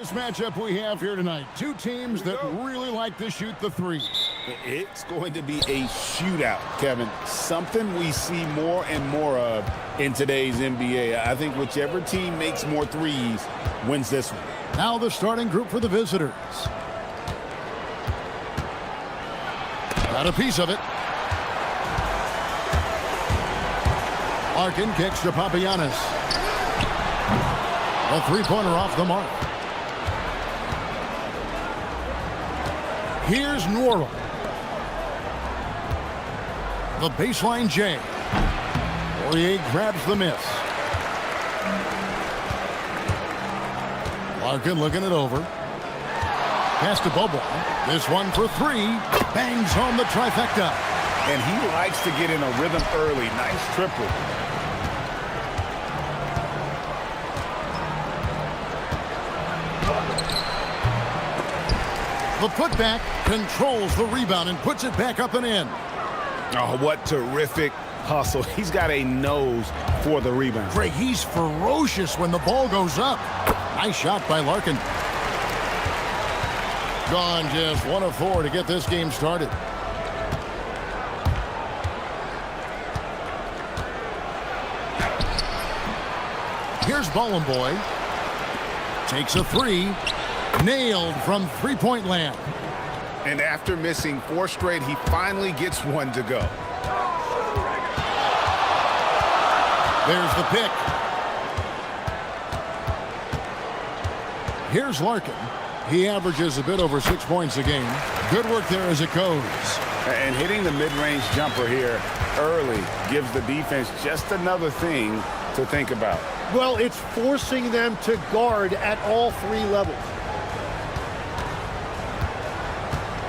This matchup we have here tonight, two teams that really like to shoot the three. It's going to be a shootout, Kevin. Something we see more and more of in today's NBA. I think whichever team makes more threes wins this one. Now the starting group for the visitors. Got a piece of it. Larkin kicks to Papagiannis. A three-pointer off the mark. Here's Nora. The baseline J. Poirier grabs the miss. Larkin looking it over. Pass to Bobo. This one for three. Bangs home the trifecta. And he likes to get in a rhythm early. Nice triple. The putback controls the rebound and puts it back up and in. Oh, what terrific hustle. He's got a nose for the rebound. Greg, he's ferocious when the ball goes up. Nice shot by Larkin. Gone just 1 of 4 to get this game started. Here's Ballin' Boy. Takes a three. Nailed from three-point land. And after missing 4 straight, he finally gets one to go. There's the pick. Here's Larkin. He averages a bit over 6 points a game. Good work there as it goes. And hitting the mid-range jumper here early gives the defense just another thing to think about. Well, it's forcing them to guard at all 3 levels.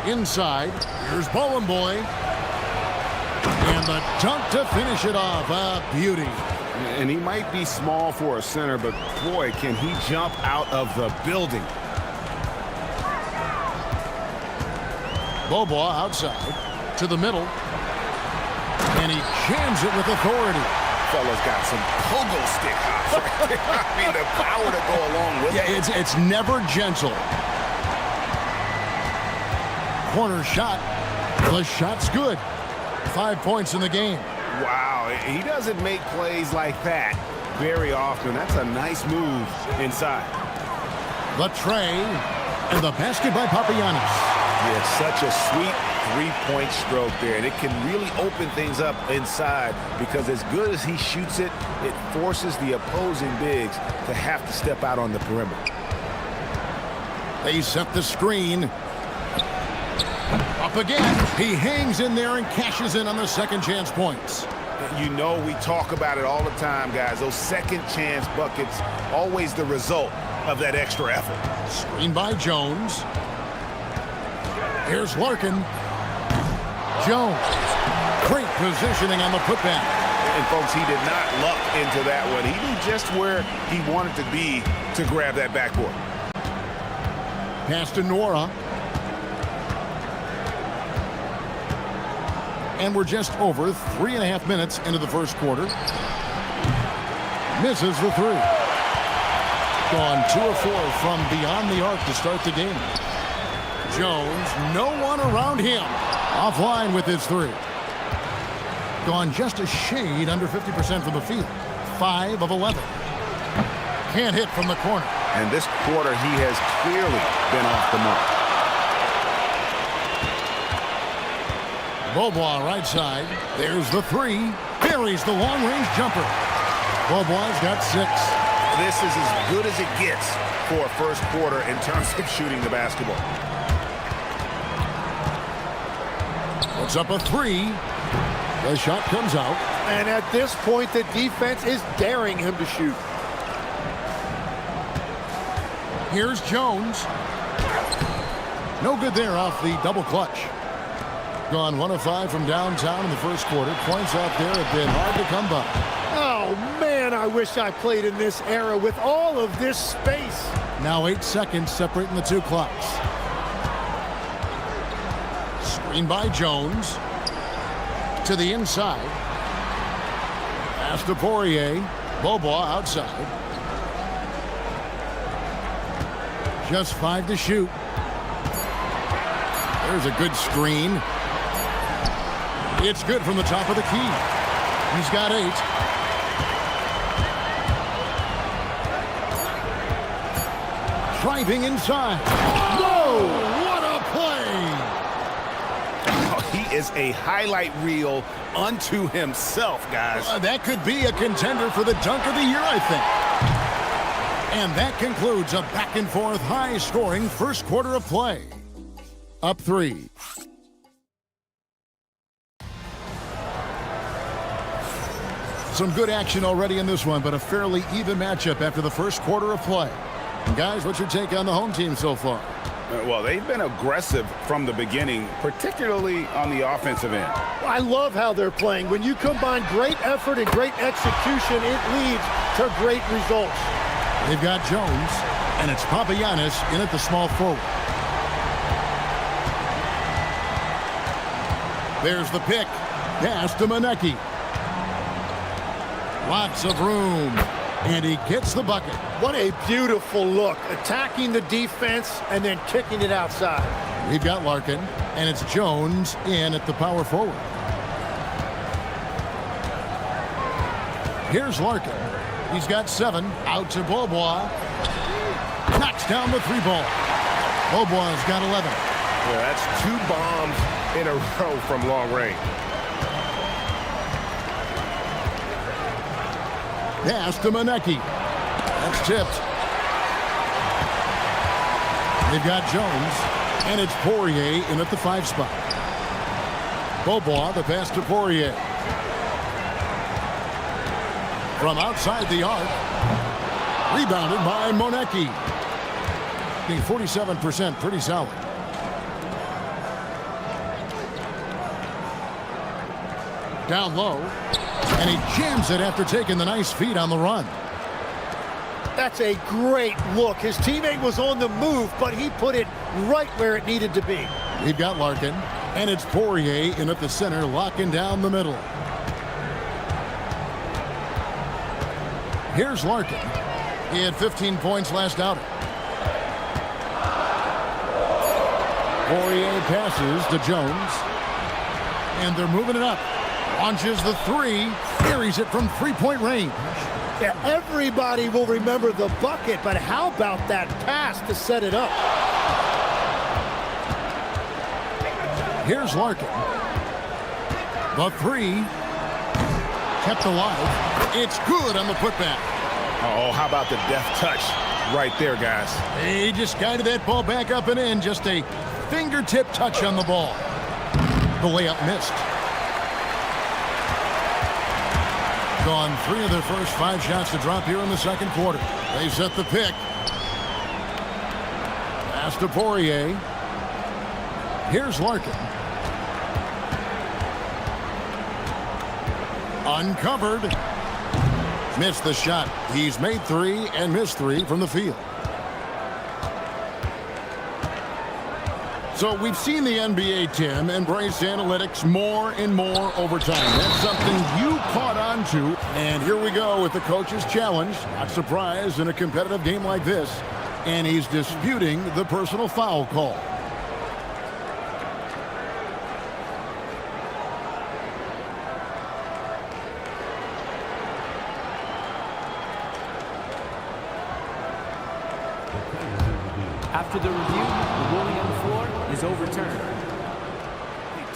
Inside, here's Ballin' Boy. And the dunk to finish it off. A beauty. And he might be small for a center, but boy, can he jump out of the building. Bobo outside to the middle. And he jams it with authority. Fella's got some pogo stick hops right there. I mean, the power to go along with it. Yeah, it's never gentle. Corner shot. The shot's good. 5 points in the game. Wow, he doesn't make plays like that very often. That's a nice move inside. The tray and the basket by Papagiannis. Yeah, such a sweet three-point stroke there, and it can really open things up inside because as good as he shoots it, it forces the opposing bigs to have to step out on the perimeter. They set the screen. Up again. He hangs in there and cashes in on the second chance points. You know we talk about it all the time, guys. Those second chance buckets, always the result of that extra effort. Screen by Jones. Here's Larkin. Jones. Great positioning on the putback. And folks, he did not luck into that one. He knew just where he wanted to be to grab that backboard. Pass to Nora. And we're just over 3.5 minutes into the first quarter. Misses the three. Gone 2 of 4 from beyond the arc to start the game. Jones, no one around him. Offline with his three. Gone just a shade under 50% from the field. 5 of 11. Can't hit from the corner. And this quarter, he has clearly been off the mark. Bobois right side. There's the three. Buries the long-range jumper. Bobois got 6. This is as good as it gets for a first quarter in terms of shooting the basketball. Puts up a 3. The shot comes out. And at this point, the defense is daring him to shoot. Here's Jones. No good there off the double clutch. Gone 1 of 5 from downtown in the first quarter. Points out there have been hard to come by. Oh, man, I wish I played in this era with all of this space. Now 8 seconds separating the 2 clocks. Screen by Jones. To the inside. Pass to Poirier. Bobois outside. Just 5 to shoot. There's a good screen. It's good from the top of the key. He's got 8. Driving inside. Whoa! What a play! Oh, he is a highlight reel unto himself, guys. That could be a contender for the dunk of the year, I think. And that concludes a back-and-forth, high-scoring first quarter of play. Up 3. Some good action already in this one, but a fairly even matchup after the first quarter of play. And guys, what's your take on the home team so far? Well, they've been aggressive from the beginning, particularly on the offensive end. I love how they're playing. When you combine great effort and great execution, it leads to great results. They've got Jones, and it's Papagiannis in at the small forward. There's the pick. Pass to Monecki. Lots of room. And he gets the bucket. What a beautiful look. Attacking the defense and then kicking it outside. We've got Larkin, and it's Jones in at the power forward. Here's Larkin. He's got 7. Out to Beaubois. Knocks down the 3-ball. Beaubois got 11. Yeah, that's 2 bombs in a row from long range. Pass to Monecki. That's tipped. They've got Jones, and it's Poirier in at the 5 spot. Beaubois, the pass to Poirier. From outside the arc. Rebounded by Monecki. 47%, pretty solid. Down low. And he jams it after taking the nice feed on the run. That's a great look. His teammate was on the move, but he put it right where it needed to be. We've got Larkin, and it's Poirier in at the center, locking down the middle. Here's Larkin. He had 15 points last outing. Poirier passes to Jones. And they're moving it up. Launches the 3. Carries it from 3-point range. Yeah, everybody will remember the bucket, but how about that pass to set it up? Here's Larkin. The 3. Kept alive. It's good on the putback. Oh, how about the deft touch right there, guys? He just guided that ball back up and in. Just a fingertip touch on the ball. The layup missed. Gone 3 of their first 5 shots to drop here in the second quarter. They set the pick. Pass to Poirier. Here's Larkin. Uncovered. Missed the shot. He's made 3 and missed 3 from the field. So we've seen the NBA, Tim, embrace analytics more and more over time. That's something you caught on to. And here we go with the coach's challenge. Not surprised in a competitive game like this. And he's disputing the personal foul call. After the review, the ruling on the floor is overturned.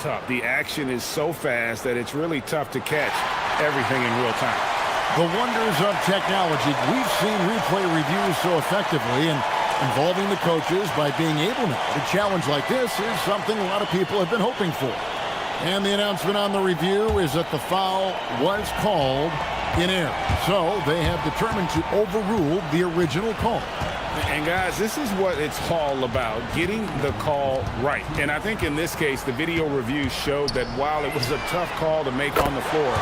Tough. The action is so fast that it's really tough to catch everything in real time. The wonders of technology. We've seen replay reviews so effectively, and involving the coaches by being able to challenge like this is something a lot of people have been hoping for. And the announcement on the review is that the foul was called in error. So they have determined to overrule the original call. And guys, this is what it's all about, getting the call right. And I think in this case, the video review showed that while it was a tough call to make on the floor,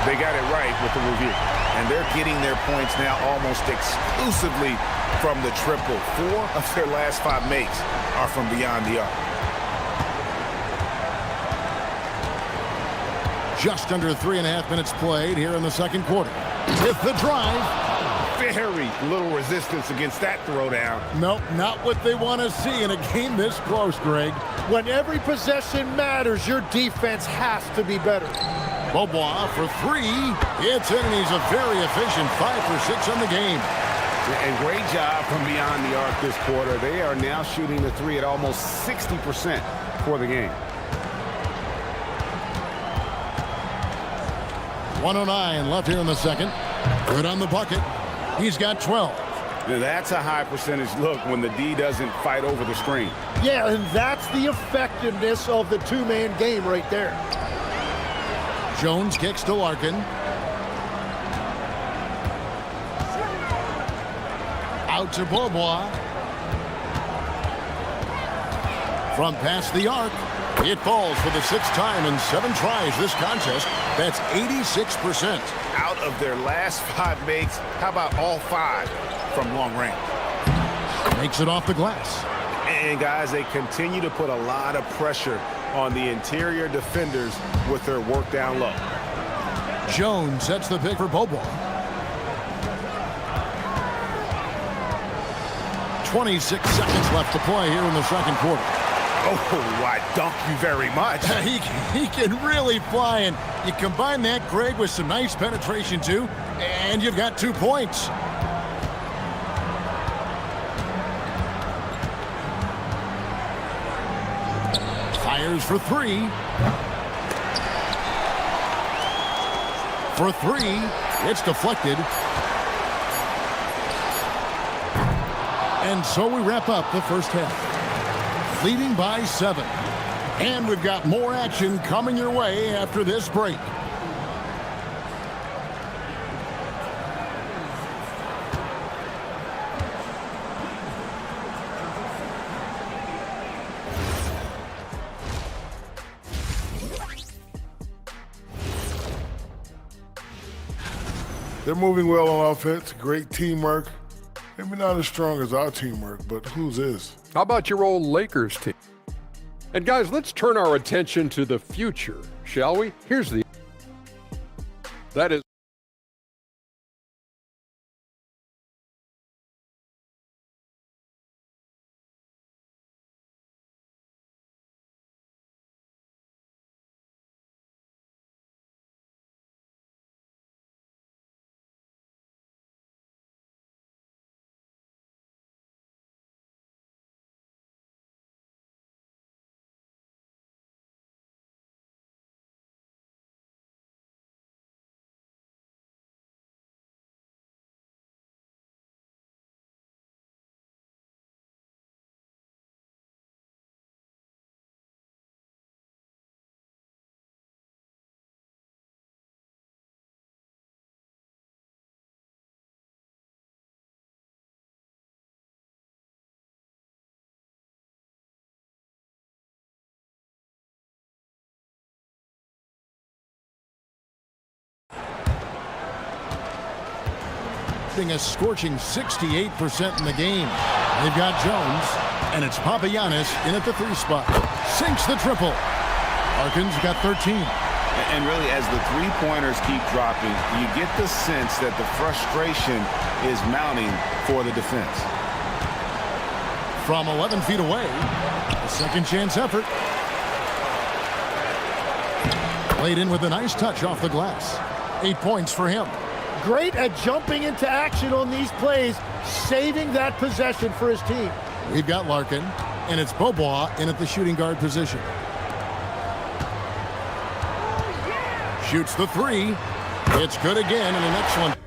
they got it right with the review. And they're getting their points now almost exclusively from the triple. 4 of their last 5 makes are from beyond the arc. Just under 3.5 minutes played here in the second quarter. With the drive, very little resistance against that throwdown. Nope, not what they want to see in a game this close, Greg. When every possession matters, your defense has to be better. Beaubois for three. It's in, and he's a very efficient 5 for 6 on the game. And great job from beyond the arc this quarter. They are now shooting the three at almost 60% for the game. 1:09 left here in the second. Good on the bucket. He's got 12. Now that's a high percentage look when the D doesn't fight over the screen. Yeah, and that's the effectiveness of the two-man game right there. Jones kicks to Larkin. Out to Beaubois. From past the arc. It falls for the 6th time in 7 tries this contest. That's 86%. Out of their last 5 makes, how about all 5 from long range? Makes it off the glass. And guys, they continue to put a lot of pressure on the interior defenders with their work down low. Jones sets the pick for Beaubois. 26 seconds left to play here in the second quarter. Oh, I dunk you very much. He can really fly, and you combine that, Greg, with some nice penetration, too, and you've got 2 points. Fires for 3. For 3. It's deflected. And so we wrap up the first half. Leading by 7. And we've got more action coming your way after this break. They're moving well on offense, great teamwork. Maybe not as strong as our teamwork, but whose is? How about your old Lakers team? And guys, let's turn our attention to the future, shall we? Here's the... That is... A scorching 68% in the game. They've got Jones, and it's Papagiannis in at the 3 spot. Sinks the triple. Larkin's got 13. And really, as the 3-pointers keep dropping, you get the sense that the frustration is mounting for the defense. From 11 feet away, a second chance effort. Played in with a nice touch off the glass. 8 points for him. Great at jumping into action on these plays, saving that possession for his team. We've got Larkin, and it's Beaubois in at the shooting guard position. Shoots the 3. It's good again, and an excellent.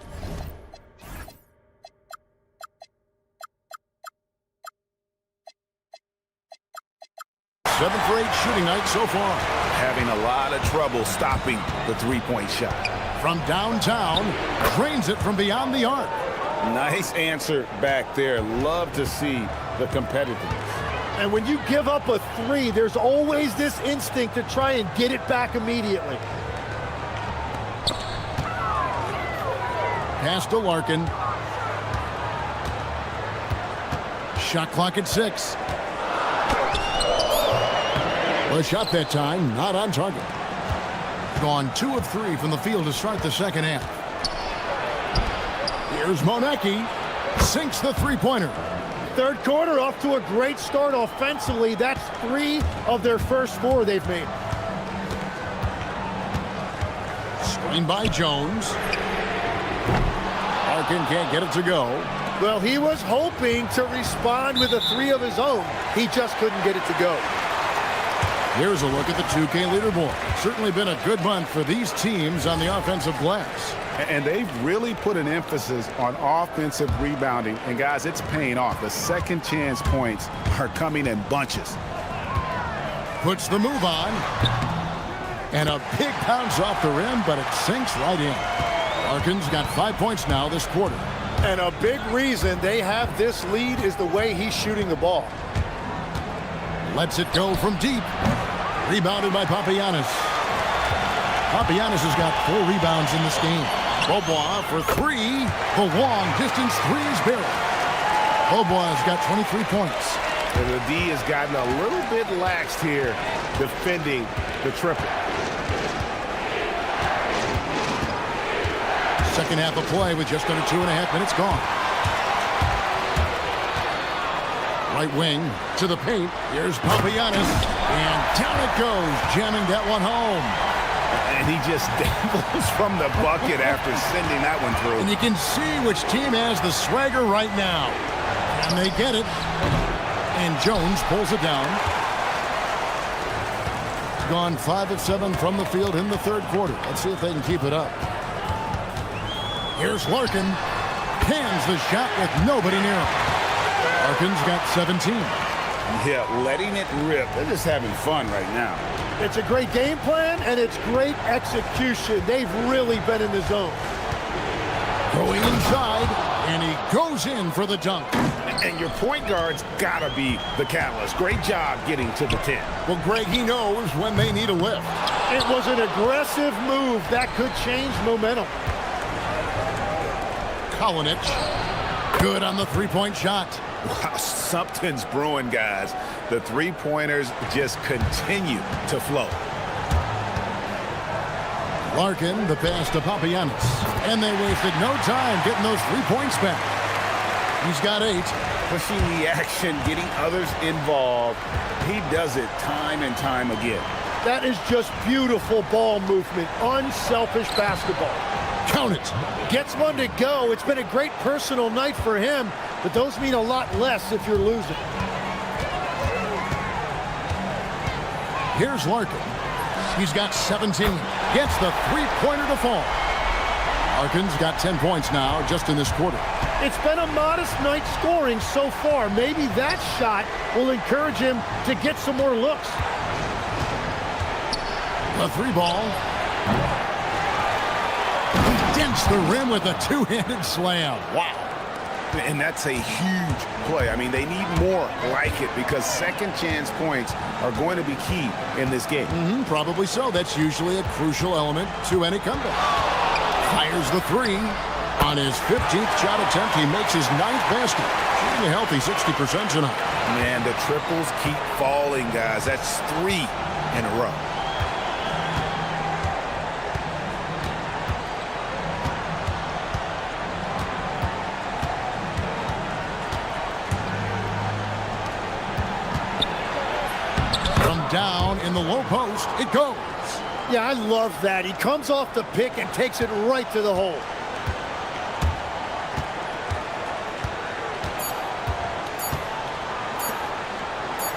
Seven for 8 shooting night so far. Having a lot of trouble stopping the 3-point shot. From downtown, drains it from beyond the arc. Nice answer back there. Love to see the competitiveness. And when you give up a 3, there's always this instinct to try and get it back immediately. Pass to Larkin. Shot clock at 6. Well, shot that time, not on target. Gone 2 of 3 from the field to start the second half. Here's Monecki. Sinks the three-pointer. Third quarter off to a great start offensively. That's 3 of their first 4 they've made. Screen by Jones. Larkin can't get it to go. Well, he was hoping to respond with a 3 of his own. He just couldn't get it to go. Here's a look at the 2K leaderboard. Certainly been a good month for these teams on the offensive glass. And they've really put an emphasis on offensive rebounding. And, guys, it's paying off. The second chance points are coming in bunches. Puts the move on. And a big bounce off the rim, but it sinks right in. Larkin's got 5 points now this quarter. And a big reason they have this lead is the way he's shooting the ball. Lets it go from deep. Rebounded by Papagiannis. Papagiannis has got 4 rebounds in this game. Beaubois for 3. The long distance 3 is buried. Beaubois has got 23 points. And the D has gotten a little bit laxed here defending the triple. Second half of play with just under 2.5 minutes gone. Right wing to the paint. Here's Papagiannis. And down it goes, jamming that one home. And he just dabbles from the bucket after sending that one through. And you can see which team has the swagger right now. And they get it. And Jones pulls it down. He's gone 5 of 7 from the field in the third quarter. Let's see if they can keep it up. Here's Larkin. Cans the shot with nobody near him. Larkin's got 17. Yeah, letting it rip. They're just having fun right now. It's a great game plan, and it's great execution. They've really been in the zone. Going inside, and he goes in for the dunk. And your point guard's got to be the catalyst. Great job getting to the 10. Well, Greg, he knows when they need a lift. It was an aggressive move that could change momentum. Kalinic, good on the three-point shot. Wow, something's brewing, guys. The three-pointers just continue to flow. Larkin, the pass to Papagiannis. And they wasted no time getting those 3 points back. He's got 8. Pushing the action, getting others involved. He does it time and time again. That is just beautiful ball movement. Unselfish basketball. Count it. Gets one to go. It's been a great personal night for him, but those mean a lot less if you're losing. Here's Larkin. He's got 17. Gets the three-pointer to fall. Larkin's got 10 points now just in this quarter. It's been a modest night scoring so far. Maybe that shot will encourage him to get some more looks. The 3 ball. He dents the rim with a two-handed slam. Wow. And that's a huge play. I mean, they need more like it because second chance points are going to be key in this game. Probably so. That's usually a crucial element to any comeback. Fires the 3. On his 15th shot attempt, he makes his 9th basket. Shooting a healthy 60% tonight. Man, the triples keep falling, guys. That's 3 in a row. Down in the low post, it goes. Yeah, I love that. He comes off the pick and takes it right to the hole.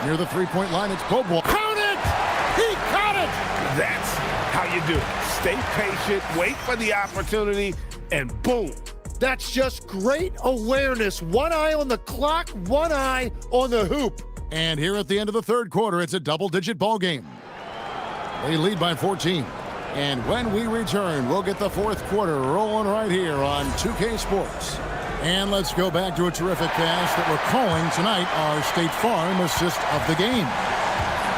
Near the three-point line, it's Beaubois. Count it! He caught it! That's how you do it. Stay patient, wait for the opportunity, and boom. That's just great awareness. One eye on the clock, one eye on the hoop. And here at the end of the third quarter, it's a double-digit ball game. They lead by 14. And when we return, we'll get the fourth quarter rolling right here on 2K Sports. And let's go back to a terrific pass that we're calling tonight our State Farm assist of the game.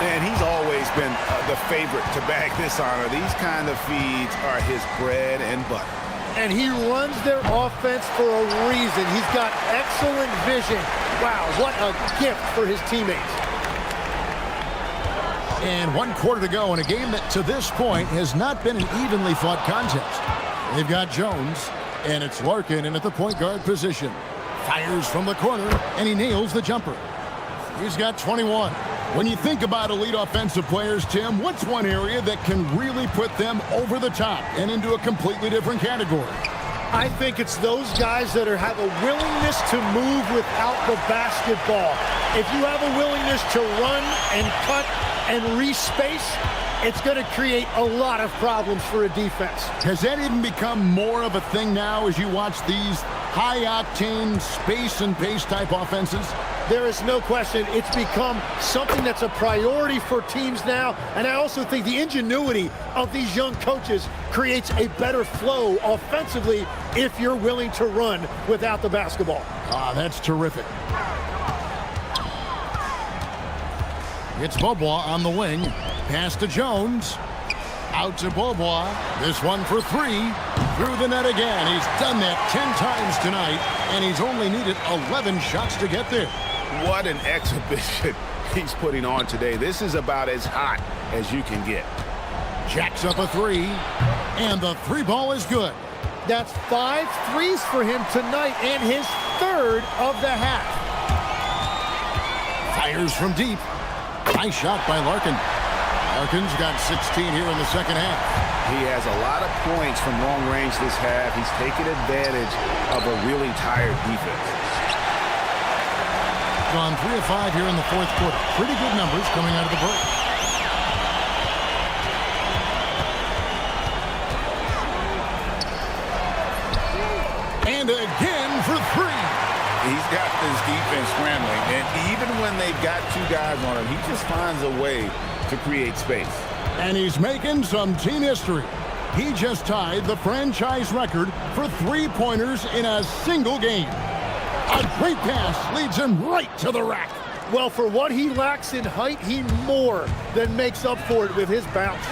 And he's always been the favorite to bag this honor. These kind of feeds are his bread and butter. And he runs their offense for a reason. He's got excellent vision. Wow, what a gift for his teammates. And 1 quarter to go in a game that to this point has not been an evenly fought contest. They've got Jones. And it's Larkin in at the point guard position. Fires from the corner, and he nails the jumper. He's got 21. When you think about elite offensive players, Tim, what's one area that can really put them over the top and into a completely different category? I think it's those guys that have a willingness to move without the basketball. If you have a willingness to run and cut and respace, it's going to create a lot of problems for a defense. Has that even become more of a thing now as you watch these high-octane space and pace type offenses? There is no question it's become something that's a priority for teams now, and I also think the ingenuity of these young coaches creates a better flow offensively if you're willing to run without the basketball. That's terrific. It's Beaubois on the wing. Pass to Jones. Out to Beaubois. This one for three. Through the net again. He's done that 10 times tonight, and he's only needed 11 shots to get there. What an exhibition he's putting on today. This is about as hot as you can get. Jacks up a three, and the three ball is good. That's 5 threes for him tonight and his third of the half. Fires from deep. Nice shot by Larkin. Larkin's got 16 here in the second half. He has a lot of points from long range this half. He's taken advantage of a really tired defense. Gone 3 of 5 here in the fourth quarter. Pretty good numbers coming out of the break. And again for three. He's got this defense scrambling, and even when they've got two guys on him, he just finds a way to create space. And he's making some team history. He just tied the franchise record for three-pointers in a single game. A great pass leads him right to the rack. Well, for what he lacks in height, he more than makes up for it with his bounce.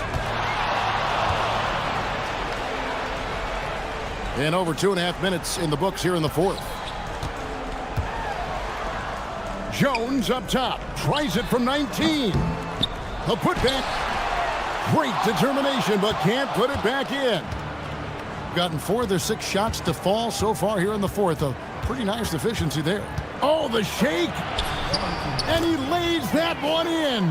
And over 2.5 minutes in the books here in the fourth. Jones up top, tries it from 19. The putback, great determination, but can't put it back in. Gotten 4 of their 6 shots to fall so far here in the fourth. A pretty nice efficiency there. Oh, the shake, and he lays that one in.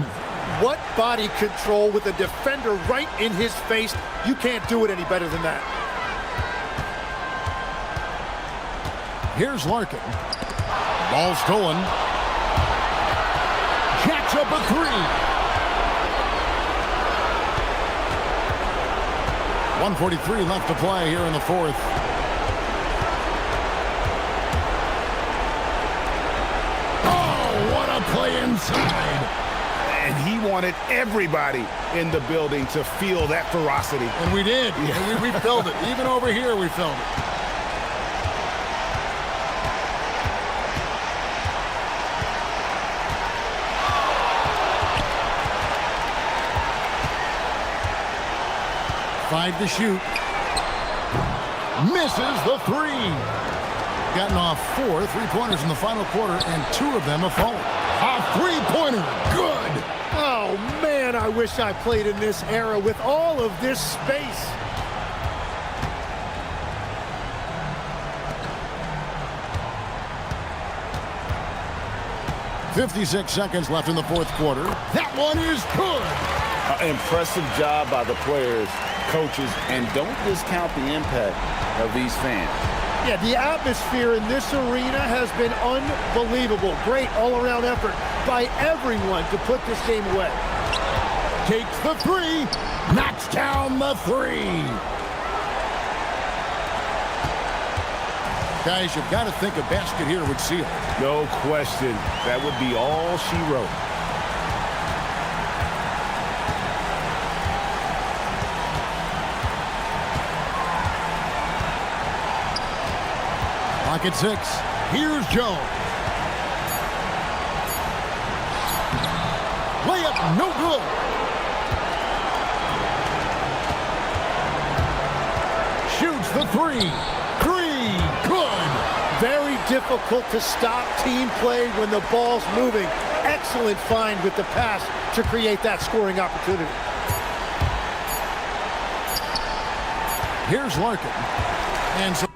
What body control with a defender right in his face. You can't do it any better than that. Here's Larkin. Ball stolen. Jacks up a three. 1:43 left to play here in the fourth. Oh, what a play inside. And he wanted everybody in the building to feel that ferocity. And we did. Yeah. We felt it. Even over here, we felt it. Five to shoot. Misses the three. Gotten off 4 3-pointers in the final quarter, and 2 of them have fallen. A three-pointer. Good. Oh, man, I wish I played in this era with all of this space. .56 seconds left in the fourth quarter. That one is good. Impressive job by the players, coaches, and don't discount the impact of these fans. Yeah, the atmosphere in this arena has been unbelievable. Great all-around effort by everyone to put this game away. Takes the three, knocks down the three. Guys, you've got to think a basket here would seal. No question. That would be all she wrote. Clock at 6. Here's Jones. Layup, no good. Shoots the three. Three, good. Very difficult to stop team play when the ball's moving. Excellent find with the pass to create that scoring opportunity. Here's Larkin. And so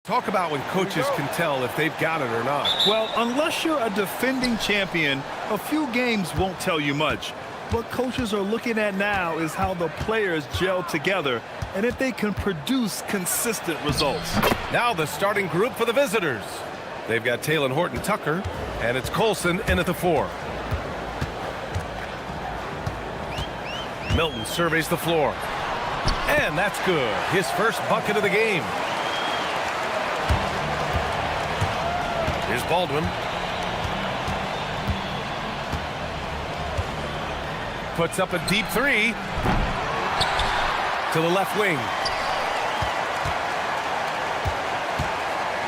Talk about when coaches can tell if they've got it or not. Well, unless you're a defending champion, a few games won't tell you much. What coaches are looking at now is how the players gel together and if they can produce consistent results. Now the starting group for the visitors. They've got Taylor Horton-Tucker, and it's Colson in at the 4. Milton surveys the floor. And that's good. His first bucket of the game. Here's Baldwin. Puts up a deep 3 to the left wing.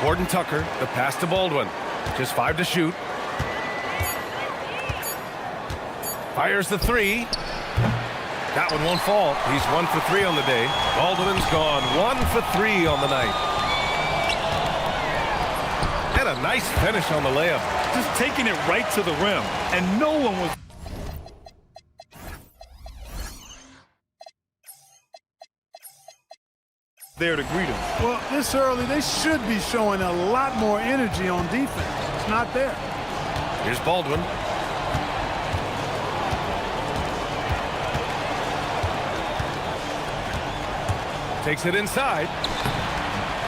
Horton-Tucker, the pass to Baldwin. Just 5 to shoot. Fires the 3. That one won't fall. He's 1 for 3 on the day. Baldwin's gone 1 for 3 on the night. And a nice finish on the layup. Just taking it right to the rim, and no one was there to greet him. Well, this early, they should be showing a lot more energy on defense. It's not there. Here's Baldwin. Takes it inside.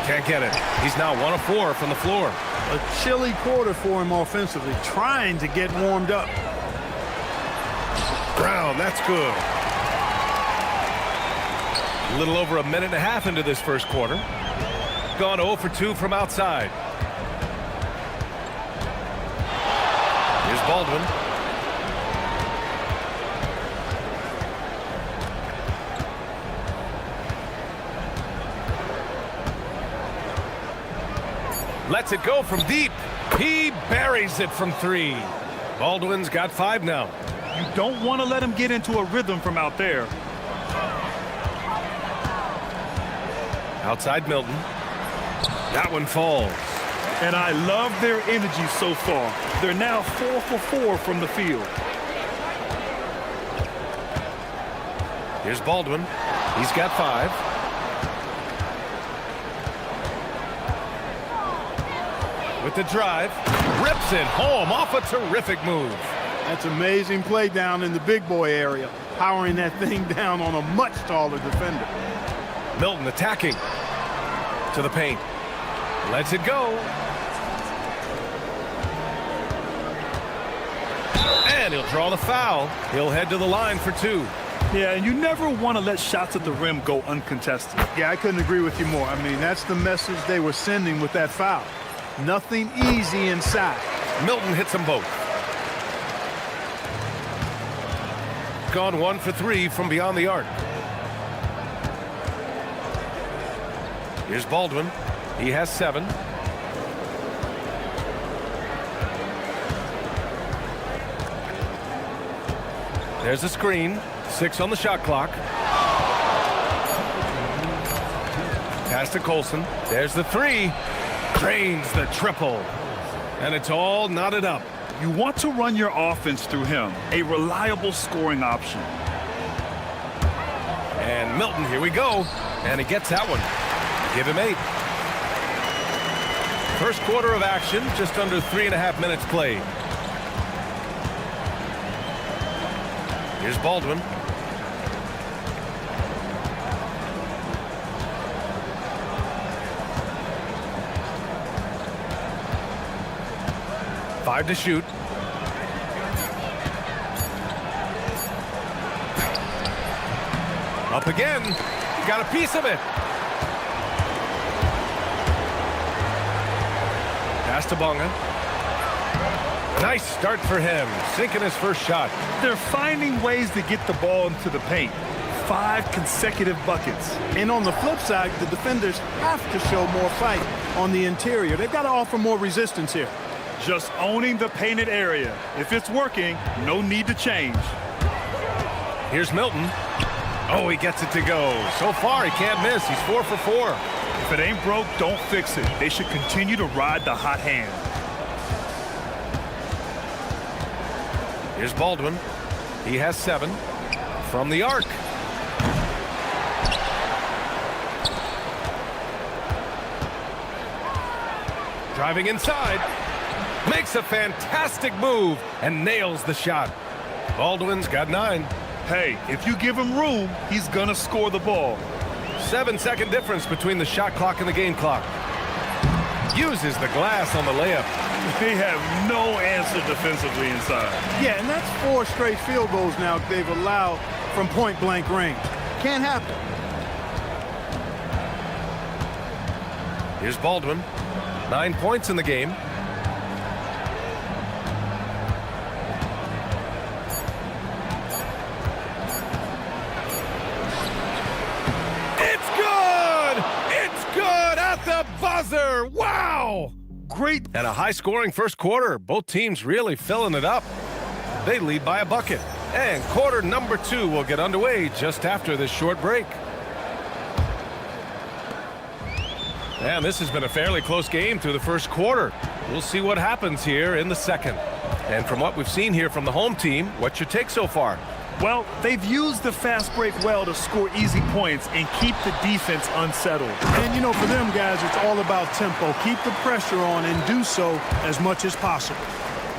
Can't get it. He's now 1 of 4 from the floor. A chilly quarter for him offensively, trying to get warmed up. Brown, that's good. A little over a minute and a half into this first quarter. Gone 0 for 2 from outside. Here's Baldwin. Lets it go from deep. He buries it from 3. Baldwin's got 5 now. You don't want to let him get into a rhythm from out there. Outside Milton. That one falls. And I love their energy so far. They're now 4 for 4 from the field. Here's Baldwin. He's got 5. With the drive. Rips it home off a terrific move. That's amazing play down in the big boy area, powering that thing down on a much taller defender. Milton attacking to the paint. Lets it go. And he'll draw the foul. He'll head to the line for 2. Yeah, and you never want to let shots at the rim go uncontested. Yeah, I couldn't agree with you more. I mean, that's the message they were sending with that foul. Nothing easy inside. Milton hits them both. Gone 1 for 3 from beyond the arc. Here's Baldwin. He has 7. There's a screen. 6 on the shot clock. Pass to Colson. There's the 3. Drains the triple. And it's all knotted up. You want to run your offense through him, a reliable scoring option. And Milton, here we go. And he gets that one. Give him 8. First quarter of action, just under 3.5 minutes played. Here's Baldwin. Five to shoot. Up again. Got a piece of it. Pass to Bonga. Nice start for him. Sinking his first shot. They're finding ways to get the ball into the paint. 5 consecutive buckets. And on the flip side, the defenders have to show more fight on the interior. They've got to offer more resistance here. Just owning the painted area. If it's working, no need to change. Here's Milton. Oh, he gets it to go. So far, he can't miss. He's 4 for 4. If it ain't broke, don't fix it. They should continue to ride the hot hand. Here's Baldwin. He has 7 from the arc. Driving inside. Makes a fantastic move and nails the shot. Baldwin's got 9. Hey, if you give him room, he's gonna score the ball. 7-second difference between the shot clock and the game clock. Uses the glass on the layup. They have no answer defensively inside. Yeah, and that's 4 straight field goals now they've allowed from point-blank range. Can't happen. Here's Baldwin. 9 points in the game. It's good! It's good at the buzzer! Wow! Great. And a high-scoring first quarter. Both teams really filling it up. They lead by a bucket. And quarter number 2 will get underway just after this short break. And this has been a fairly close game through the first quarter. We'll see what happens here in the second. And from what we've seen here from the home team, what's your take so far? Well, they've used the fast break well to score easy points and keep the defense unsettled. And, you know, for them guys, it's all about tempo. Keep the pressure on and do so as much as possible.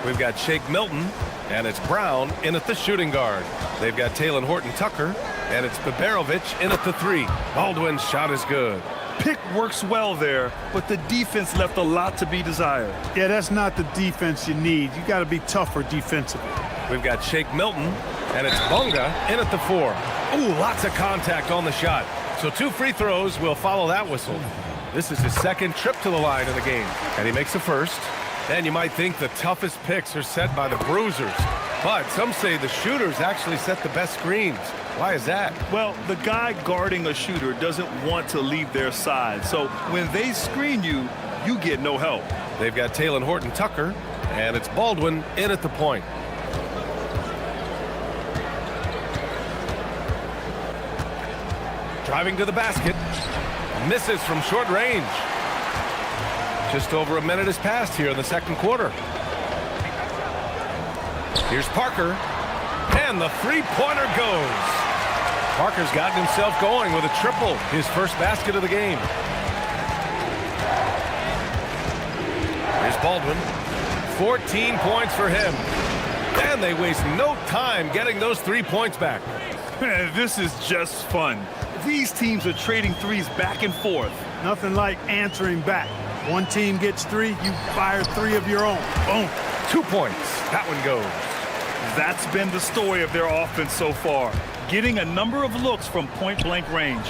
We've got Shake Milton, and it's Brown in at the shooting guard. They've got Taylor Horton-Tucker, and it's Babarovich in at the 3. Baldwin's shot is good. Pick works well there, but the defense left a lot to be desired. Yeah, that's not the defense you need. You got to be tougher defensively. We've got Shake Milton, and it's Bunga in at the 4. Ooh, lots of contact on the shot. So 2 free throws will follow that whistle. This is his second trip to the line in the game, and he makes the first. And you might think the toughest picks are set by the bruisers, but some say the shooters actually set the best screens. Why is that? Well, the guy guarding a shooter doesn't want to leave their side. So when they screen you, you get no help. They've got Taylor Horton-Tucker, and it's Baldwin in at the point. Driving to the basket. Misses from short range. Just over a minute has passed here in the second quarter. Here's Parker. And the three-pointer goes. Parker's gotten himself going with a triple, his first basket of the game. Here's Baldwin. 14 points for him. And they waste no time getting those 3 points back. This is just fun. These teams are trading threes back and forth. Nothing like answering back. One team gets 3, you fire 3 of your own. Boom. 2 points. That one goes. That's been the story of their offense so far, getting a number of looks from point-blank range.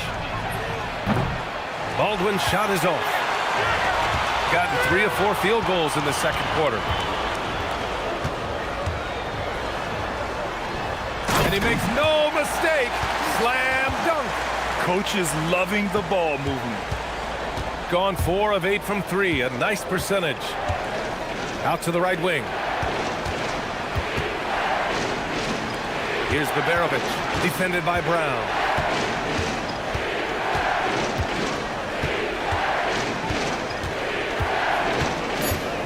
Baldwin's shot is off. Gotten 3 or 4 field goals in the second quarter. And he makes no mistake. Slam dunk. Coach is loving the ball movement. Gone 4 of 8 from 3, a nice percentage. Out to the right wing. Here's Babarovich, defended by Brown.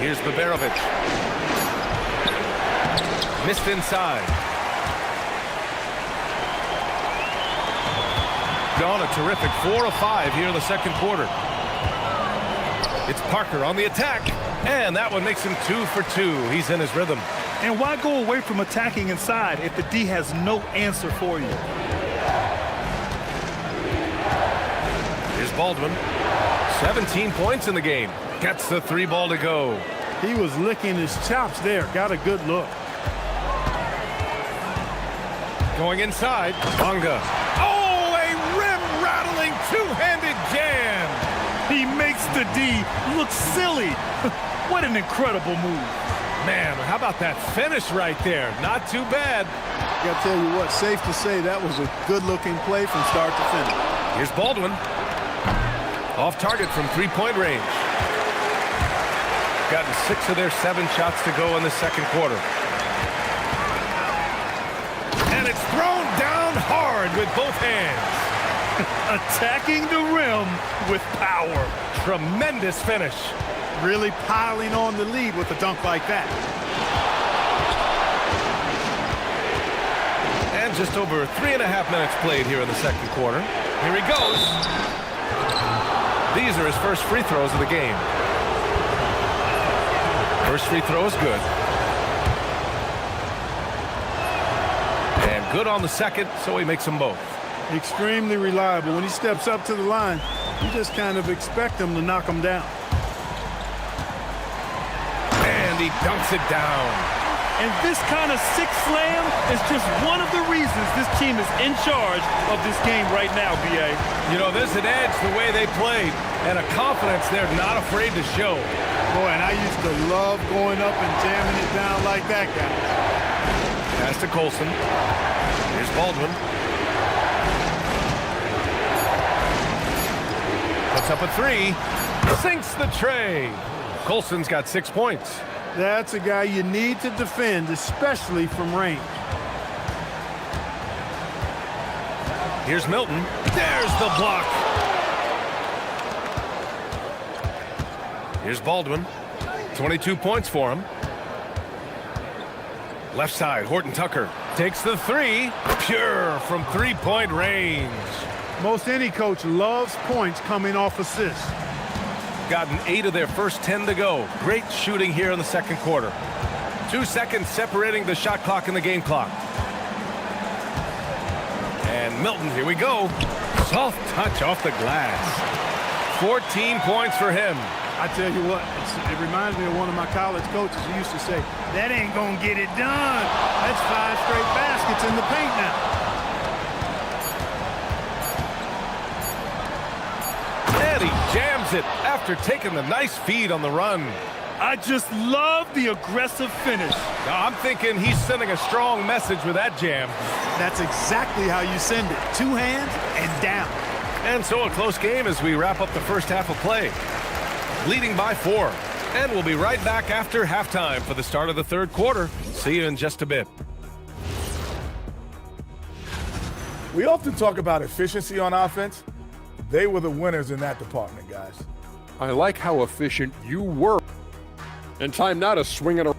Here's Babarovich. Missed inside. Gone a terrific 4 of 5 here in the second quarter. It's Parker on the attack, and that one makes him 2 for 2. He's in his rhythm. And why go away from attacking inside if the D has no answer for you? Here's Baldwin. 17 points in the game. Gets the 3 ball to go. He was licking his chops there. Got a good look. Going inside. Bunga. Oh, a rim-rattling two-handed jam. He makes the D look silly. What an incredible move. Man, how about that finish right there? Not too bad. I gotta tell you what, safe to say that was a good-looking play from start to finish. Here's Baldwin. Off target from three-point range. Gotten 6 of their 7 shots to go in the second quarter. And it's thrown down hard with both hands. Attacking the rim with power. Tremendous finish. Really piling on the lead with a dunk like that. And just over 3.5 minutes played here in the second quarter. Here he goes. These are his first free throws of the game. First free throw is good. And good on the second, so he makes them both. Extremely reliable. When he steps up to the line, you just kind of expect him to knock him down. And he dunks it down. And this kind of six slam is just one of the reasons this team is in charge of this game right now, B.A. You know, there's an edge the way they played and a confidence they're not afraid to show. Boy, and I used to love going up and jamming it down like that, guys. Pass to Colson. Here's Baldwin. Puts up a three. Sinks the tray. Colson's got 6 points. That's a guy you need to defend, especially from range. Here's Milton. There's the block. Here's Baldwin. 22 points for him. Left side, Horton Tucker takes the three. Pure from three-point range. Most any coach loves points coming off assists. Gotten 8 of their first 10 to go. Great shooting here in the second quarter. 2 seconds separating the shot clock and the game clock. And Milton, here we go. Soft touch off the glass. 14 points for him. I tell you what, it reminds me of one of my college coaches who used to say, that ain't gonna get it done. That's 5 straight baskets in the paint now. And he jams it after taking the nice feed on the run. I just love the aggressive finish. Now, I'm thinking he's sending a strong message with that jam. That's exactly how you send it. 2 hands and down. And so a close game as we wrap up the first half of play. Leading by 4. And we'll be right back after halftime for the start of the third quarter. See you in just a bit. We often talk about efficiency on offense. They were the winners in that department, guys. I like how efficient you were. And time now to swing it around.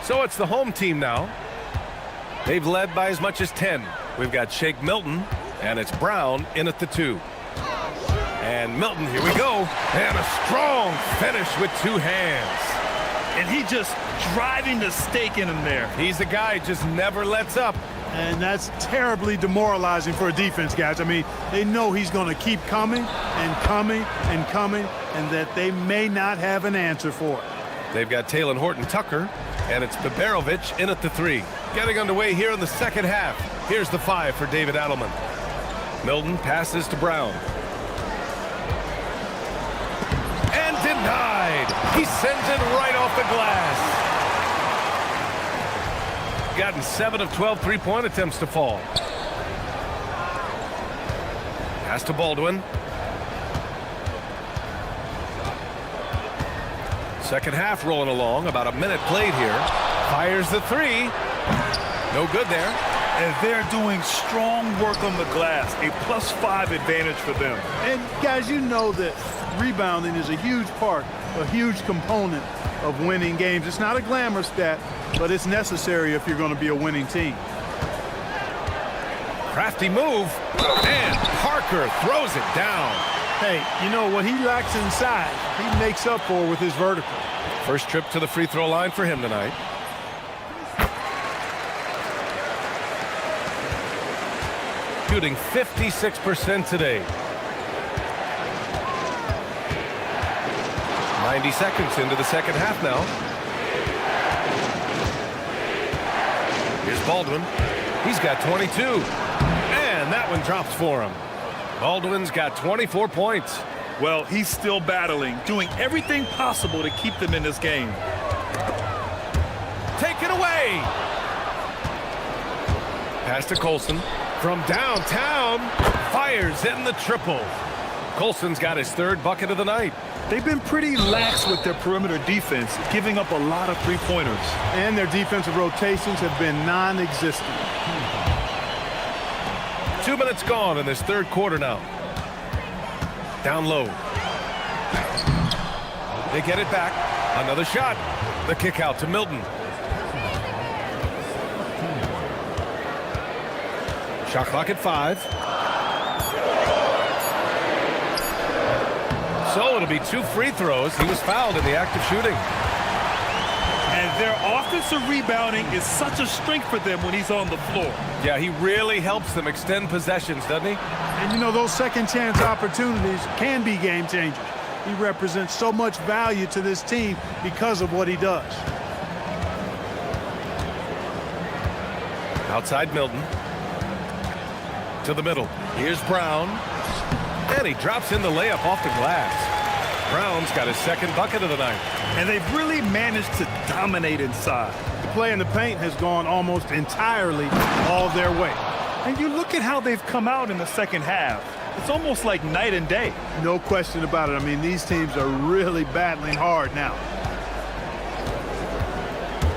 So it's the home team now. They've led by as much as 10. We've got Shake Milton, and it's Brown in at the 2. And Milton, here we go. And a strong finish with 2 hands. And he just driving the stake in him there. He's the guy who just never lets up. And that's terribly demoralizing for a defense, guys. I mean, they know he's going to keep coming and coming and coming, and that they may not have an answer for it. They've got Talon Horton Tucker, and it's Beberovich in at the 3. Getting underway here in the second half. Here's the 5 for David Adelman. Milton passes to Brown. And denied. He sends it right off the glass. Gotten 7 of 12 three-point attempts to fall. Pass to Baldwin. Second half rolling along, about a minute played here. Fires the 3. No good there. And they're doing strong work on the glass. A +5 advantage for them. And guys, you know that rebounding is a huge part, a huge component of winning games. It's not a glamour stat, but it's necessary if you're going to be a winning team. Crafty move, and Parker throws it down. Hey, you know what he lacks inside, he makes up for with his vertical. First trip to the free throw line for him tonight. Shooting 56% today. 90 seconds into the second half now. Here's Baldwin. He's got 22. And that one drops for him. Baldwin's got 24 points. Well, he's still battling, doing everything possible to keep them in this game. Take it away. Pass to Colson. From downtown, fires in the triple. Colson's got his third bucket of the night. They've been pretty lax with their perimeter defense, giving up a lot of three-pointers. And their defensive rotations have been non-existent. 2 minutes gone in this third quarter now. Down low. They get it back. Another shot. The kick out to Milton. Shot clock at 5. So it'll be 2 free throws. He was fouled in the act of shooting. And their offensive rebounding is such a strength for them when he's on the floor. Yeah, he really helps them extend possessions, doesn't he? And you know, those second chance opportunities can be game changers. He represents so much value to this team because of what he does. Outside Milton. To the middle. Here's Brown. And he drops in the layup off the glass. Brown's got his second bucket of the night. And they've really managed to dominate inside. The play in the paint has gone almost entirely all their way. And you look at how they've come out in the second half. It's almost like night and day. No question about it. I mean, these teams are really battling hard now.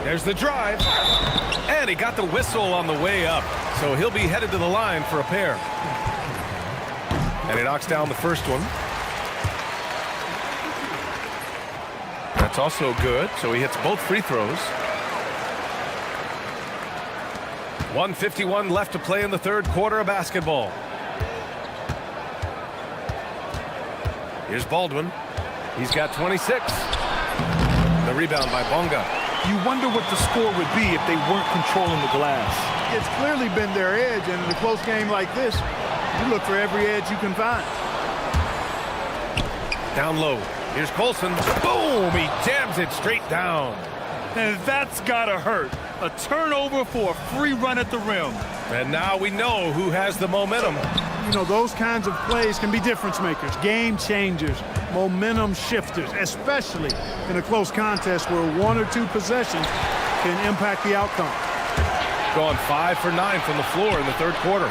There's the drive. And he got the whistle on the way up. So he'll be headed to the line for a pair. And he knocks down the first one. That's also good. So he hits both free throws. 1:51 left to play in the third quarter of basketball. Here's Baldwin. He's got 26. The rebound by Bonga. You wonder what the score would be if they weren't controlling the glass. It's clearly been their edge, and in a close game like this, you look for every edge you can find. Down low. Here's Colson. Boom! He jams it straight down. And that's gotta hurt. A turnover for a free run at the rim. And now we know who has the momentum. You know, those kinds of plays can be difference makers, game changers, momentum shifters, especially in a close contest where 1 or 2 possessions can impact the outcome. Gone 5 for 9 from the floor in the third quarter.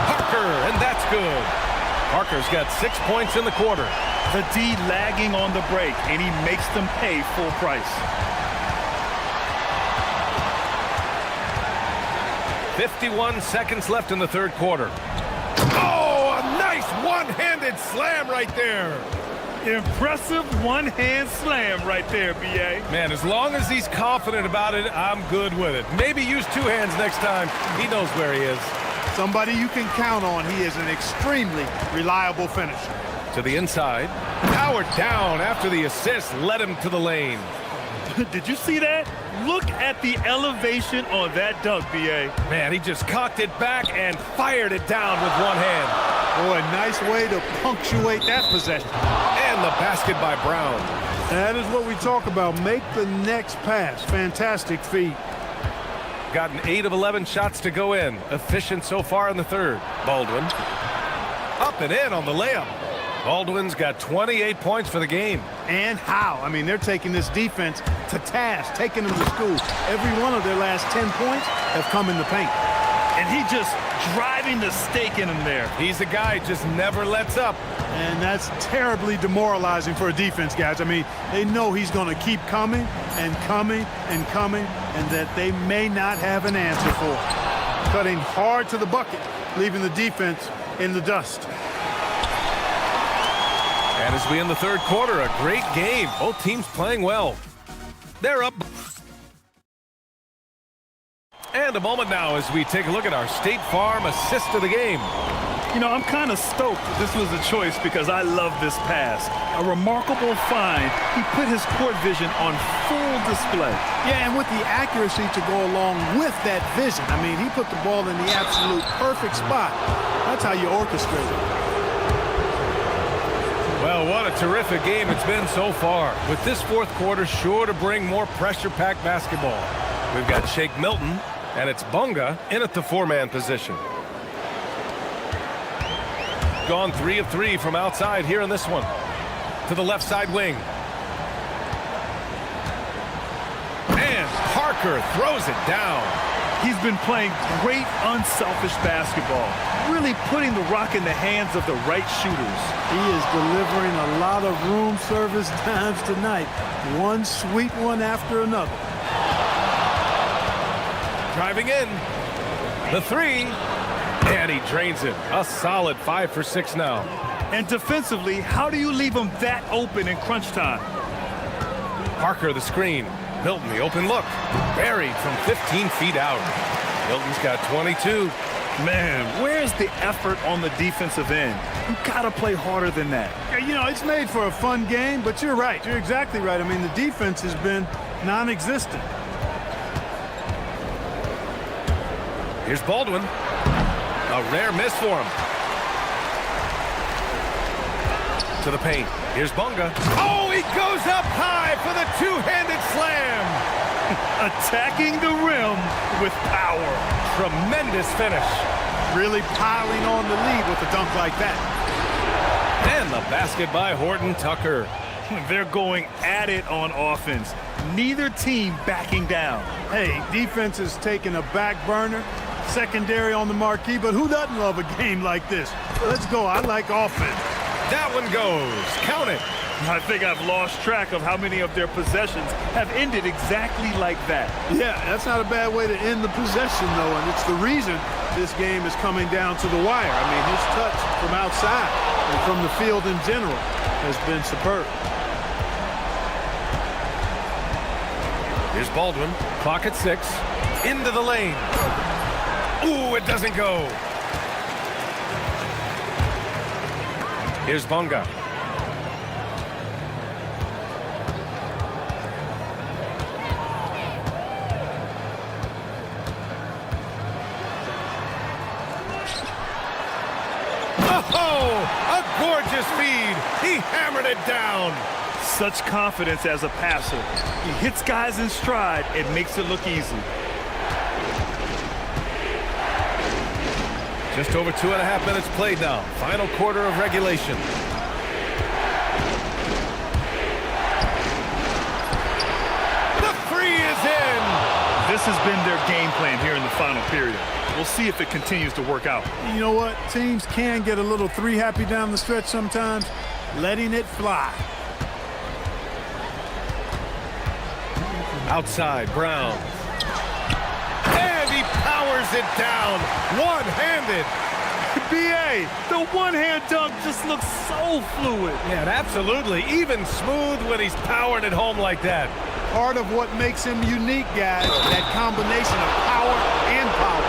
Parker, and that's good. Parker's got 6 points in the quarter. The D lagging on the break, and he makes them pay full price. 51 seconds left in the third quarter. Oh, a nice one-handed slam right there. Impressive one-hand slam right there, B.A. Man, as long as he's confident about it, I'm good with it. Maybe use 2 hands next time. He knows where he is. Somebody you can count on. He is an extremely reliable finisher. To the inside. Powered down after the assist led him to the lane. Did you see that? Look at the elevation on that dunk, B.A. Man, he just cocked it back and fired it down with one hand. Boy, nice way to punctuate that possession. And the basket by Brown. That is what we talk about. Make the next pass. Fantastic feat. Gotten 8 of 11 shots to go in. Efficient so far in the third. Baldwin. Up and in on the layup. Baldwin's got 28 points for the game. And how? I mean, they're taking this defense to task, taking them to school. Every one of their last 10 points have come in the paint. And he just driving the stake in him there. He's a guy who just never lets up. And that's terribly demoralizing for a defense, guys. I mean, they know he's going to keep coming and coming and coming, and that they may not have an answer for it. Cutting hard to the bucket, leaving the defense in the dust. And as we end the third quarter, a great game. Both teams playing well. They're up. And a moment now as we take a look at our State Farm assist of the game. You know, I'm kind of stoked this was a choice because I love this pass. A remarkable find. He put his court vision on full display. Yeah, and with the accuracy to go along with that vision. I mean, he put the ball in the absolute perfect spot. That's how you orchestrate it. Well, what a terrific game it's been so far. With this fourth quarter sure to bring more pressure-packed basketball. We've got Shake Milton, and it's Bunga in at the four-man position. Gone 3 of 3 from outside here in this one. To the left side wing. And Parker throws it down. He's been playing great, unselfish basketball, really putting the rock in the hands of the right shooters. He is delivering a lot of room service times tonight. One sweet one after another. Driving in. The three. And he drains it. A solid 5 for 6 now. And defensively, how do you leave him that open in crunch time? Parker the screen. Milton the open look. Buried from 15 feet out. Milton's got 22. Man, where's the effort on the defensive end? You gotta play harder than that. Yeah, you know, it's made for a fun game, but you're right. You're exactly right. I mean, the defense has been non-existent. Here's Baldwin. A rare miss for him. To the paint. Here's Bunga. Oh, he goes up high for the two-handed slam. Attacking the rim with power. Tremendous finish. Really piling on the lead with a dunk like that. And the basket by Horton Tucker. They're going at it on offense. Neither team backing down. Hey, defense is taking a back burner. Secondary on the marquee, but who doesn't love a game like this? Let's go. I like offense. That one goes. Count it. I think I've lost track of how many of their possessions have ended exactly like that. Yeah, that's not a bad way to end the possession, though, and it's the reason this game is coming down to the wire. I mean, his touch from outside and from the field in general has been superb. Here's Baldwin. Clock at 6. Into the lane. Ooh, it doesn't go. Here's Bunga. Oh, a gorgeous feed. He hammered it down. Such confidence as a passer. He hits guys in stride and makes it look easy. Just over 2.5 minutes played now. Final quarter of regulation. The three is in. This has been their game plan here in the final period. We'll see if it continues to work out. You know what? Teams can get a little three happy down the stretch sometimes. Letting it fly. Outside, Brown. And he powers it down, one-handed. B.A., the one-hand dunk just looks so fluid. Yeah, absolutely. Even smooth when he's powering it home like that. Part of what makes him unique, guys, that combination of power and power.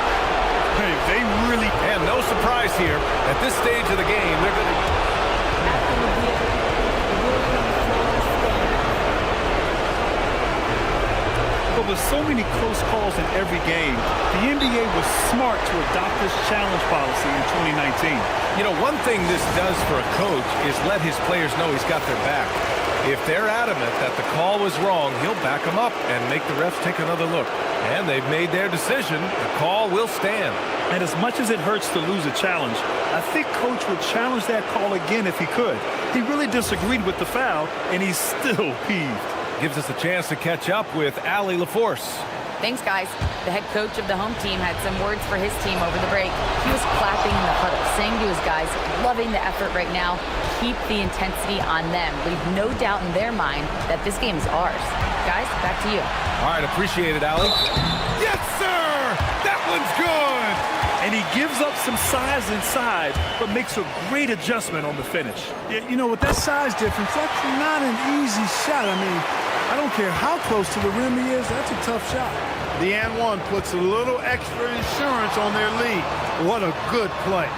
Hey, they really... And no surprise here. At this stage of the game, they're going to... But with so many close calls in every game, the NBA was smart to adopt this challenge policy in 2019. You know, one thing this does for a coach is let his players know he's got their back. If they're adamant that the call was wrong, he'll back them up and make the refs take another look. And they've made their decision. The call will stand. And as much as it hurts to lose a challenge, I think Coach would challenge that call again if he could. He really disagreed with the foul, and he's still peeved. Gives us a chance to catch up with Allie LaForce. Thanks, guys. The head coach of the home team had some words for his team over the break. He was clapping in the huddle, saying to his guys, loving the effort right now. Keep the intensity on them. Leave no doubt in their mind that this game is ours. Guys, back to you. All right, appreciate it, Allie. Yes, sir! That one's good! And he gives up some size inside, but makes a great adjustment on the finish. Yeah, you know, with that size difference, that's not an easy shot. I mean, I don't care how close to the rim he is, that's a tough shot. The and one puts a little extra insurance on their lead. What a good play.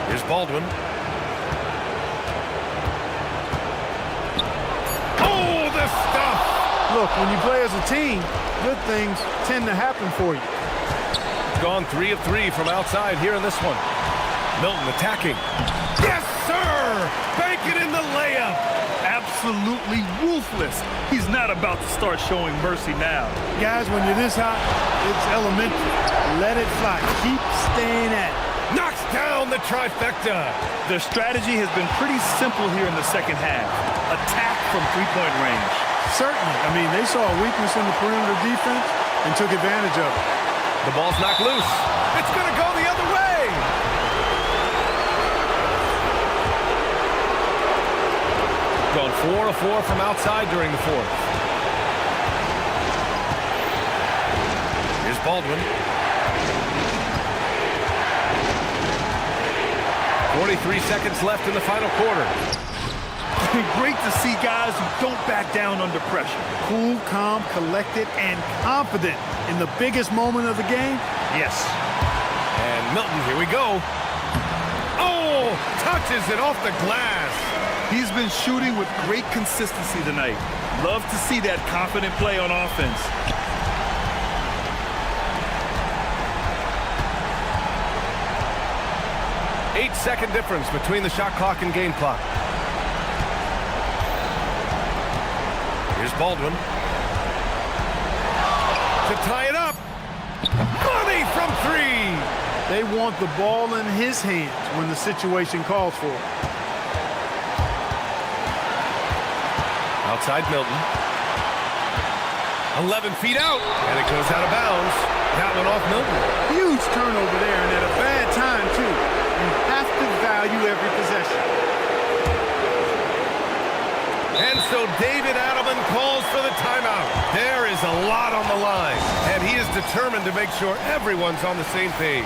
Here's Baldwin. Oh, the stuff! Look, when you play as a team, good things tend to happen for you. Gone 3 of 3 from outside here in this one. Milton attacking. Yes, sir! Bank it in the layup. Absolutely ruthless. He's not about to start showing mercy now. Guys, when you're this hot, it's elementary. Let it fly. Keep staying at it. Knocks down the trifecta. Their strategy has been pretty simple here in the second half. Attack from three-point range. Certainly. I mean, they saw a weakness in the perimeter defense and took advantage of it. The ball's knocked loose. It's going to go the other way. Gone 4 of 4 from outside during the fourth. Here's Baldwin. 43 seconds left in the final quarter. Great to see guys who don't back down under pressure. Cool, calm, collected, and confident in the biggest moment of the game. Yes. And Milton, here we go. Oh, touches it off the glass. He's been shooting with great consistency tonight. Love to see that confident play on offense. Eight-second difference between the shot clock and game clock. Here's Baldwin. To tie it up. Money from 3. They want the ball in his hands when the situation calls for it. Outside Milton. 11 feet out. And it goes out of bounds. That one off Milton. Huge turnover there, and at a bad time, too. You have to value every possession. And so David Adelman calls for the timeout. There is a lot on the line, and he is determined to make sure everyone's on the same page.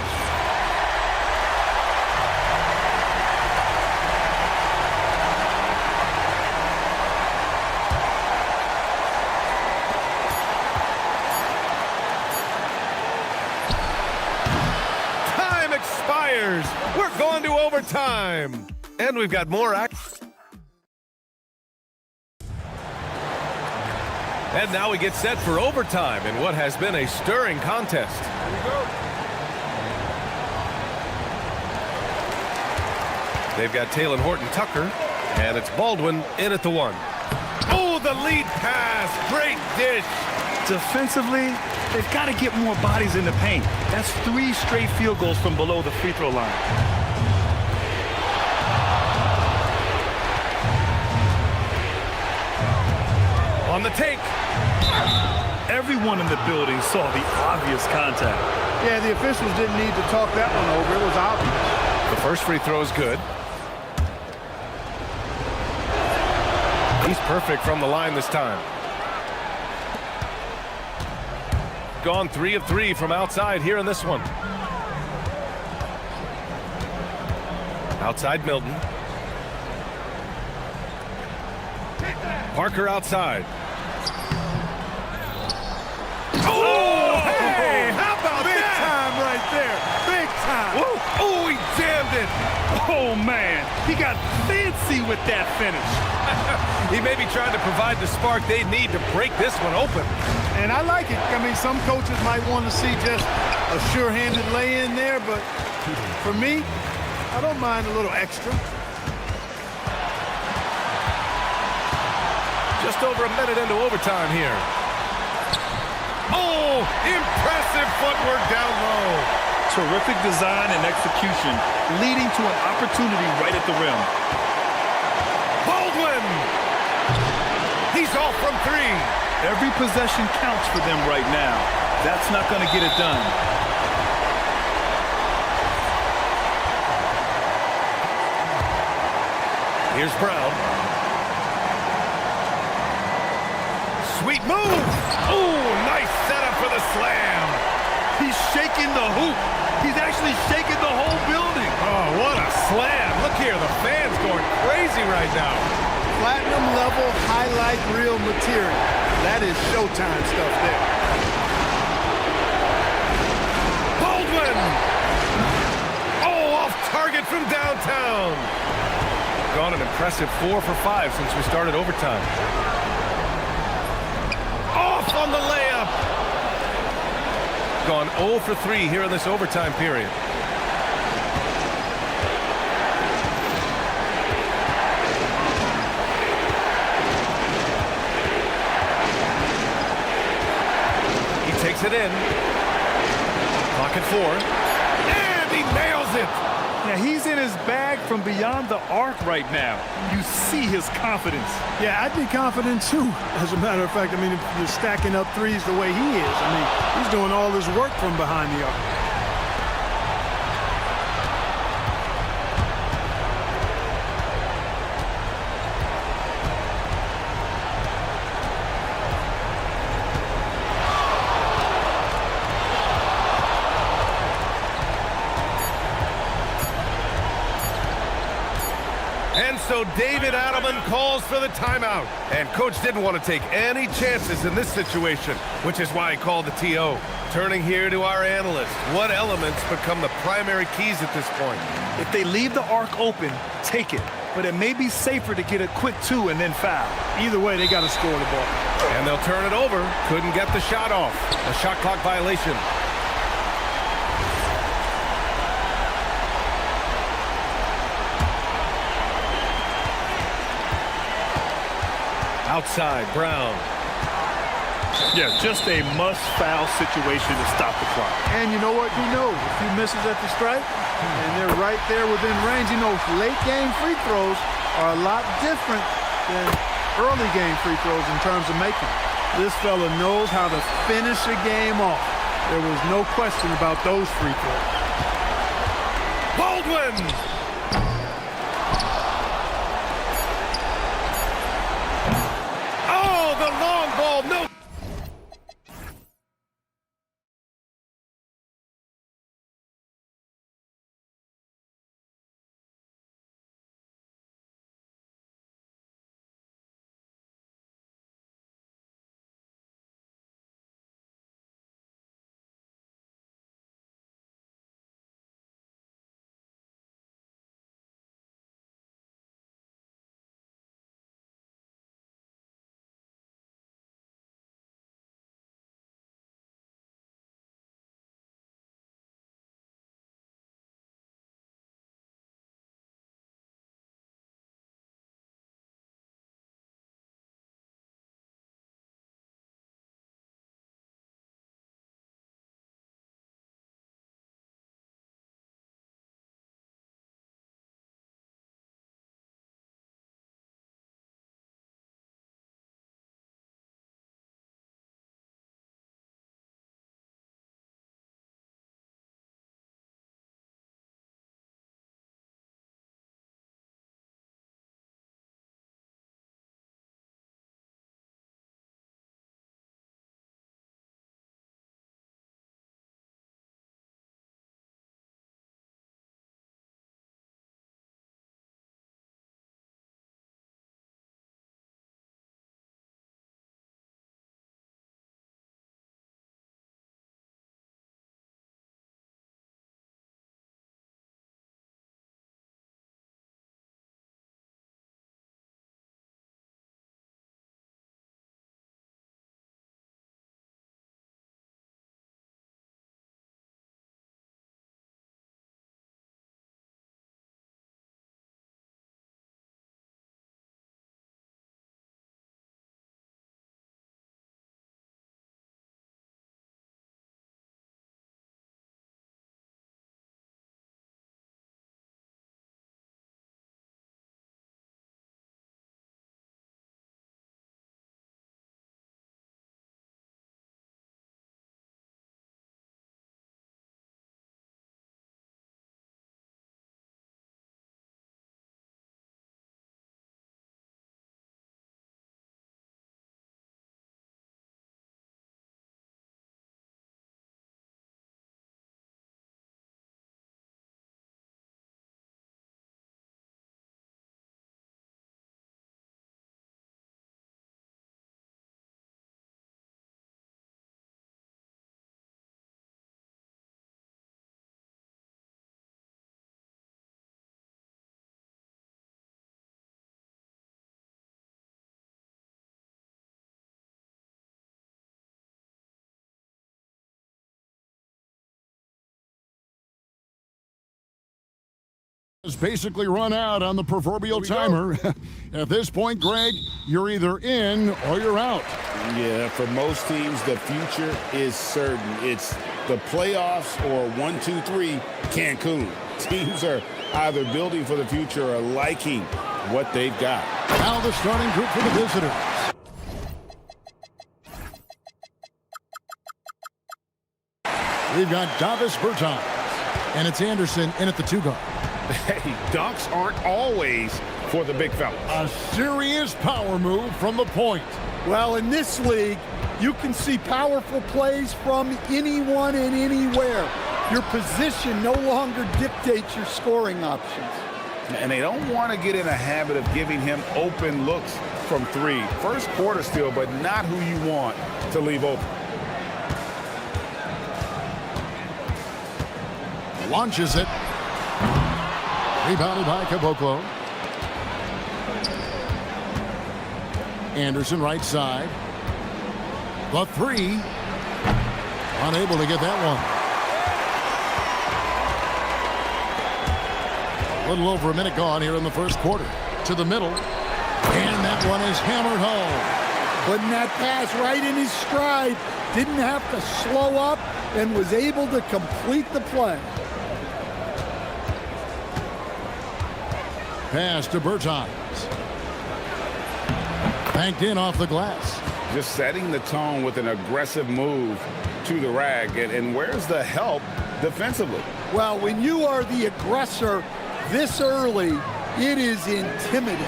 Time expires. We're going to overtime. And we've got more action. And now we get set for overtime in what has been a stirring contest. Here we go. They've got Taylor Horton-Tucker, and it's Baldwin in at the 1. Oh, the lead pass. Great dish. Defensively, they've got to get more bodies in the paint. That's 3 straight field goals from below the free throw line. On the take. Everyone in the building saw the obvious contact. Yeah, the officials didn't need to talk that one over. It was obvious. The first free throw is good. He's perfect from the line this time. Gone 3 of 3 from outside here in this one. Outside Milton. Parker outside. Oh, hey, how about Big that? time right there. Big time. Whoa. Oh, he jammed it. Oh, man. He got fancy with that finish. He may be trying to provide the spark they need to break this one open. And I like it. I mean, some coaches might want to see just a sure-handed lay-in there, but for me, I don't mind a little extra. Just over a minute into overtime here. Oh, impressive footwork down low. Terrific design and execution, leading to an opportunity right at the rim. Baldwin! He's off from 3. Every possession counts for them right now. That's not going to get it done. Here's Brown. Sweet move! Oh, nice setup for the slam. He's shaking the hoop. He's actually shaking the whole building. Oh, what a slam. Look here, the fans going crazy right now. Platinum level highlight reel material. That is Showtime stuff there. Baldwin! Oh, off target from downtown. Gone an impressive 4 for 5 since we started overtime. Off on the layup. Gone 0 for 3 here in this overtime period. He takes it in. Clock at 4. And he nails it! Yeah, he's in his bag from beyond the arc right now. You see his confidence. Yeah, I'd be confident too. As a matter of fact, I mean, if you're stacking up threes the way he is, I mean, he's doing all his work from behind the arc. And so David Adelman calls for the timeout. And coach didn't want to take any chances in this situation, which is why he called the TO. Turning here to our analyst. What elements become the primary keys at this point? If they leave the arc open, take it. But it may be safer to get a quick 2 and then foul. Either way, they got to score the ball. And they'll turn it over. Couldn't get the shot off. A shot clock violation. Outside, Brown. Yeah, just a must-foul situation to stop the clock. And you know what? You know, a few misses at the stripe, and they're right there within range. You know, late game free throws are a lot different than early game free throws in terms of making. This fella knows how to finish a game off. There was no question about those free throws. Baldwin! Has basically run out on the proverbial timer. At this point, Greg, you're either in or you're out. Yeah, for most teams, the future is certain. It's the playoffs or 1, 2, 3, Cancun. Teams are either building for the future or liking what they've got. Now the starting group for the visitors. We've got Davis Bertans, and it's Anderson in at the 2 guard. Hey, dunks aren't always for the big fella. A serious power move from the point. Well, in this league, you can see powerful plays from anyone and anywhere. Your position no longer dictates your scoring options. And they don't want to get in a habit of giving him open looks from 3. First quarter still, but not who you want to leave open. Launches it. Rebounded by Caboclo. Anderson right side. The 3. Unable to get that one. A little over a minute gone here in the first quarter. To the middle. And that one is hammered home. Putting that pass right in his stride. Didn't have to slow up and was able to complete the play. Pass to Bertans. Banked in off the glass. Just setting the tone with an aggressive move to the rag. And where's the help defensively? Well, when you are the aggressor this early, it is intimidating.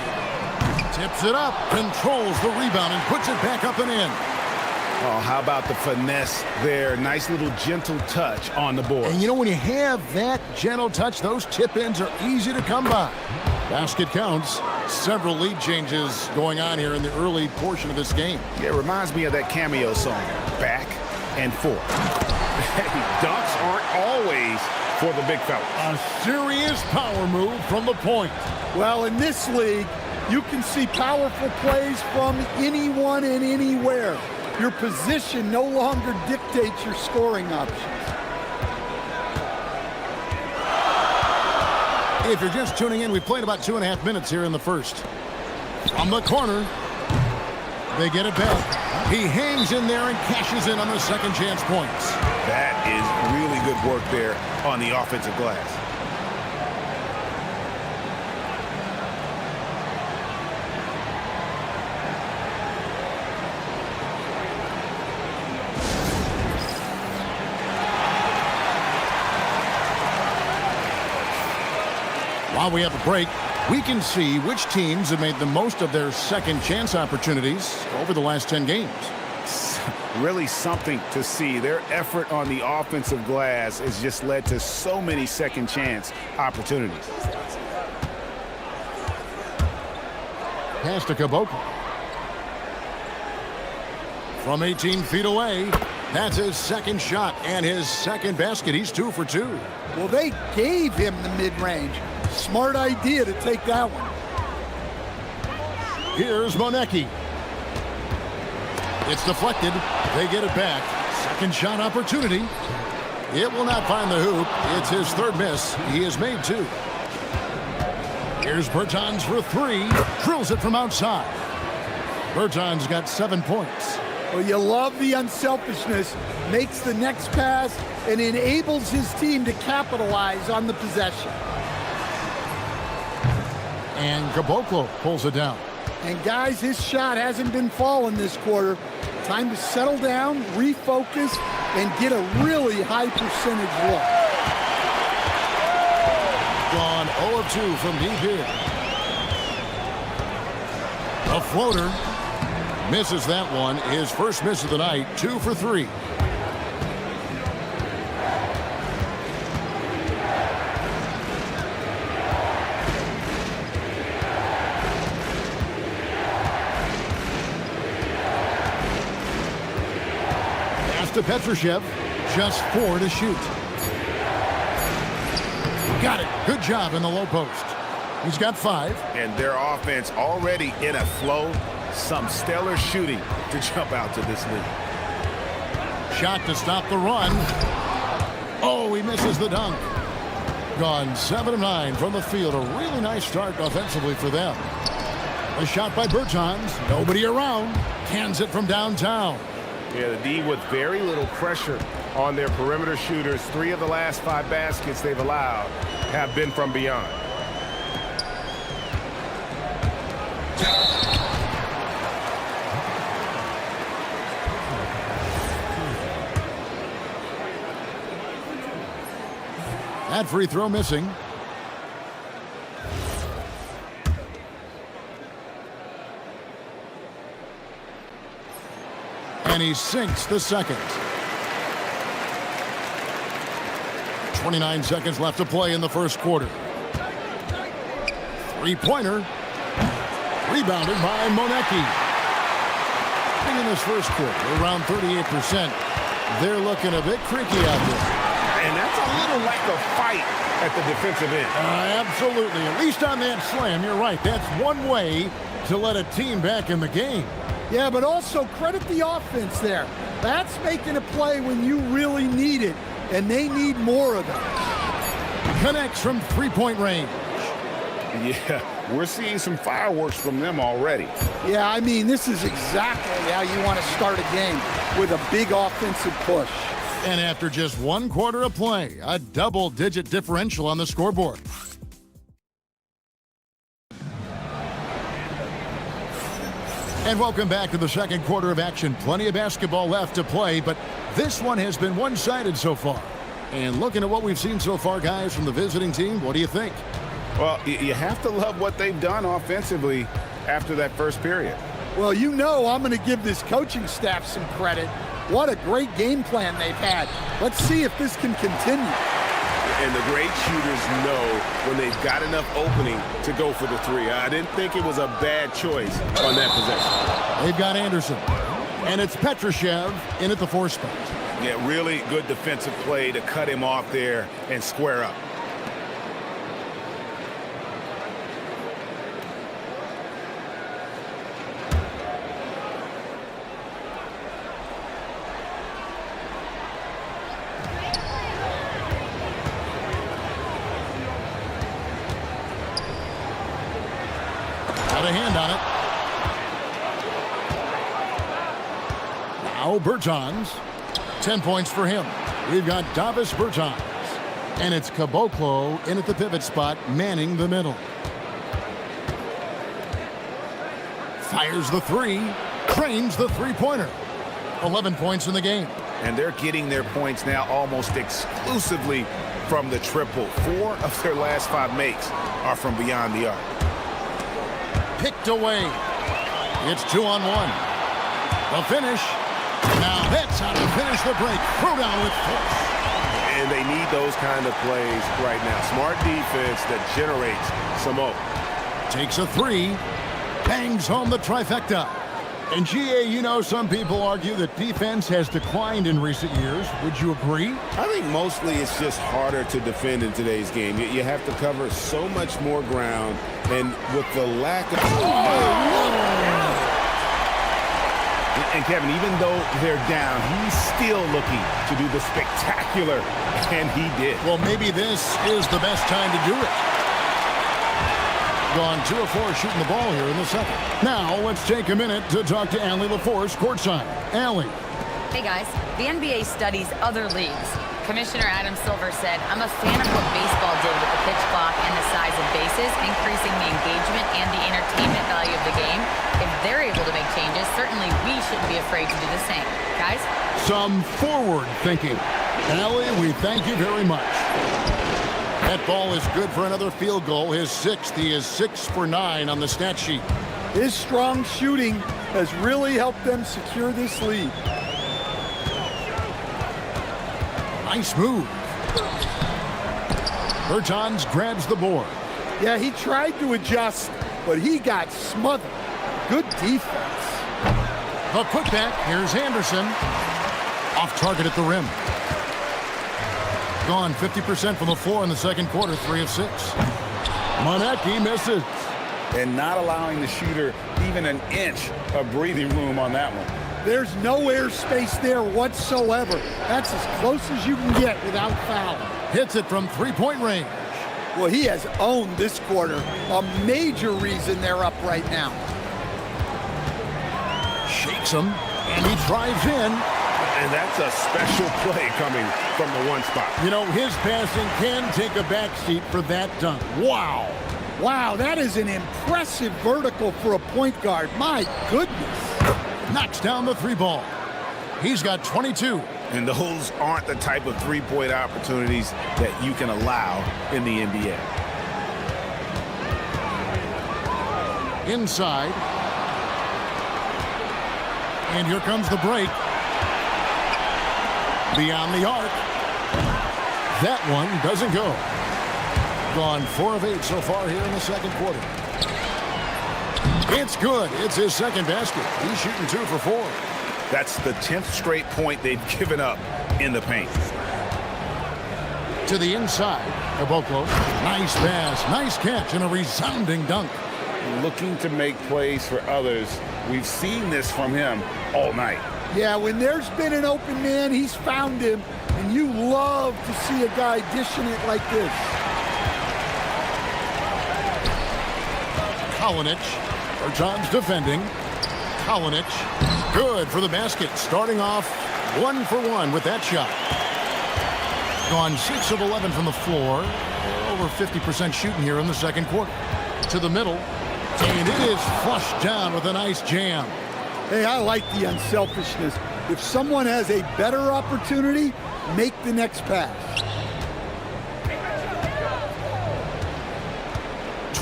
Tips it up, controls the rebound, and puts it back up and in. Oh, how about the finesse there? Nice little gentle touch on the board. And you know, when you have that gentle touch, those tip-ins are easy to come by. Basket counts. Several lead changes going on here in the early portion of this game. Yeah, it reminds me of that cameo song, Back and Forth. Hey, dunks aren't always for the big fella. A serious power move from the point. Well, in this league, you can see powerful plays from anyone and anywhere. Your position no longer dictates your scoring options. If you're just tuning in, we've played about 2.5 minutes here in the first. From the corner, they get it back. He hangs in there and cashes in on the second chance points. That is really good work there on the offensive glass. While we have a break, we can see which teams have made the most of their second chance opportunities over the last 10 games. Really something to see. Their effort on the offensive glass has just led to so many second chance opportunities. Pass to Caboclo. From 18 feet away, that's his second shot and his second basket. He's 2 for 2. Well, they gave him the mid-range. Smart idea to take that one. Here's Monecki. It's deflected. They get it back. Second shot opportunity. It will not find the hoop. It's his third miss. He has made 2. Here's Bertans for 3. Drills it from outside. Bertans got 7 points. Well, you love the unselfishness. Makes the next pass and enables his team to capitalize on the possession. And Caboclo pulls it down. And guys, his shot hasn't been falling this quarter. Time to settle down, refocus, and get a really high percentage look. Gone 0 of 2 from deep here. A floater. Misses that one. His first miss of the night. 2 for 3. To Petrushev, just 4 to shoot. Got it. Good job in the low post. He's got 5. And their offense already in a flow. Some stellar shooting to jump out to this lead. Shot to stop the run. Oh, he misses the dunk. Gone 7 of 9 from the field. A really nice start offensively for them. A shot by Bertans. Nobody around. Cans it from downtown. Yeah, the D with very little pressure on their perimeter shooters. 3 of the last 5 baskets they've allowed have been from beyond. That free throw missing. And he sinks the second. 29 seconds left to play in the first quarter. Three-pointer. Rebounded by Monecki. In this first quarter, around 38%. They're looking a bit creaky out there. And that's a little lack of fight at the defensive end. Absolutely. At least on that slam, you're right. That's one way to let a team back in the game. Yeah, but also credit the offense there. That's making a play when you really need it, and they need more of it. Connects from three-point range. Yeah, we're seeing some fireworks from them already. Yeah, I mean, this is exactly how you want to start a game, with a big offensive push. And after just 1 quarter of play, a double-digit differential on the scoreboard. And welcome back to the second quarter of action. Plenty of basketball left to play, but this one has been one-sided so far. And looking at what we've seen so far, guys, from the visiting team, what do you think? Well, you have to love what they've done offensively after that first period. Well, you know I'm going to give this coaching staff some credit. What a great game plan they've had. Let's see if this can continue. And the great shooters know when they've got enough opening to go for the three. I didn't think it was a bad choice on that possession. They've got Anderson. And it's Petrushev in at the 4 spot. Yeah, really good defensive play to cut him off there and square up. Got a hand on it. Now Bertans. 10 points for him. We've got Davis Bertans. And it's Caboclo in at the pivot spot, manning the middle. Fires the 3. Cranes the three-pointer. 11 points in the game. And they're getting their points now almost exclusively from the triple. 4 of their last 5 makes are from beyond the arc. Picked away. It's 2-on-1. The finish. Now that's how to finish the break. Throw down with force. And they need those kind of plays right now. Smart defense that generates some more. Takes a 3. Bangs home the trifecta. And GA, you know, some people argue that defense has declined in recent years. Would you agree? I think mostly it's just harder to defend in today's game. You have to cover so much more ground, and with the lack of... And Kevin, even though they're down, he's still looking to do the spectacular, and he did. Well, maybe this is the best time to do it. Gone 2 of 4 shooting the ball here in the second. Now, let's take a minute to talk to Allie LaForce courtside. Allie. Hey, guys. The NBA studies other leagues. Commissioner Adam Silver said, I'm a fan of what baseball did with the pitch clock and the size of bases, increasing the engagement and the entertainment value of the game. If they're able to make changes, certainly we shouldn't be afraid to do the same. Guys? Some forward thinking. Allie, we thank you very much. That ball is good for another field goal. His 6th. He is 6 for 9 on the stat sheet. His strong shooting has really helped them secure this lead. Nice move. Bertans grabs the board. Yeah, he tried to adjust, but he got smothered. Good defense. The putback. Here's Anderson. Off target at the rim. Gone 50% from the floor in the second quarter, 3 of 6. Monecki misses. And not allowing the shooter even an inch of breathing room on that one. There's no air space there whatsoever. That's as close as you can get without fouling. Hits it from three-point range. Well, he has owned this quarter. A major reason they're up right now. Shakes him, and he drives in. And that's a special play coming from the one spot. You know, his passing can take a backseat for that dunk. Wow. Wow, that is an impressive vertical for a point guard. My goodness. Knocks down the three ball. He's got 22. And those aren't the type of three-point opportunities that you can allow in the NBA. Inside. And here comes the break. Beyond the arc. That one doesn't go. Gone 4 of 8 so far here in the second quarter. It's good. It's his second basket. He's shooting 2 for 4. That's the 10th straight point they've given up in the paint. To the inside. Caboclo. Nice pass. Nice catch and a resounding dunk. Looking to make plays for others. We've seen this from him all night. Yeah, when there's been an open man, he's found him. And you love to see a guy dishing it like this. Kalinic. Bertans defending. Kalinic. Good for the basket. Starting off 1 for 1 with that shot. Gone 6 of 11 from the floor. Over 50% shooting here in the second quarter. To the middle. And it is flushed down with a nice jam. Hey, I like the unselfishness. If someone has a better opportunity, make the next pass.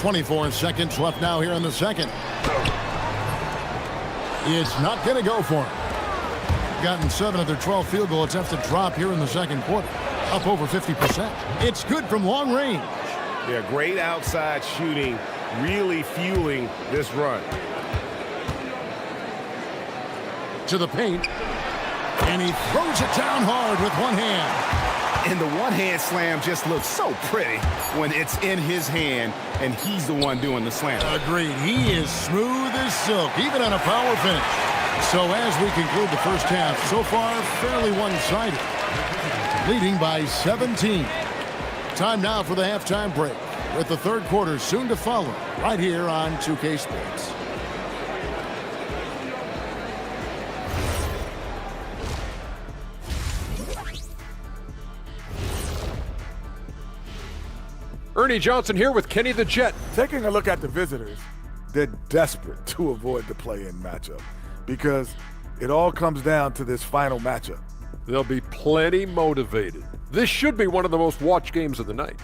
24 seconds left now here in the second. It's not going to go for him. Gotten 7 of their 12 field goal attempts to drop here in the second quarter. Up over 50%. It's good from long range. Yeah, great outside shooting, really fueling this run. To the paint. And he throws it down hard with one hand. And the one-hand slam just looks so pretty when it's in his hand and he's the one doing the slam. Agreed. He is smooth as silk, even on a power finish. So as we conclude the first half, so far fairly one-sided. Leading by 17. Time now for the halftime break, with the third quarter soon to follow, right here on 2K Sports. Ernie Johnson here with Kenny the Jet. Taking a look at the visitors, they're desperate to avoid the play-in matchup because it all comes down to this final matchup. They'll be plenty motivated. This should be one of the most watched games of the night.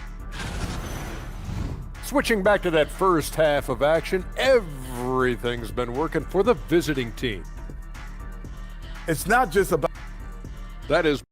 Switching back to that first half of action, everything's been working for the visiting team. It's not just about... That is...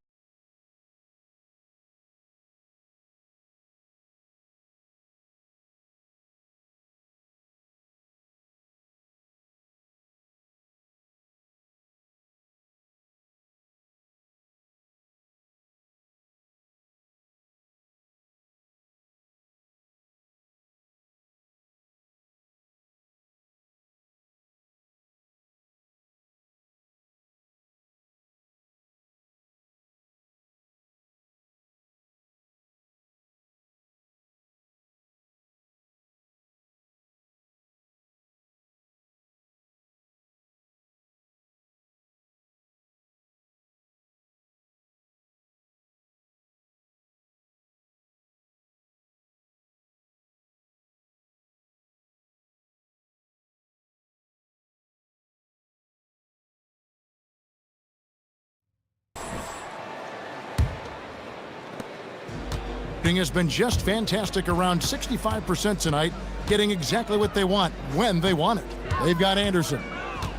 Has been just fantastic, around 65% tonight, getting exactly what they want when they want it. They've got Anderson,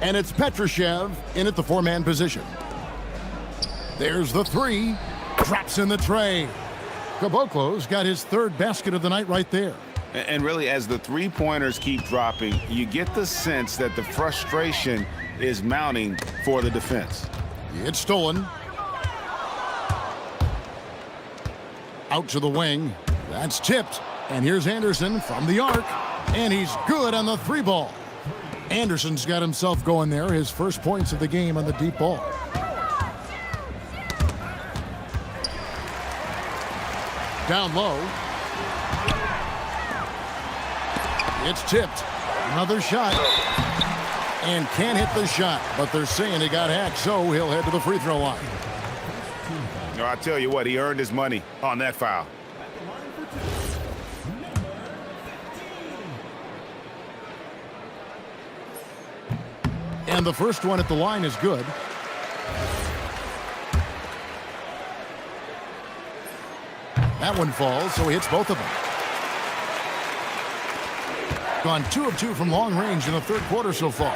and it's Petrushev in at the 4-man position. There's the 3, drops in the tray. Caboclo's got his third basket of the night right there. And really, as the three-pointers keep dropping, you get the sense that the frustration is mounting for the defense. It's stolen. Out to the wing. That's tipped. And here's Anderson from the arc. And he's good on the 3 ball. Anderson's got himself going there. His first points of the game on the deep ball. Down low. It's tipped. Another shot. And can't hit the shot, but they're saying he got hacked, so he'll head to the free throw line. No, I tell you what, he earned his money on that foul. And the first one at the line is good. That one falls, so he hits both of them. Gone 2 of 2 from long range in the third quarter so far.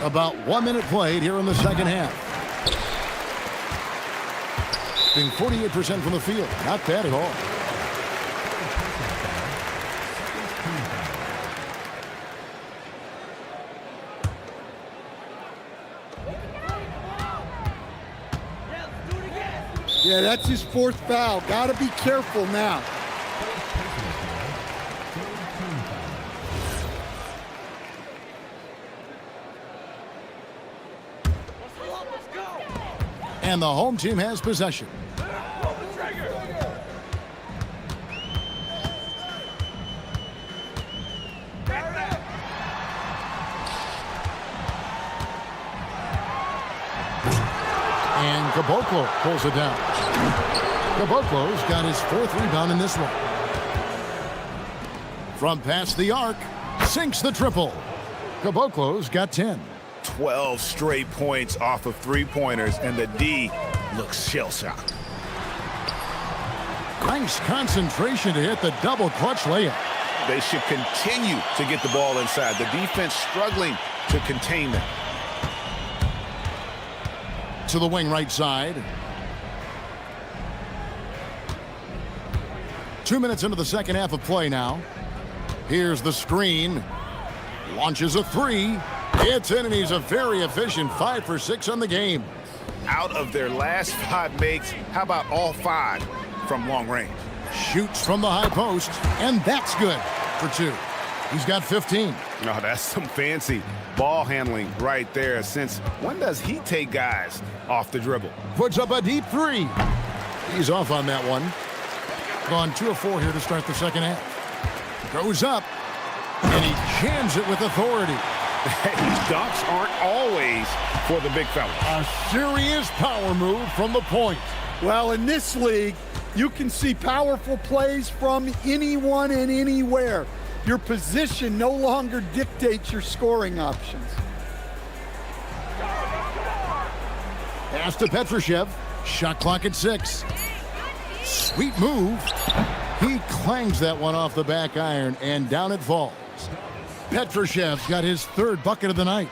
About 1 minute played here in the second half. Being 48% from the field. Not bad at all. Yeah, that's his fourth foul. Got to be careful now. And the home team has possession. And Caboclo pulls it down. Caboclo's got his fourth rebound in this one. From past the arc, sinks the triple. Caboclo's got 10. 12 straight points off of three-pointers, and the D looks shell-shocked. Nice concentration to hit the double clutch layup. They should continue to get the ball inside. The defense struggling to contain them. To the wing right side. 2 minutes into the second half of play now. Here's the screen. Launches a three. It's in, and he's a very efficient 5 for 6 on the game. Out of their last 5 makes, how about all 5 from long range? Shoots from the high post, and that's good for 2. He's got 15. No, that's some fancy ball handling right there. Since when does he take guys off the dribble? Puts up a deep 3. He's off on that one. Gone 2 of 4 here to start the second half. Goes up, and he jams it with authority. These dunks aren't always for the big fella. A serious power move from the point. Well, in this league, you can see powerful plays from anyone and anywhere. Your position no longer dictates your scoring options. Pass to Petrushev. Shot clock at 6. Sweet move. He clangs that one off the back iron, and down it falls. Petrushev's got his third bucket of the night.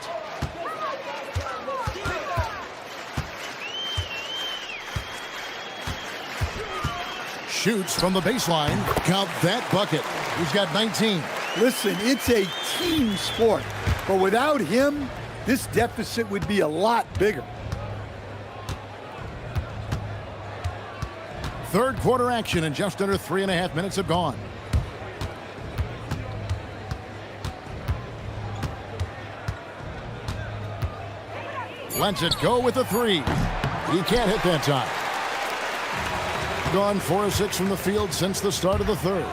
Shoots from the baseline. Count that bucket. He's got 19. Listen, it's a team sport, but without him, this deficit would be a lot bigger. Third quarter action, and just under 3.5 minutes have gone. Lets it go with a 3. He can't hit that time. Gone 4 of 6 from the field since the start of the third.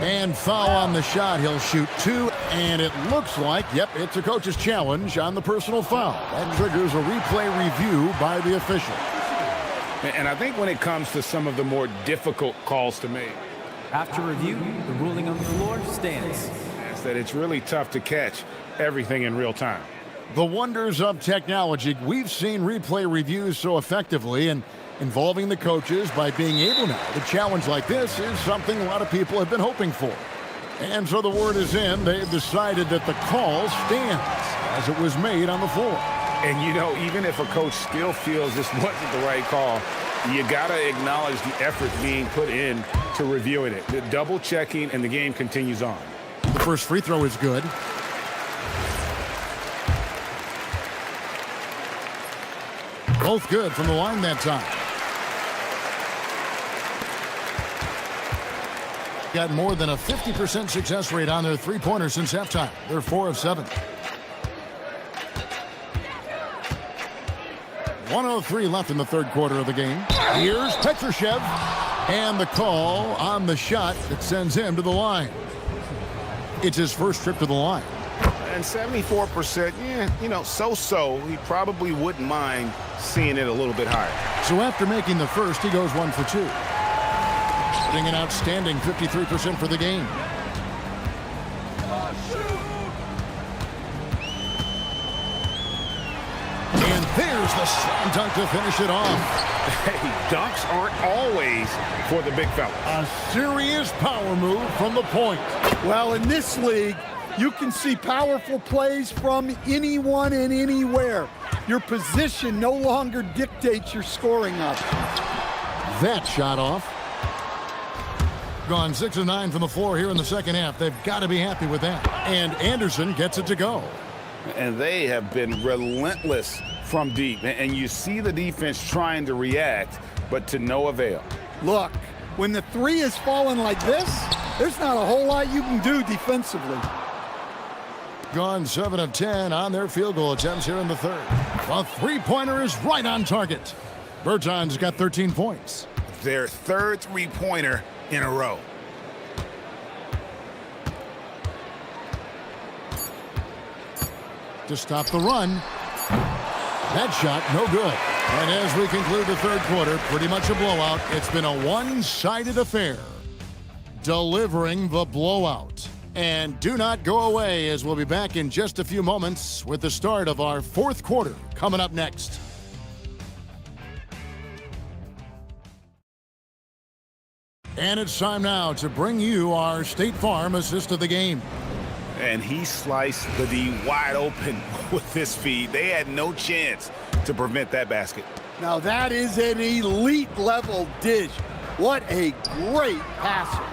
And foul on the shot. He'll shoot 2, and it looks like, yep, it's a coach's challenge on the personal foul. That triggers a replay review by the official. And I think when it comes to some of the more difficult calls to make, After review, the ruling on the floor stands. is that it's really tough to catch everything in real time. The wonders of technology. We've seen replay reviews so effectively, and involving the coaches by being able now to challenge like this is something a lot of people have been hoping for. And so the word is in. They've decided that the call stands as it was made on the floor. And, you know, even if a coach still feels this wasn't the right call, you got to acknowledge the effort being put in to reviewing it. The double checking, and the game continues on. The first free throw is good. Both good from the line that time. Got more than a 50% success rate on their three-pointers since halftime. They're 4 of 7. 1:03 left in the third quarter of the game. Here's Petrushev. And the call on the shot that sends him to the line. It's his first trip to the line. And 74%, yeah, you know, so-so. He probably wouldn't mind seeing it a little bit higher. So after making the first, he goes 1 for 2. Hitting an outstanding 53% for the game. And there's the slam dunk to finish it off. Hey, dunks aren't always for the big fella. A serious power move from the point. Well, in this league, you can see powerful plays from anyone and anywhere. Your position no longer dictates your scoring up. That shot off. Gone 6 of 9 from the floor here in the second half. They've got to be happy with that. And Anderson gets it to go. And they have been relentless from deep. And you see the defense trying to react, but to no avail. Look, when the three is falling like this, there's not a whole lot you can do defensively. Gone 7 of 10 on their field goal attempts here in the third. The three-pointer is right on target. Berton's got 13 points. Their third three-pointer in a row. To stop the run. That shot, no good. And as we conclude the third quarter, pretty much a blowout. It's been a one-sided affair. Delivering the blowout. And do not go away, as we'll be back in just a few moments with the start of our fourth quarter coming up next. And it's time now to bring you our State Farm assist of the game. And he sliced the D wide open with this feed. They had no chance to prevent that basket. Now that is an elite level dish. What a great passer.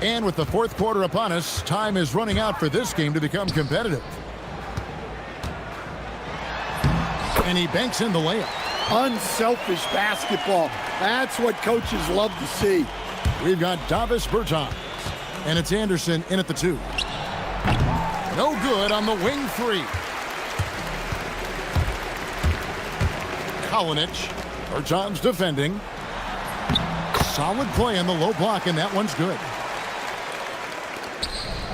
And with the fourth quarter upon us, time is running out for this game to become competitive. And he banks in the layup. Unselfish basketball. That's what coaches love to see. We've got Davis Bertans. And it's Anderson in at the 2. No good on the wing 3. Kalinic. Bertans defending. Solid play on the low block, and that one's good.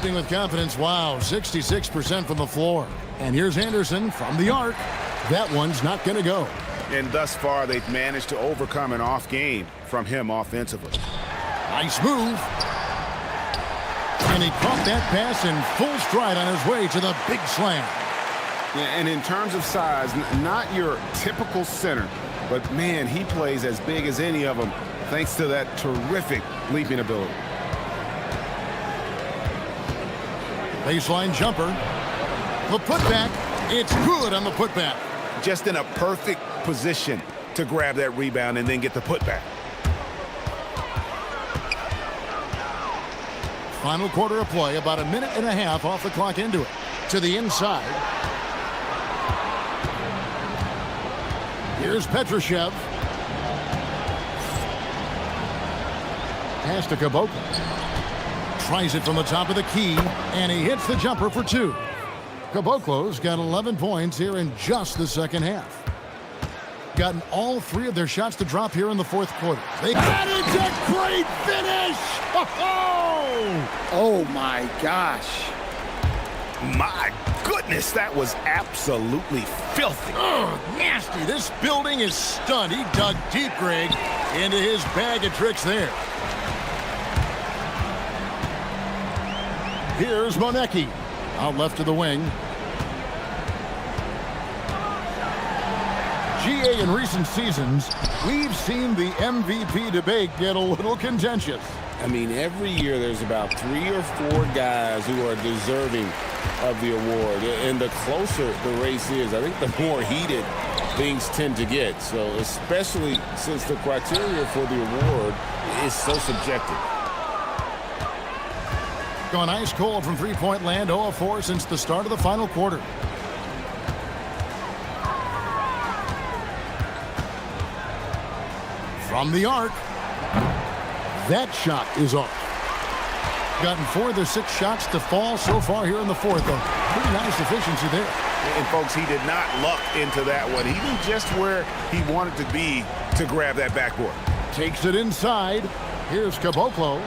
With confidence, wow, 66% from the floor. And here's Anderson from the arc. That one's not going to go. And thus far, they've managed to overcome an off game from him offensively. Nice move. And he caught that pass in full stride on his way to the big slam. Yeah, and in terms of size, not your typical center, but man, he plays as big as any of them thanks to that terrific leaping ability. Baseline jumper. The putback. It's good on the putback. Just in a perfect position to grab that rebound and then get the putback. Final quarter of play, about a minute and a half off the clock into it. To the inside. Here's Petrushev. Pass to Caboclo. Tries it from the top of the key, and he hits the jumper for 2. Caboclo's got 11 points here in just the second half. Gotten all 3 of their shots to drop here in the fourth quarter. That is a great finish! Oh my gosh. My goodness, that was absolutely filthy. Oh, nasty. This building is stunned. He dug deep, Greg, into his bag of tricks there. Here's Monecki. Out left to the wing. GA, in recent seasons, we've seen the MVP debate get a little contentious. I mean, every year there's about 3 or 4 guys who are deserving of the award. And the closer the race is, I think the more heated things tend to get. So especially since the criteria for the award is so subjective. Gone ice cold from three-point land, 0 of 4 since the start of the final quarter. From the arc. That shot is off. Gotten 4 of their 6 shots to fall so far here in the fourth. Pretty nice efficiency there. And folks, he did not luck into that one. He knew just where he wanted to be to grab that backboard. Takes it inside. Here's Caboclo.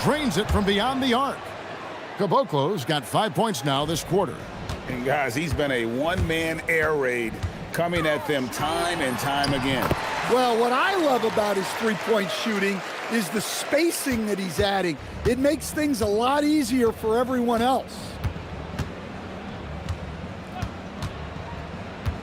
Drains it from beyond the arc. Caboclo's got 5 points now this quarter. And guys, he's been a one-man air raid coming at them time and time again. Well, what I love about his three-point shooting is the spacing that he's adding. It makes things a lot easier for everyone else.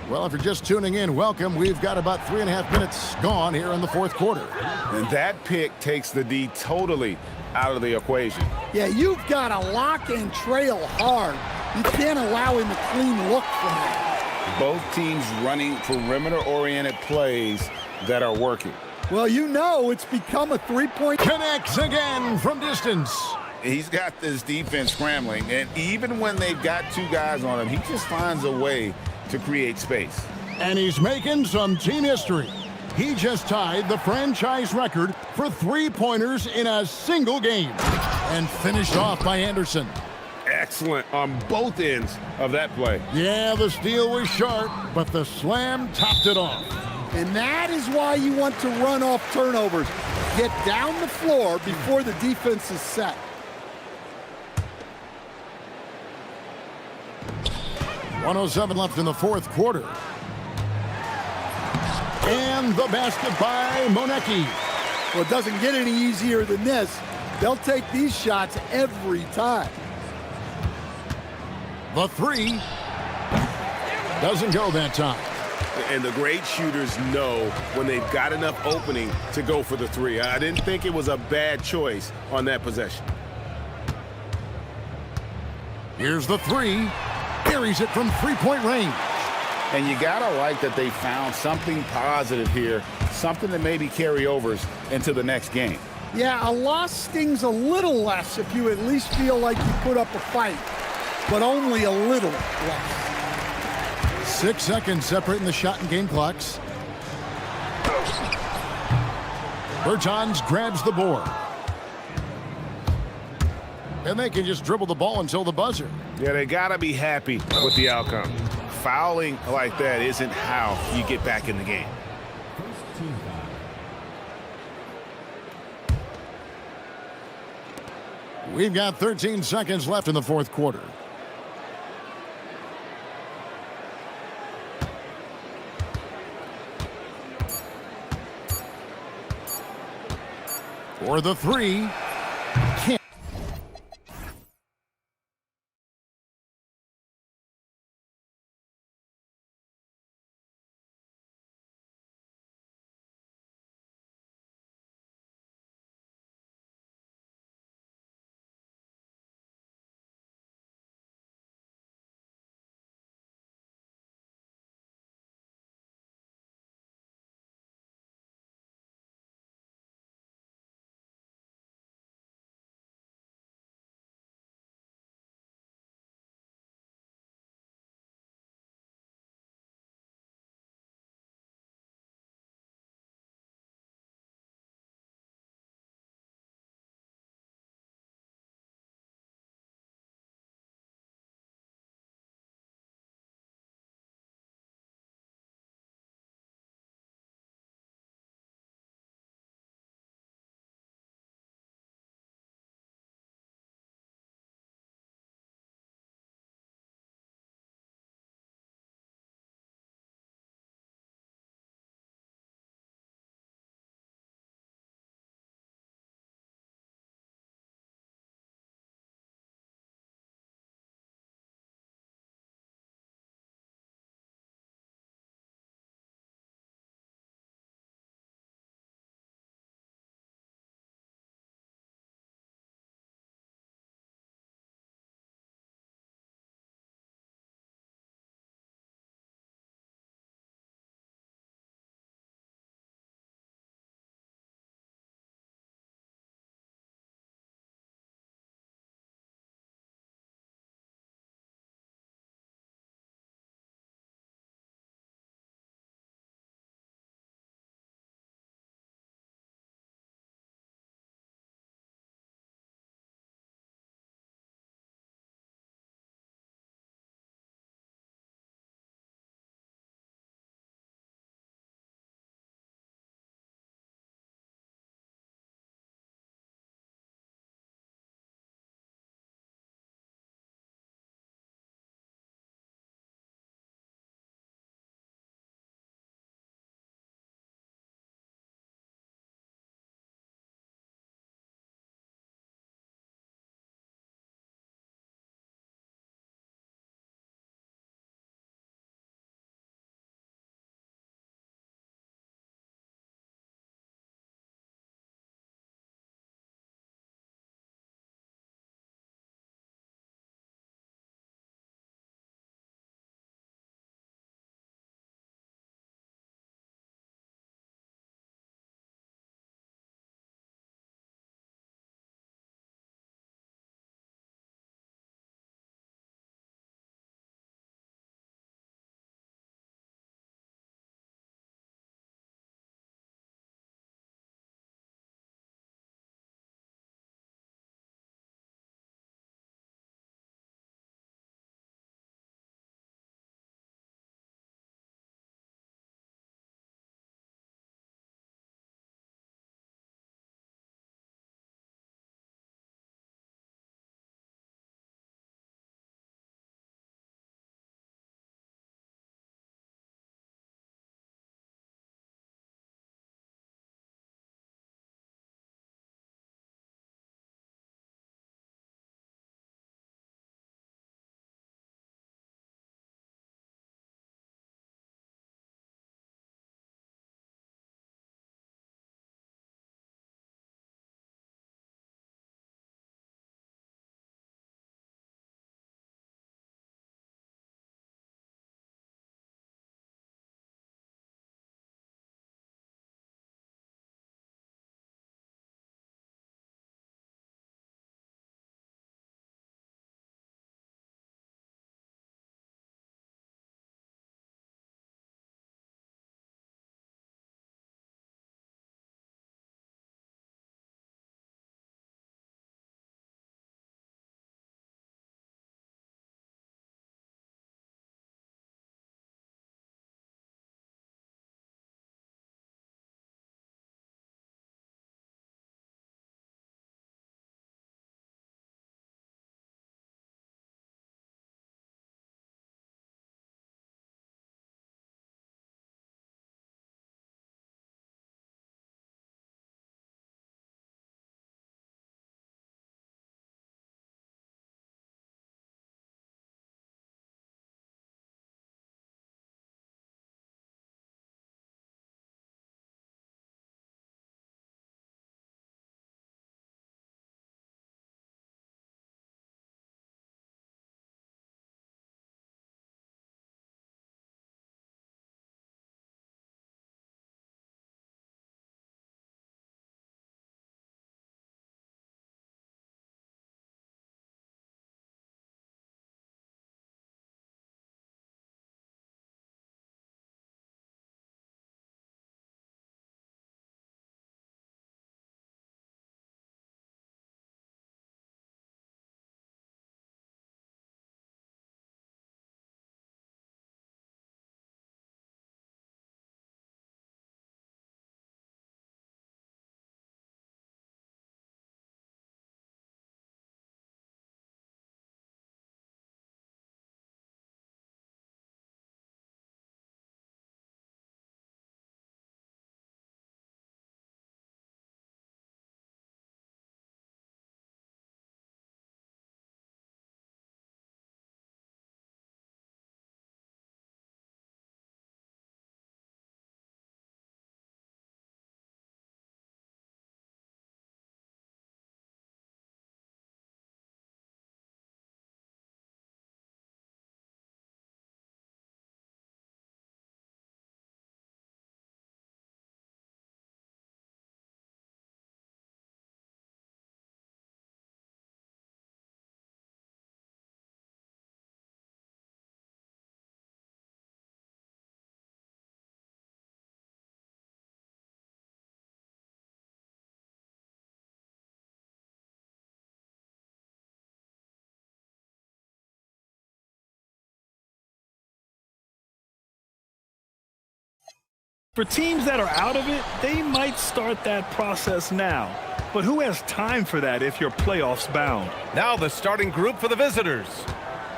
Well, if you're just tuning in, welcome. We've got about 3.5 minutes gone here in the fourth quarter. And that pick takes the D totally out of the equation. Yeah, you've got to lock and trail hard. You can't allow him a clean look from that. Both teams running perimeter-oriented plays that are working. Well, you know it's become a three-point. Connects again from distance. He's got this defense scrambling, and even when they've got two guys on him, he just finds a way to create space. And he's making some team history. He just tied the franchise record for three-pointers in a single game. And finished off by Anderson. Excellent on both ends of that play. Yeah, the steal was sharp, but the slam topped it off. And that is why you want to run off turnovers. Get down the floor before the defense is set. .107 left in the fourth quarter. And the basket by Monecki. Well, it doesn't get any easier than this. They'll take these shots every time. The three doesn't go that time. And the great shooters know when they've got enough opening to go for the three. I didn't think it was a bad choice on that possession. Here's the three. Buries it from three-point range. And you gotta like that they found something positive here, something that maybe carry overs into the next game. Yeah, a loss stings a little less if you at least feel like you put up a fight, but only a little less. 6 seconds separating the shot and game clocks. Bertans grabs the board. And they can just dribble the ball until the buzzer. Yeah, they gotta be happy with the outcome. Fouling like that isn't how you get back in the game. We've got 13 seconds left in the fourth quarter. For the three. For teams that are out of it, they might start that process now. But who has time for that if you're playoffs bound? Now the starting group for the visitors.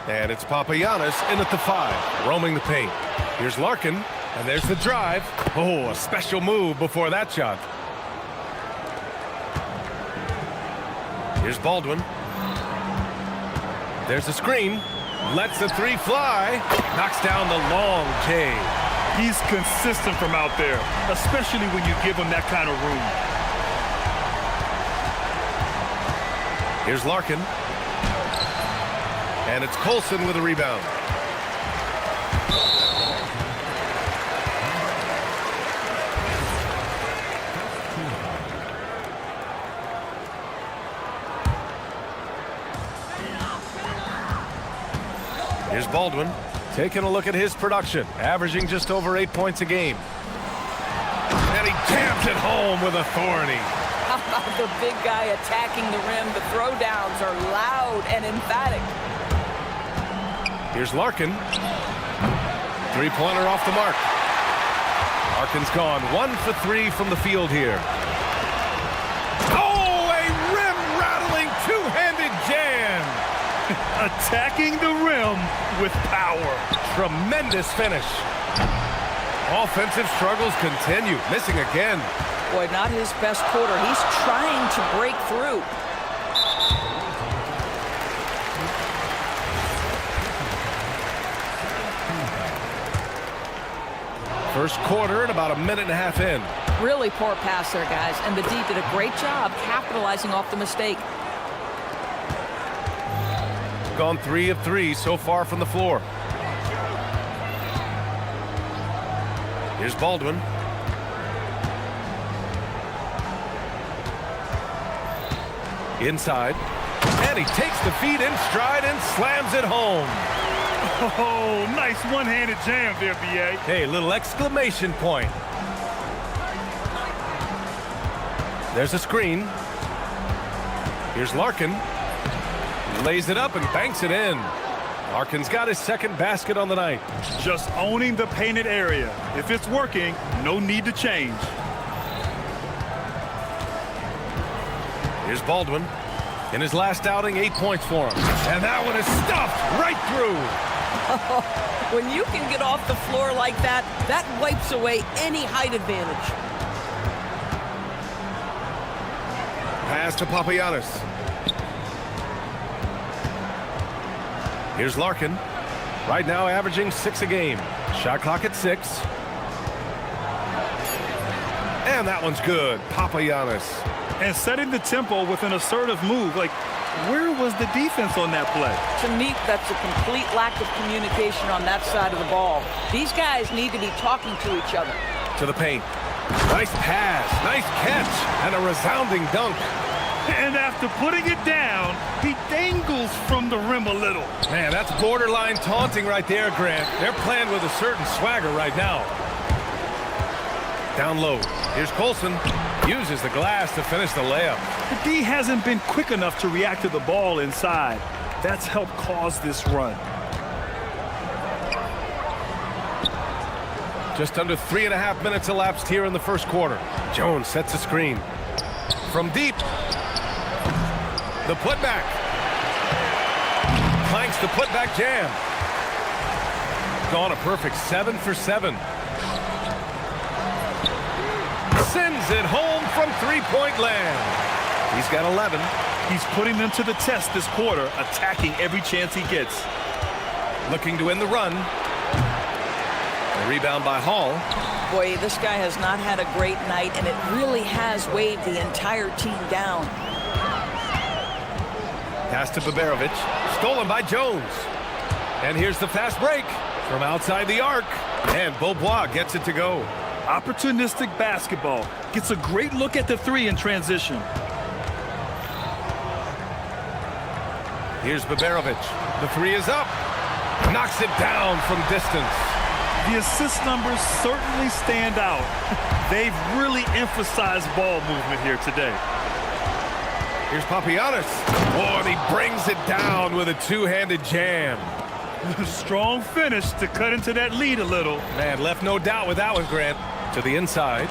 And it's Papagiannis in at the 5, roaming the paint. Here's Larkin, and there's the drive. Oh, a special move before that shot. Here's Baldwin. There's the screen. Lets the 3 fly. Knocks down the long J. He's consistent from out there, especially when you give him that kind of room. Here's Larkin. And it's Colson with a rebound. Here's Baldwin, taking a look at his production, averaging just over 8 points a game. And he jams it home with authority. How about the big guy attacking the rim? The throwdowns are loud and emphatic. Here's Larkin. Three-pointer off the mark. Larkin's gone 1 for 3 from the field here. Oh, a rim-rattling two-handed jam. Attacking the rim with power. Tremendous finish. Offensive struggles continue. Missing again. Boy, not his best quarter. He's trying to break through. First quarter and about a minute and a half in. Really poor pass there, guys. And the D did a great job capitalizing off the mistake. Gone 3 of 3 so far from the floor. Here's Baldwin. Inside. And he takes the feed in stride and slams it home. Oh, nice one-handed jam there, B.A. Hey, little exclamation point. There's a screen. Here's Larkin. Lays it up and banks it in. Larkin's got his second basket on the night. Just owning the painted area. If it's working, no need to change. Here's Baldwin. In his last outing, 8 points for him. And that one is stuffed right through. When you can get off the floor like that, that wipes away any height advantage. Pass to Papagiannis. Here's Larkin. Right now averaging 6 a game. Shot clock at 6. And that one's good. Papagiannis. And setting the tempo with an assertive move. Like, where was the defense on that play? To me, that's a complete lack of communication on that side of the ball. These guys need to be talking to each other. To the paint. Nice pass. Nice catch. And a resounding dunk. And after putting it down, he dangles from the rim a little. Man, that's borderline taunting right there, Grant. They're playing with a certain swagger right now. Down low. Here's Colson. Uses the glass to finish the layup. The D hasn't been quick enough to react to the ball inside. That's helped cause this run. Just under 3.5 minutes elapsed here in the first quarter. Jones sets a screen. From deep. The putback. Clanks the putback jam. Gone a perfect 7 for 7. Sends it home from three-point land. He's got 11. He's putting them to the test this quarter, attacking every chance he gets. Looking to end the run. A rebound by Hall. Boy, this guy has not had a great night, and it really has weighed the entire team down. Pass to Baberovic. Stolen by Jones. And here's the fast break from outside the arc. And Beaubois gets it to go. Opportunistic basketball. Gets a great look at the 3 in transition. Here's Baberovic. The 3 is up. Knocks it down from distance. The assist numbers certainly stand out. They've really emphasized ball movement here today. Here's Papagiannis. Oh, and he brings it down with a two-handed jam. Strong finish to cut into that lead a little. Man, left no doubt with that one, Grant. To the inside.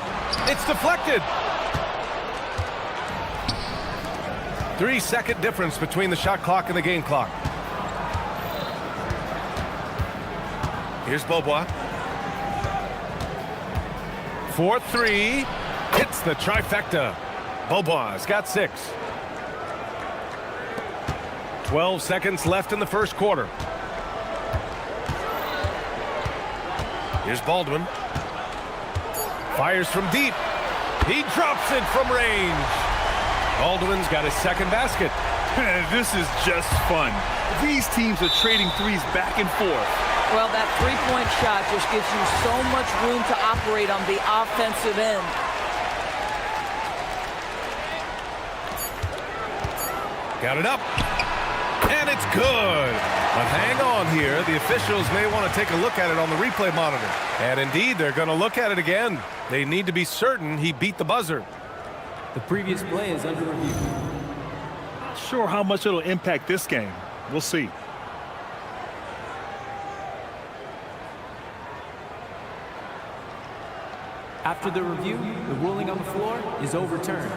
It's deflected. 3-second difference between the shot clock and the game clock. Here's Beaubois. 4-3. Hits the trifecta. Beaubois has got 6. 12 seconds left in the first quarter. Here's Baldwin. Fires from deep. He drops it from range. Baldwin's got his second basket. This is just fun. These teams are trading threes back and forth. Well, that three-point shot just gives you so much room to operate on the offensive end. Got it up. And it's good. But hang on here. The officials may want to take a look at it on the replay monitor. And indeed, they're going to look at it again. They need to be certain he beat the buzzer. The previous play is under review. Not sure how much it'll impact this game. We'll see. After the review, the ruling on the floor is overturned.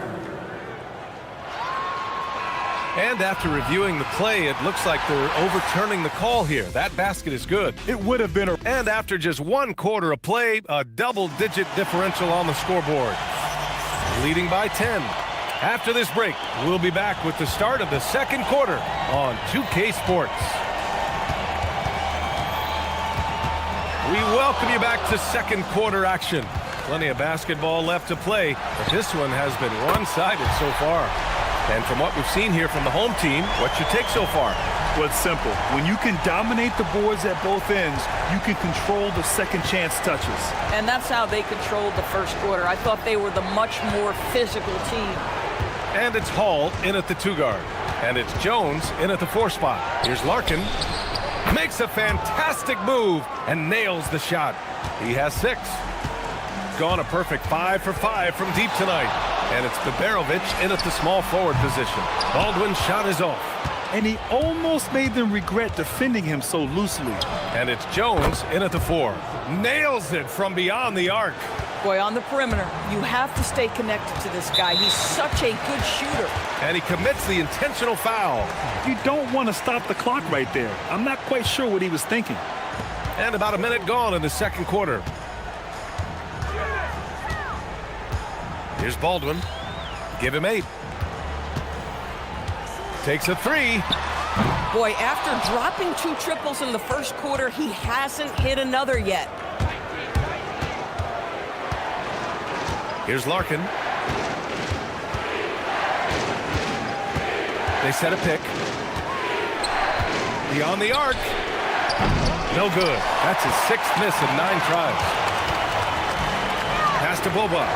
And after reviewing the play, it looks like they're overturning the call here. That basket is good. It would have been a... And after just 1 quarter of play, a double-digit differential on the scoreboard. Leading by 10. After this break, we'll be back with the start of the second quarter on 2K Sports. We welcome you back to second quarter action. Plenty of basketball left to play, but this one has been one-sided so far. And from what we've seen here from the home team, what's your take so far? Well, it's simple. When you can dominate the boards at both ends, you can control the second chance touches. And that's how they controlled the first quarter. I thought they were the much more physical team. And it's Hall in at the 2-guard. And it's Jones in at the 4 spot. Here's Larkin. Makes a fantastic move and nails the shot. He has 6. Gone a perfect 5 for 5 from deep tonight. And it's Beberovic in at the small forward position. Baldwin's shot is off. And he almost made them regret defending him so loosely. And it's Jones in at the 4. Nails it from beyond the arc. Boy, on the perimeter, you have to stay connected to this guy. He's such a good shooter. And he commits the intentional foul. You don't want to stop the clock right there. I'm not quite sure what he was thinking. And about a minute gone in the second quarter. Here's Baldwin. Give him 8. Takes a 3. Boy, after dropping 2 triples in the first quarter, he hasn't hit another yet. Here's Larkin. They set a pick. Beyond the arc. No good. That's his 6th miss of 9 tries. Pass to Beaubois.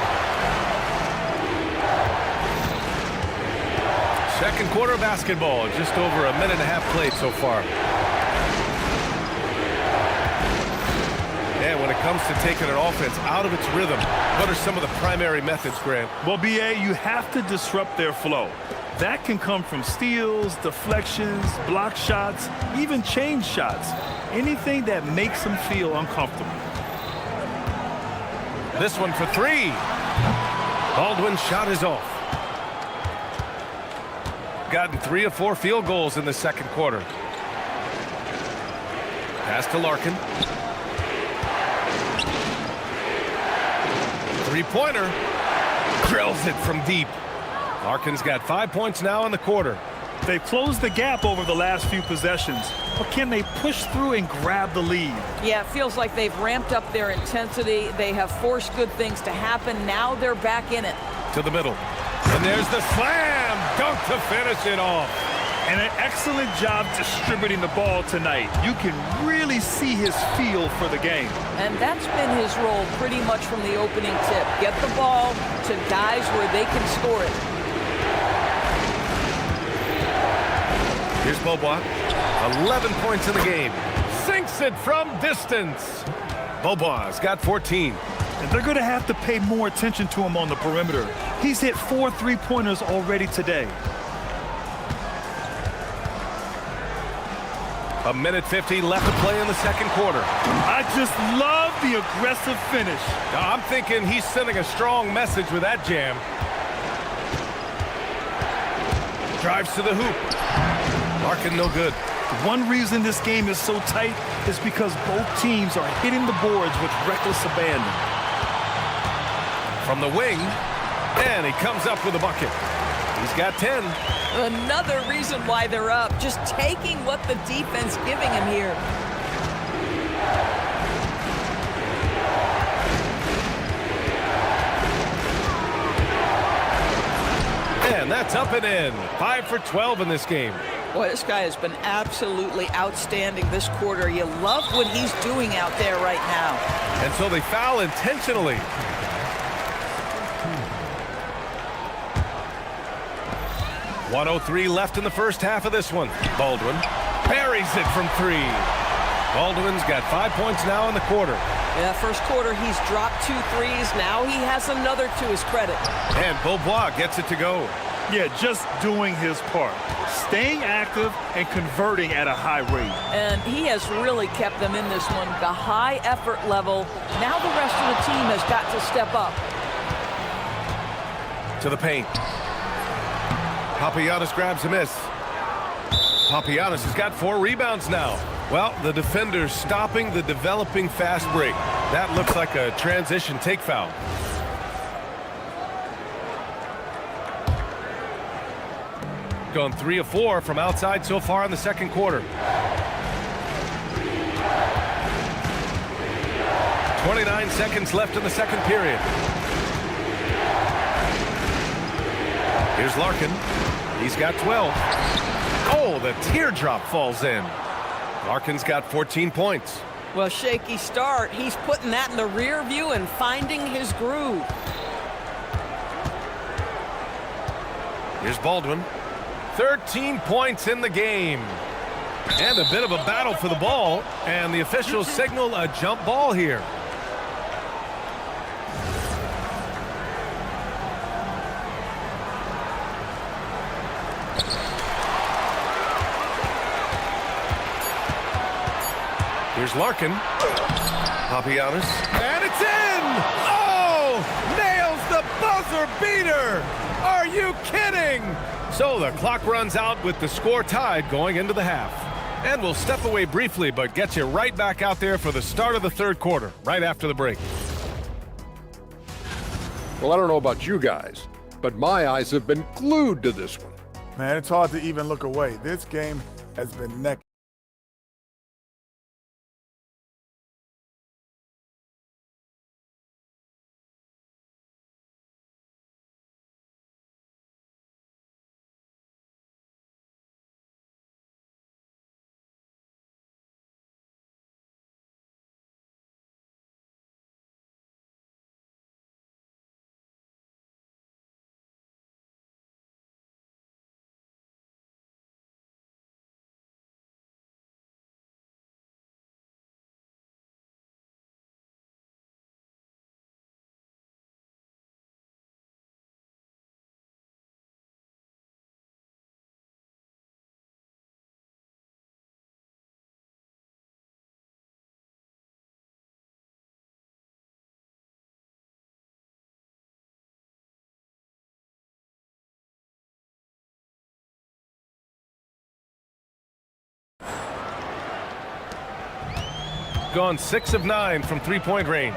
Second quarter basketball, just over a minute and a half played so far. And when it comes to taking an offense out of its rhythm, what are some of the primary methods, Grant? Well, BA, you have to disrupt their flow. That can come from steals, deflections, block shots, even change shots. Anything that makes them feel uncomfortable. This one for 3. Baldwin's shot is off. Gotten 3 of 4 field goals in the second quarter. Pass to Larkin. 3-pointer. Drills it from deep. Larkin's got 5 points now in the quarter. They've closed the gap over the last few possessions, but can they push through and grab the lead? Yeah, it feels like they've ramped up their intensity. They have forced good things to happen. Now they're back in it. To the middle. And there's the slam dunk to finish it off. And an excellent job distributing the ball tonight. You can really see his feel for the game. And that's been his role pretty much from the opening tip. Get the ball to guys where they can score it. Here's Beaubois. 11 points in the game. Sinks it from distance. Beaubois got 14. And they're going to have to pay more attention to him on the perimeter. He's hit 4 3-pointers already today. 1:50 left to play in the second quarter. I just love the aggressive finish. I'm thinking he's sending a strong message with that jam. Drives to the hoop. Larkin no good. One reason this game is so tight is because both teams are hitting the boards with reckless abandon. From the wing, and he comes up with a bucket. He's got 10. Another reason why they're up, just taking what the defense giving him here. And that's up and in. 5 for 12 in this game. Boy, this guy has been absolutely outstanding this quarter. You love what he's doing out there right now. And so they foul intentionally. .103 left in the first half of this one. Baldwin buries it from 3. Baldwin's got 5 points now in the quarter. Yeah, first quarter he's dropped 2 threes. Now he has another to his credit. And Beaubois gets it to go. Yeah, just doing his part. Staying active and converting at a high rate. And he has really kept them in this one. The high effort level. Now the rest of the team has got to step up. To the paint. Papagiannis grabs a miss. Papagiannis has got 4 rebounds now. Well, the defender's stopping the developing fast break. That looks like a transition take foul. Gone 3 of 4 from outside so far in the second quarter. 29 seconds left in the second period. Here's Larkin. He's got 12. Oh, the teardrop falls in. Larkin's got 14 points. Well, shaky start. He's putting that in the rear view and finding his groove. Here's Baldwin. 13 points in the game. And a bit of a battle for the ball. And the officials signal a jump ball here. Here's Larkin. Papagiannis. And it's in! Oh! Nails the buzzer beater! Are you kidding? So the clock runs out with the score tied going into the half. And we'll step away briefly, but get you right back out there for the start of the third quarter, right after the break. Well, I don't know about you guys, but my eyes have been glued to this one. Man, it's hard to even look away. This game has been neck. Gone 6 of 9 from three-point range.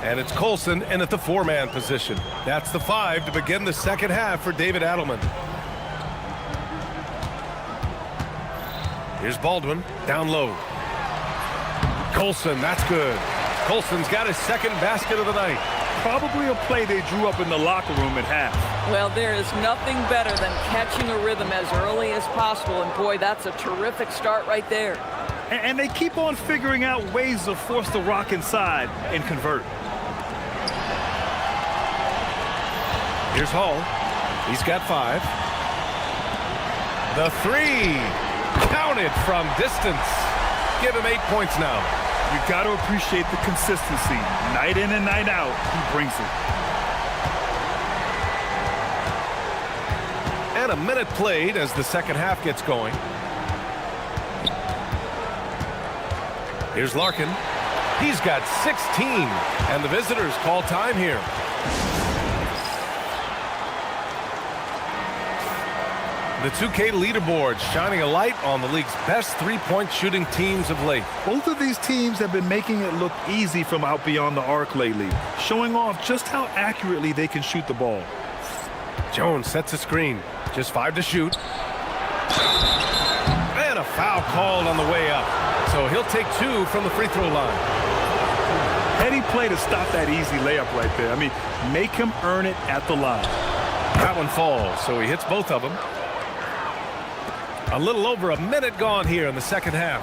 And it's Colson in at the 4-man position. That's the 5 to begin the second half for David Adelman. Here's Baldwin, down low. Colson, that's good. Colson's got his second basket of the night. Probably a play they drew up in the locker room at half. Well, there is nothing better than catching a rhythm as early as possible. And boy, that's a terrific start right there. And they keep on figuring out ways to force the rock inside and convert. Here's Hall. He's got 5. The 3. Counted from distance. Give him 8 points now. You got to appreciate the consistency. Night in and night out, he brings it. And a minute played as the second half gets going. Here's Larkin. He's got 16, and the visitors call time here. The 2K leaderboard shining a light on the league's best three-point shooting teams of late. Both of these teams have been making it look easy from out beyond the arc lately, showing off just how accurately they can shoot the ball. Jones sets a screen. Just 5 to shoot. And a foul called on the way up. So he'll take 2 from the free throw line. Heady play to stop that easy layup right there. I mean, make him earn it at the line. That one falls, so he hits both of them. A little over a minute gone here in the second half.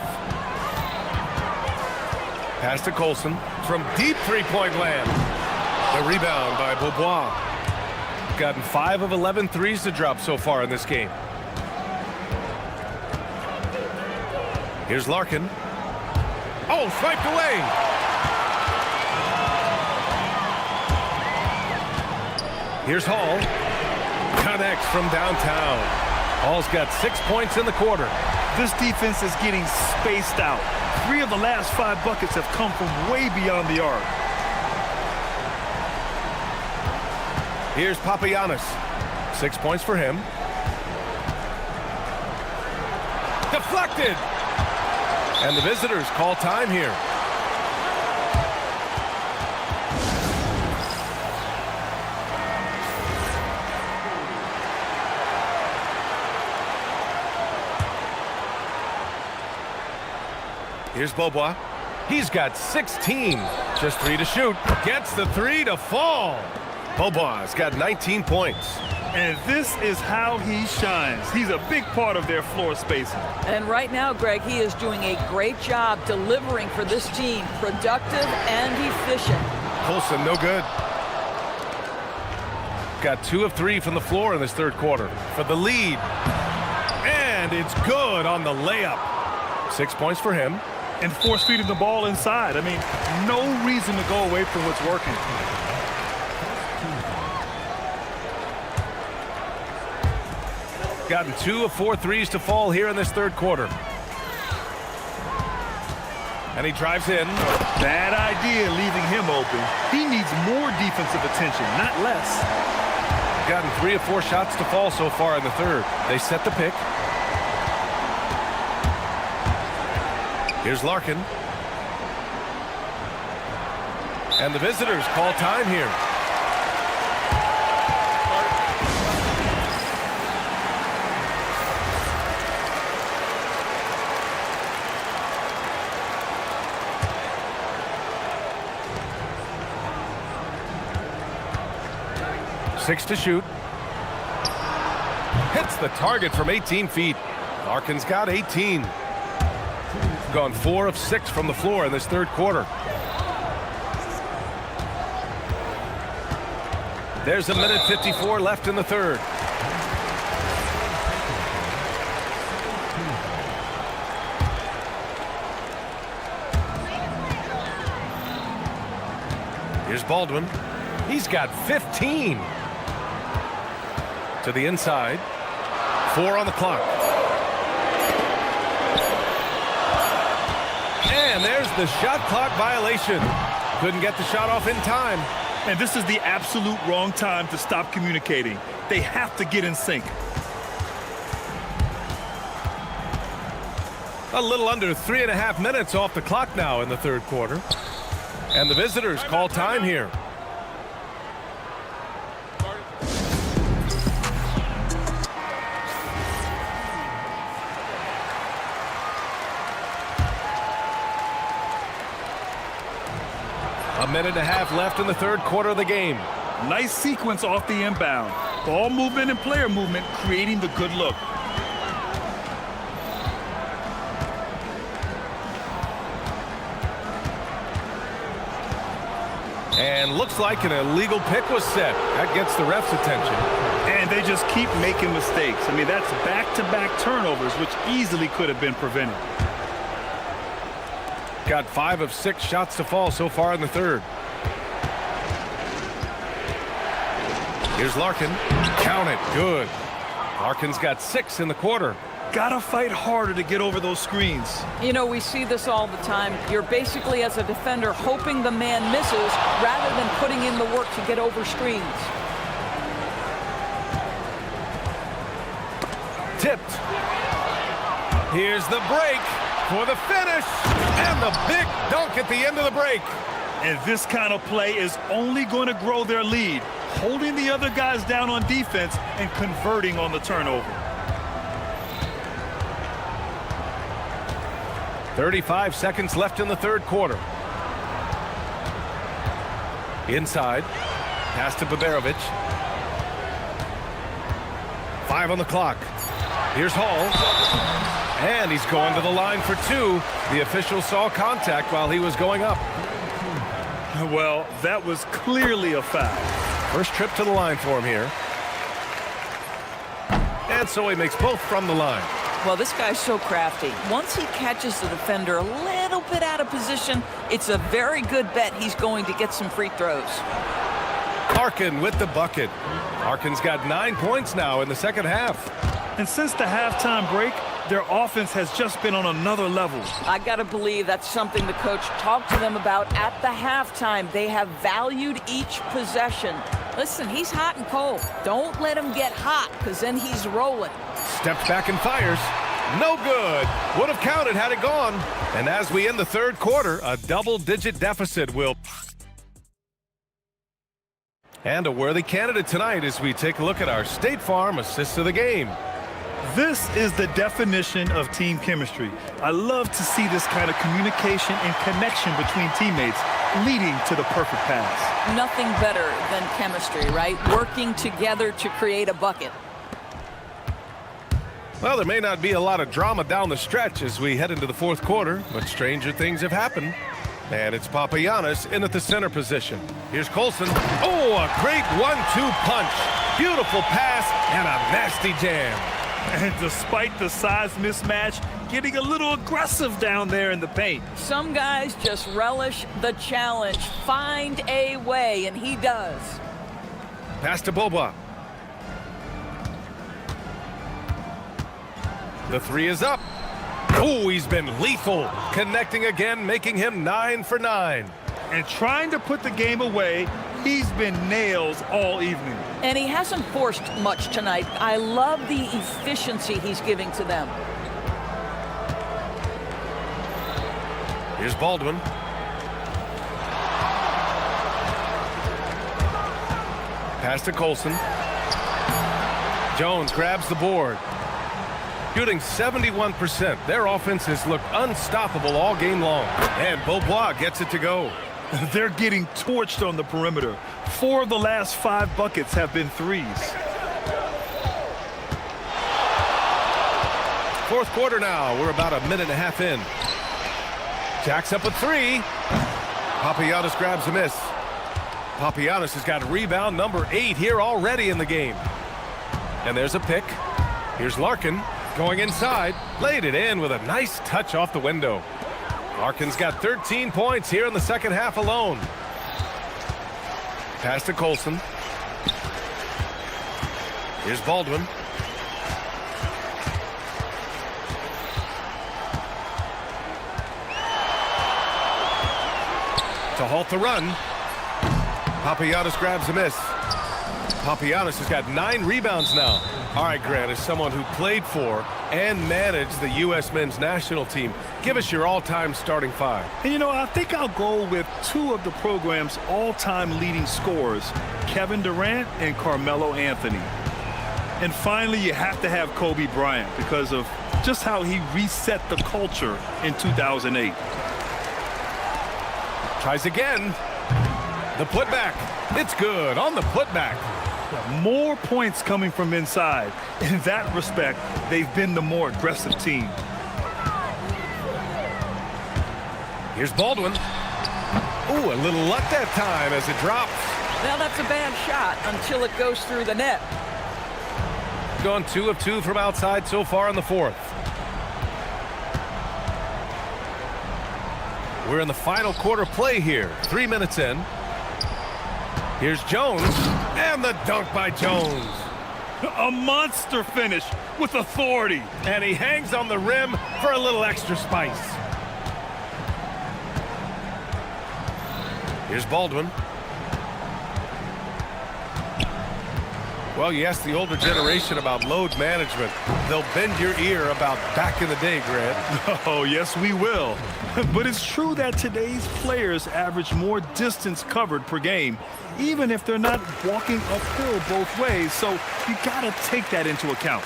Pass to Colson from deep three-point land. The rebound by Beaubois. Gotten 5 of 11 threes to drop so far in this game. Here's Larkin. Oh, swiped away. Here's Hall. Connects from downtown. Hall's got 6 points in the quarter. This defense is getting spaced out. 3 of the last 5 buckets have come from way beyond the arc. Here's Papagiannis. 6 points for him. Deflected. And the visitors call time here. Here's Beaubois. He's got 16. Just 3 to shoot. Gets the 3 to fall. Beaubois got 19 points. And this is how he shines. He's a big part of their floor spacing. And right now, Greg, he is doing a great job delivering for this team. Productive and efficient. Colson, no good. Got 2 of 3 from the floor in this third quarter for the lead. And it's good on the layup. 6 points for him. And force feeding the ball inside. I mean, no reason to go away from what's working. Gotten 2 of 4 threes to fall here in this third quarter. And he drives in. Bad idea leaving him open. He needs more defensive attention, not less. Gotten 3 of 4 shots to fall so far in the third. They set the pick. Here's Larkin. And the visitors call time here. Six to shoot. Hits the target from 18 feet. Larkin's got 18. Gone 4 of 6 from the floor in this third quarter. There's a minute 54 left in the third. Here's Baldwin. He's got 15. To the inside. 4 on the clock. And there's the shot clock violation. Couldn't get the shot off in time. And this is the absolute wrong time to stop communicating. They have to get in sync. A little under 3.5 minutes off the clock now in the third quarter. And the visitors call time here. A minute and a half left in the third quarter of the game. Nice sequence off the inbound. Ball movement and player movement creating the good look. And looks like an illegal pick was set. That gets the ref's attention. And they just keep making mistakes. I mean, that's back-to-back turnovers, which easily could have been prevented. Got 5 of 6 shots to fall so far in the third. Here's Larkin. Count it. Good. Larkin's got 6 in the quarter. gotta fight harder to get over those screens. You know, we see this all the time. You're basically, as a defender, hoping the man misses rather than putting in the work to get over screens. Tipped. Here's the break for the finish. And the big dunk at the end of the break. And this kind of play is only going to grow their lead, holding the other guys down on defense and converting on the turnover. 35 seconds left in the third quarter. Inside. Pass to Baberovic. 5 on the clock. Here's Hall. And he's going to the line for 2. The official saw contact while he was going up. Well, that was clearly a foul. First trip to the line for him here. And so he makes both from the line. Well, this guy's so crafty. Once he catches the defender a little bit out of position, it's a very good bet he's going to get some free throws. Larkin with the bucket. Larkin's got 9 points now in the second half. And since the halftime break, their offense has just been on another level. I got to believe that's something the coach talked to them about at the halftime. They have valued each possession. Listen, he's hot and cold. Don't let him get hot, because then he's rolling. Steps back and fires. No good. Would have counted had it gone. And as we end the third quarter, a double-digit deficit will... And a worthy candidate tonight as we take a look at our State Farm assists of the game. This is the definition of team chemistry. I love to see this kind of communication and connection between teammates leading to the perfect pass. Nothing better than chemistry, right? Working together to create a bucket. Well, there may not be a lot of drama down the stretch as we head into the fourth quarter, but stranger things have happened. And it's Papagiannis in at the center position. Here's Colson. Oh, a great 1-2 punch. Beautiful pass and a nasty jam. And despite the size mismatch, getting a little aggressive down there in the paint. Some guys just relish the challenge. Find a way, and he does. Pass to Boba. The 3 is up. Oh, he's been lethal. Connecting again, making him 9 for 9. And trying to put the game away, he's been nails all evening. And he hasn't forced much tonight. I love the efficiency he's giving to them. Here's Baldwin. Pass to Colson. Jones grabs the board. Shooting 71%. Their offense has looked unstoppable all game long. And Beaubois gets it to go. They're getting torched on the perimeter. 4 of the last 5 buckets have been threes. Fourth quarter now. We're about a minute and a half in. Jacks up a 3. Papagiannis grabs a miss. Papagiannis has got rebound number 8 here already in the game. And there's a pick. Here's Larkin going inside. Laid it in with a nice touch off the window. Larkin's got 13 points here in the second half alone. Pass to Colson. Here's Baldwin. To halt the run. Papagiannis grabs a miss. Papagiannis has got 9 rebounds now. All right, Grant, as someone who played for and managed the U.S. men's national team, give us your all-time starting 5. And, you know, I think I'll go with 2 of the program's all-time leading scorers, Kevin Durant and Carmelo Anthony. And finally, you have to have Kobe Bryant because of just how he reset the culture in 2008. Tries again. The putback. It's good on the putback. More points coming from inside. In that respect, they've been the more aggressive team. Here's Baldwin. Ooh, a little luck that time as it drops. Well, that's a bad shot until it goes through the net. Gone 2 of 2 from outside so far in the fourth. We're in the final quarter play here. 3 minutes in. Here's Jones, and the dunk by Jones. A monster finish with authority. And he hangs on the rim for a little extra spice. Here's Baldwin. Well, you ask the older generation about load management. They'll bend your ear about back in the day, Grant. Oh, yes, we will. But it's true that today's players average more distance covered per game, even if they're not walking uphill both ways. So you got to take that into account.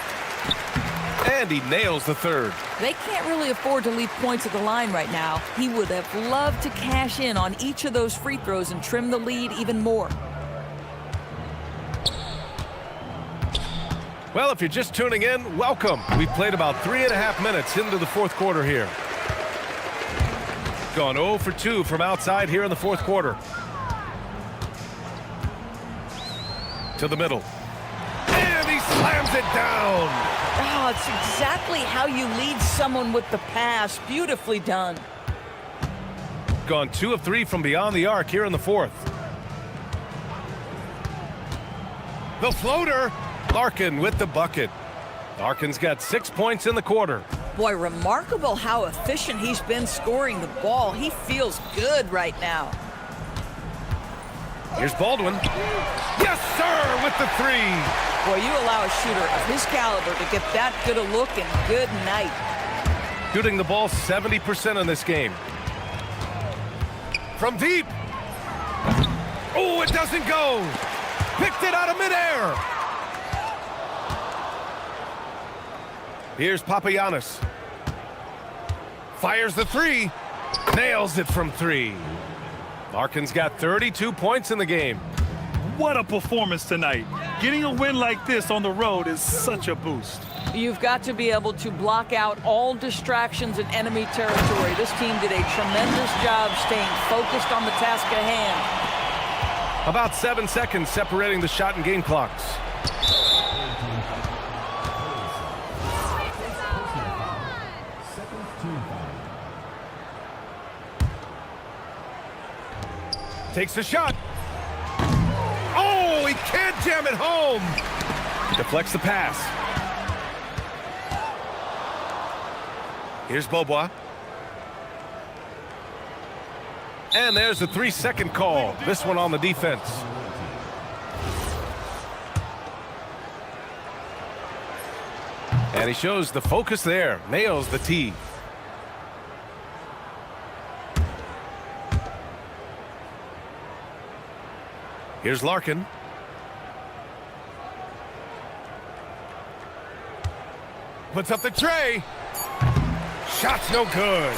And he nails the third. They can't really afford to leave points at the line right now. He would have loved to cash in on each of those free throws and trim the lead even more. Well, if you're just tuning in, welcome. We've played about 3.5 minutes into the fourth quarter here. Gone 0 for 2 from outside here in the fourth quarter. To the middle. And he slams it down. Oh, it's exactly how you lead someone with the pass. Beautifully done. Gone 2 of 3 from beyond the arc here in the fourth. The floater. Larkin with the bucket. Larkin's got 6 points in the quarter. Boy, remarkable how efficient he's been scoring the ball. He feels good right now. Here's Baldwin. Yes, sir, with the three. Boy, you allow a shooter of his caliber to get that good a look and good night. Shooting the ball 70% in this game. From deep. Oh, it doesn't go. Picked it out of midair. Here's Papagiannis. Fires the three. Nails it from 3. Larkin's got 32 points in the game. What a performance tonight. Getting a win like this on the road is such a boost. You've got to be able to block out all distractions in enemy territory. This team did a tremendous job staying focused on the task at hand. About 7 seconds separating the shot and game clocks. Takes a shot. Oh, he can't jam it home. Deflects the pass. Here's Beaubois. And there's a 3-second call. This one on the defense. And he shows the focus there. Nails the tee. Here's Larkin. Puts up the tray. Shot's no good.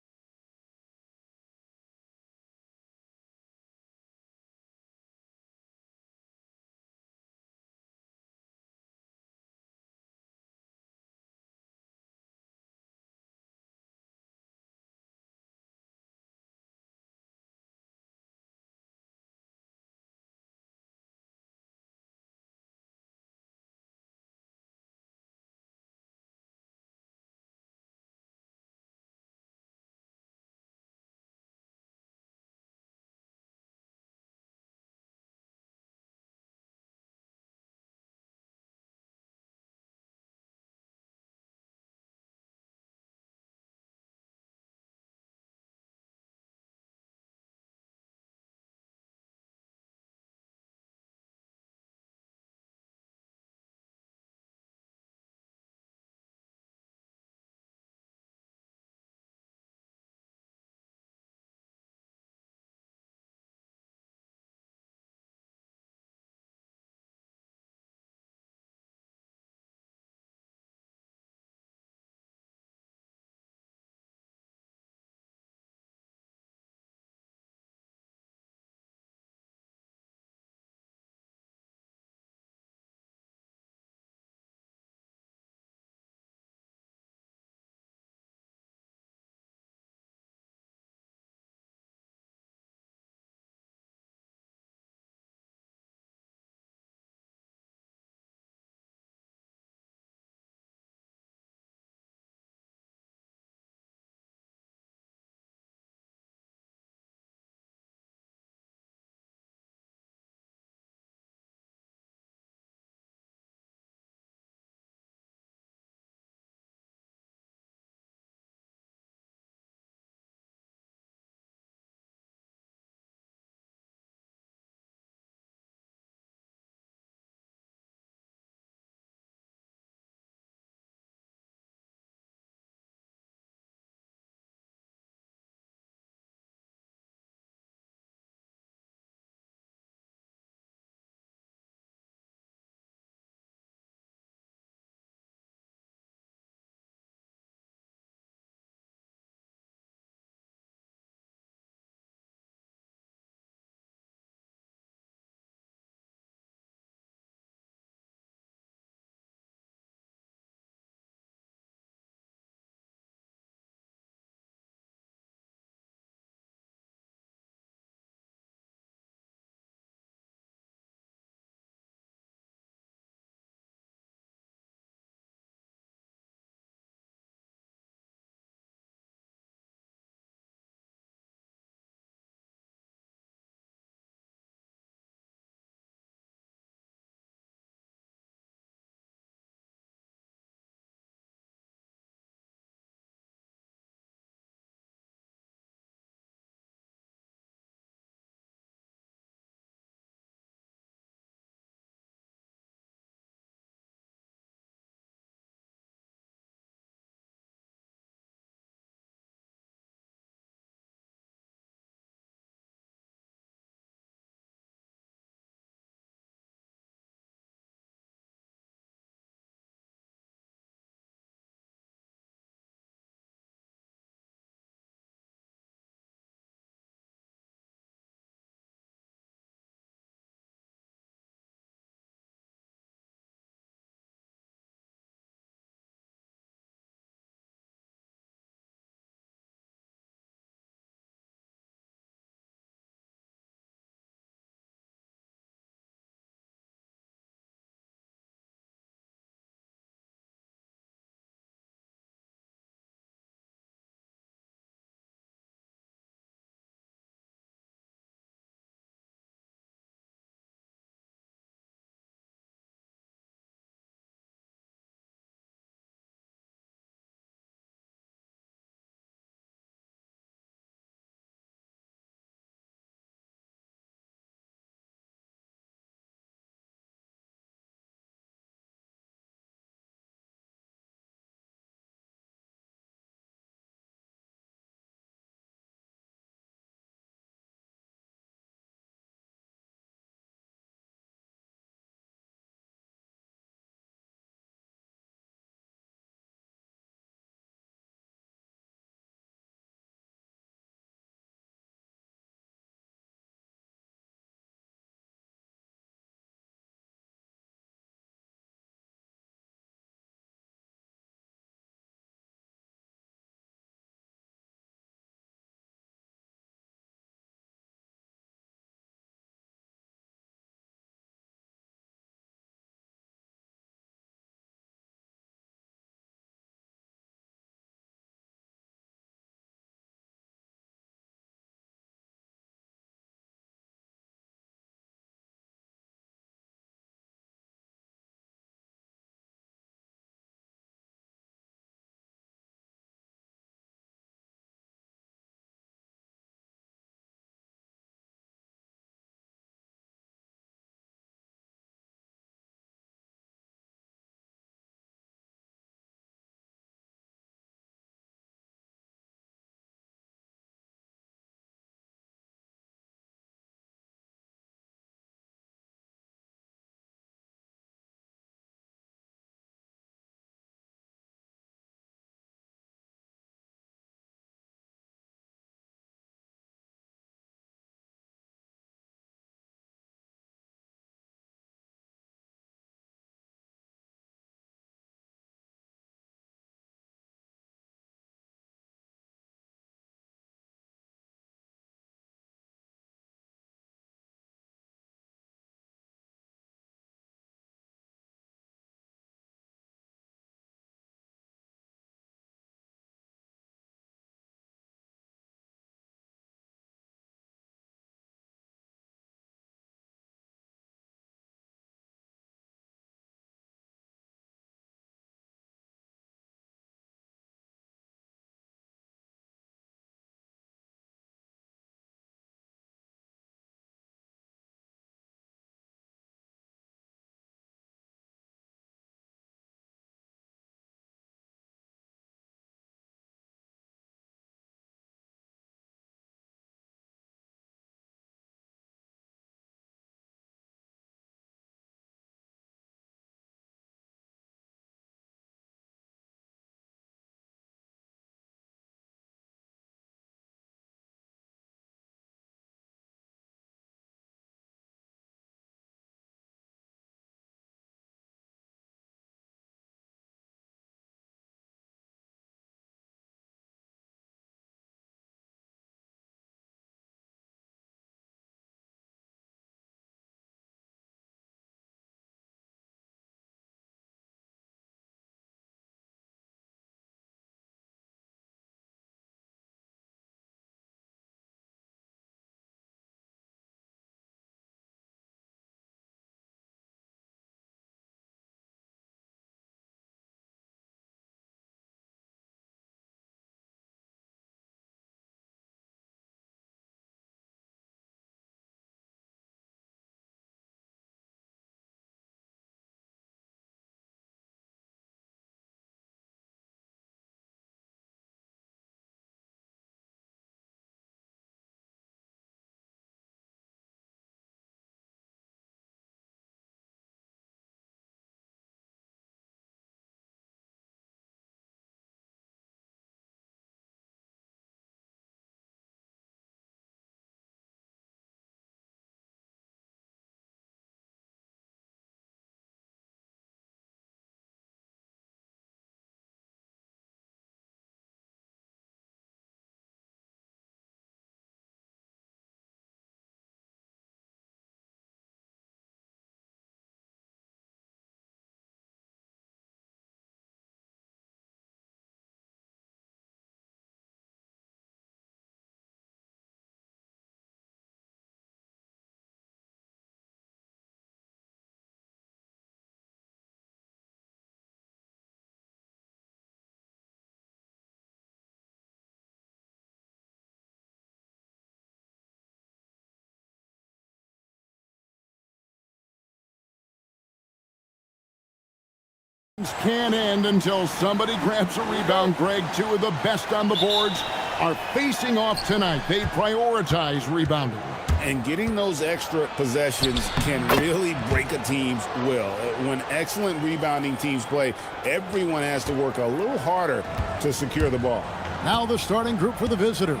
Can't end until somebody grabs a rebound, Greg. Two of the best on the boards are facing off tonight. They prioritize rebounding. And getting those extra possessions can really break a team's will. When excellent rebounding teams play, everyone has to work a little harder to secure the ball. Now the starting group for the visitors.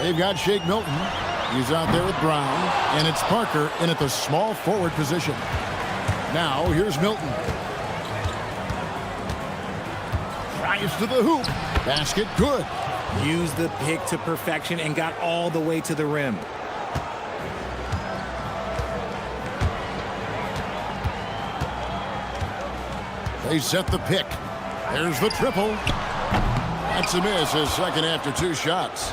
They've got Shake Milton. He's out there with Brown. And it's Parker in at the small forward position. Now here's Milton. Drives to the hoop. Basket good. Used the pick to perfection and got all the way to the rim. They set the pick. There's the triple. That's a miss, his second after 2 shots.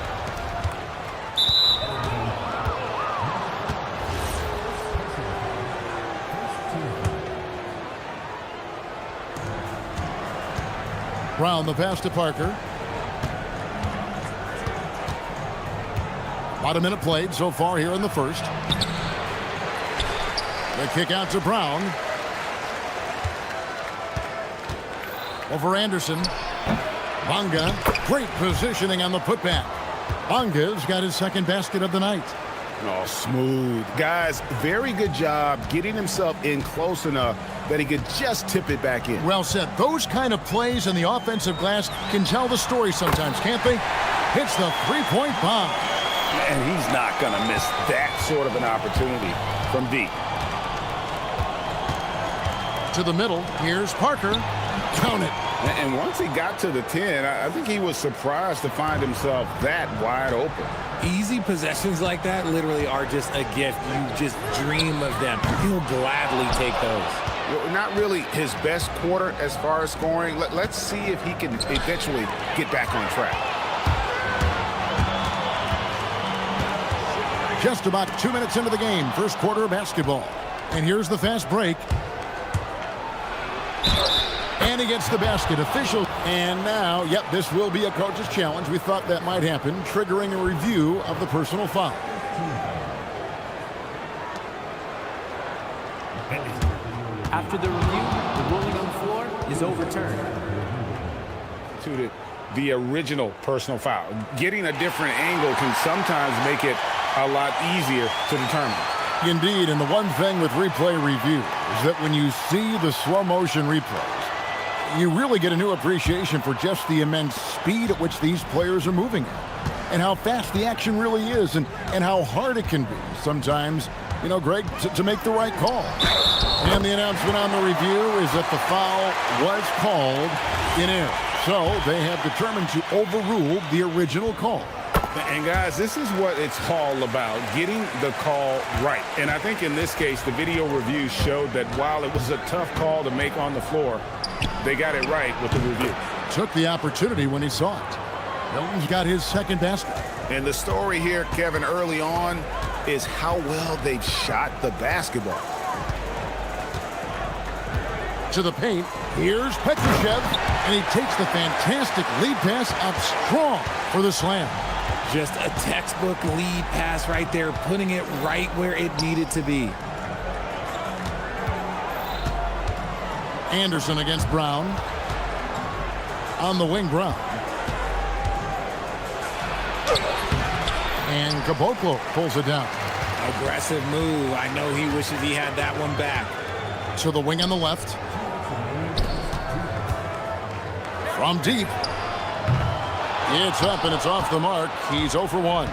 Brown the pass to Parker. About a minute played so far here in the first. The kick out to Brown. Over Anderson. Bonga. Great positioning on the putback. Bonga's got his second basket of the night. Oh, smooth. Guys, very good job getting himself in close enough that he could just tip it back in. Well said. Those kind of plays in the offensive glass can tell the story sometimes, can't they? Hits the three-point bomb. And he's not going to miss that sort of an opportunity from deep. To the middle. Here's Parker. Count it. And once he got to the 10, I think he was surprised to find himself that wide open. Easy possessions like that literally are just a gift. You just dream of them. He'll gladly take those. Well, not really his best quarter as far as scoring. Let's see if he can eventually get back on track. Just about 2 minutes into the game, first quarter of basketball. And here's the fast break. And he gets the basket. Official. And now, yep, this will be a coach's challenge. We thought that might happen, triggering a review of the personal foul. After the review, the ruling on the floor is overturned. To the original personal foul. Getting a different angle can sometimes make it a lot easier to determine. Indeed, and the one thing with replay review is that when you see the slow motion replays, you really get a new appreciation for just the immense speed at which these players are moving at, and how fast the action really is, and how hard it can be sometimes, you know, Greg, to make the right call. And the announcement on the review is that the foul was called in error. So they have determined to overrule the original call. And guys, this is what it's all about, getting the call right. And I think in this case, the video review showed that while it was a tough call to make on the floor, they got it right with the review. Took the opportunity when he saw it. Milton's got his second basket. And the story here, Kevin, early on is how well they've shot the basketball. To the paint, here's Petrushev, and he takes the fantastic lead pass up strong for the slam. Just a textbook lead pass right there, putting it right where it needed to be. Anderson against Brown. On the wing, Brown. And Caboclo pulls it down. Aggressive move. I know he wishes he had that one back. To the wing on the left. From deep. It's up and it's off the mark. He's 0 for 1.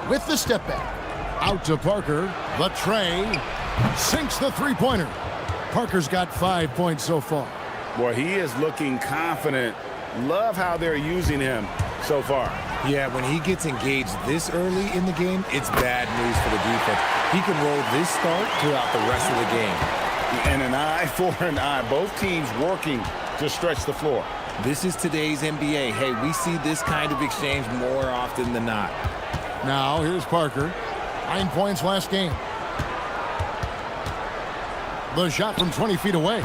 With the step back. Out to Parker. The tray. Sinks the three-pointer. Parker's got 5 points so far. Boy, he is looking confident. Love how they're using him so far. Yeah, when he gets engaged this early in the game, it's bad news for the defense. He can roll this start throughout the rest of the game. And an eye for an eye. Both teams working to stretch the floor. This is today's NBA. Hey, we see this kind of exchange more often than not. Now, here's Parker. 9 points last game. The shot from 20 feet away.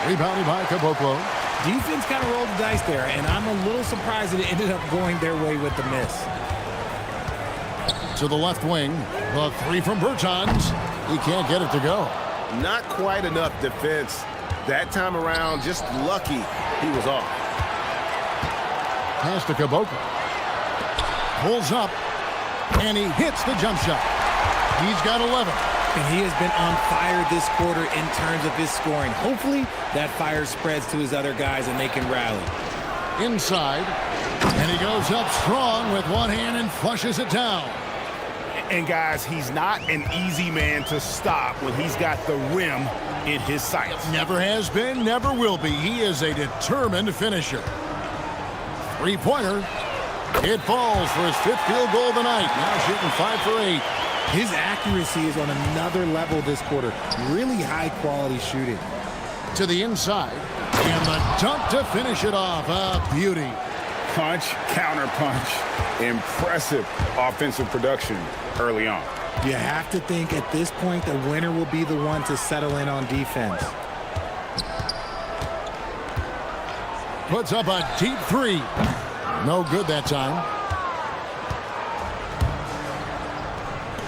Rebounded by Caboclo. Defense kind of rolled the dice there, and I'm a little surprised that it ended up going their way with the miss. To the left wing. The three from Bertans. He can't get it to go. Not quite enough defense. That time around, just lucky he was off. Pass to Kaboka. Pulls up, and he hits the jump shot. He's got 11. And he has been on fire this quarter in terms of his scoring. Hopefully, that fire spreads to his other guys and they can rally. Inside, and he goes up strong with one hand and flushes it down. And guys, he's not an easy man to stop when he's got the rim in his sights. Never has been, never will be. He is a determined finisher. Three-pointer. It falls for his 5th field goal of the night. Now shooting 5 for 8. His accuracy is on another level this quarter. Really high-quality shooting. To the inside, and the dunk to finish it off. A beauty. Punch, counter punch. Impressive offensive production early on. You have to think at this point the winner will be the one to settle in on defense. Puts up a deep 3. No good that time.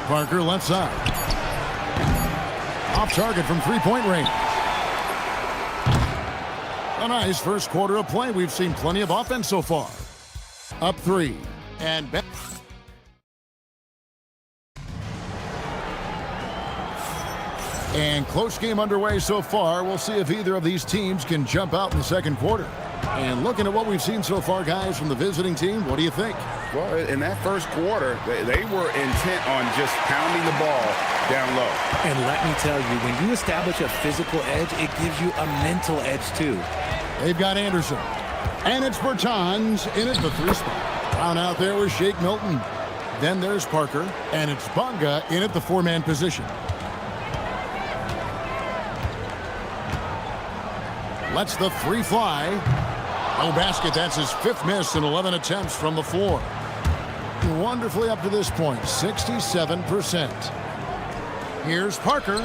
Parker left side. Off target from three-point range. A nice first quarter of play. We've seen plenty of offense so far. Up 3. And back. And close game underway so far. We'll see if either of these teams can jump out in the second quarter. And looking at what we've seen so far, guys, from the visiting team, what do you think? Well, in that first quarter, they were intent on just pounding the ball down low. And let me tell you, when you establish a physical edge, it gives you a mental edge, too. They've got Anderson. And it's Bertans in at the 3 spot. Down out there was Shake Milton. Then there's Parker. And it's Bunga in at the 4-man position. Lets the 3 fly. No basket. That's his 5th miss in 11 attempts from the floor. Wonderfully up to this point, 67%. Here's Parker.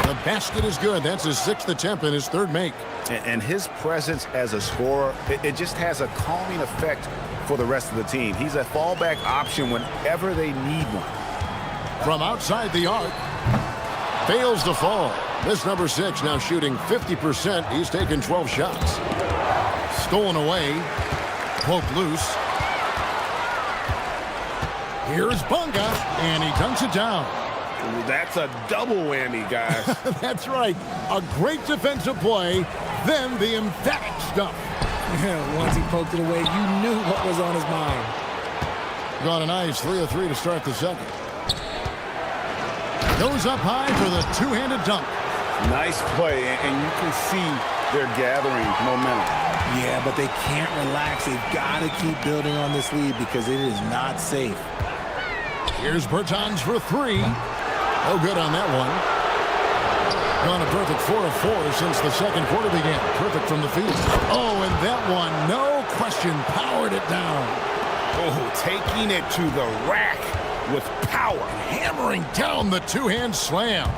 The basket is good. That's his 6th attempt and his 3rd make. And his presence as a scorer, it just has a calming effect for the rest of the team. He's a fallback option whenever they need one. From outside the arc. Fails to fall. This number 6 now shooting 50%. He's taken 12 shots. Stolen away. Poked loose. Here's Bunga, and he dunks it down. That's a double whammy, guys. That's right. A great defensive play, then the emphatic stuff. Once he poked it away, you knew what was on his mind. Got a nice 3 of 3 to start the second. Goes up high for the two-handed dunk. Nice play, and you can see they're gathering momentum. Yeah, but they can't relax. They've got to keep building on this lead because it is not safe. Here's Bertans for 3. Oh, good on that one. Gone a perfect 4 of 4 since the second quarter began. Perfect from the field. Oh, and that one, no question, powered it down. Oh, taking it to the rack with power. Hammering down the two-hand slam.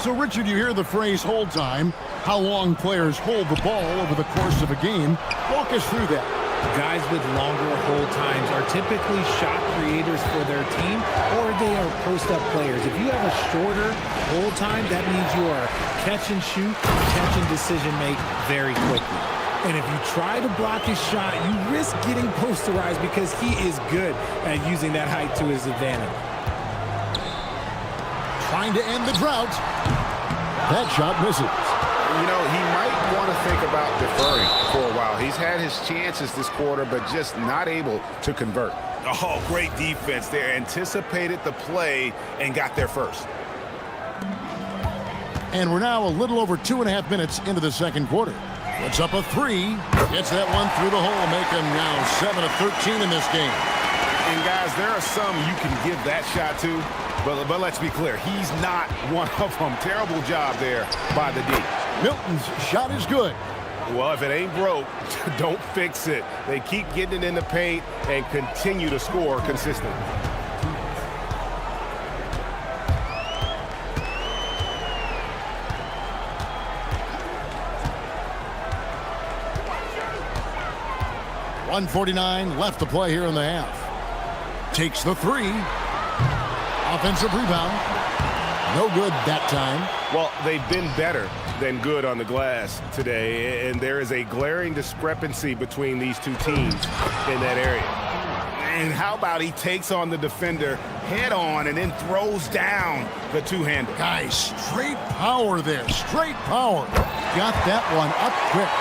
So, Richard, you hear the phrase hold time, how long players hold the ball over the course of a game. Walk us through that. Guys with longer hold times are typically shot creators for their team, or they are post-up players. If you have a shorter hold time, that means you are catch and shoot, catch and decision make very quickly. And if you try to block his shot, you risk getting posterized because he is good at using that height to his advantage. Trying to end the drought. That shot misses. You know, he might want to think about deferring for a while. He's had his chances this quarter, but just not able to convert. Oh, great defense there. Anticipated the play and got there first. And we're now a little over 2.5 minutes into the second quarter. Puts up a 3. Gets that one through the hole, making now 7 of 13 in this game. And guys, there are some you can give that shot to, but let's be clear, he's not one of them. Terrible job there by the D. Milton's shot is good. Well, if it ain't broke, don't fix it. They keep getting it in the paint and continue to score consistently. .149 left to play here in the half. Takes the 3. Offensive rebound. No good that time. Well, they've been better than good on the glass today, and there is a glaring discrepancy between these two teams in that area. And how about he takes on the defender head on and then throws down the two-hander. Guys, straight power there. Straight power. Got that one up quick.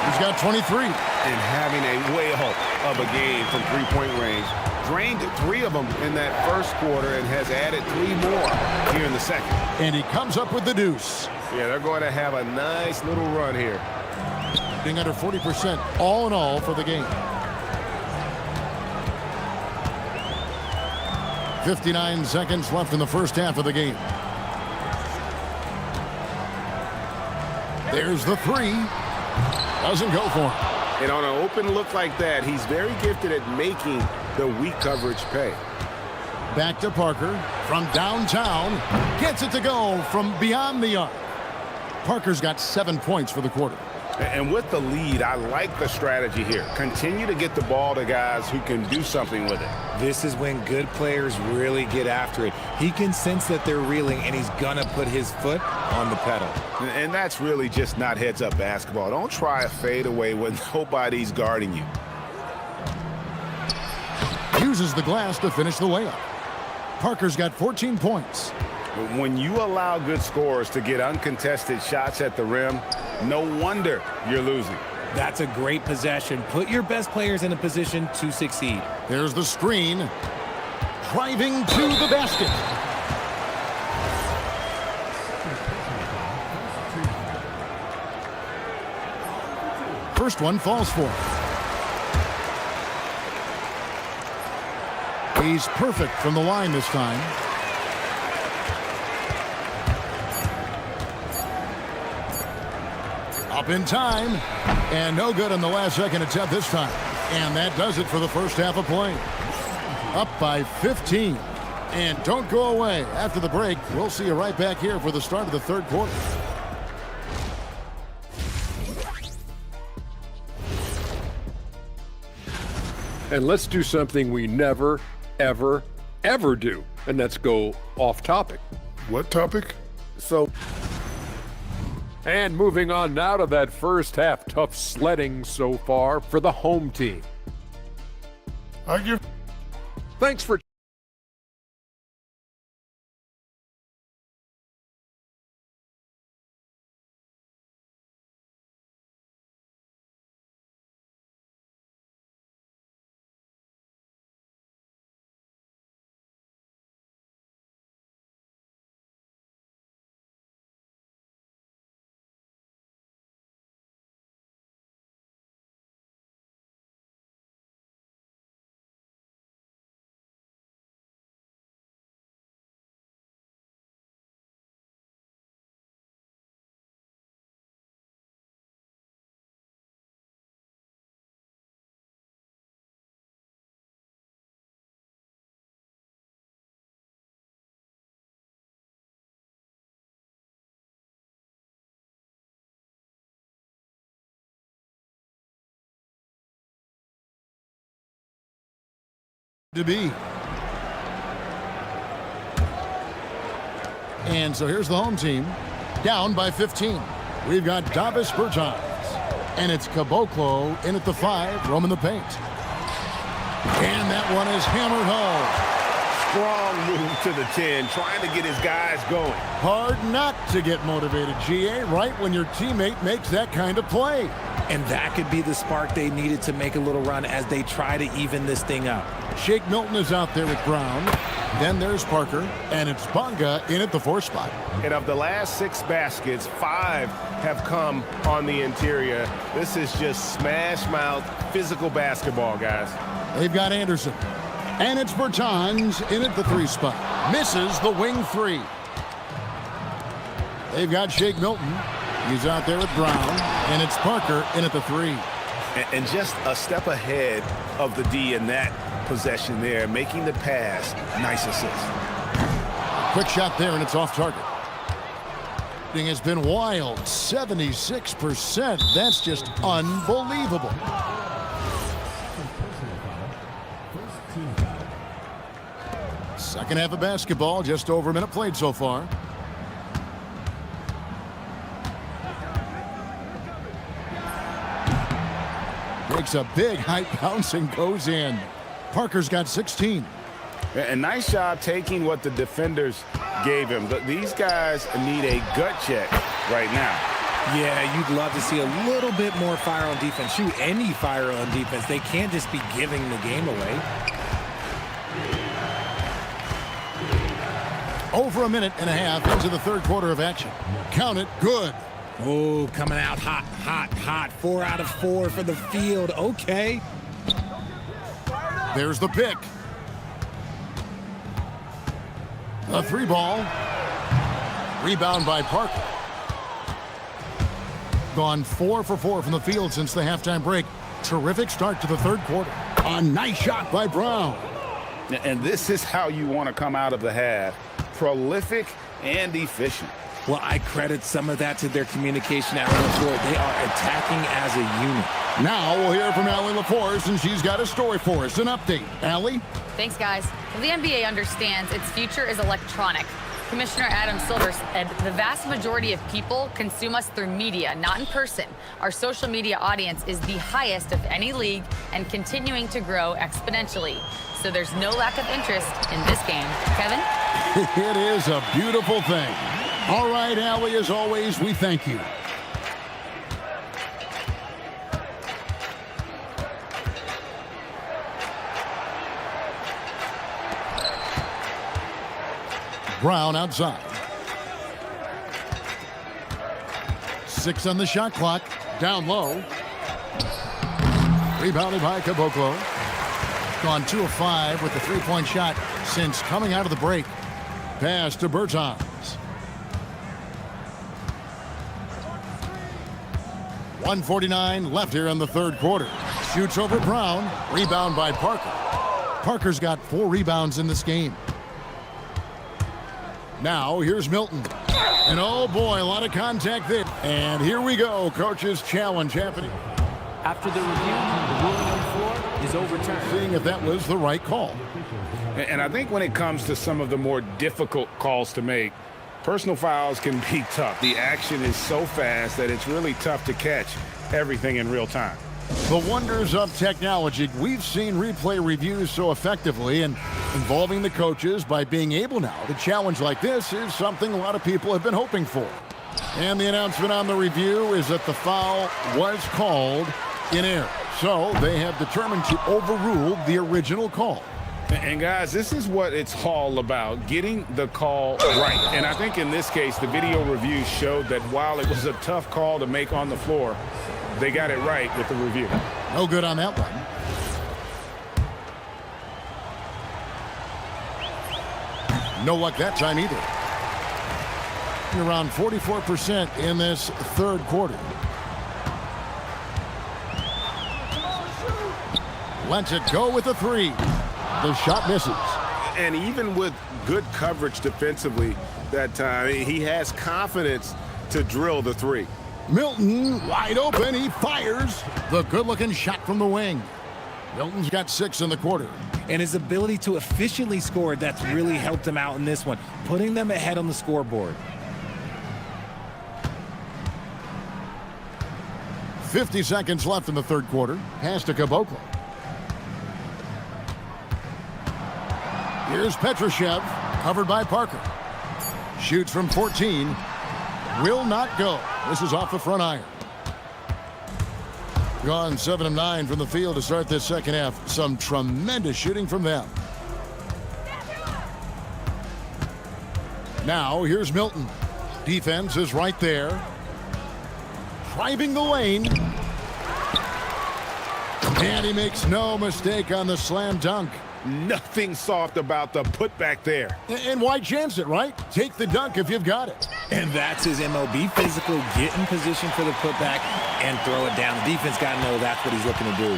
He's got 23. And having a whale of a game from three-point range. Drained 3 of them in that first quarter and has added 3 more here in the second. And he comes up with the deuce. Yeah, they're going to have a nice little run here. Being under 40% all in all for the game. 59 seconds left in the first half of the game. There's the 3. Doesn't go for him. And on an open look like that, he's very gifted at making the weak coverage pay. Back to Parker from downtown. Gets it to go from beyond the arc. Parker's got 7 points for the quarter. And with the lead, I like the strategy here. Continue to get the ball to guys who can do something with it. This is when good players really get after it. He can sense that they're reeling, and he's going to put his foot on the pedal. And that's really just not heads-up basketball. Don't try a fadeaway when nobody's guarding you. Uses the glass to finish the layup. Parker's got 14 points. When you allow good scorers to get uncontested shots at the rim, no wonder you're losing. That's a great possession. Put your best players in a position to succeed. There's the screen. Driving to the basket. First one falls for him. He's perfect from the line this time. Up in time, and no good on the last second attempt this time. And that does it for the first half of play. Up by 15. And don't go away. After the break, we'll see you right back here for the start of the third quarter. And let's do something we never, ever, ever do. And that's go off topic. What topic? And moving on now to that first half. Tough sledding so far for the home team. Thanks for to be. And so here's the home team, down by 15. We've got Davis Bertans, and it's Caboclo in at the 5, roaming the paint. And that one is hammered home. Strong move to the 10, trying to get his guys going. Hard not to get motivated, GA, right when your teammate makes that kind of play. And that could be the spark they needed to make a little run as they try to even this thing up. Shake Milton is out there with Brown. Then there's Parker, and it's Bonga in at the 4 spot. And of the last 6 baskets, 5 have come on the interior. This is just smash mouth physical basketball, guys. They've got Anderson. And it's Bertans in at the 3 spot. Misses the wing 3. They've got Shake Milton. He's out there with Brown. And it's Parker in at the 3. And just a step ahead of the D in that possession there, making the pass. Nice assist. Quick shot there, and it's off target. It has been wild. 76%. That's just unbelievable. Second Second half of basketball, just over a minute played so far. Takes a big high bounce and goes in. Parker's got 16. A nice job taking what the defenders gave him. These guys need a gut check right now. Yeah, you'd love to see a little bit more fire on defense. Shoot, any fire on defense. They can't just be giving the game away. Over a minute and a half into the third quarter of action. Count it, good. Oh, coming out hot, hot, hot. 4 out of 4 for the field. Okay. There's the pick. A 3-ball. Rebound by Parker. Gone 4 for 4 from the field since the halftime break. Terrific start to the third quarter. A nice shot by Brown. And this is how you want to come out of the half. Prolific and efficient. Well, I credit some of that to their communication out on the floor. They are attacking as a unit. Now we'll hear from Allie LaForce, and she's got a story for us. An update. Allie? Thanks, guys. Well, the NBA understands its future is electronic. Commissioner Adam Silver said the vast majority of people consume us through media, not in person. Our social media audience is the highest of any league and continuing to grow exponentially. So there's no lack of interest in this game. Kevin? It is a beautiful thing. All right, Allie, as always, we thank you. Brown outside. 6 on the shot clock. Down low. Rebounded by Caboclo. Gone 2 of 5 with the three-point shot since coming out of the break. Pass to Bertans. .149 left here in the third quarter. Shoots over Brown. Rebound by Parker. Parker's got 4 rebounds in this game. Now, here's Milton. And oh boy, a lot of contact there. And here we go, coach's challenge happening. After the review, the ruling on the floor is overturned. Seeing if that was the right call. And I think when it comes to some of the more difficult calls to make, personal fouls can be tough. The action is so fast that it's really tough to catch everything in real time. The wonders of technology. We've seen replay reviews so effectively, and involving the coaches by being able now to challenge like this is something a lot of people have been hoping for. And the announcement on the review is that the foul was called in error. So they have determined to overrule the original call. And guys, this is what it's all about, getting the call right. And I think in this case, the video review showed that while it was a tough call to make on the floor, they got it right with the review. No good on that one. No luck that time either. Around 44% in this third quarter. Lets it go with a 3. The shot misses. And even with good coverage defensively that time, he has confidence to drill the 3. Milton wide open. He fires. The good-looking shot from the wing. Milton's got 6 in the quarter. And his ability to efficiently score, that's really helped him out in this one, putting them ahead on the scoreboard. 50 seconds left in the third quarter. Pass to Caboclo. Here's Petrushev, covered by Parker. Shoots from 14. Will not go. This is off the front iron. Gone 7 of 9 from the field to start this second half. Some tremendous shooting from them. Now, here's Milton. Defense is right there. Driving the lane. And he makes no mistake on the slam dunk. Nothing soft about the putback there. And why chance it, right? Take the dunk if you've got it. And that's his MO. Be physical, get in position for the putback, and throw it down. The defense got to know that's what he's looking to do.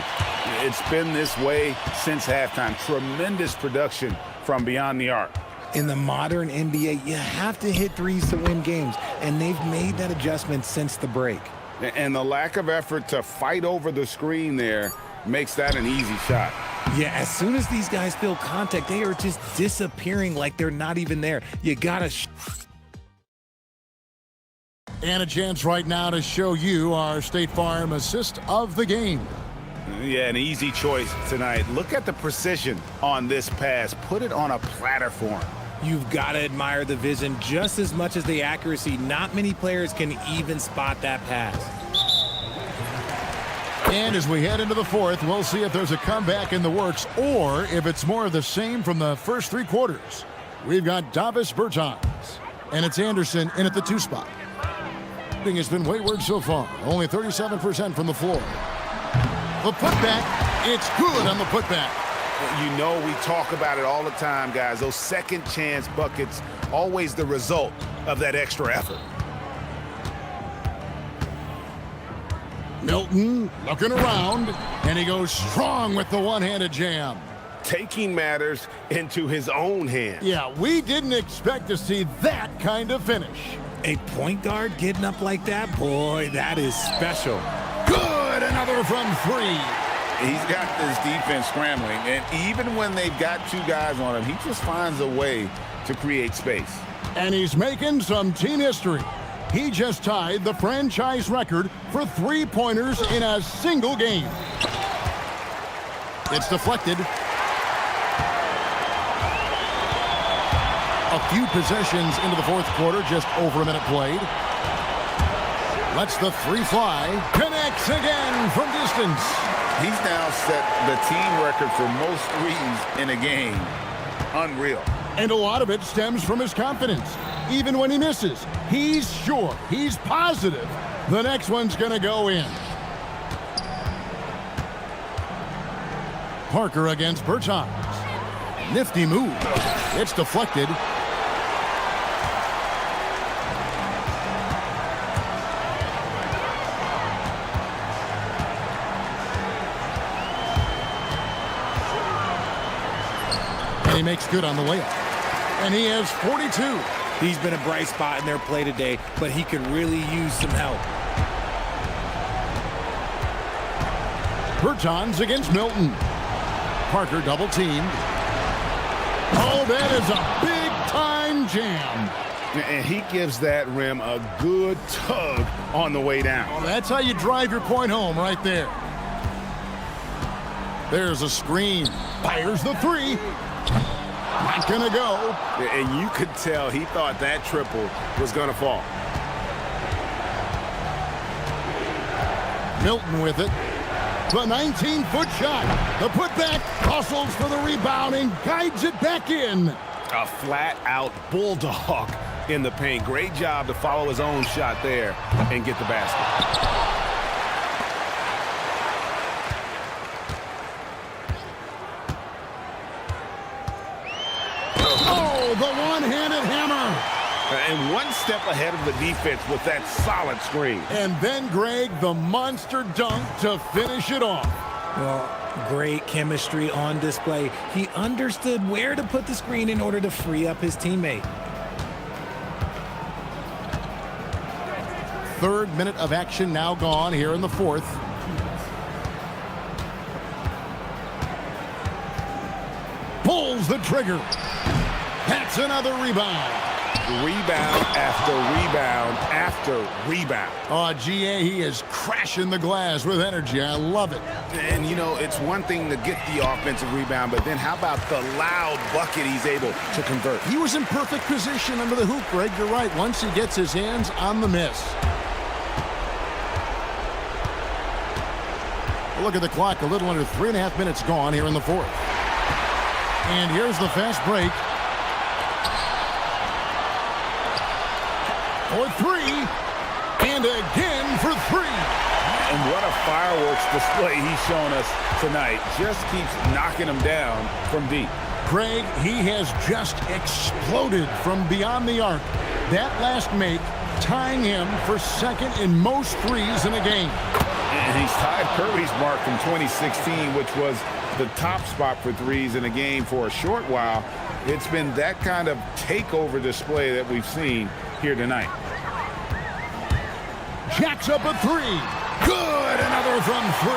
It's been this way since halftime. Tremendous production from beyond the arc. In the modern NBA, you have to hit threes to win games, and they've made that adjustment since the break. And the lack of effort to fight over the screen there makes that an easy shot. Yeah, as soon as these guys feel contact, they are just disappearing like they're not even there. You gotta... And a chance right now to show you our State Farm assist of the game. Yeah, an easy choice tonight. Look at the precision on this pass. Put it on a platter form. You've got to admire the vision just as much as the accuracy. Not many players can even spot that pass. And as we head into the fourth, we'll see if there's a comeback in the works or if it's more of the same from the first three quarters. We've got Davis Bertans, and it's Anderson in at the 2 spot. Has been wayward so far, only 37% from the floor. The putback, it's good on the putback. You know, we talk about it all the time, guys. Those second chance buckets, always the result of that extra effort. Milton looking around, and he goes strong with the one-handed jam. Taking matters into his own hands. Yeah, we didn't expect to see that kind of finish. A point guard getting up like that? Boy, that is special. Good, another from 3. He's got this defense scrambling, and even when they've got 2 guys on him, he just finds a way to create space. And he's making some team history. He just tied the franchise record for 3-pointers in a single game. It's deflected. A few possessions into the fourth quarter, just over a minute played. Lets the 3 fly. Connects again from distance. He's now set the team record for most threes in a game. Unreal. And a lot of it stems from his confidence. Even when he misses, he's sure, he's positive the next one's going to go in. Parker against Bertans. Nifty move. It's deflected. And he makes good on the layup. And he has 42. He's been a bright spot in their play today, but he could really use some help. Bertans against Milton. Parker double teamed. Oh, that is a big-time jam. And he gives that rim a good tug on the way down. Well, that's how you drive your point home right there. There's a screen. Fires the 3. Not gonna go. And you could tell he thought that triple was gonna fall. Milton with it. The 19-foot shot. The putback. Hustles for the rebound and guides it back in. A flat-out bulldog in the paint. Great job to follow his own shot there and get the basket. The one-handed hammer. And one step ahead of the defense with that solid screen. And then, Greg, the monster dunk to finish it off. Well, great chemistry on display. He understood where to put the screen in order to free up his teammate. 3rd minute of action now gone here in the 4th. Pulls the trigger. That's another rebound. Rebound after rebound after rebound. Oh, GA, he is crashing the glass with energy. I love it. And, you know, it's one thing to get the offensive rebound, but then how about the loud bucket he's able to convert? He was in perfect position under the hoop, Greg. You're right. Once he gets his hands on the miss. Look at the clock. A little under 3.5 minutes gone here in the 4th. And here's the fast break. For 3, and again for 3. And what a fireworks display he's shown us tonight. Just keeps knocking them down from deep. Craig, he has just exploded from beyond the arc. That last make tying him for 2nd in most threes in a game. And he's tied Curry's mark from 2016, which was the top spot for threes in a game for a short while. It's been that kind of takeover display that we've seen here tonight. Jacks up a 3. Good, another from 3.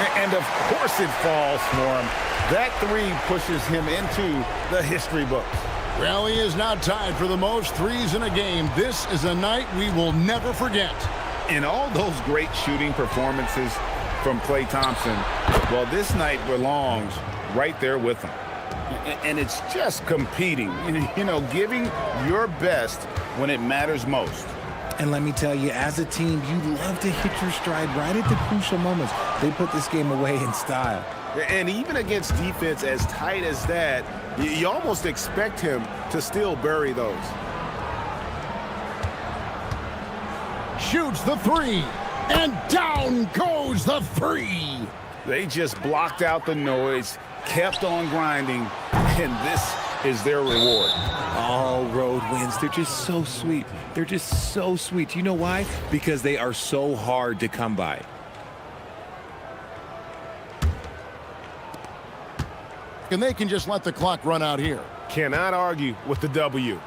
And of course it falls for him. That three pushes him into the history books. Well, he is now tied for the most threes in a game. This is a night we will never forget. In all those great shooting performances from Klay Thompson, well, this night belongs right there with him. And it's just competing, you know, giving your best when it matters most. And let me tell you, as a team, you love to hit your stride right at the crucial moments. They put this game away in style. And even against defense as tight as that, you almost expect him to still bury those. Shoots the three, and down goes the three. They just blocked out the noise, kept on grinding, and this is their reward. All road wins. They're just so sweet. They're just so sweet. You know why? Because they are so hard to come by. And they can just let the clock run out here. Cannot argue with the W.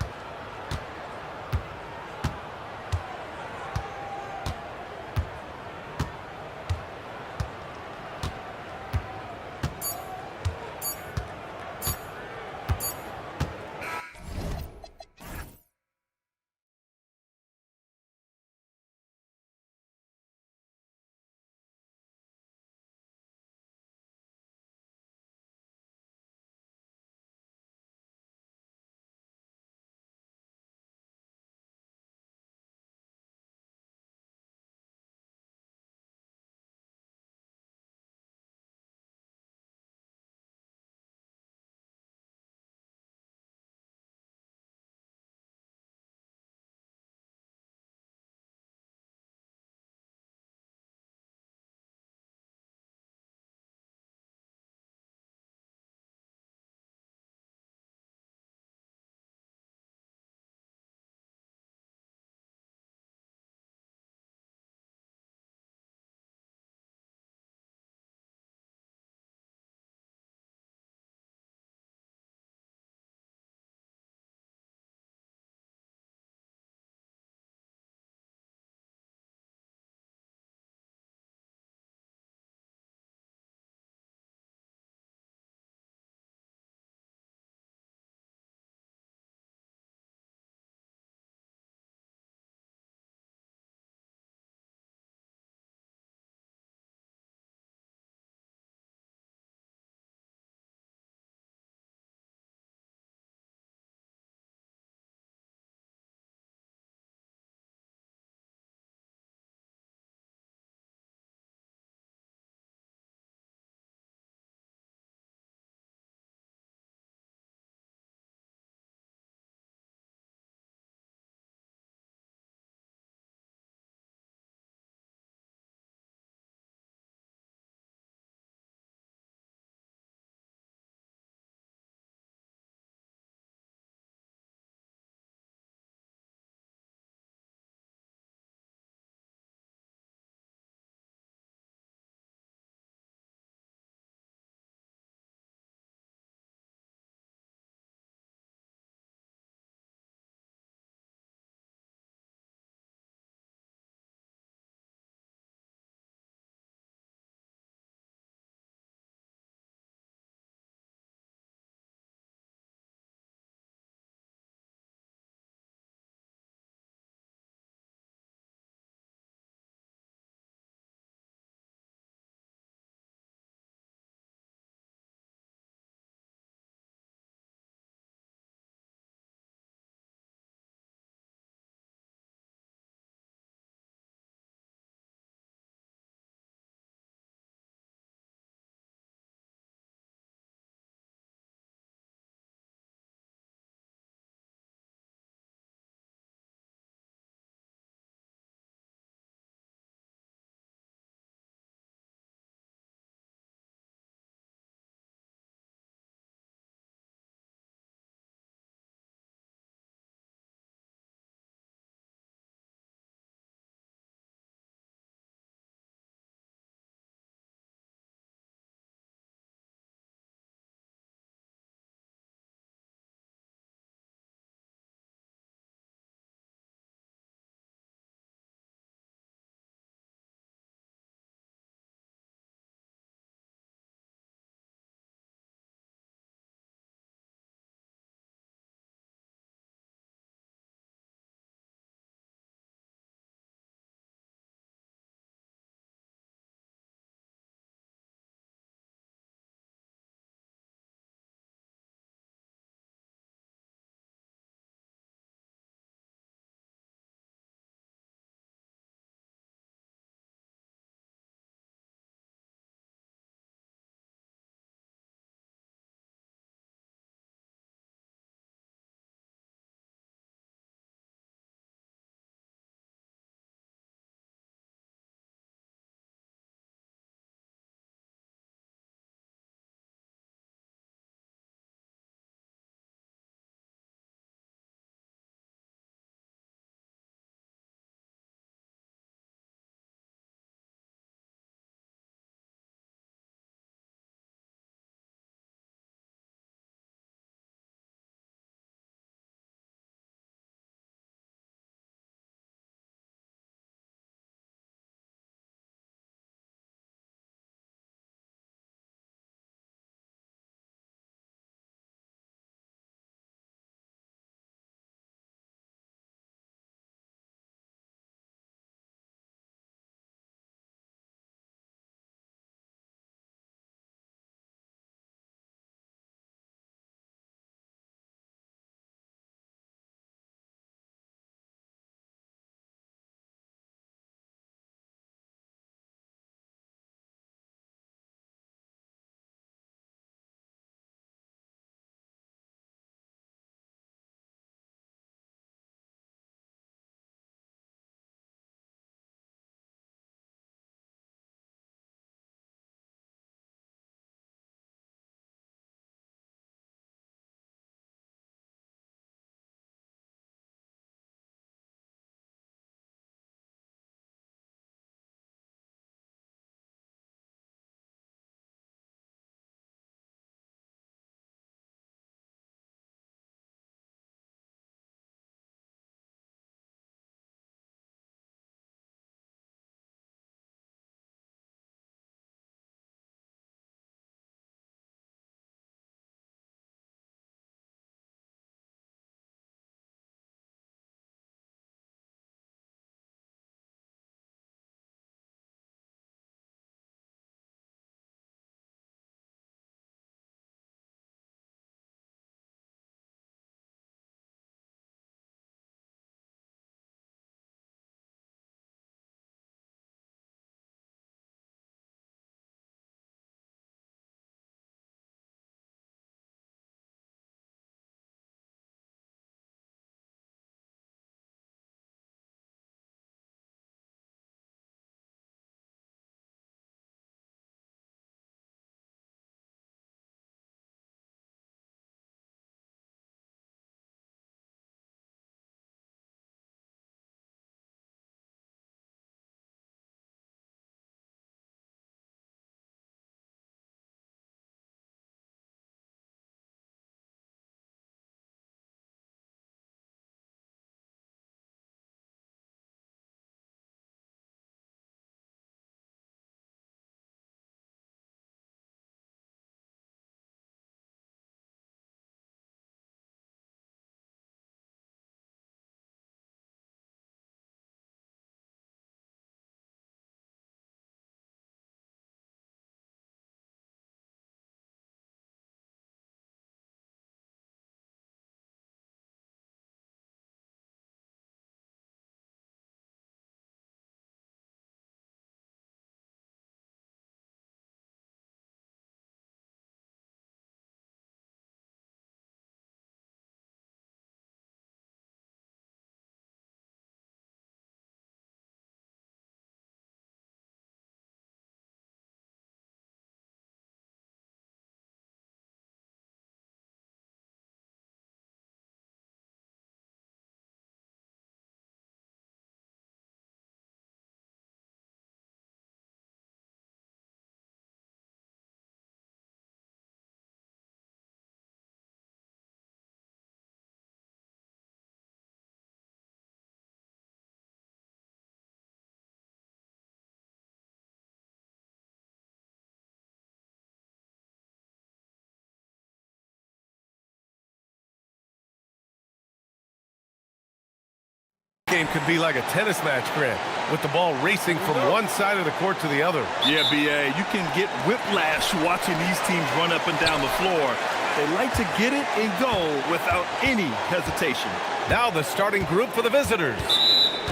game could be like a tennis match, Grant, with the ball racing from one side of the court to the other. Yeah, B.A., you can get whiplash watching these teams run up and down the floor. They like to get it and go without any hesitation. Now the starting group for the visitors.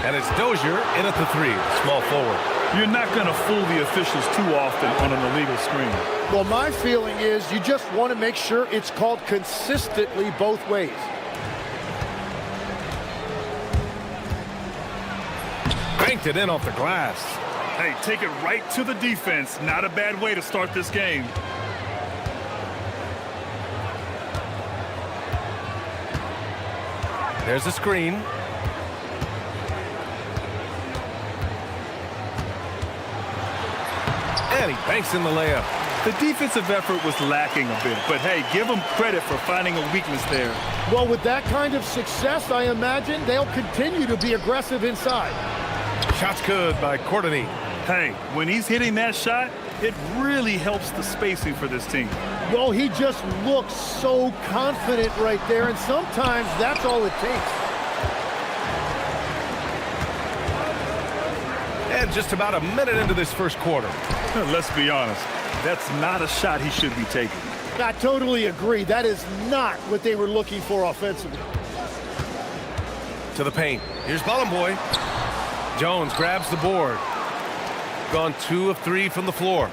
And it's Dozier in at the 3, small forward. You're not going to fool the officials too often on an illegal screen. Well, my feeling is you just want to make sure it's called consistently both ways. Banked it in off the glass. Hey, take it right to the defense. Not a bad way to start this game. There's a screen. And he banks in the layup. The defensive effort was lacking a bit, but hey, give them credit for finding a weakness there. Well, with that kind of success, I imagine they'll continue to be aggressive inside. Shot's good by Courtney. Hey, when he's hitting that shot, it really helps the spacing for this team. Well, he just looks so confident right there, and sometimes that's all it takes. And just about a minute into this first quarter. Let's be honest, that's not a shot he should be taking. I totally agree. That is not what they were looking for offensively. To the paint. Here's Boy. Jones grabs the board. Gone 2 of 3 from the floor.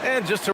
And just a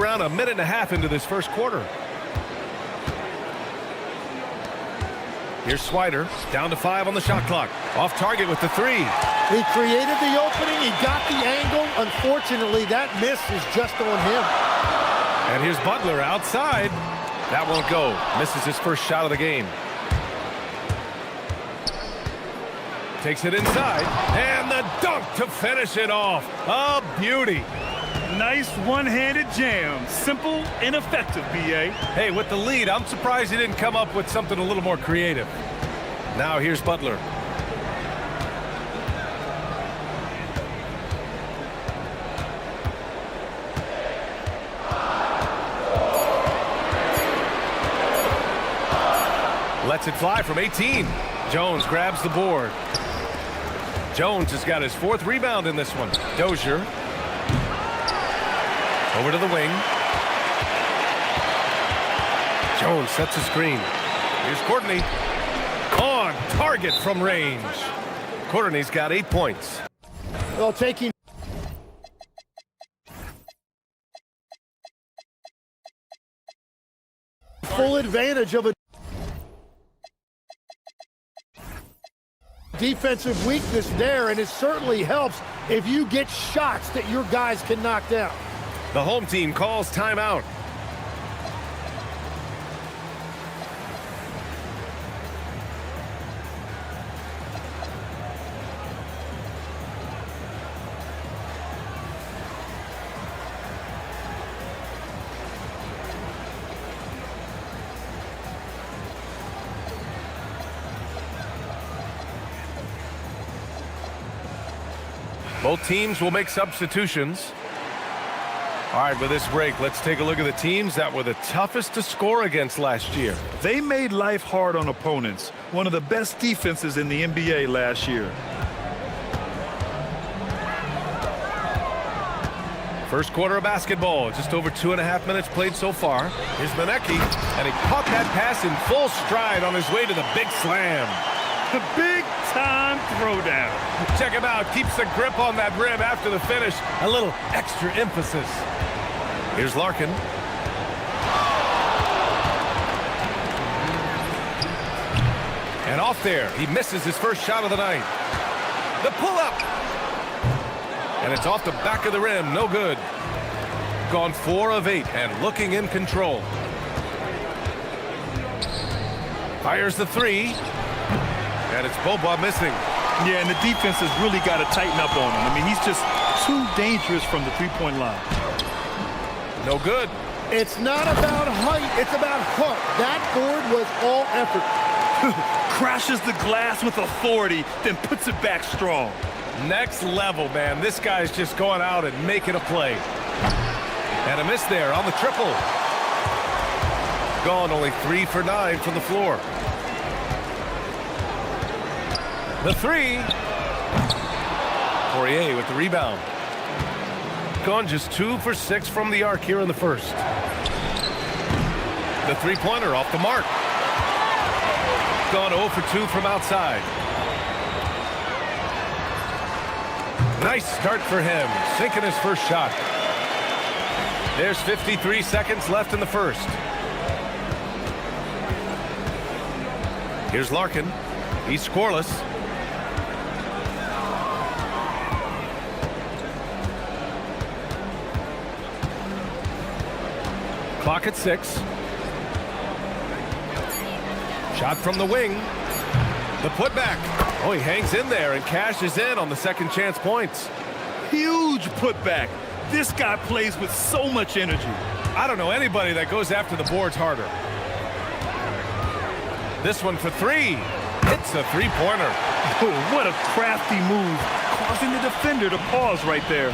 around a minute and a half into this first quarter. Here's Swider, down to 5 on the shot clock. Off target with the 3. He created the opening, he got the angle. Unfortunately, that miss is just on him. And here's Butler outside. That won't go. Misses his first shot of the game. Takes it inside. And the dunk to finish it off. A beauty. Nice one-handed jam. Simple and effective, B.A. Hey, with the lead, I'm surprised he didn't come up with something a little more creative. Now here's Butler. Lets it fly from 18. Jones grabs the board. Jones has got his 4th rebound in this one. Dozier. Over to the wing. Jones sets a screen. Here's Courtney. On target from range. Courtney's got 8 points. Well, taking full advantage of a defensive weakness there, and it certainly helps if you get shots that your guys can knock down. The home team calls timeout. Both teams will make substitutions. All right, with this break, let's take a look at the teams that were the toughest to score against last year. They made life hard on opponents. One of the best defenses in the NBA last year. First quarter of basketball, just over 2.5 minutes played so far. Here's Benecki, and he caught that pass in full stride on his way to the big slam. The big-time throwdown. Check him out. Keeps the grip on that rim after the finish. A little extra emphasis. Here's Larkin. And off there. He misses his first shot of the night. The pull-up. And it's off the back of the rim. No good. gone 4 of 8 and looking in control. Fires the 3. And it's Boba missing. Yeah, and the defense has really got to tighten up on him. I mean, he's just too dangerous from the three-point line. No good. It's not about height, it's about heart. That board was all effort. Crashes the glass with authority, then puts it back strong. Next level, man. This guy's just going out and making a play. And a miss there on the triple. Gone only 3 for 9 from the floor. The 3. Poirier with the rebound. Gone just 2 for 6 from the arc here in the first. The three-pointer off the mark. Gone 0 for 2 from outside. Nice start for him, sinking his first shot. There's 53 seconds left in the first. Here's Larkin. He's scoreless. Clock at 6. Shot from the wing. The putback. Oh, he hangs in there and cashes in on the second chance points. Huge putback. This guy plays with so much energy. I don't know anybody that goes after the boards harder. This one for 3. It's a three-pointer. Oh, what a crafty move, causing the defender to pause right there.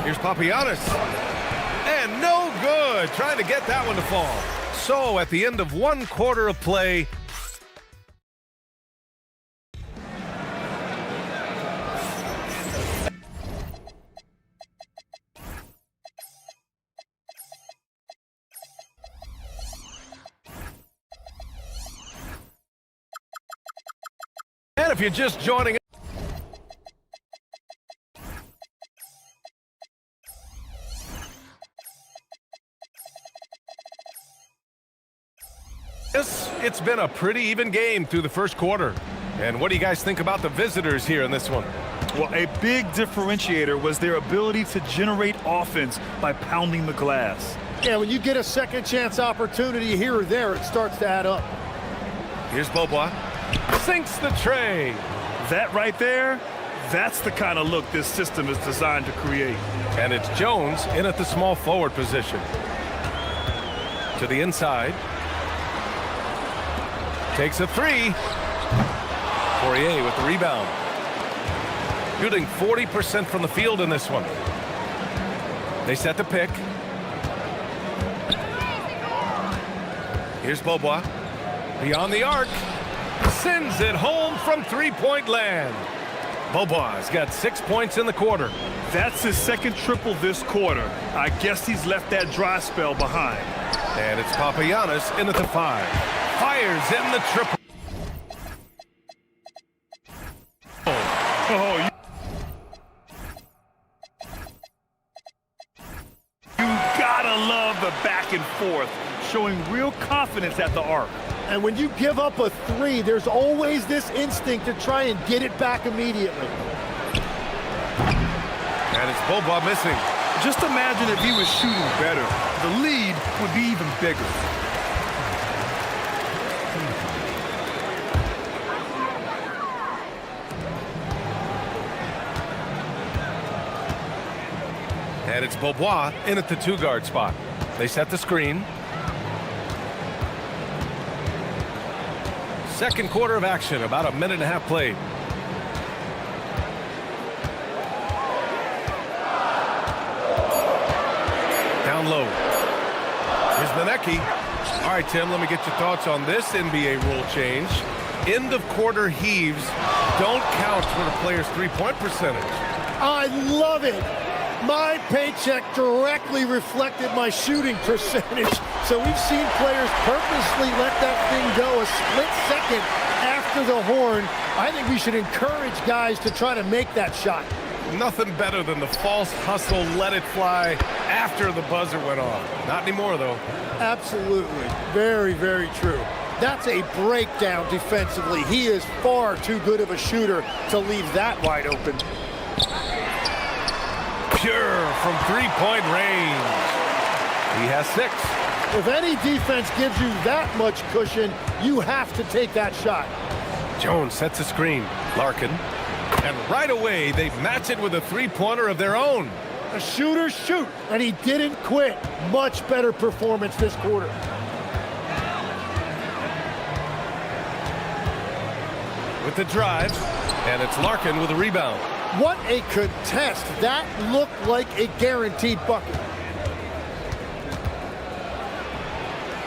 Here's Papagiannis. And no good. Trying to get that one to fall. So at the end of 1 quarter of play, and if you're just joining it's been a pretty even game through the first quarter. And what do you guys think about the visitors here in this one? Well, a big differentiator was their ability to generate offense by pounding the glass. Yeah, when you get a second chance opportunity here or there, it starts to add up. Here's Boba. Sinks the tray. That right there, that's the kind of look this system is designed to create. And it's Jones in at the small forward position. To the inside. Takes a 3. Poirier with the rebound. Shooting 40% from the field in this one. They set the pick. Here's Boba. Beyond the arc. Sends it home from three-point land. Boba's got 6 points in the quarter. That's his second triple this quarter. I guess he's left that dry spell behind. And it's Papagiannis in at the 5. Fires in the triple. Oh, you gotta love the back and forth, showing real confidence at the arc. And when you give up a 3, there's always this instinct to try and get it back immediately. And it's Boba missing. Just imagine if he was shooting better. The lead would be even bigger. And it's Bobois in at the 2-guard spot. They set the screen. Second quarter of action, about a minute and a half played. Down low. Here's Manecki. All right, Tim, let me get your thoughts on this NBA rule change. End of quarter heaves don't count for the player's three-point percentage. I love it. My paycheck directly reflected my shooting percentage. So we've seen players purposely let that thing go a split second after the horn. I think we should encourage guys to try to make that shot. Nothing better than the false hustle, let it fly after the buzzer went off. Not anymore, though. Absolutely. Very, very true. That's a breakdown defensively. He is far too good of a shooter to leave that wide open. Pure from three-point range. He has 6. If any defense gives you that much cushion, you have to take that shot. Jones sets a screen. Larkin. And right away, they match it with a three-pointer of their own. The shooters shoot, and he didn't quit. Much better performance this quarter. With the drive, and it's Larkin with a rebound. What a contest. That looked like a guaranteed bucket.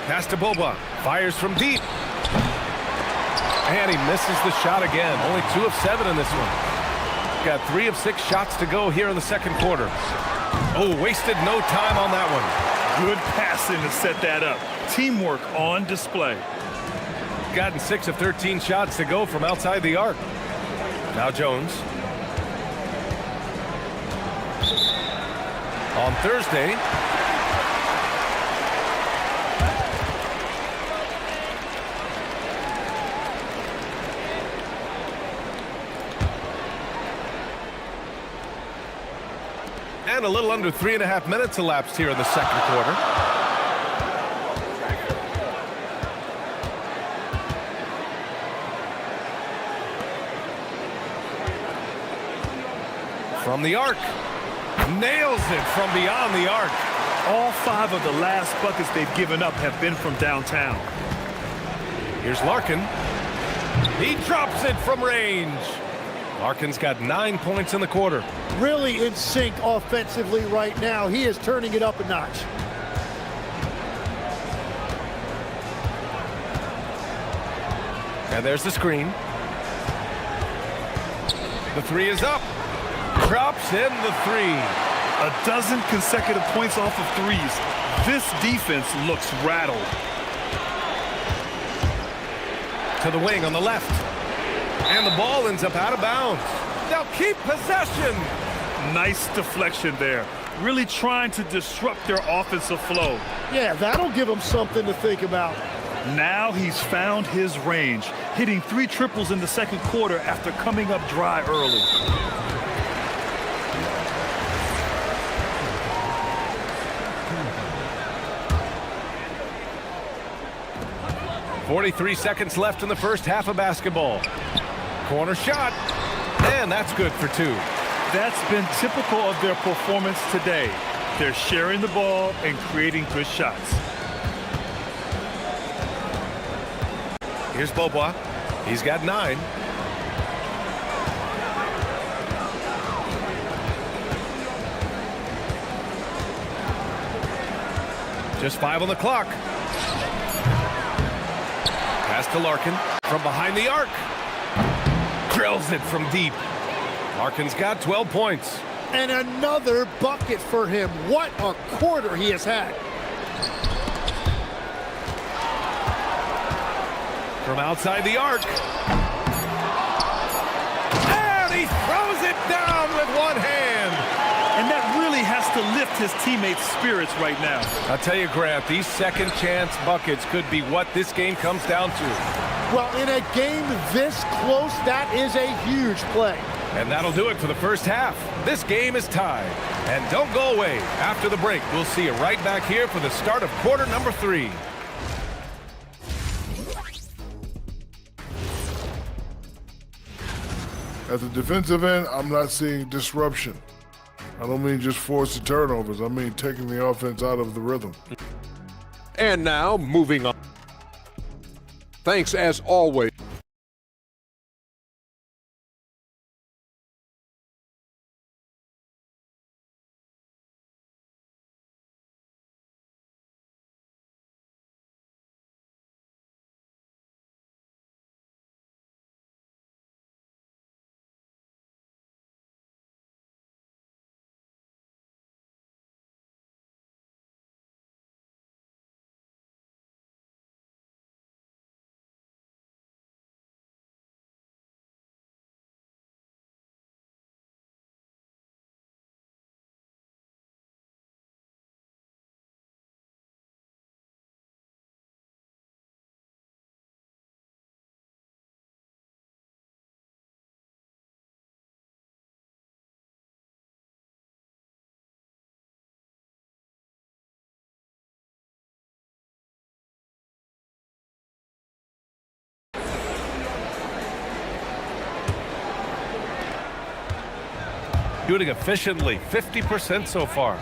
Pass to Boba. Fires from deep. And he misses the shot again. Only 2 of 7 in this one. Got 3 of 6 shots to go here in the second quarter. Oh, wasted no time on that one. Good passing to set that up. Teamwork on display. Gotten 6 of 13 shots to go from outside the arc. Now Jones. On Thursday, and a little under 3.5 minutes elapsed here in the second quarter. From the arc. Nails it from beyond the arc. All 5 of the last buckets they've given up have been from downtown. Here's Larkin. He drops it from range. Larkin's got 9 points in the quarter. Really in sync offensively right now. He is turning it up a notch. And there's the screen. The 3 is up. Drops in the 3. A dozen consecutive points off of 3s. This defense looks rattled. To the wing on the left. And the ball ends up out of bounds. They'll keep possession. Nice deflection there. Really trying to disrupt their offensive flow. Yeah, that'll give them something to think about. Now he's found his range, hitting 3 triples in the second quarter after coming up dry early. .43 seconds left in the first half of basketball. Corner shot, and that's good for 2. That's been typical of their performance today. They're sharing the ball and creating good shots. Here's Boba. He's got 9. Just 5 on the clock. Pass to Larkin from behind the arc. Drills it from deep. Larkin's got 12 points. And another bucket for him. What a quarter he has had. From outside the arc. And he throws it down with one hand. And that really has to lift his teammates' spirits right now. I'll tell you, Grant, these second chance buckets could be what this game comes down to. Well, in a game this close, that is a huge play. And that'll do it for the first half. This game is tied. And don't go away. After the break, we'll see you right back here for the start of quarter number 3. At the defensive end, I'm not seeing disruption. I don't mean just forcing turnovers. I mean taking the offense out of the rhythm. And now, moving on. Thanks as always. Shooting efficiently, 50% so far.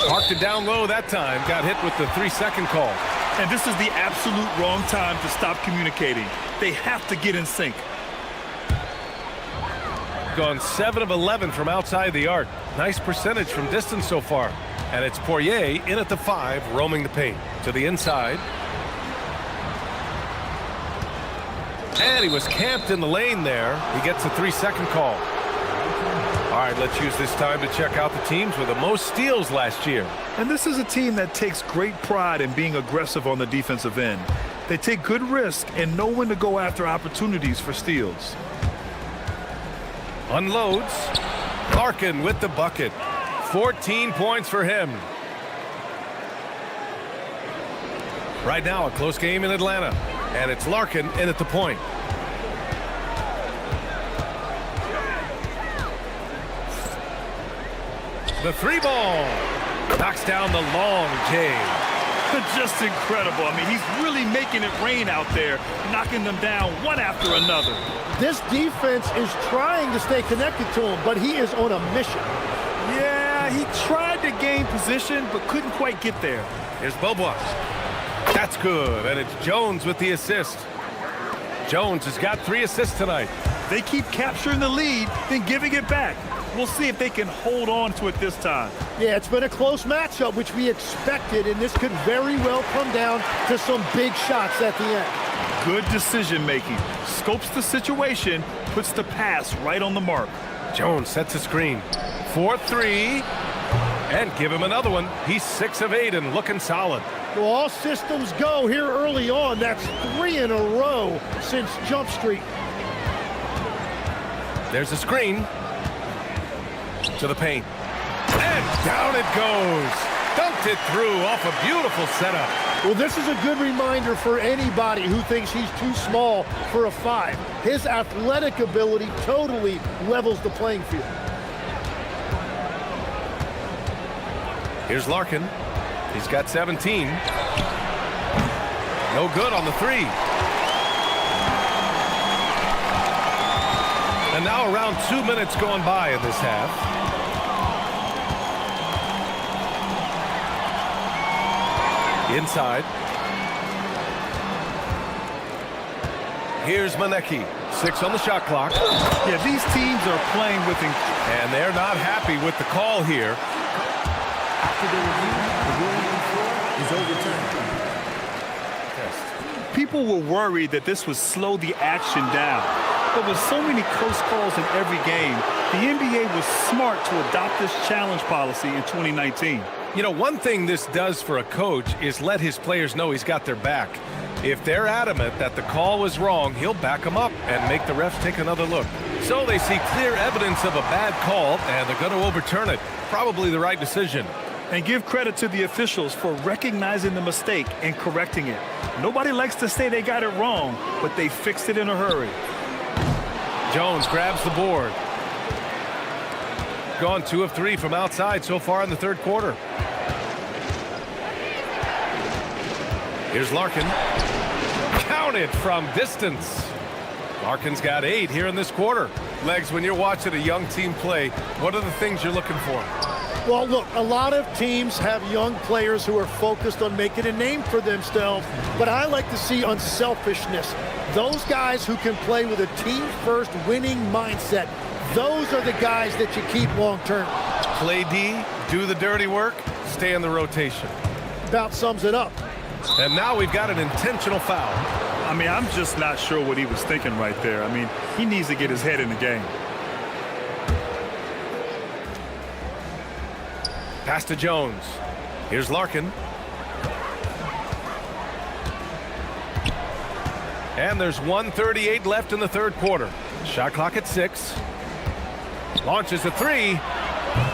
Marked it down low that time. Got hit with the 3-second call. And this is the absolute wrong time to stop communicating. They have to get in sync. Gone 7 of 11 from outside the arc. Nice percentage from distance so far. And it's Poirier in at the 5, roaming the paint. To the inside. And he was camped in the lane there. He gets a 3-second call. All right, let's use this time to check out the teams with the most steals last year. And this is a team that takes great pride in being aggressive on the defensive end. They take good risk and know when to go after opportunities for steals. Unloads. Larkin with the bucket. 14 points for him. Right now, a close game in Atlanta. And it's Larkin in at the point. The 3-ball. Knocks down the long J. Just incredible. I mean, he's really making it rain out there, knocking them down one after another. This defense is trying to stay connected to him, but he is on a mission. Yeah, he tried to gain position, but couldn't quite get there. Here's Bobois. That's good, and it's Jones with the assist. Jones has got 3 assists tonight. They keep capturing the lead, then giving it back. We'll see if they can hold on to it this time. Yeah, it's been a close matchup, which we expected, and this could very well come down to some big shots at the end. Good decision-making. Scopes the situation, puts the pass right on the mark. Jones sets a screen. 4-3. And give him another one. He's 6 of 8 and looking solid. Well, all systems go here early on. That's 3 in a row since Jump Street. There's a screen. To the paint. And down it goes. Dunked it through off a beautiful setup. Well, this is a good reminder for anybody who thinks he's too small for a 5. His athletic ability totally levels the playing field. Here's Larkin. He's got 17. No good on the 3. And now around 2 minutes gone by in this half. Inside. Here's Manecki. 6 on the shot clock. Yeah, these teams are playing with... And they're not happy with the call here. After the review, the ruling on the floor is overturned. People were worried that this would slow the action down. But with so many close calls in every game, the NBA was smart to adopt this challenge policy in 2019. You know, one thing this does for a coach is let his players know he's got their back. If they're adamant that the call was wrong, he'll back them up and make the refs take another look. So they see clear evidence of a bad call, and they're going to overturn it. Probably the right decision. And give credit to the officials for recognizing the mistake and correcting it. Nobody likes to say they got it wrong, but they fixed it in a hurry. Jones grabs the board. Gone 2 of 3 from outside so far in the third quarter. Here's Larkin. Counted from distance. Larkin's got 8 here in this quarter. Legs, when you're watching a young team play, what are the things you're looking for? Well, look, a lot of teams have young players who are focused on making a name for themselves, but I like to see unselfishness. Those guys who can play with a team-first winning mindset, those are the guys that you keep long-term. Play D, do the dirty work, stay in the rotation. About sums it up. And now we've got an intentional foul. I mean, I'm just not sure what he was thinking right there. I mean, he needs to get his head in the game. Pass to Jones. Here's Larkin. And there's 1:38 left in the third quarter. Shot clock at 6. Launches a 3.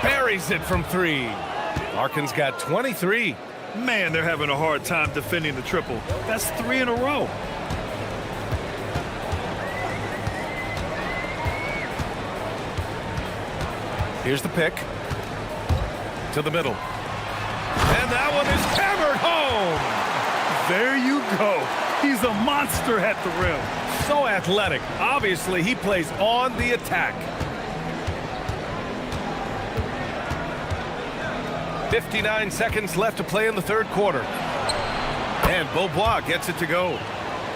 Buries it from 3. Larkin's got 23. Man, they're having a hard time defending the triple. That's 3 in a row. Here's the pick. To the middle. And that one is hammered home. There you go. He's a monster at the rim. So athletic. Obviously, he plays on the attack. 59 seconds left to play in the third quarter. And Beaubois gets it to go.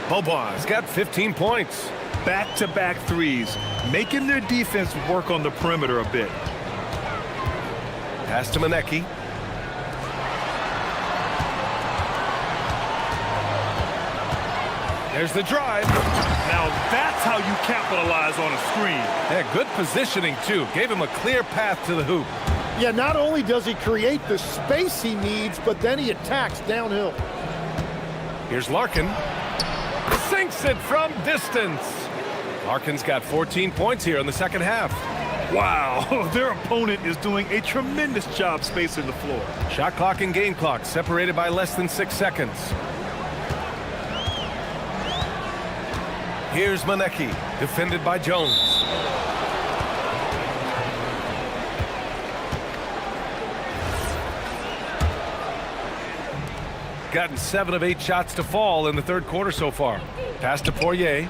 Beaubois has got 15 points. Back-to-back threes, making their defense work on the perimeter a bit. Pass to Manecki. There's the drive. Now that's how you capitalize on a screen. Yeah, good positioning, too. Gave him a clear path to the hoop. Yeah, not only does he create the space he needs, but then he attacks downhill. Here's Larkin. Sinks it from distance. Larkin's got 14 points here in the second half. Wow, their opponent is doing a tremendous job spacing the floor. Shot clock and game clock separated by less than 6 seconds. Here's Manecki, defended by Jones. Gotten 7 of 8 shots to fall in the third quarter so far. Pass to Poirier.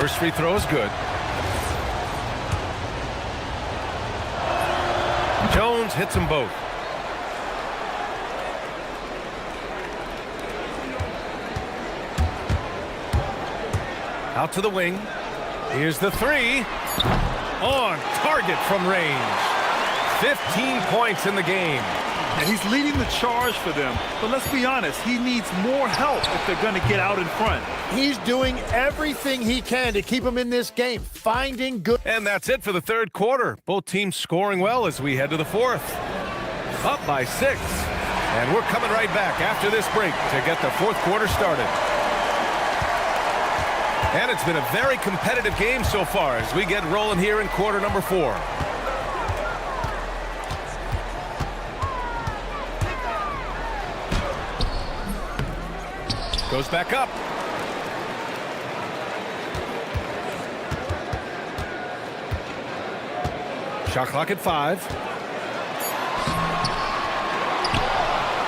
First free throw is good. Jones hits them both. Out to the wing. Here's the three. On target from range. 15 points in the game. And he's leading the charge for them. But let's be honest, he needs more help if they're going to get out in front. He's doing everything he can to keep him in this game, finding good. And that's it for the third quarter. Both teams scoring well as we head to the fourth. Up by 6. And we're coming right back after this break to get the fourth quarter started. And it's been a very competitive game so far as we get rolling here in quarter number 4. Goes back up. Shot clock at 5.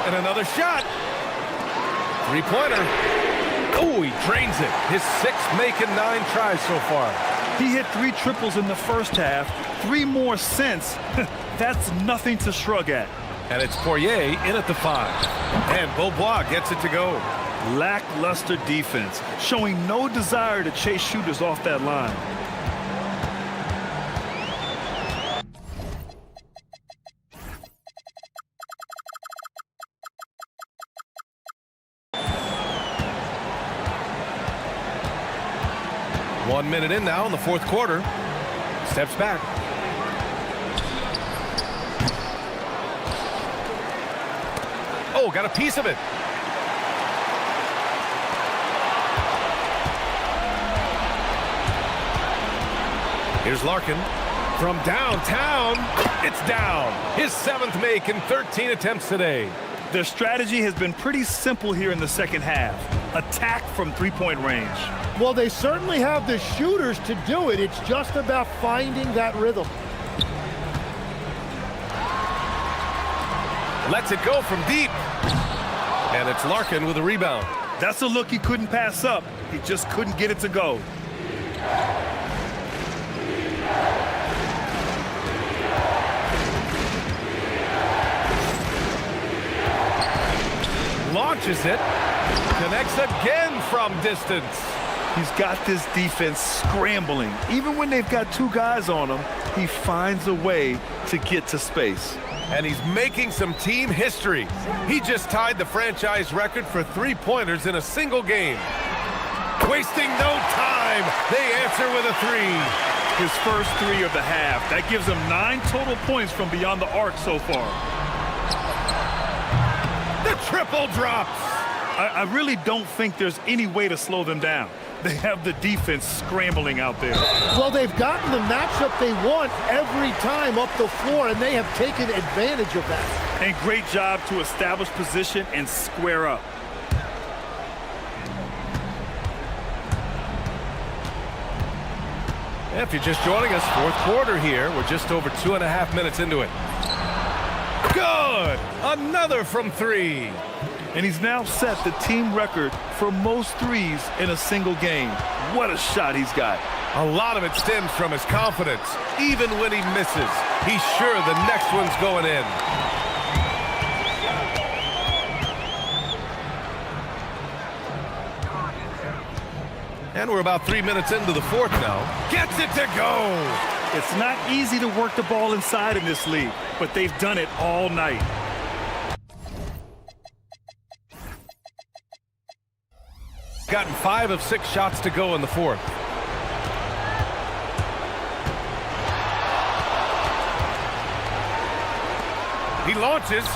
And another shot. Three-pointer. Oh, he drains it. His 6th make in 9 tries so far. He hit 3 triples in the first half, 3 more since. That's nothing to shrug at. And it's Poirier in at the 5. And Beaubois gets it to go. Lackluster defense, showing no desire to chase shooters off that line. One minute in now in the fourth quarter. Steps back. Oh, got a piece of it. Here's Larkin. From downtown, it's down. His 7th make in 13 attempts today. Their strategy has been pretty simple here in the second half. Attack from three-point range. Well, they certainly have the shooters to do it. It's just about finding that rhythm. Lets it go from deep. And it's Larkin with a rebound. That's a look he couldn't pass up. He just couldn't get it to go. Launches it. Connects again from distance. He's got this defense scrambling. Even when they've got 2 guys on him, he finds a way to get to space. And he's making some team history. He just tied the franchise record for 3-pointers in a single game. Wasting no time. They answer with a 3. His first 3 of the half. That gives him 9 total points from beyond the arc so far. The triple drops. I really don't think there's any way to slow them down. They have the defense scrambling out there. Well, they've gotten the matchup they want every time up the floor, and they have taken advantage of that. And great job to establish position and square up. If you're just joining us, fourth quarter here. We're just over 2.5 minutes into it. Good! Another from three. And he's now set the team record for most threes in a single game. What a shot he's got. A lot of it stems from his confidence. Even when he misses, he's sure the next one's going in. And we're about 3 minutes into the fourth now. Gets it to go! It's not easy to work the ball inside in this league, but they've done it all night. Gotten 5 of 6 shots to go in the fourth. He launches.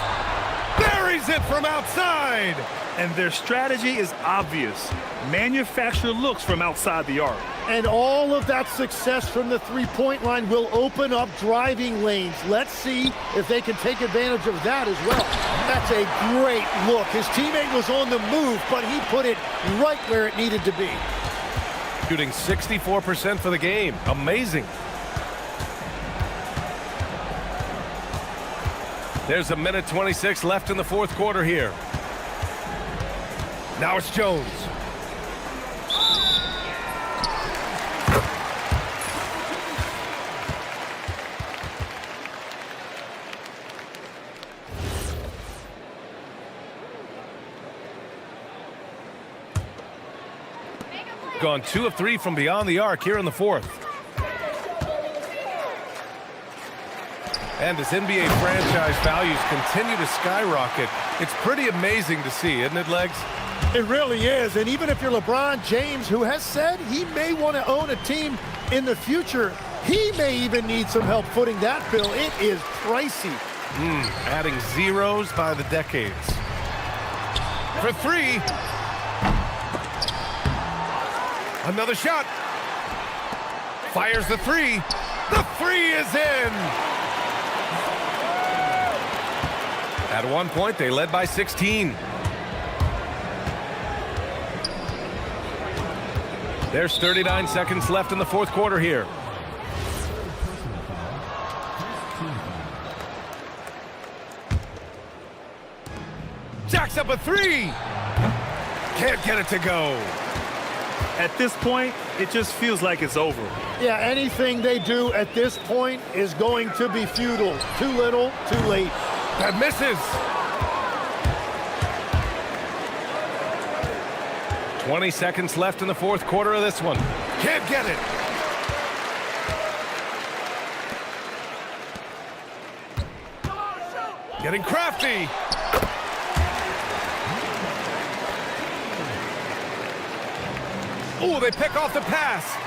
Buries it from outside. And their strategy is obvious. Manufacture looks from outside the arc. And all of that success from the three-point line will open up driving lanes. Let's see if they can take advantage of that as well. That's a great look. His teammate was on the move, but he put it right where it needed to be. Shooting 64% for the game. Amazing. There's a minute 26 left in the fourth quarter here. Now it's Jones. Gone 2 of 3 from beyond the arc here in the fourth. And as NBA franchise values continue to skyrocket, it's pretty amazing to see, isn't it, Legs? It really is. And even if you're LeBron James, who has said he may want to own a team in the future, he may even need some help footing that bill. It is pricey. Adding zeros by the decades. For 3. Another shot. Fires the 3. The 3 is in. At one point, they led by 16. There's 39 seconds left in the fourth quarter here. Jacks up a 3. Can't get it to go. At this point, it just feels like it's over. Yeah, anything they do at this point is going to be futile. Too little, too late. That misses. 20 seconds left in the fourth quarter of this one. Can't get it. Getting crafty. Oh, they pick off the pass.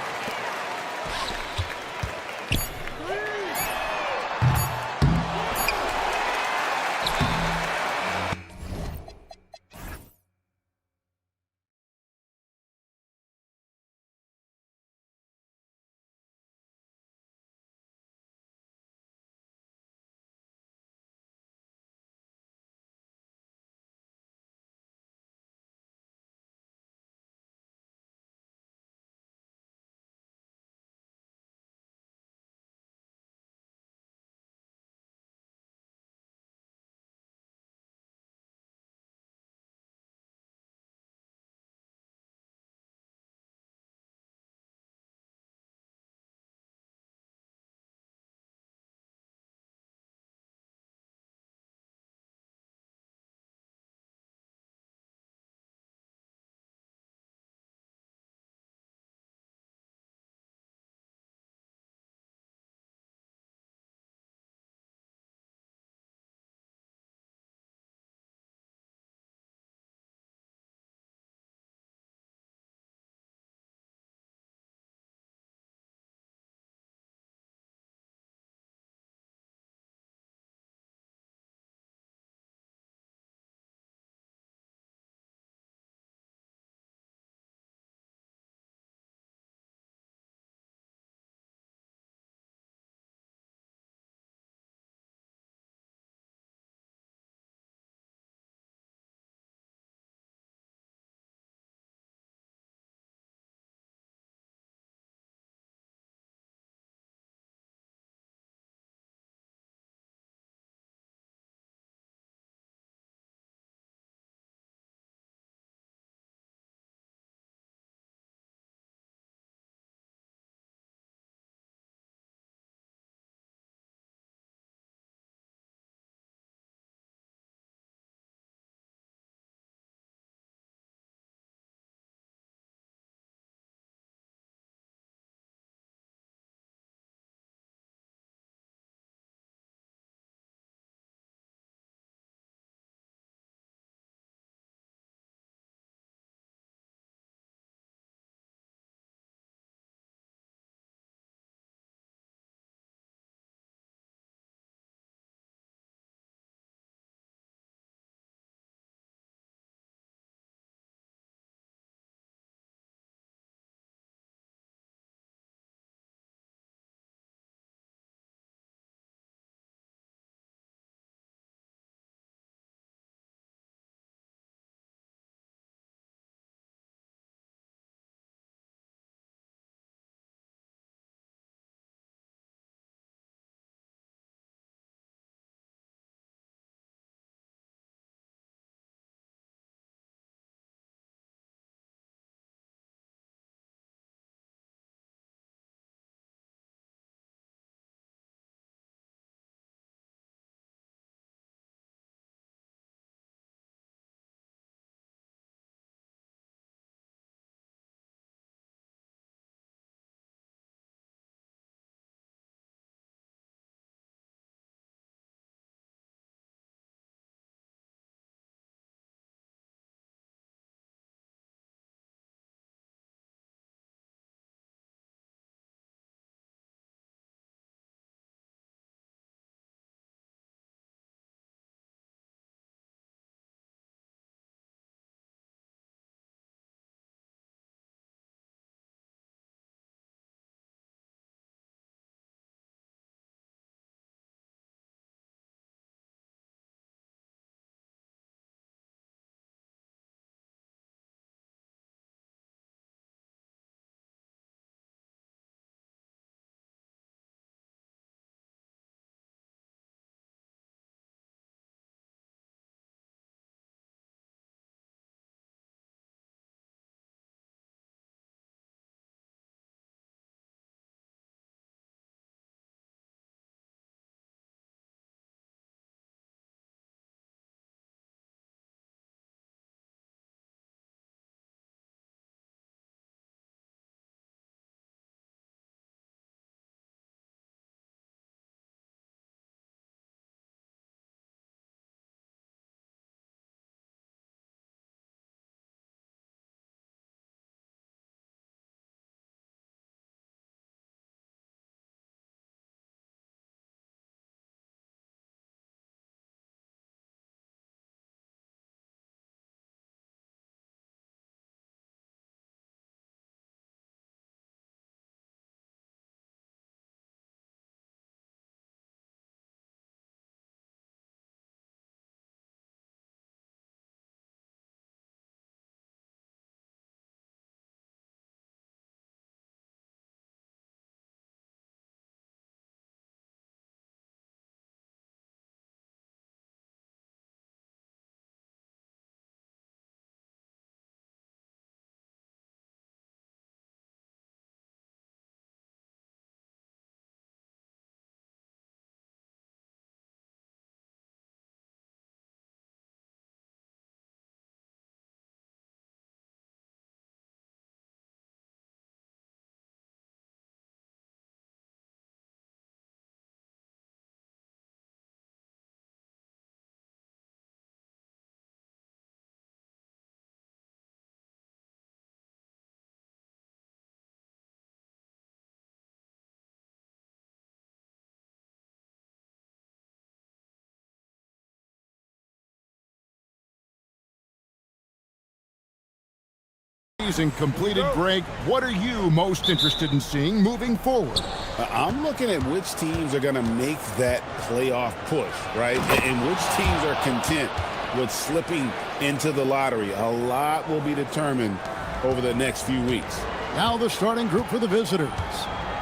Season completed, Greg. What are you most interested in seeing moving forward? I'm looking at which teams are going to make that playoff push, right? And which teams are content with slipping into the lottery. A lot will be determined over the next few weeks. Now the starting group for the visitors.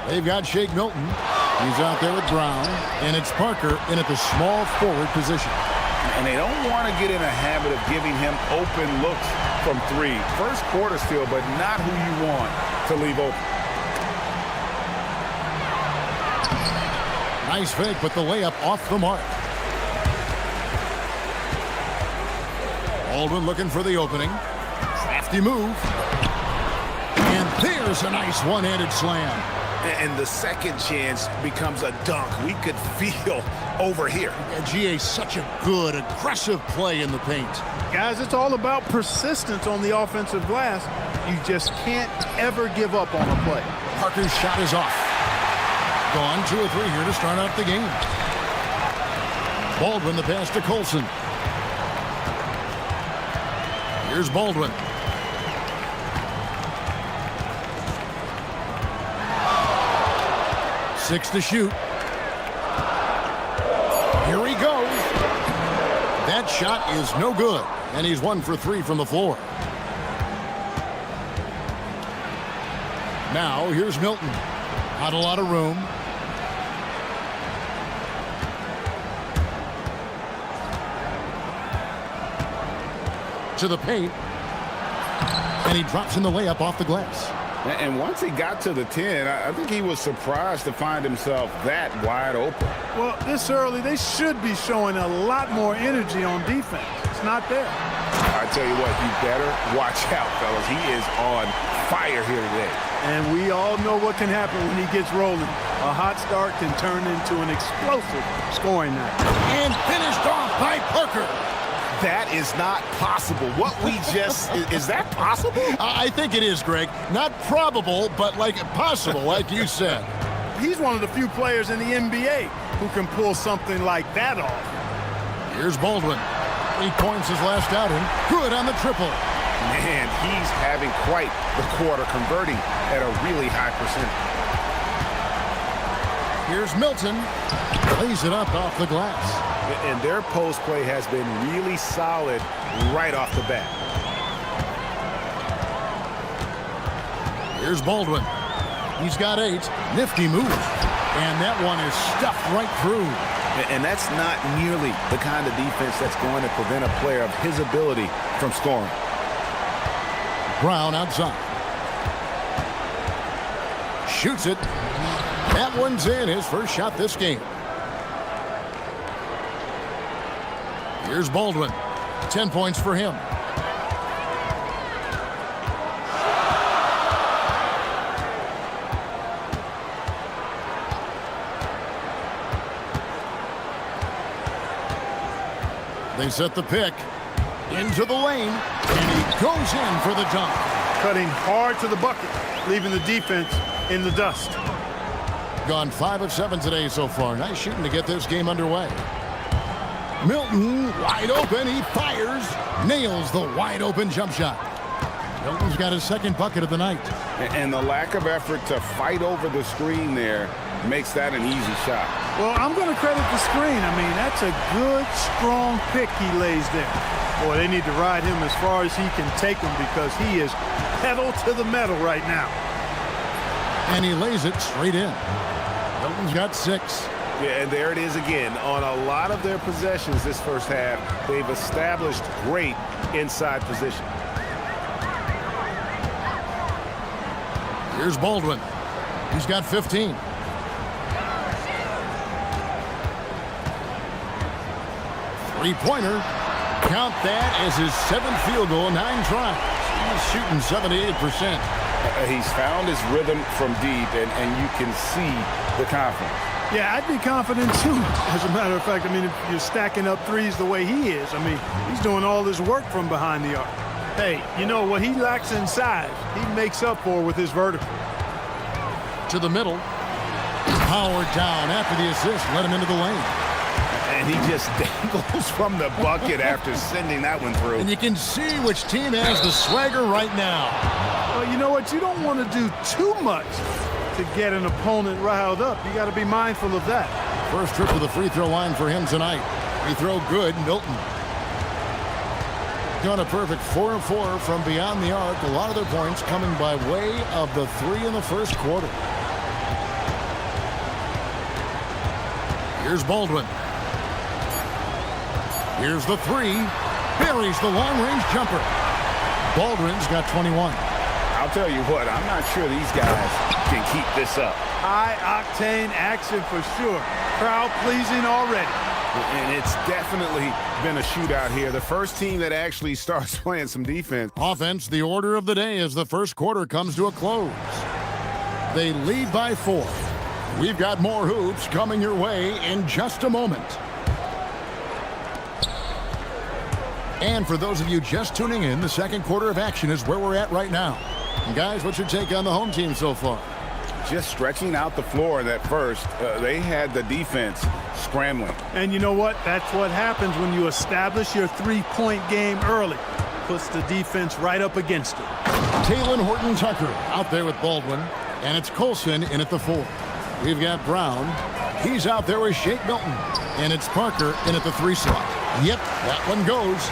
They've got Shake Milton. He's out there with Brown. And it's Parker in at the small forward position. And they don't want to get in a habit of giving him open looks from three. First quarter still, but not who you want to leave open. Nice fake, but the layup off the mark. Baldwin looking for the opening. Crafty move. And there's a nice one-handed slam. And the second chance becomes a dunk. We could feel over here. And GA, such a good, aggressive play in the paint. Guys, it's all about persistence on the offensive glass. You just can't ever give up on a play. Parker's shot is off. Gone 2 or 3 here to start out the game. Baldwin the pass to Colson. Here's Baldwin. Six to shoot. Here he goes. That shot is no good. And he's 1 for 3 from the floor. Now here's Milton. Not a lot of room. To the paint. And he drops in the layup off the glass. And once he got to the 10, I think he was surprised to find himself that wide open. Well, this early, they should be showing a lot more energy on defense. It's not there. I tell you what, you better watch out, fellas. He is on fire here today. And we all know what can happen when he gets rolling. A hot start can turn into an explosive scoring night. And finished off by Parker. That is not possible. What we just, is that possible? I think it is, Greg. Not probable, but like possible, like you said. He's one of the few players in the NBA who can pull something like that off. Here's Baldwin. 8 points his last outing. Good on the triple. Man, he's having quite the quarter, converting at a really high percentage. Here's Milton. Lays it up off the glass. And their post play has been really solid right off the bat. Here's Baldwin. He's got 8. Nifty move. And that one is stuffed right through. And that's not nearly the kind of defense that's going to prevent a player of his ability from scoring. Brown outside. Shoots it. That one's in. His first shot this game. Here's Baldwin. 10 points for him. They set the pick into the lane, and he goes in for the dunk. Cutting hard to the bucket, leaving the defense in the dust. Gone 5 of 7 today so far. Nice shooting to get this game underway. Milton, wide open, he fires, nails the wide open jump shot. Milton's got his second bucket of the night. And the lack of effort to fight over the screen there makes that an easy shot. Well, I'm going to credit the screen. I mean, that's a good, strong pick he lays there. Boy, they need to ride him as far as he can take him because he is pedal to the metal right now. And he lays it straight in. Milton's got 6. Yeah, and there it is again. On a lot of their possessions this first half, they've established great inside position. Here's Baldwin. He's got 15. Three-pointer. Count that as his 7th field goal in 9 tries. He's shooting 78%. He's found his rhythm from deep, and you can see the confidence. Yeah, I'd be confident too. As a matter of fact, I mean, if you're stacking up threes the way he is, I mean, he's doing all this work from behind the arc. Hey, you know, what he lacks in size, he makes up for with his vertical. To the middle. Powered down after the assist, let him into the lane. And he just dangles from the bucket after sending that one through. And you can see which team has the swagger right now. Well, you know what? You don't want to do too much to get an opponent riled up. You got to be mindful of that. First trip to the free throw line for him tonight. Free throw good, Milton. Done a perfect 4 of 4 from beyond the arc. A lot of their points coming by way of the 3 in the first quarter. Here's Baldwin. Here's the 3. Buries the long-range jumper. Baldwin's got 21. I'll tell you what, I'm not sure these guys can keep this up. High-octane action for sure. Crowd-pleasing already. And it's definitely been a shootout here. The first team that actually starts playing some defense. Offense, the order of the day as the first quarter comes to a close. They lead by 4. We've got more hoops coming your way in just a moment. And for those of you just tuning in, the second quarter of action is where we're at right now. And guys, what's your take on the home team so far? Just stretching out the floor in that first. They had the defense scrambling. And you know what? That's what happens when you establish your three-point game early. Puts the defense right up against it. Taylor Horton-Tucker out there with Baldwin. And it's Colson in at the 4. We've got Brown. He's out there with Shake Milton. And it's Parker in at the 3 slot. Yep, that one goes.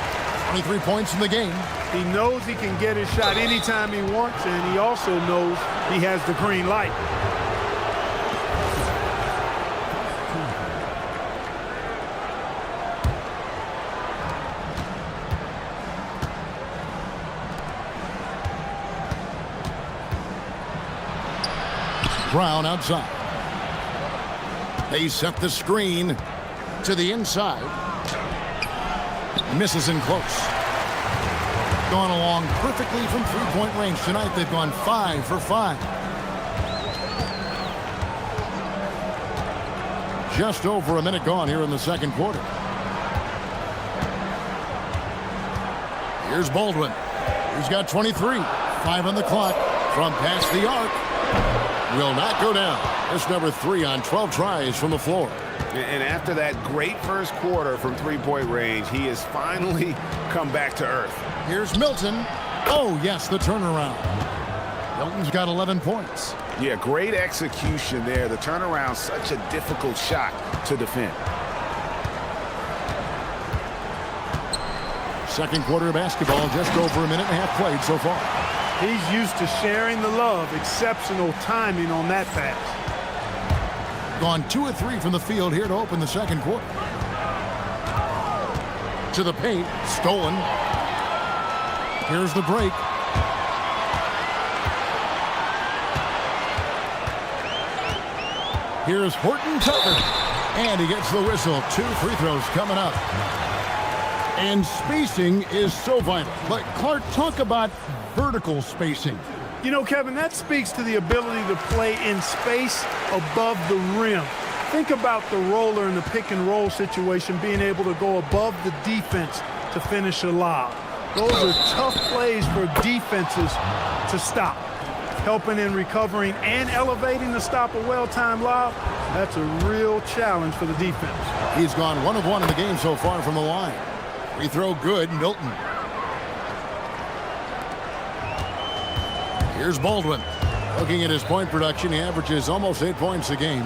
23 points in the game. He knows he can get his shot anytime he wants, and he also knows he has the green light. Brown outside. They set the screen to the inside. Misses in close. Gone along perfectly from three-point range. Tonight they've gone 5 for 5. Just over a minute gone here in the second quarter. Here's Baldwin. He's got 23. 5 on the clock. From past the arc. Will not go down. It's number 3 on 12 tries from the floor. And after that great first quarter from three-point range, he has finally come back to earth. Here's Milton. Oh, yes, the turnaround. Milton's got 11 points. Yeah, great execution there. The turnaround, such a difficult shot to defend. Second quarter of basketball, just over a minute and a half played so far. He's used to sharing the love. Exceptional timing on that pass. Gone 2 of 3 from the field here to open the second quarter. To the paint, stolen. Here's the break. Here's Horton-Tucker. And he gets the whistle. 2 free throws coming up. And spacing is so vital. But Clark, talk about vertical spacing. You know, Kevin, that speaks to the ability to play in space above the rim. Think about the roller in the pick and roll situation being able to go above the defense to finish a lob. Those are tough plays for defenses to stop. Helping in recovering and elevating to stop a well-timed lob, that's a real challenge for the defense. He's gone 1 of 1 in the game so far from the line. Free throw good, Milton. Here's Baldwin. Looking at his point production, he averages almost 8 points a game.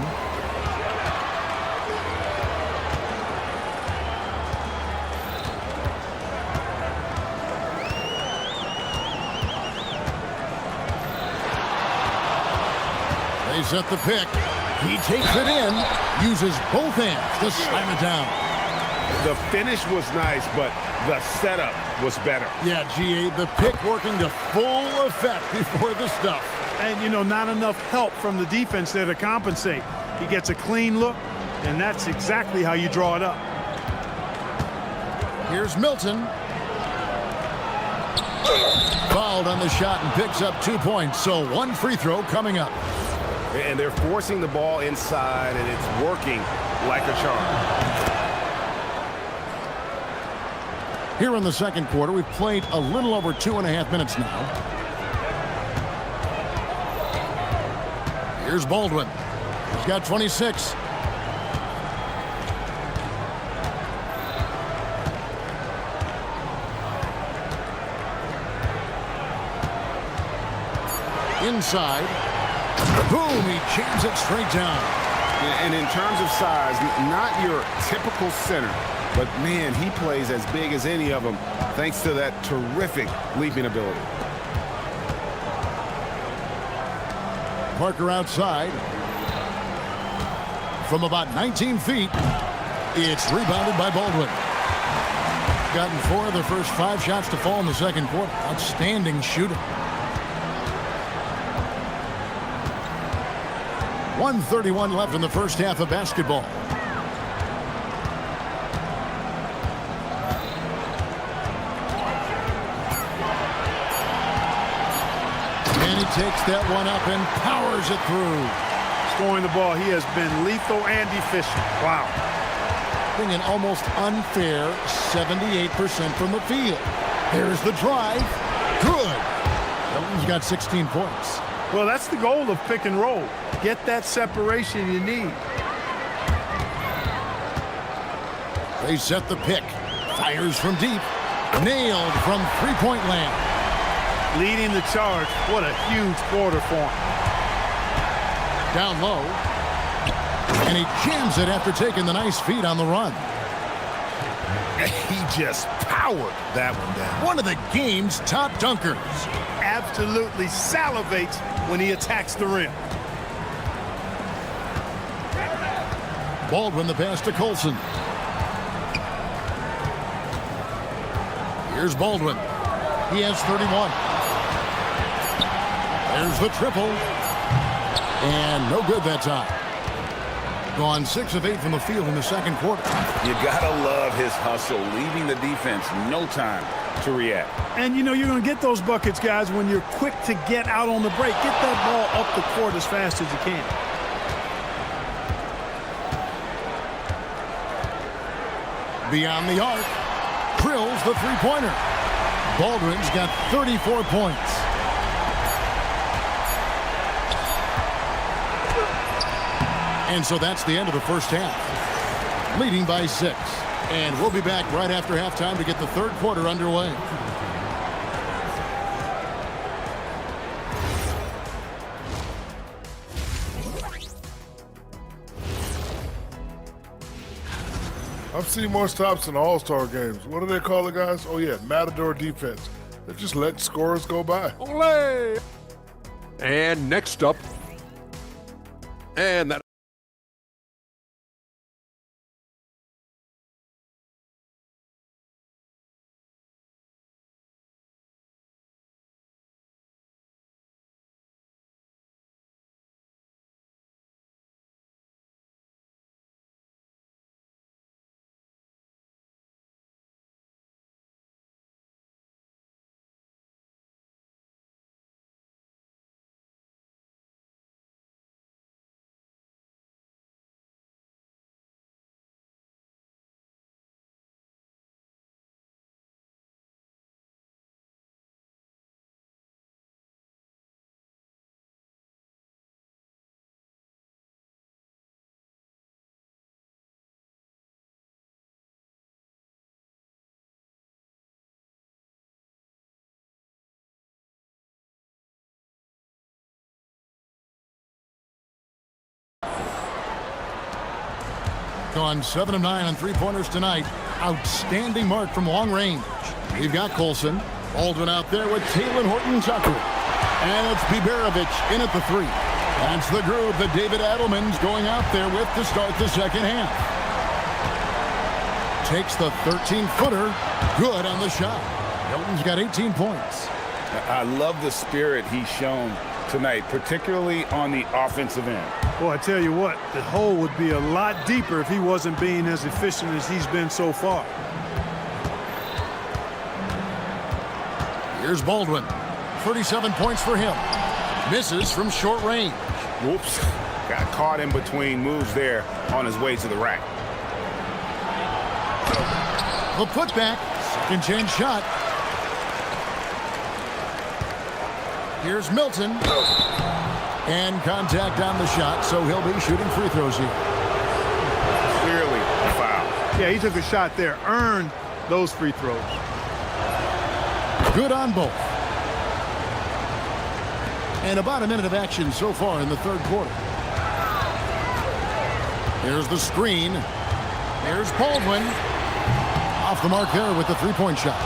They set the pick. He takes it in, uses both hands to slam it down. The finish was nice, but the setup was better. Yeah, GA, the pick working to full effect before the stuff. And, you know, not enough help from the defense there to compensate. He gets a clean look, and that's exactly how you draw it up. Here's Milton. Fouled on the shot and picks up 2 points, so 1 free throw coming up. And they're forcing the ball inside, and it's working like a charm. Here in the second quarter, we've played a little over 2.5 minutes now. Here's Baldwin. He's got 26. Inside. Boom, he jams it straight down. And in terms of size, not your typical center, but man, he plays as big as any of them thanks to that terrific leaping ability. Parker outside. From about 19 feet, it's rebounded by Baldwin. Gotten 4 of the first 5 shots to fall in the second quarter. Outstanding shooting. 1:31 left in the first half of basketball. And he takes that one up and powers it through. Scoring the ball, he has been lethal and efficient. Wow. An almost unfair 78% from the field. There's the drive. Good. Elton's got 16 points. Well, that's the goal of pick and roll. Get that separation you need. They set the pick. Fires from deep. Nailed from three-point land. Leading the charge. What a huge quarter for him. Down low. And he jams it after taking the nice feed on the run. He just powered that one down. One of the game's top dunkers. Absolutely salivates when he attacks the rim. Baldwin the pass to Colson. Here's Baldwin. He has 31. There's the triple. And no good that time. Gone 6 of 8 from the field in the second quarter. You gotta love his hustle, leaving the defense no time to react. And you know you're going to get those buckets, guys, when you're quick to get out on the break. Get that ball up the court as fast as you can. Beyond the arc. Drills the three-pointer. Baldwin's got 34 points. And so that's the end of the first half. Leading by 6. And we'll be back right after halftime to get the third quarter underway. I've seen more stops in All-Star games. What do they call it, guys? Oh, yeah, Matador defense. They just let scorers go by. Olé! And next up, and that. Gone 7 of 9 on three-pointers tonight. Outstanding mark from long range. We've got Colson. Baldwin out there with Taylor Horton-Tucker. And it's Biberovic in at the 3. That's the groove that David Adelman's going out there with to start the second half. Takes the 13-footer. Good on the shot. Hilton's got 18 points. I love the spirit he's shown tonight, particularly on the offensive end. Boy, I tell you what, the hole would be a lot deeper if he wasn't being as efficient as he's been so far. Here's Baldwin. 37 points for him. Misses from short range. Whoops. Got caught in between moves there on his way to the rack. The putback. Second chance shot. Here's Milton. And contact on the shot, so he'll be shooting free throws here. Clearly a foul. Yeah, he took a shot there. Earned those free throws. Good on both. And about a minute of action so far in the third quarter. Here's the screen. Here's Baldwin. Off the mark there with the three-point shot.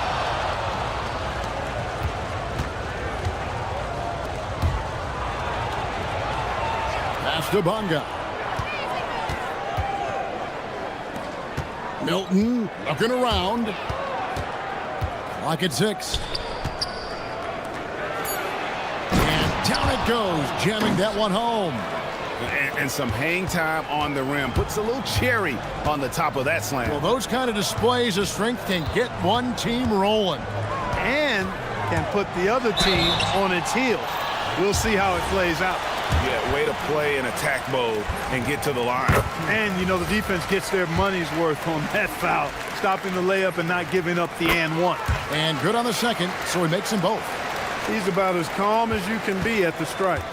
Pass to Bonga. Milton looking around. Clock at 6. And down it goes, jamming that one home. And some hang time on the rim. Puts a little cherry on the top of that slam. Well, those kind of displays of strength can get one team rolling. And can put the other team on its heels. We'll see how it plays out. Yeah, way to play in attack mode and get to the line. And, you know, the defense gets their money's worth on that foul. Stopping the layup and not giving up the and one. And good on the second, so he makes them both. He's about as calm as you can be at the strike.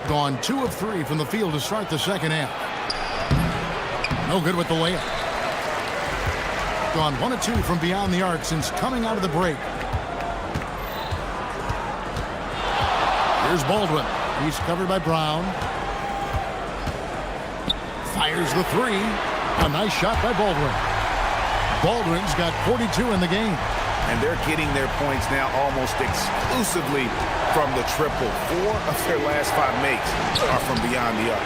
Gone 2 of 3 from the field to start the second half. No good with the layup. Gone 1 of 2 from beyond the arc since coming out of the break. Here's Baldwin. He's covered by Brown. Fires the 3. A nice shot by Baldwin. Baldwin's got 42 in the game. And they're getting their points now almost exclusively from the triple. 4 of their last 5 makes are from beyond the arc.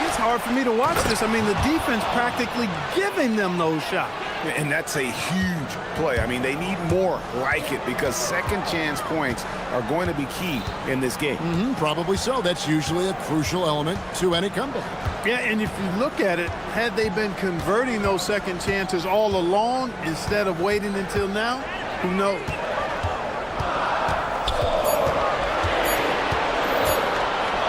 It's hard for me to watch this. I mean, the defense practically giving them those shots. And that's a huge play. I mean, they need more like it because second chance points are going to be key in this game. Probably so. That's usually a crucial element to any comeback. Yeah, and if you look at it, had they been converting those second chances all along instead of waiting until now, who knows?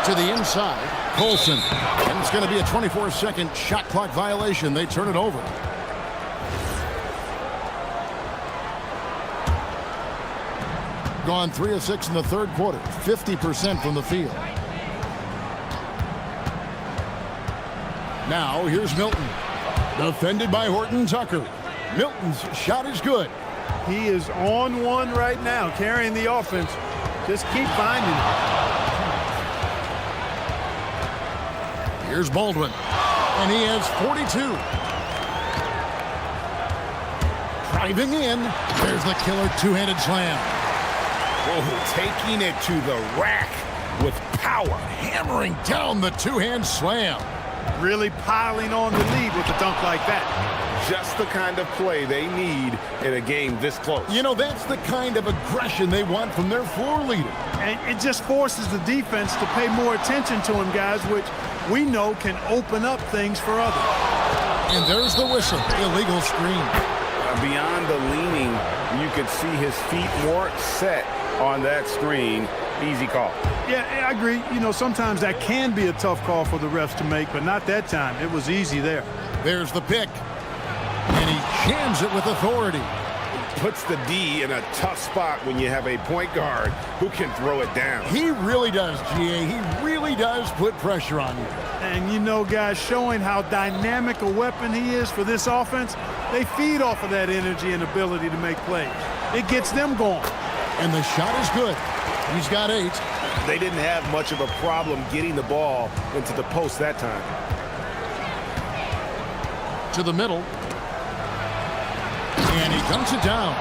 To the inside, Colson. And it's going to be a 24-second shot clock violation. They turn it over. Gone 3 of 6 in the third quarter. 50% from the field. Now, here's Milton. Defended by Horton Tucker. Milton's shot is good. He is on one right now, carrying the offense. Just keep finding it. Here's Baldwin. And he has 42. Driving in. There's the killer two-handed slam. Whoa, taking it to the rack with power. Hammering down the two-hand slam. Really piling on the lead with a dunk like that. Just the kind of play they need in a game this close. You know, that's the kind of aggression they want from their floor leader. And it just forces the defense to pay more attention to him, guys, which we know can open up things for others. And there's the whistle. Illegal screen. Beyond the leaning, you could see his feet more set on that screen. Easy call. Yeah, I agree. You know, sometimes that can be a tough call for the refs to make, but not that time. It was easy there. There's the pick. And he jams it with authority. Puts the D in a tough spot when you have a point guard who can throw it down. He really does, GA. He really does put pressure on you. And, you know, guys, showing how dynamic a weapon he is for this offense, they feed off of that energy and ability to make plays. It gets them going. And the shot is good. He's got 8. They didn't have much of a problem getting the ball into the post that time. To the middle. And he dunks it down.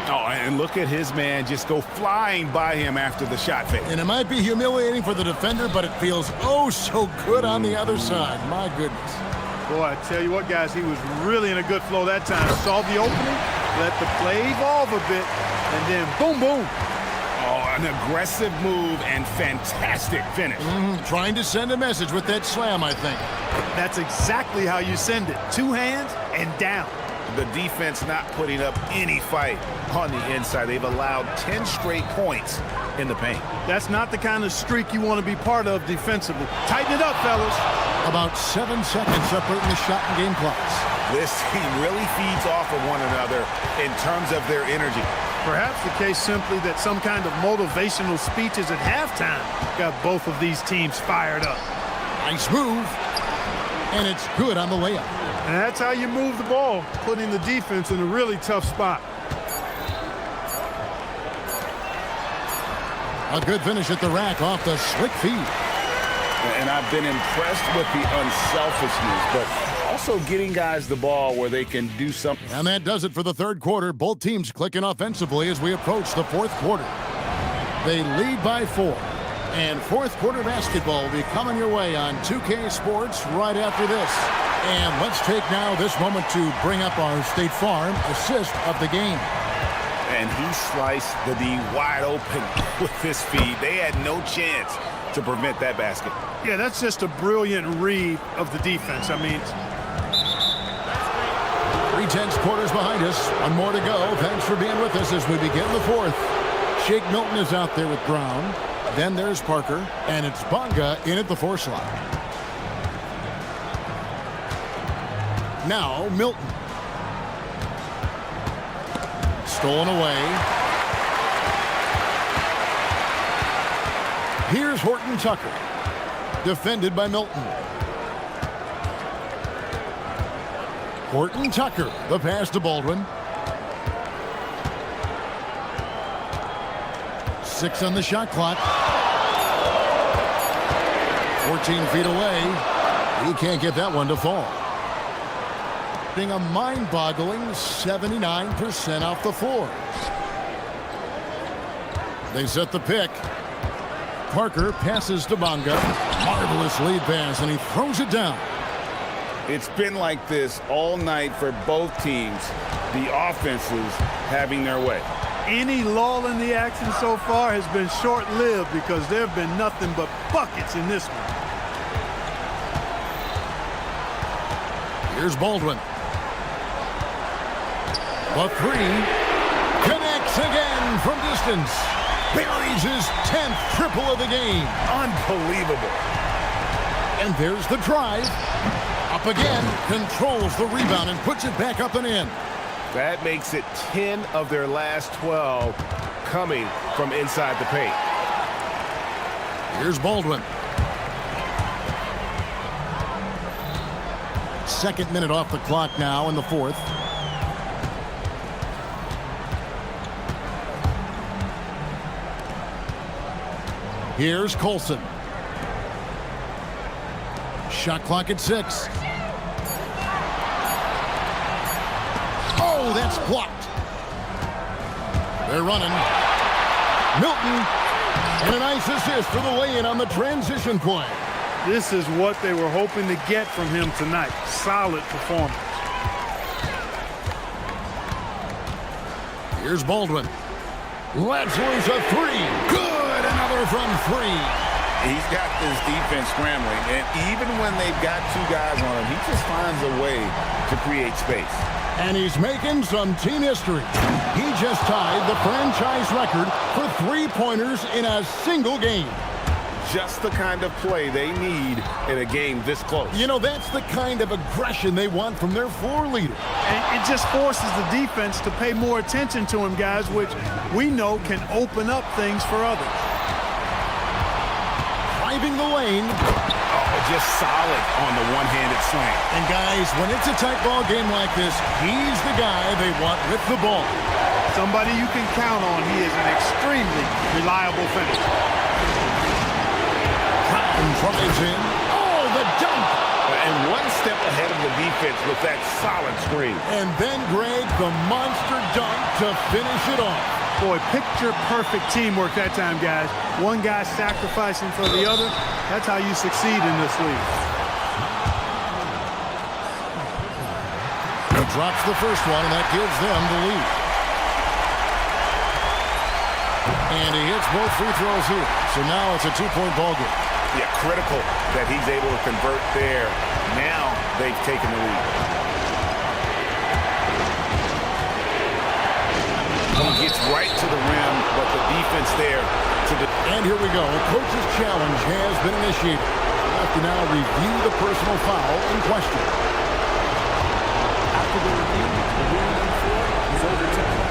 Oh, and look at his man just go flying by him after the shot fake. And it might be humiliating for the defender, but it feels oh so good on the other side. My goodness. Boy, I tell you what, guys, he was really in a good flow that time. Saw the opening, let the play evolve a bit, and then boom, boom. Oh, an aggressive move and fantastic finish. Trying to send a message with that slam, I think. That's exactly how you send it. 2 hands and down. The defense not putting up any fight on the inside. They've allowed 10 straight points in the paint. That's not the kind of streak you want to be part of defensively. Tighten it up, fellas. About 7 seconds separating the shot and game clocks. This team really feeds off of one another in terms of their energy. Perhaps the case simply that some kind of motivational speeches at halftime got both of these teams fired up. Nice move. And it's good on the layup. And that's how you move the ball, putting the defense in a really tough spot. A good finish at the rack off the slick feed. And I've been impressed with the unselfishness, but also getting guys the ball where they can do something. And that does it for the third quarter. Both teams clicking offensively as we approach the fourth quarter. They lead by 4. And fourth quarter basketball will be coming your way on 2K Sports right after this. And let's take now this moment to bring up our State Farm assist of the game. And he sliced the D wide open with this feed. They had no chance to prevent that basket. Yeah, that's just a brilliant read of the defense. I mean, 3/10 quarters behind us. One more to go. Thanks for being with us as we begin the fourth. Shake Milton is out there with Brown. Then there's Parker. And it's Bonga in at the 4 slot. Now Milton. Stolen away. Here's Horton Tucker. Defended by Milton. Horton Tucker, the pass to Baldwin. 6 on the shot clock. 14 feet away. He can't get that one to fall. Being a mind-boggling 79% off the floor. They set the pick. Parker passes to Bonga. Marvelous lead pass, and he throws it down. It's been like this all night for both teams. The offenses having their way. any lull in the action so far has been short-lived because there have been nothing but buckets in this one. Here's Baldwin. The three connects again from distance. Buries his 10th triple of the game. Unbelievable. And there's the drive. Up again, controls the rebound and puts it back up and in. That makes it 10 of their last 12 coming from inside the paint. Here's Baldwin. Second minute off the clock now in the fourth. Here's Colson. Shot clock at 6. Oh, that's blocked. They're running. Milton, and a nice assist for the lay-in on the transition play. This is what they were hoping to get from him tonight. Solid performance. Here's Baldwin. Lets loose a three. Good, another from 3. He's got this defense scrambling, and even when they've got two guys on him, he just finds a way to create space. And he's making some team history. He just tied the franchise record for three-pointers in a single game. Just the kind of play they need in a game this close. You know, that's the kind of aggression they want from their floor leader. And it just forces the defense to pay more attention to him, guys, which we know can open up things for others. Driving the lane. Oh, just solid on the one-handed slam. And guys, when it's a tight ball game like this, he's the guy they want with the ball. Somebody you can count on. He is an extremely reliable finisher. Brown drives in. Oh, the dunk! And one step ahead of the defense with that solid screen. And then Greg, the monster dunk to finish it off. Boy, picture-perfect teamwork that time, guys. One guy sacrificing for the other. That's how you succeed in this league. He drops the first one, and that gives them the lead. And he hits both free throws here. So now it's a two-point ball game. Yeah, critical that he's able to convert there. Now they've taken the lead. He gets right to the rim, but the defense there to the... And here we go. A coach's challenge has been initiated. We'll have to now review the personal foul in question. After the review, the ruling on the floor is overturned.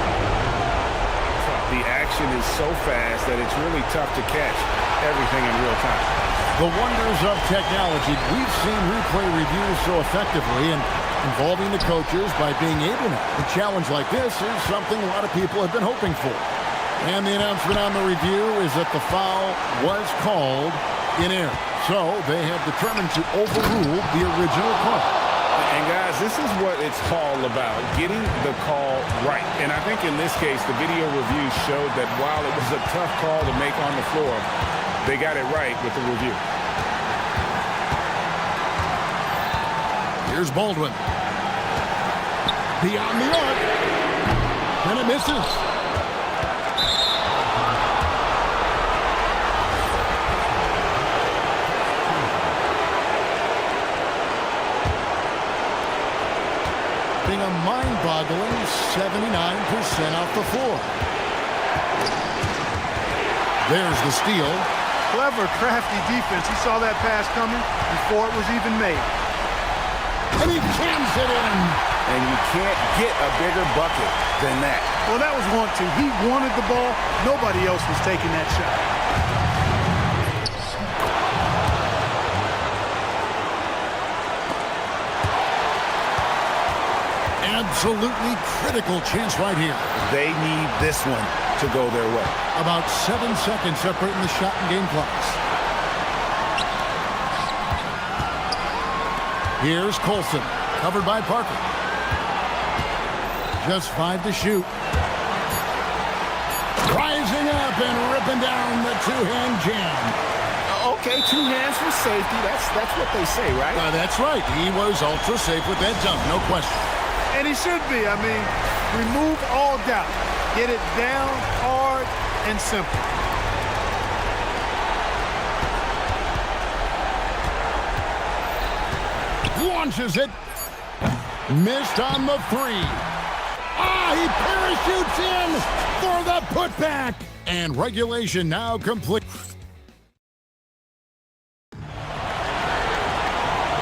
The action is so fast that it's really tough to catch everything in real time. The wonders of technology. We've seen replay reviews so effectively and involving the coaches by being able to. A challenge like this is something a lot of people have been hoping for. And the announcement on the review is that the foul was called in error. So they have determined to overrule the original call. And guys, this is what it's all about, getting the call right. And I think in this case, the video review showed that while it was a tough call to make on the floor, they got it right with the review. Here's Baldwin. Beyond the arc. And it misses. Being a mind-boggling 79% off the floor. There's the steal. Clever, crafty defense. He saw that pass coming before it was even made. And he jams it in. And you can't get a bigger bucket than that. Well, that was 1-2. He wanted the ball. Nobody else was taking that shot. Absolutely critical chance right here. They need this one to go their way. About 7 seconds separating the shot and game clocks. Here's Colson, covered by Parker. Just 5 to shoot. Rising up and ripping down the two-hand jam. Okay, 2 hands for safety. That's what they say, right? That's right. He was ultra safe with that dunk, no question. And he should be. I mean, remove all doubt. Get it down, hard, and simple. Launches it. Missed on the 3. He parachutes in for the putback. And regulation now complete.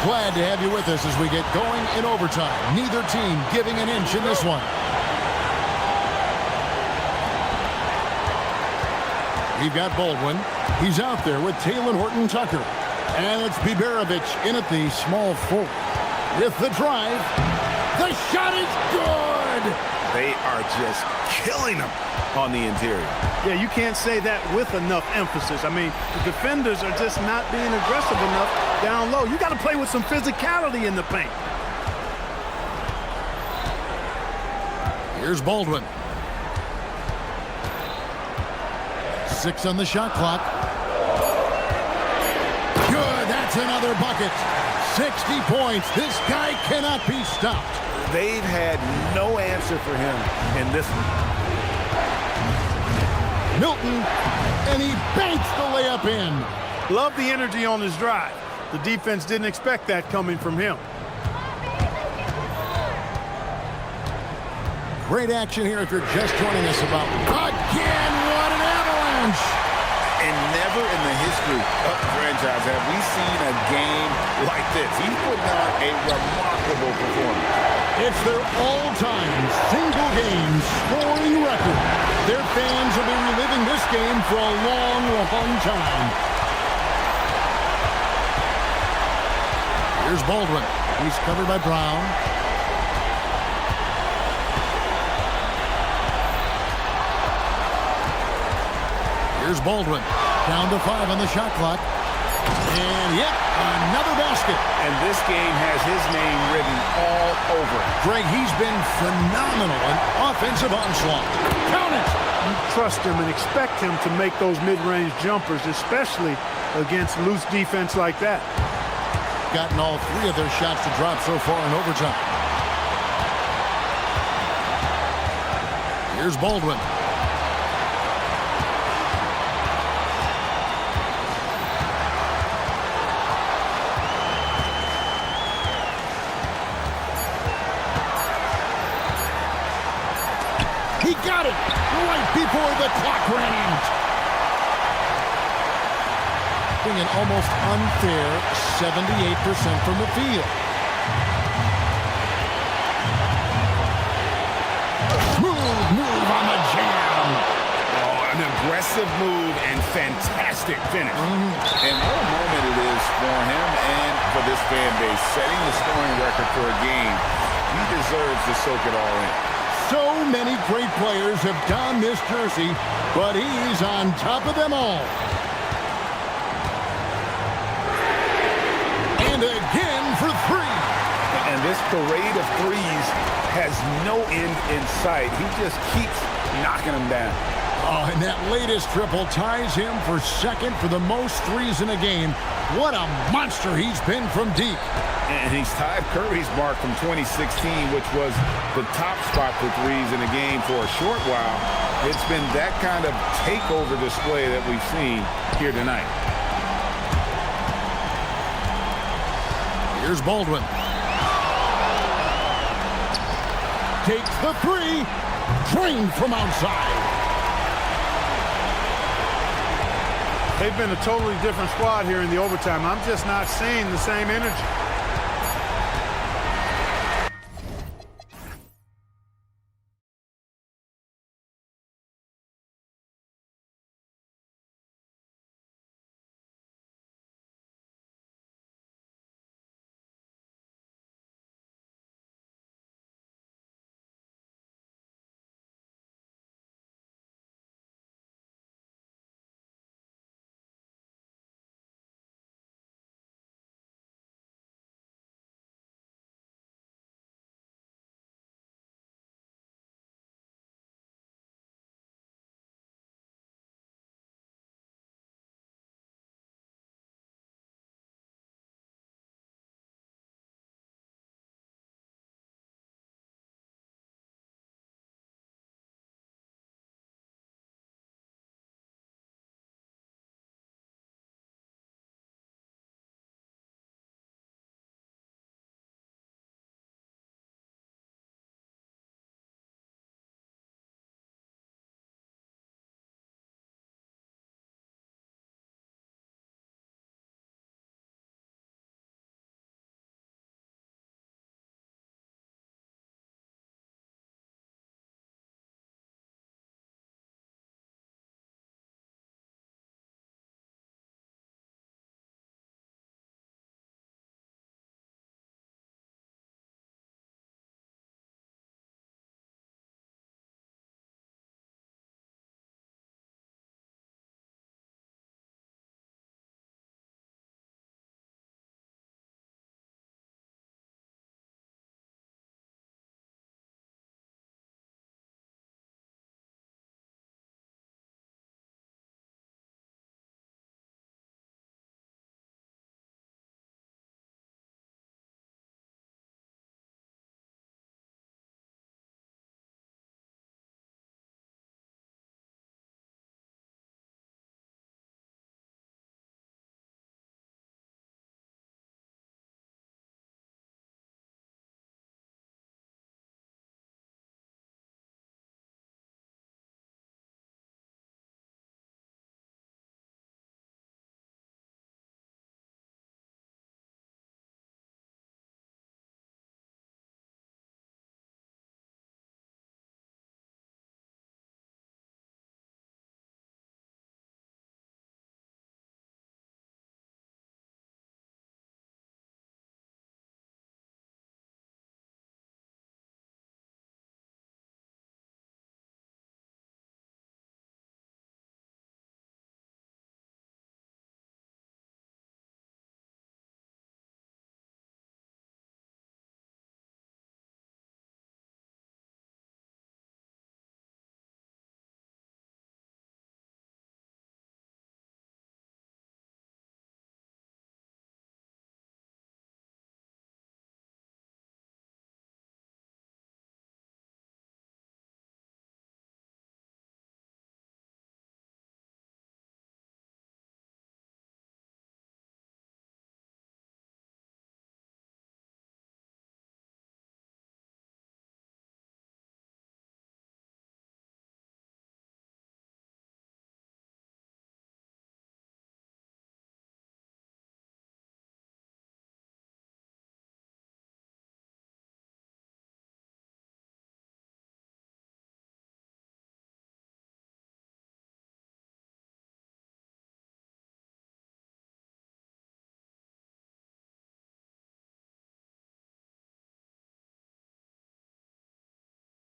Glad to have you with us as we get going in overtime. Neither team giving an inch in this one. We've got Baldwin. He's out there with Taylor Horton-Tucker. And it's Biberovic in at the small forward. With the drive. The shot is good! They are just killing them on the interior. Yeah, you can't say that with enough emphasis. I mean, the defenders are just not being aggressive enough down low. You got to play with some physicality in the paint. Here's Baldwin. 6 on the shot clock. Good, that's another bucket. 60 points. This guy cannot be stopped. They've had no answer for him in this one. Milton, and he banks the layup in. Love the energy on his drive. The defense didn't expect that coming from him. Great action here if you're just joining us about. Again, what an avalanche! And never in the history of the franchise have we seen a game like this. He put on a remarkable performance. It's their all-time single-game scoring record. Their fans will be reliving this game for a long, long time. Here's Baldwin. He's covered by Brown. Here's Baldwin. Down to 5 on the shot clock. And yet another basket. And this game has his name written all over it. Greg, he's been phenomenal on offensive onslaught. Count it! You trust him and expect him to make those mid-range jumpers, especially against loose defense like that. Gotten all 3 of their shots to drop so far in overtime. Here's Baldwin. He got it right before the clock ran out. Being an almost unfair 78% from the field. Move on the jam. Oh, an aggressive move and fantastic finish. And what a moment it is for him and for this fan base. Setting the scoring record for a game. He deserves to soak it all in. So many great players have donned this jersey, but he's on top of them all. And again for three. And this parade of threes has no end in sight. He just keeps knocking them down. Oh, and that latest triple ties him for second for the most threes in a game. What a monster he's been from deep. And he's tied Curry's mark from 2016, which was the top spot for threes in a game for a short while. It's been that kind of takeover display that we've seen here tonight. Here's Baldwin. Takes the three. Drained from outside. They've been a totally different squad here in the overtime. I'm just not seeing the same energy.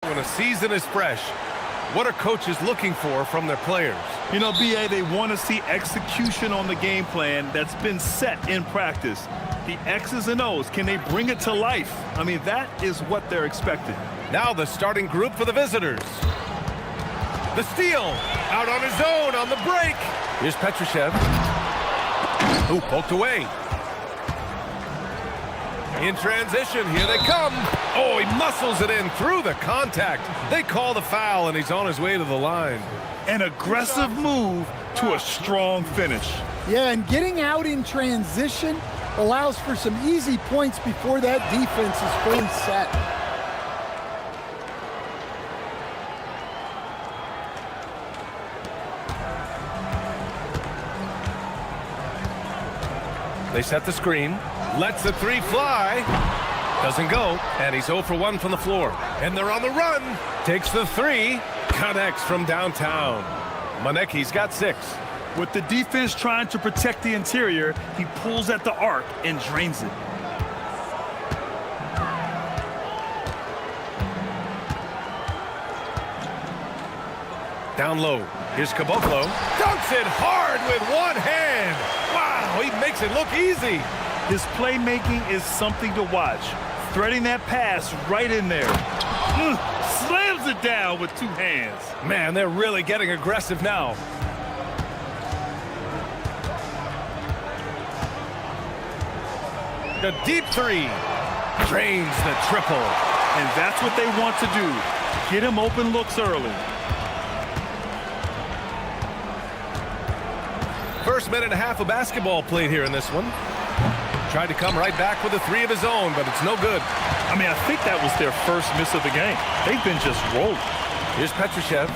When a season is fresh, what are coaches looking for from their players? You know, B.A., they want to see execution on the game plan that's been set in practice. The X's and O's, can they bring it to life? I mean, that is what they're expecting. Now the starting group for the visitors. The steal, out on his own on the break. Here's Petrushev, who poked away. In transition, here they come. Oh, he muscles it in through the contact. They call the foul, and he's on his way to the line. An aggressive move to a strong finish. Yeah, and getting out in transition allows for some easy points before that defense is fully set. They set the screen. Lets the three fly. Doesn't go. And he's 0 for 1 from the floor. And they're on the run. Takes the three. Connects from downtown. Monecki's got 6. With the defense trying to protect the interior, he pulls at the arc and drains it. Down low. Here's Caboclo. Dunks it hard with one hand. Wow, he makes it look easy. His playmaking is something to watch. Threading that pass right in there. Slams it down with 2 hands. Man, they're really getting aggressive now. The deep three. Drains the triple. And that's what they want to do. Get him open looks early. First minute and a half of basketball played here in this one. Tried to come right back with a 3 of his own, but it's no good. I mean, I think that was their first miss of the game. They've been just rolling. Here's Petrushev.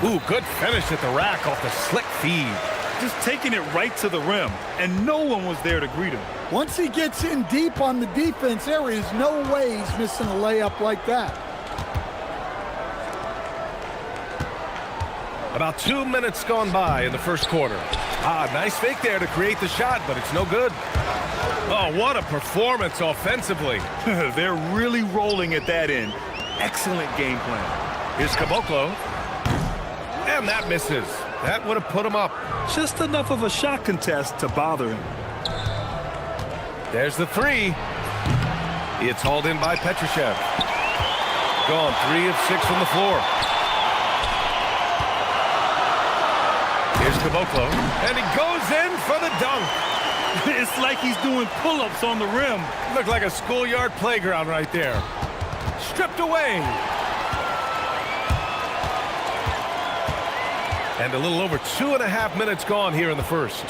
Ooh, good finish at the rack off the slick feed. Just taking it right to the rim, and no one was there to greet him. Once he gets in deep on the defense, there is no way he's missing a layup like that. About 2 minutes gone by in the first quarter. Nice fake there to create the shot, but it's no good. Oh, what a performance offensively. They're really rolling at that end. Excellent game plan. Here's Caboclo. And that misses. That would have put him up. Just enough of a shot contest to bother him. There's the 3. It's hauled in by Petrushev. Gone 3 of 6 from the floor. Here's Caboclo. And he goes in for the dunk. It's like he's doing pull-ups on the rim. Looked like a schoolyard playground right there. Stripped away. And a little over 2.5 minutes gone here in the first.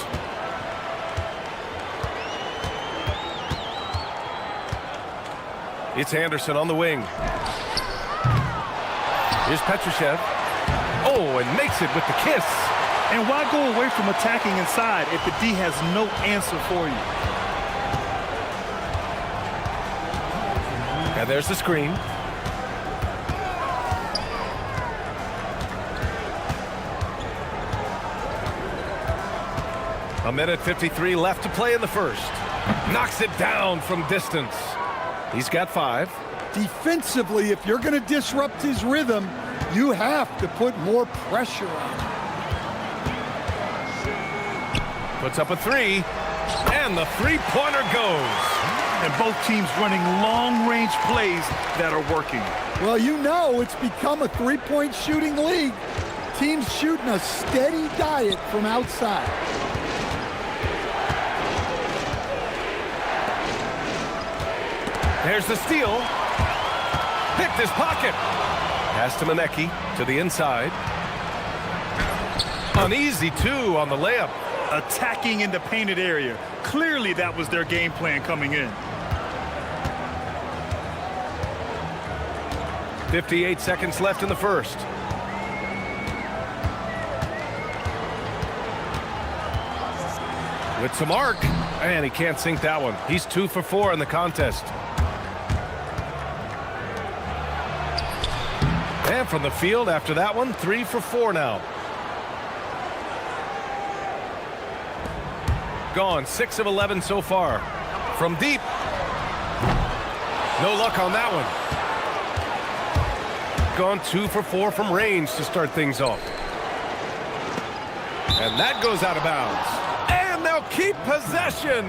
It's Anderson on the wing. Here's Petrushev. Oh, and makes it with the kiss. And why go away from attacking inside if the D has no answer for you? And there's the screen. A minute 53 left to play in the first. Knocks it down from distance. He's got 5. Defensively, if you're going to disrupt his rhythm, you have to put more pressure on him. Puts up a 3, and the three-pointer goes. And both teams running long-range plays that are working. Well, you know it's become a three-point shooting league. Teams shooting a steady diet from outside. There's the steal. Picked his pocket. Pass to Monecki to the inside. An easy 2 on the layup. Attacking in the painted area. Clearly that was their game plan coming in. 58 seconds left in the first. With some arc, and he can't sink that one. He's 2 for 4 in the contest. And from the field after that one, 3 for 4 now. Gone 6 of 11 so far. From deep. No luck on that one. gone 2 for 4 from range to start things off. And that goes out of bounds. And they'll keep possession.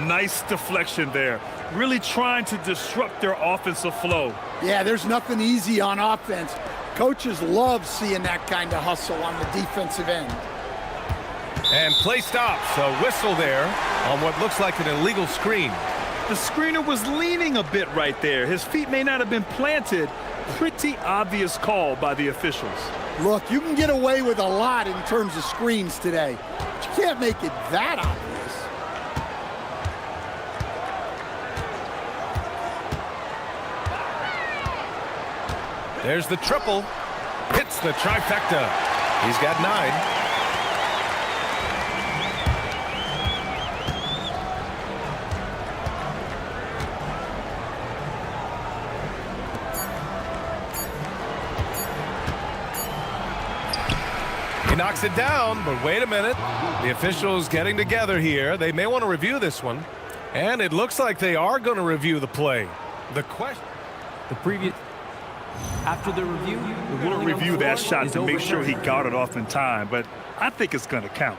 Nice deflection there. Really trying to disrupt their offensive flow. Yeah, there's nothing easy on offense. Coaches love seeing that kind of hustle on the defensive end. And play stops. A whistle there on what looks like an illegal screen. The screener was leaning a bit right there. His feet may not have been planted. Pretty obvious call by the officials. Look, you can get away with a lot in terms of screens today, but you can't make it that obvious. There's the triple. Hits the trifecta. He's got 9. He knocks it down, but wait a minute. The officials getting together here. They may want to review this one. And it looks like they are going to review the play. The question... The previous... After the review, We'll review that shot to make sure he got it off in time, but I think it's going to count.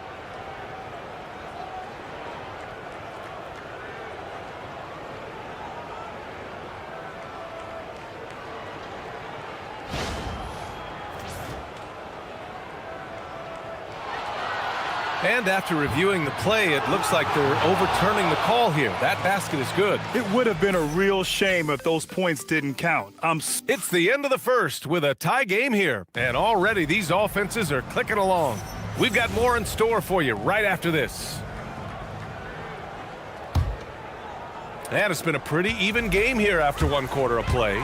And after reviewing the play, it looks like they're overturning the call here. That basket is good. It would have been a real shame if those points didn't count. It's the end of the first with a tie game here. And already these offenses are clicking along. We've got more in store for you right after this. And it's been a pretty even game here after 1 quarter of play.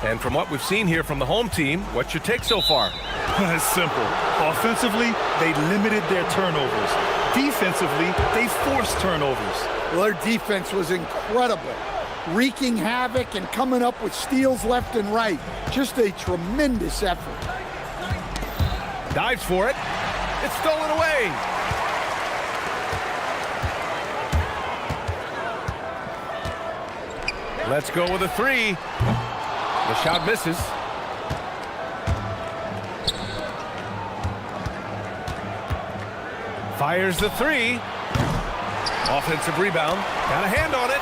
And from what we've seen here from the home team, what's your take so far? It's simple. Offensively, they limited their turnovers. Defensively, they forced turnovers. Well, their defense was incredible, wreaking havoc and coming up with steals left and right. Just a tremendous effort. Dives for it. It's stolen away. Let's go with a 3. The shot misses. Fires the 3. Offensive rebound. Got a hand on it.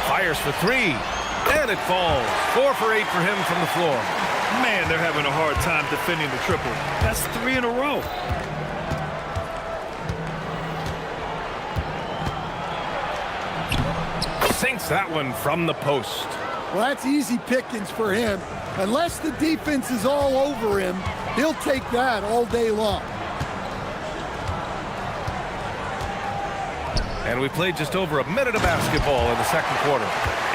Fires for 3. And it falls. 4 for 8 for him from the floor. Man, they're having a hard time defending the triple. That's 3 in a row. Sinks that one from the post. Well, that's easy pickings for him. Unless the defense is all over him, he'll take that all day long. And we played just over a minute of basketball in the second quarter.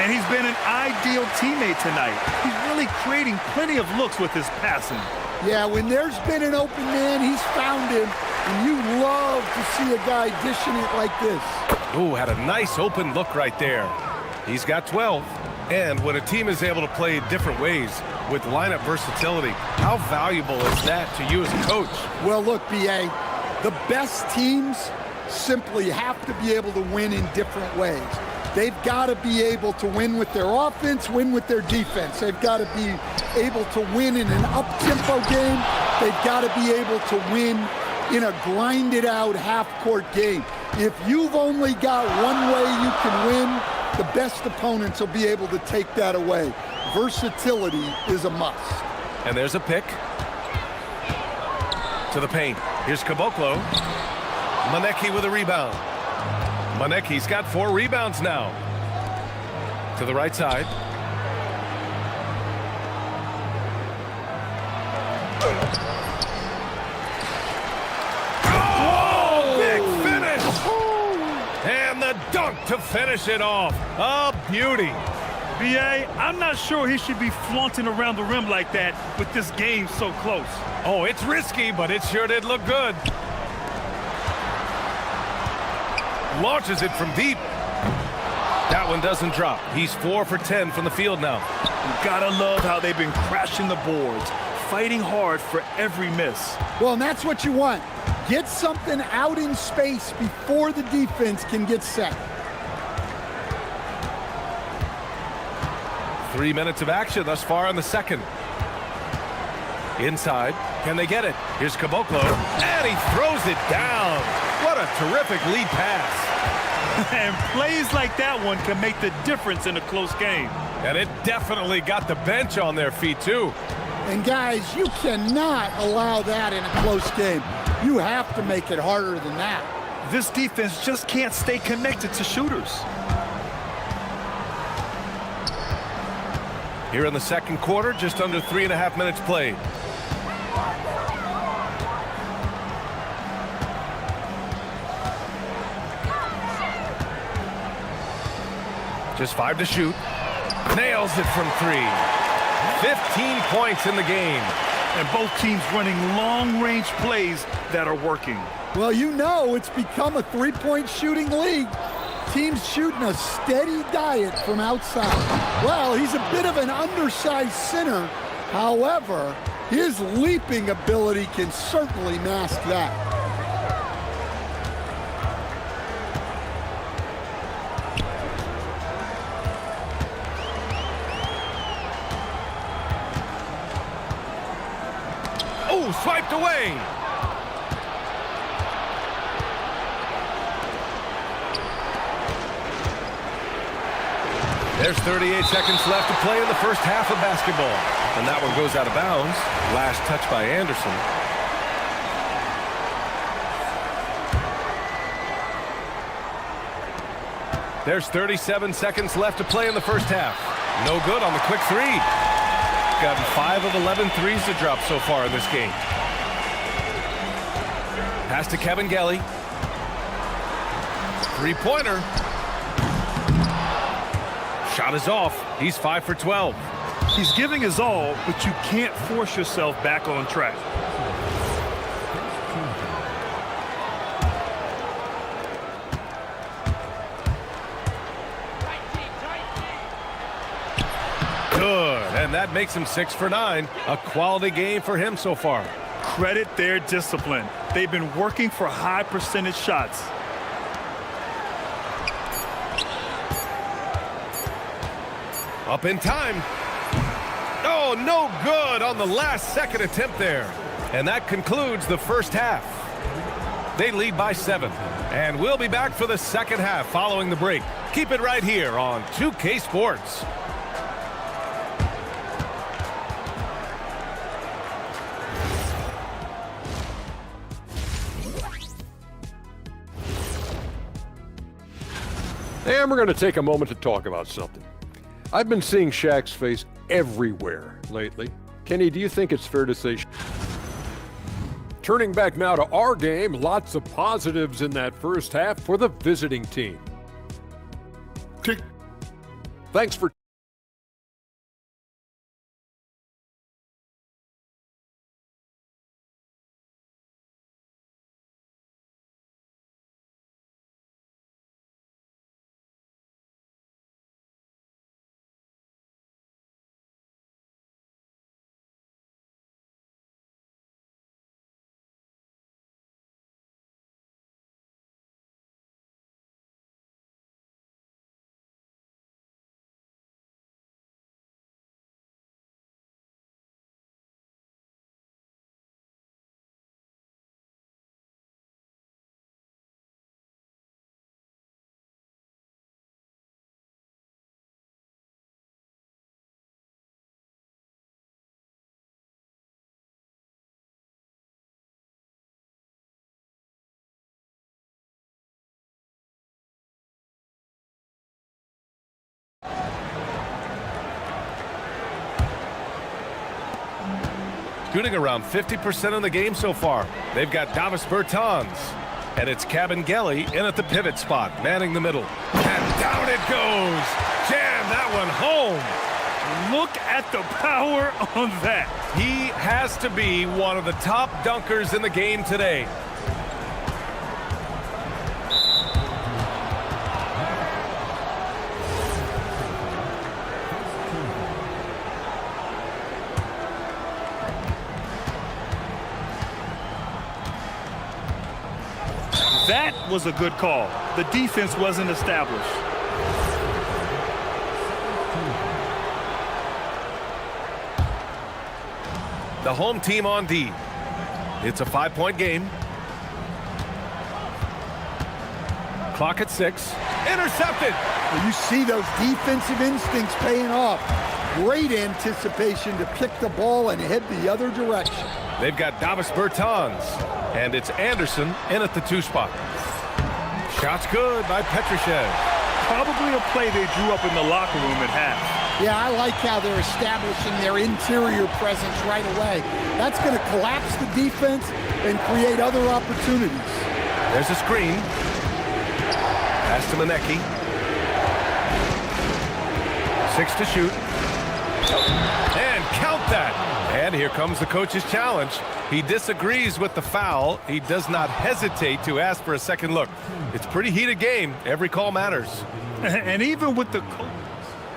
And he's been an ideal teammate tonight. He's really creating plenty of looks with his passing. Yeah, when there's been an open man, he's found him. And you love to see a guy dishing it like this. Ooh, had a nice open look right there. He's got 12. And when a team is able to play different ways with lineup versatility, how valuable is that to you as a coach? Well, look, B.A., the best teams simply have to be able to win in different ways. They've got to be able to win with their offense, win with their defense. They've got to be able to win in an up-tempo game. They've got to be able to win in a grinded-out half-court game. If you've only got one way you can win, the best opponents will be able to take that away. Versatility is a must. And there's a pick. To the paint. Here's Caboclo. Manecki with a rebound. Manecki's got 4 rebounds now. To the right side. Oh, big finish! And the dunk to finish it off. A beauty. B.A., I'm not sure he should be flaunting around the rim like that with this game so close. Oh, it's risky, but it sure did look good. Launches it from deep. That one doesn't drop. He's 4 for 10 from the field now. You gotta love how they've been crashing the boards, fighting hard for every miss. Well, and that's what you want. Get something out in space before the defense can get set. 3 minutes of action thus far in the second. Inside. Can they get it? Here's Caboclo. And he throws it down. What a terrific lead pass. And plays like that one can make the difference in a close game. And it definitely got the bench on their feet, too. And, guys, you cannot allow that in a close game. You have to make it harder than that. This defense just can't stay connected to shooters. Here in the second quarter, just under 3.5 minutes played. Just 5 to shoot. Nails it from 3. 15 points in the game. And both teams running long-range plays that are working. Well, you know it's become a three-point shooting league. Teams shooting a steady diet from outside. Well, he's a bit of an undersized center. However, his leaping ability can certainly mask that. Oh, swiped away. There's 38 seconds left to play in the first half of basketball. And that one goes out of bounds. Last touch by Anderson. There's 37 seconds left to play in the first half. No good on the quick three. Gotten 5 of 11 threes to drop so far in this game. Pass to Kevin Gelly. Three-pointer. Shot is off. He's 5 for 12. He's giving his all, but you can't force yourself back on track. Good, and that makes him 6 for 9. A quality game for him so far. Credit their discipline. They've been working for high percentage shots. Up in time. Oh, no good on the last second attempt there. And that concludes the first half. They lead by 7. And we'll be back for the second half following the break. Keep it right here on 2K Sports. And we're going to take a moment to talk about something. I've been seeing Shaq's face everywhere lately. Kenny, do you think it's fair to say? Turning back now to our game, lots of positives in that first half for the visiting team. Thanks for Shooting around 50% of the game so far. They've got Davis Bertans. And it's Kevin Gelly in at the pivot spot, manning the middle. And down it goes. Jam that one home. Look at the power on that. He has to be one of the top dunkers in the game today. That was a good call. The defense wasn't established. The home team on D. It's a 5-point game. Clock at 6. Intercepted. Well, you see those defensive instincts paying off. Great anticipation to pick the ball and head the other direction. They've got Davis Bertans, and it's Anderson in at the 2 spot. Shot's good by Petrushev. Probably a play they drew up in the locker room at half. Yeah, I like how they're establishing their interior presence right away. That's going to collapse the defense and create other opportunities. There's a screen. Pass to Manecki. 6 to shoot. And count that. And here comes the coach's challenge. He disagrees with the foul. He does not hesitate to ask for a second look. It's a pretty heated game. Every call matters. And even with the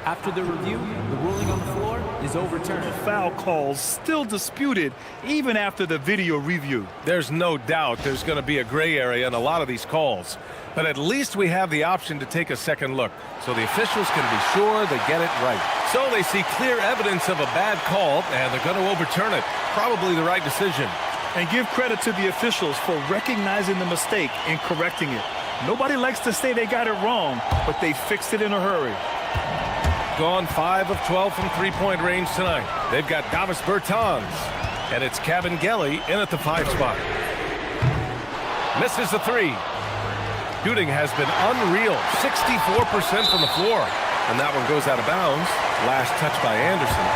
After the review, the ruling on the floor is overturned. Foul calls still disputed even after the video review. There's no doubt there's going to be a gray area in a lot of these calls. But at least we have the option to take a second look, so the officials can be sure they get it right. So they see clear evidence of a bad call, and they're going to overturn it. Probably the right decision. And give credit to the officials for recognizing the mistake and correcting it. Nobody likes to say they got it wrong, but they fixed it in a hurry. Gone 5 of 12 from three-point range tonight. They've got Davis Bertans, and it's Cabangeli in at the 5 spot. Misses the 3. Shooting has been unreal, 64% from the floor. And that one goes out of bounds. Last touch by Anderson.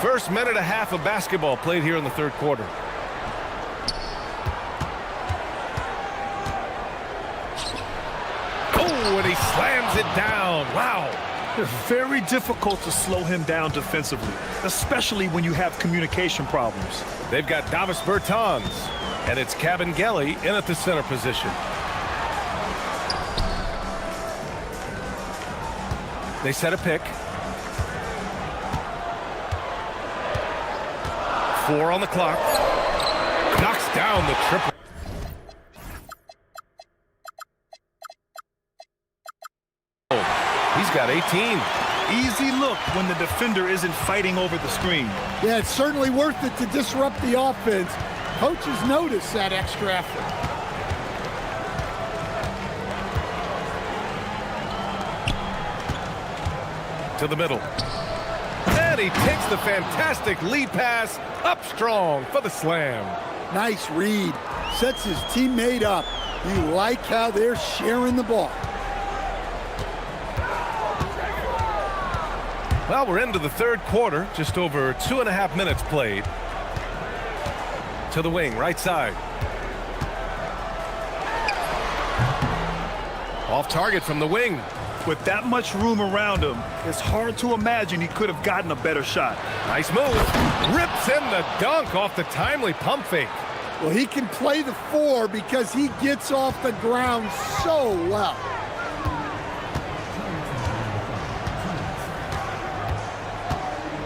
First minute and a half of basketball played here in the third quarter. Oh, and he slams it down. Wow. It's very difficult to slow him down defensively, especially when you have communication problems. They've got Davis Bertans, and it's Cabangeli in at the center position. They set a pick. 4 on the clock. Knocks down the triple. He's got 18. Easy look when the defender isn't fighting over the screen. Yeah, it's certainly worth it to disrupt the offense. Coaches notice that extra effort. To the middle. And he takes the fantastic lead pass up strong for the slam. Nice read. Sets his teammate up. You like how they're sharing the ball. Well, we're into the third quarter. Just over 2.5 minutes played. To the wing, right side. Off target from the wing. With that much room around him, it's hard to imagine he could have gotten a better shot. Nice move. Rips in the dunk off the timely pump fake. Well, he can play the 4 because he gets off the ground so well.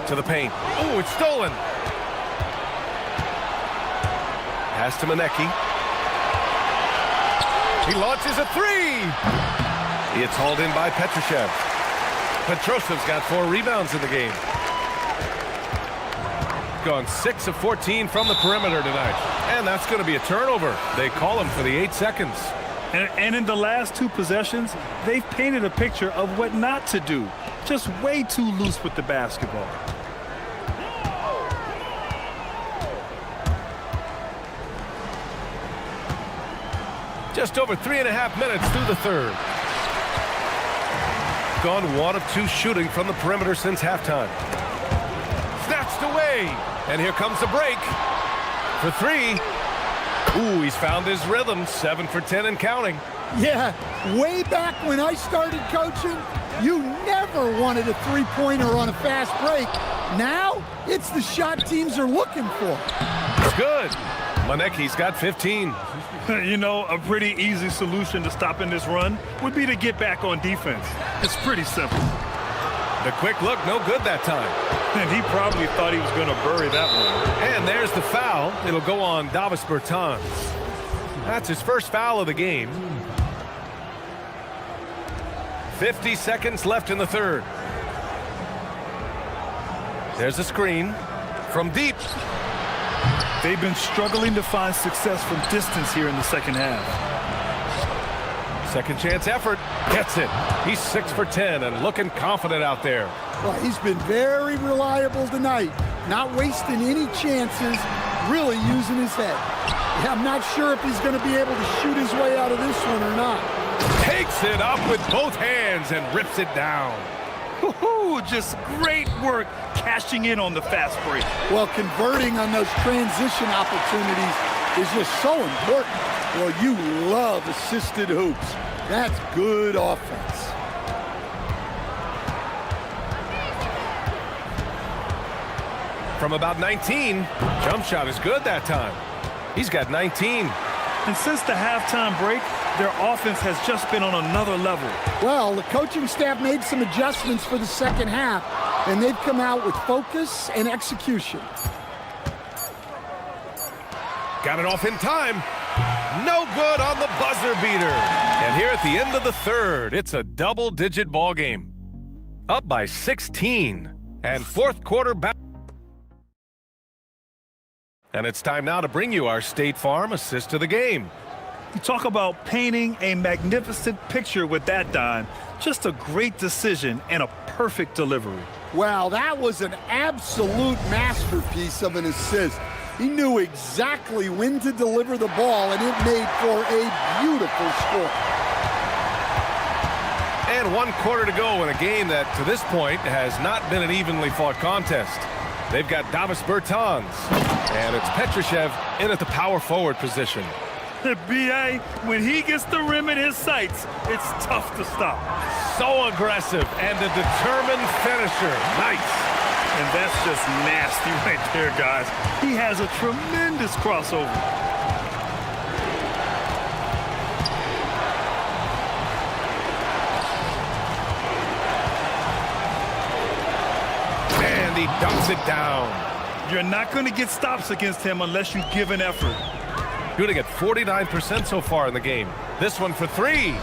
To the paint. Oh, it's stolen. Pass to Manecki. He launches a 3. It's hauled in by Petrushev. Petrosev's got 4 rebounds in the game. Gone 6 of 14 from the perimeter tonight. And that's going to be a turnover. They call him for the 8 seconds. And in the last 2 possessions, they've painted a picture of what not to do. Just way too loose with the basketball. Just over 3.5 minutes through the third. Gone 1 of 2 shooting from the perimeter since halftime. Snatched away. And here comes the break. For 3. Ooh, he's found his rhythm. 7 for 10 and counting. Yeah, way back when I started coaching, you never wanted a 3-pointer on a fast break. Now, it's the shot teams are looking for. It's good. Manecki's got 15. You know, a pretty easy solution to stopping this run would be to get back on defense. It's pretty simple. The quick look, no good that time. And he probably thought he was going to bury that one. And there's the foul. It'll go on Davis Bertans. That's his first foul of the game. 50 seconds left in the third. There's a screen from deep. They've been struggling to find success from distance here in the second half. Second chance effort. Gets it. He's 6 for 10 and looking confident out there. Well, he's been very reliable tonight. Not wasting any chances, really using his head. Yeah, I'm not sure if he's going to be able to shoot his way out of this one or not. Takes it up with both hands and rips it down. Just great work cashing in on the fast break. Well, converting on those transition opportunities is just so important. Well, you love assisted hoops. That's good offense. From about 19, jump shot is good that time. He's got 19. And since the halftime break, their offense has just been on another level. Well, the coaching staff made some adjustments for the second half, and they've come out with focus and execution. Got it off in time. No good on the buzzer beater. And here at the end of the third, it's a double-digit ball game. Up by 16. And fourth quarter back. And it's time now to bring you our State Farm assist to the game. You talk about painting a magnificent picture with that dime. Just a great decision and a perfect delivery. Wow, that was an absolute masterpiece of an assist. He knew exactly when to deliver the ball, and it made for a beautiful score. And 1 quarter to go in a game that, to this point, has not been an evenly fought contest. They've got Davis Bertans, and it's Petrushev in at the power forward position. B.A., when he gets the rim in his sights, it's tough to stop. So aggressive and a determined finisher. Nice. And that's just nasty right there, guys. He has a tremendous crossover. And he dumps it down. You're not going to get stops against him unless you give an effort. Shooting at 49% so far in the game. This one for three.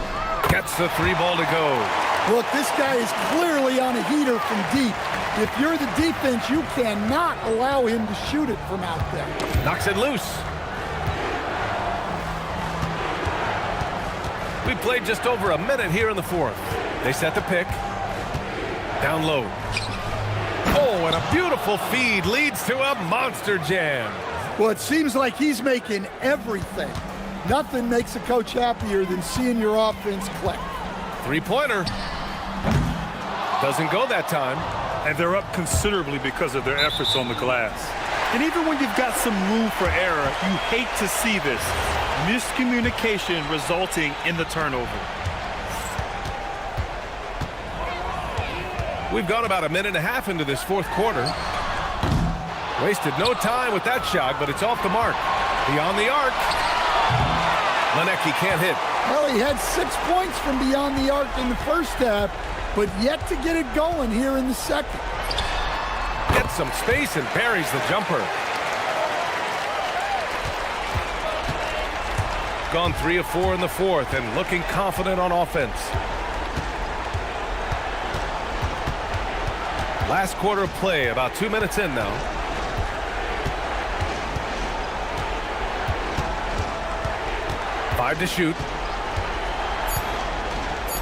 Gets the three ball to go. Look, this guy is clearly on a heater from deep. If you're the defense, you cannot allow him to shoot it from out there. Knocks it loose. We played just over a minute here in the fourth. They set the pick. Down low. Oh, and a beautiful feed leads to a monster jam. Well, it seems like he's making everything. Nothing makes a coach happier than seeing your offense click. Three-pointer. Doesn't go that time. And they're up considerably because of their efforts on the glass. And even when you've got some room for error, you hate to see this. Miscommunication resulting in the turnover. We've gone about a minute and a half into this fourth quarter. Wasted no time with that shot, but it's off the mark. Beyond the arc. Lenecki can't hit. Well, he had 6 points from beyond the arc in the first half, but yet to get it going here in the second. Gets some space and buries the jumper. Gone 3 of 4 in the fourth and looking confident on offense. Last quarter of play, about 2 minutes in now. Five to shoot.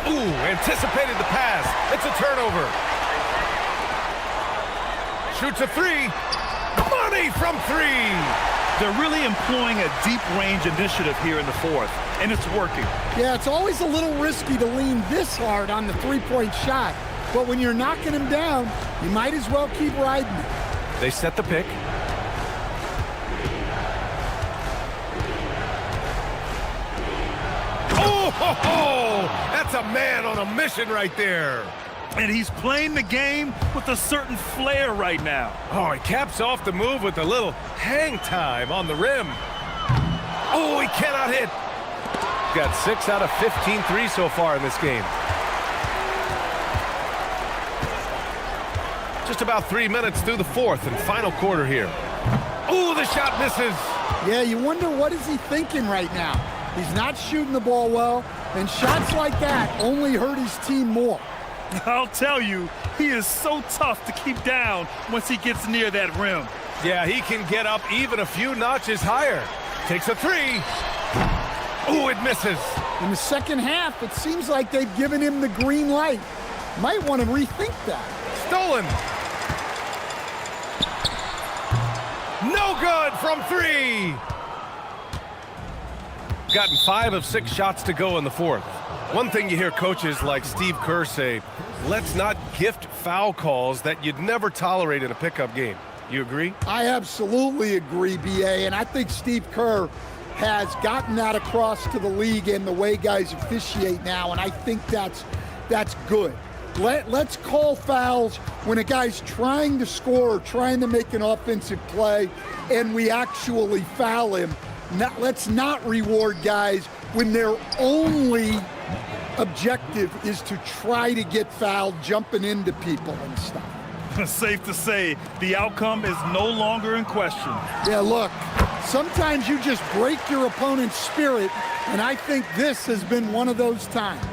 Ooh, anticipated the pass. It's a turnover. Shoots a three. Money from three. They're really employing a deep range initiative here in the fourth, and it's working. Yeah, it's always a little risky to lean this hard on the three-point shot. But when you're knocking him down, you might as well keep riding it. They set the pick. Oh, that's a man on a mission right there. And he's playing the game with a certain flair right now. Oh, he caps off the move with a little hang time on the rim. Oh, he cannot hit. Got 6 out of 15 threes so far in this game. Just about 3 minutes through the fourth and final quarter here. Oh, the shot misses. Yeah, you wonder what is he thinking right now. He's not shooting the ball well. And shots like that only hurt his team more. I'll tell you, he is so tough to keep down once he gets near that rim. Yeah, he can get up even a few notches higher. Takes a three. Ooh, it misses. In the second half, it seems like they've given him the green light. Might want to rethink that. Stolen. No good from three. Gotten 5 of 6 shots to go in the fourth. One thing you hear coaches like Steve Kerr say, let's not gift foul calls that you'd never tolerate in a pickup game. You agree? I absolutely agree, BA, and I think Steve Kerr has gotten that across to the league and the way guys officiate now, and I think that's good. Let's call fouls when a guy's trying to score or trying to make an offensive play and we actually foul him. Let's not reward guys when their only objective is to try to get fouled, jumping into people and stuff. Safe to say, the outcome is no longer in question. Yeah, look, sometimes you just break your opponent's spirit, and I think this has been one of those times.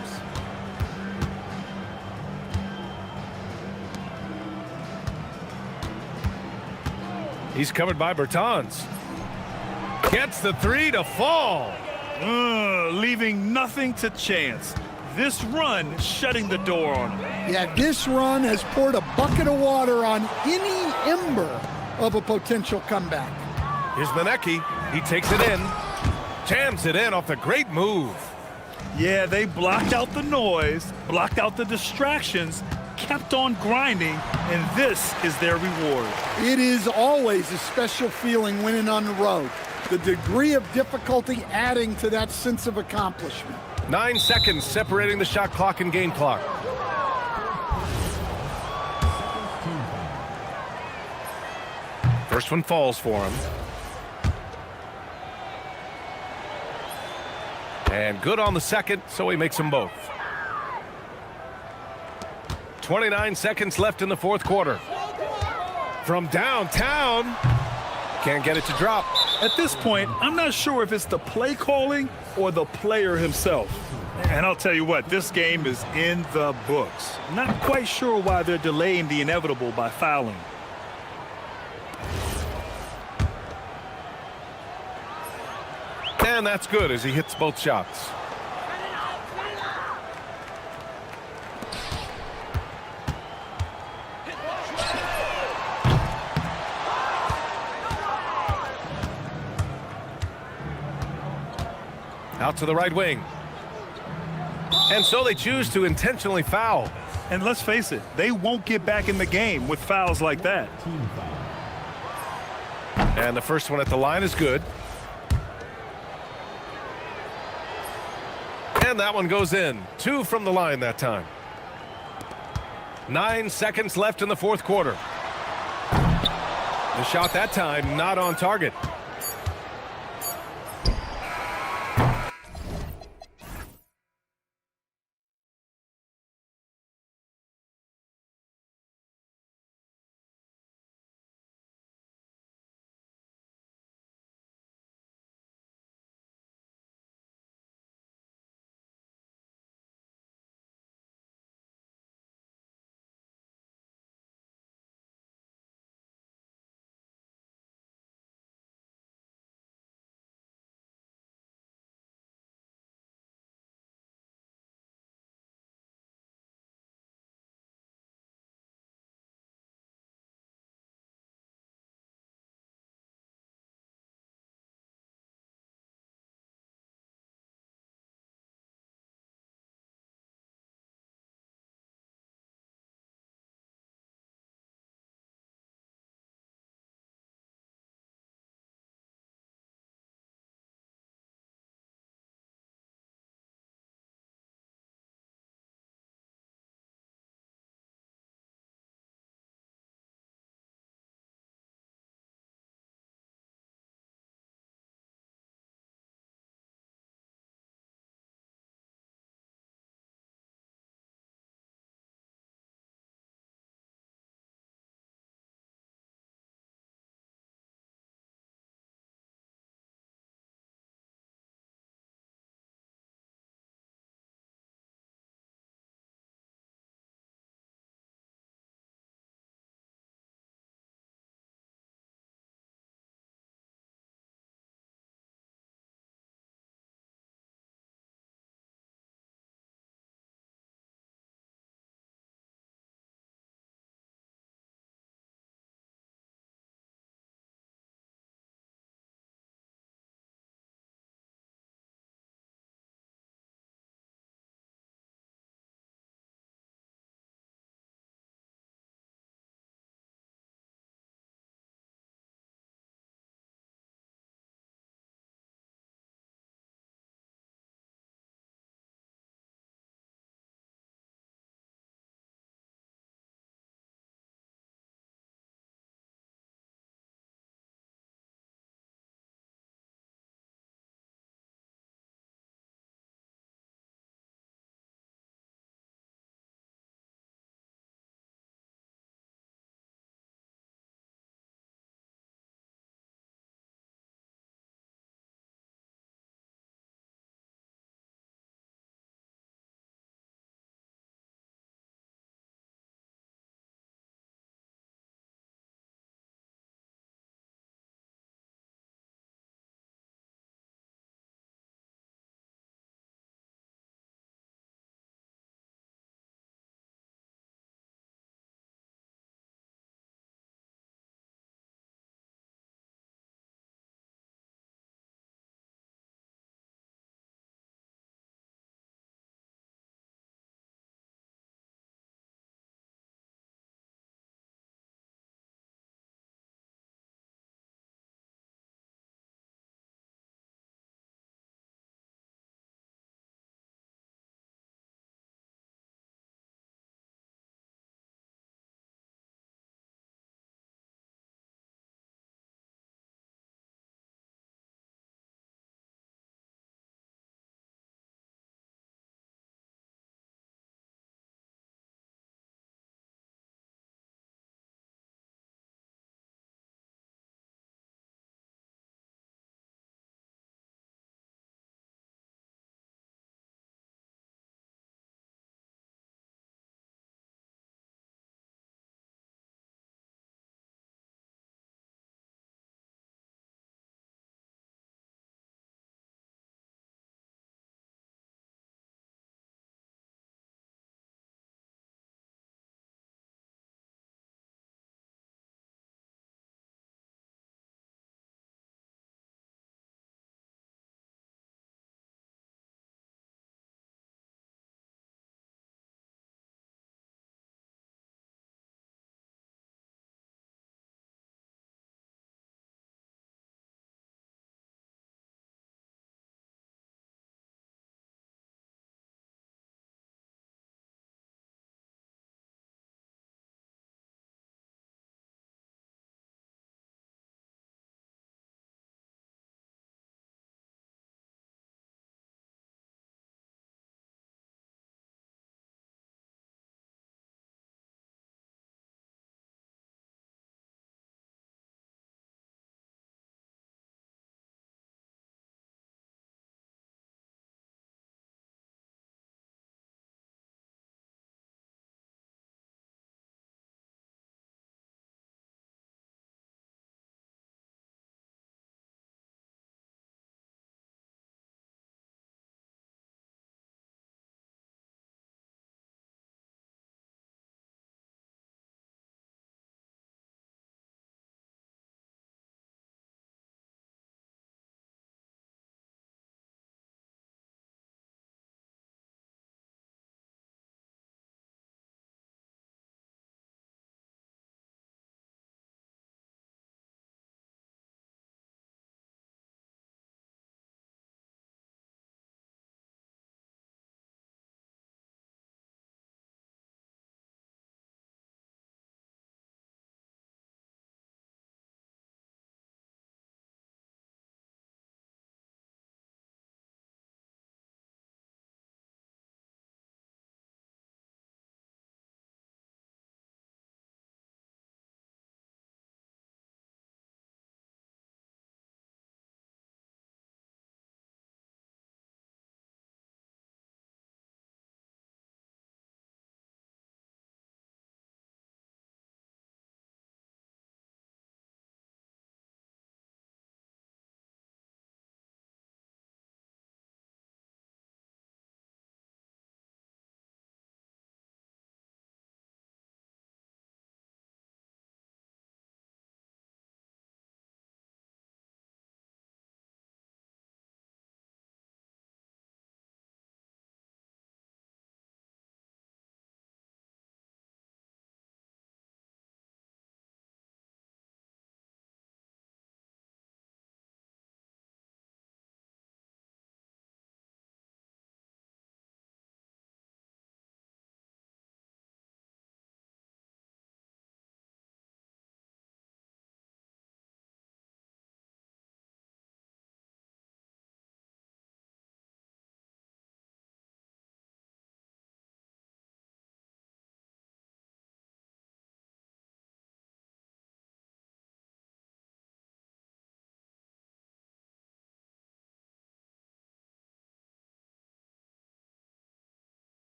He's covered by Bertans. Gets the three to fall. Leaving nothing to chance. This run shutting the door on him. Yeah, this run has poured a bucket of water on any ember of a potential comeback. Here's Manecki. He takes it in. Jams it in off the great move. Yeah, they blocked out the noise, blocked out the distractions, kept on grinding, and this is their reward. It is always a special feeling winning on the road. The degree of difficulty adding to that sense of accomplishment. 9 seconds separating the shot clock and game clock. First one falls for him. And good on the second, so he makes them both. 29 seconds left in the fourth quarter. From downtown, can't get it to drop. At this point, I'm not sure if it's the play calling or the player himself. And I'll tell you what, this game is in the books. Not quite sure why they're delaying the inevitable by fouling. And that's good as he hits both shots. Out to the right wing. And so they choose to intentionally foul. And let's face it, they won't get back in the game with fouls like that. And the first one at the line is good. And that one goes in. 2 from the line that time. 9 seconds left in the fourth quarter. The shot that time not on target.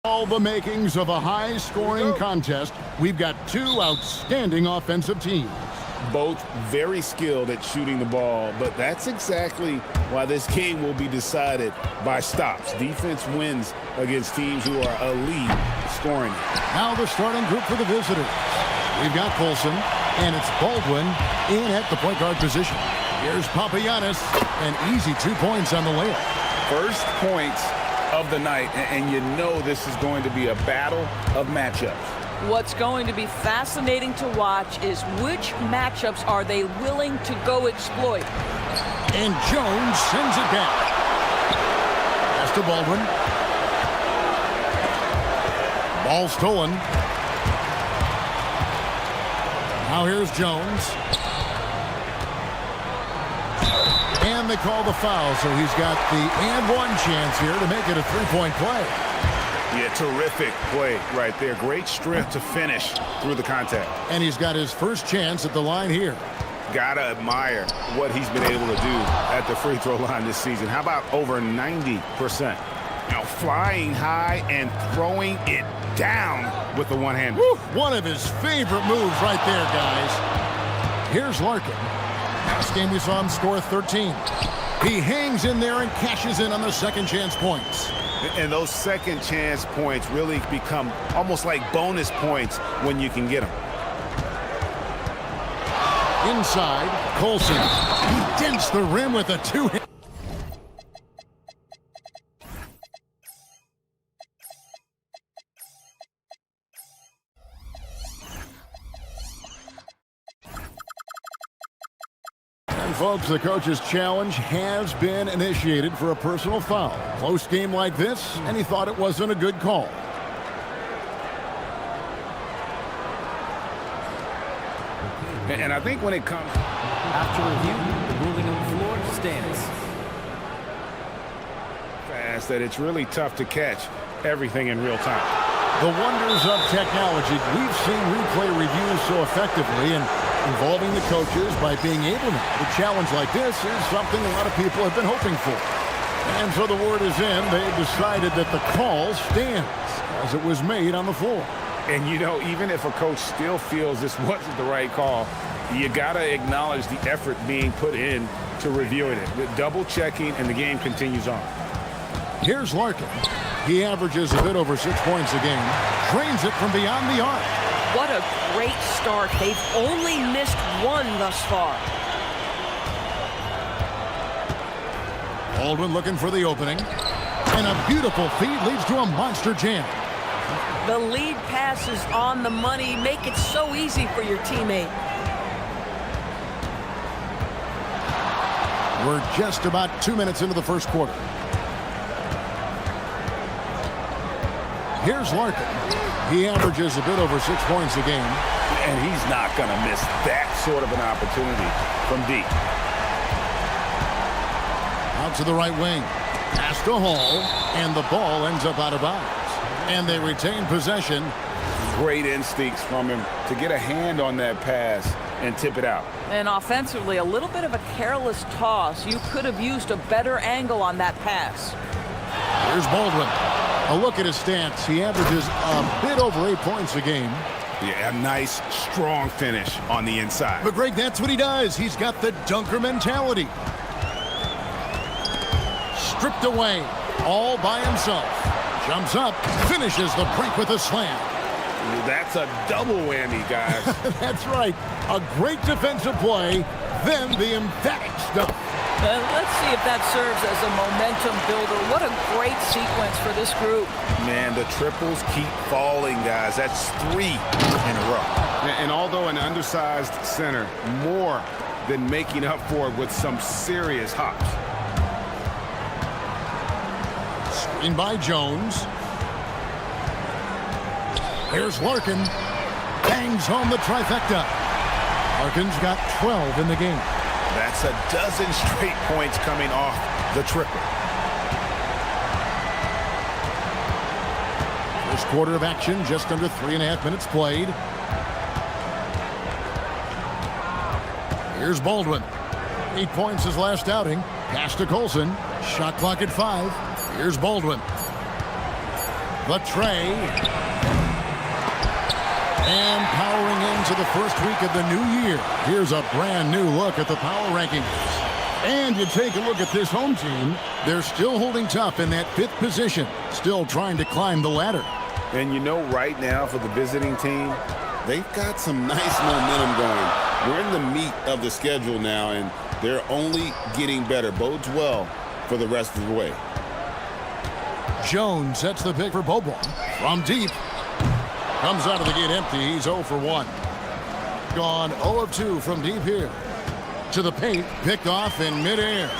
All the makings of a high-scoring contest. We've got two outstanding offensive teams. Both very skilled at shooting the ball, but that's exactly why this game will be decided by stops. Defense wins against teams who are elite scoring. Now the starting group for the visitors. We've got Colson, and it's Baldwin in at the point guard position. Here's Papagiannis, an easy 2 points on the layup. First points of the night, and you know this is going to be a battle of matchups. What's going to be fascinating to watch is which matchups are they willing to go exploit. And Jones sends it back. Pass to Baldwin. Ball stolen. Now here's Jones. And they call the foul, so he's got the and one chance here to make it a three-point play. Yeah, terrific play right there. Great strength to finish through the contact. And he's got his first chance at the line here. Gotta admire what he's been able to do at the free throw line this season. How about over 90%? Now flying high and throwing it down with the one-hander. One of his favorite moves right there, guys. Here's Larkin. Last game we saw him score 13. He hangs in there and cashes in on the second chance points. And those second chance points really become almost like bonus points when you can get them. Inside, Colson. He dents the rim with a two-hand. And folks, the coach's challenge has been initiated for a personal foul. Close game like this, and he thought it wasn't a good call. And I think when it comes... After review, the ruling on the floor stands. Fast that it's really tough to catch everything in real time. The wonders of technology. We've seen replay reviews so effectively, and involving the coaches by being able to. A challenge like this is something a lot of people have been hoping for. And so the word is in. They've decided that the call stands as it was made on the floor. And, you know, even if a coach still feels this wasn't the right call, you got to acknowledge the effort being put in to reviewing it. With double-checking, and the game continues on. Here's Larkin. He averages a bit over 6 points a game. Drains it from beyond the arc. What a great start. They've only missed one thus far. Baldwin looking for the opening. And a beautiful feed leads to a monster jam. The lead pass is on the money. Make it so easy for your teammate. We're just about 2 minutes into the first quarter. Here's Larkin. He averages a bit over 6 points a game. And he's not going to miss that sort of an opportunity from deep. Out to the right wing. Pass to Hall. And the ball ends up out of bounds. And they retain possession. Great instincts from him to get a hand on that pass and tip it out. And offensively, a little bit of a careless toss. You could have used a better angle on that pass. Here's Baldwin. A look at his stats. He averages a bit over 8 points a game. Yeah, a nice, strong finish on the inside. But, Greg, that's what he does. He's got the dunker mentality. Stripped away, all by himself. Jumps up, finishes the break with a slam. That's a double whammy, guys. That's right. A great defensive play, then the emphatic stuff. Let's see if that serves as a momentum builder. What a great sequence for this group. Man, the triples keep falling, guys. That's 3 in a row. And although an undersized center, more than making up for it with some serious hops. Screen by Jones. Here's Larkin. Bangs home the trifecta. Larkin's got 12 in the game. That's a dozen straight points coming off the triple. First quarter of action, just under 3.5 minutes played. Here's Baldwin. 8 points his last outing. Pass to Colson. Shot clock at 5. Here's Baldwin. The tray. And powering into the first week of the new year. Here's a brand new look at the power rankings. And you take a look at this home team. They're still holding tough in that 5th position. Still trying to climb the ladder. And you know, right now for the visiting team, They've got some nice momentum going. We're in the meat of the schedule now, and they're only getting better. Bodes well for the rest of the way. Jones sets the pick for Bobo. From deep. Comes out of the gate empty. He's 0 for 1. Gone 0 of 2 from deep here. To the paint. Picked off in midair.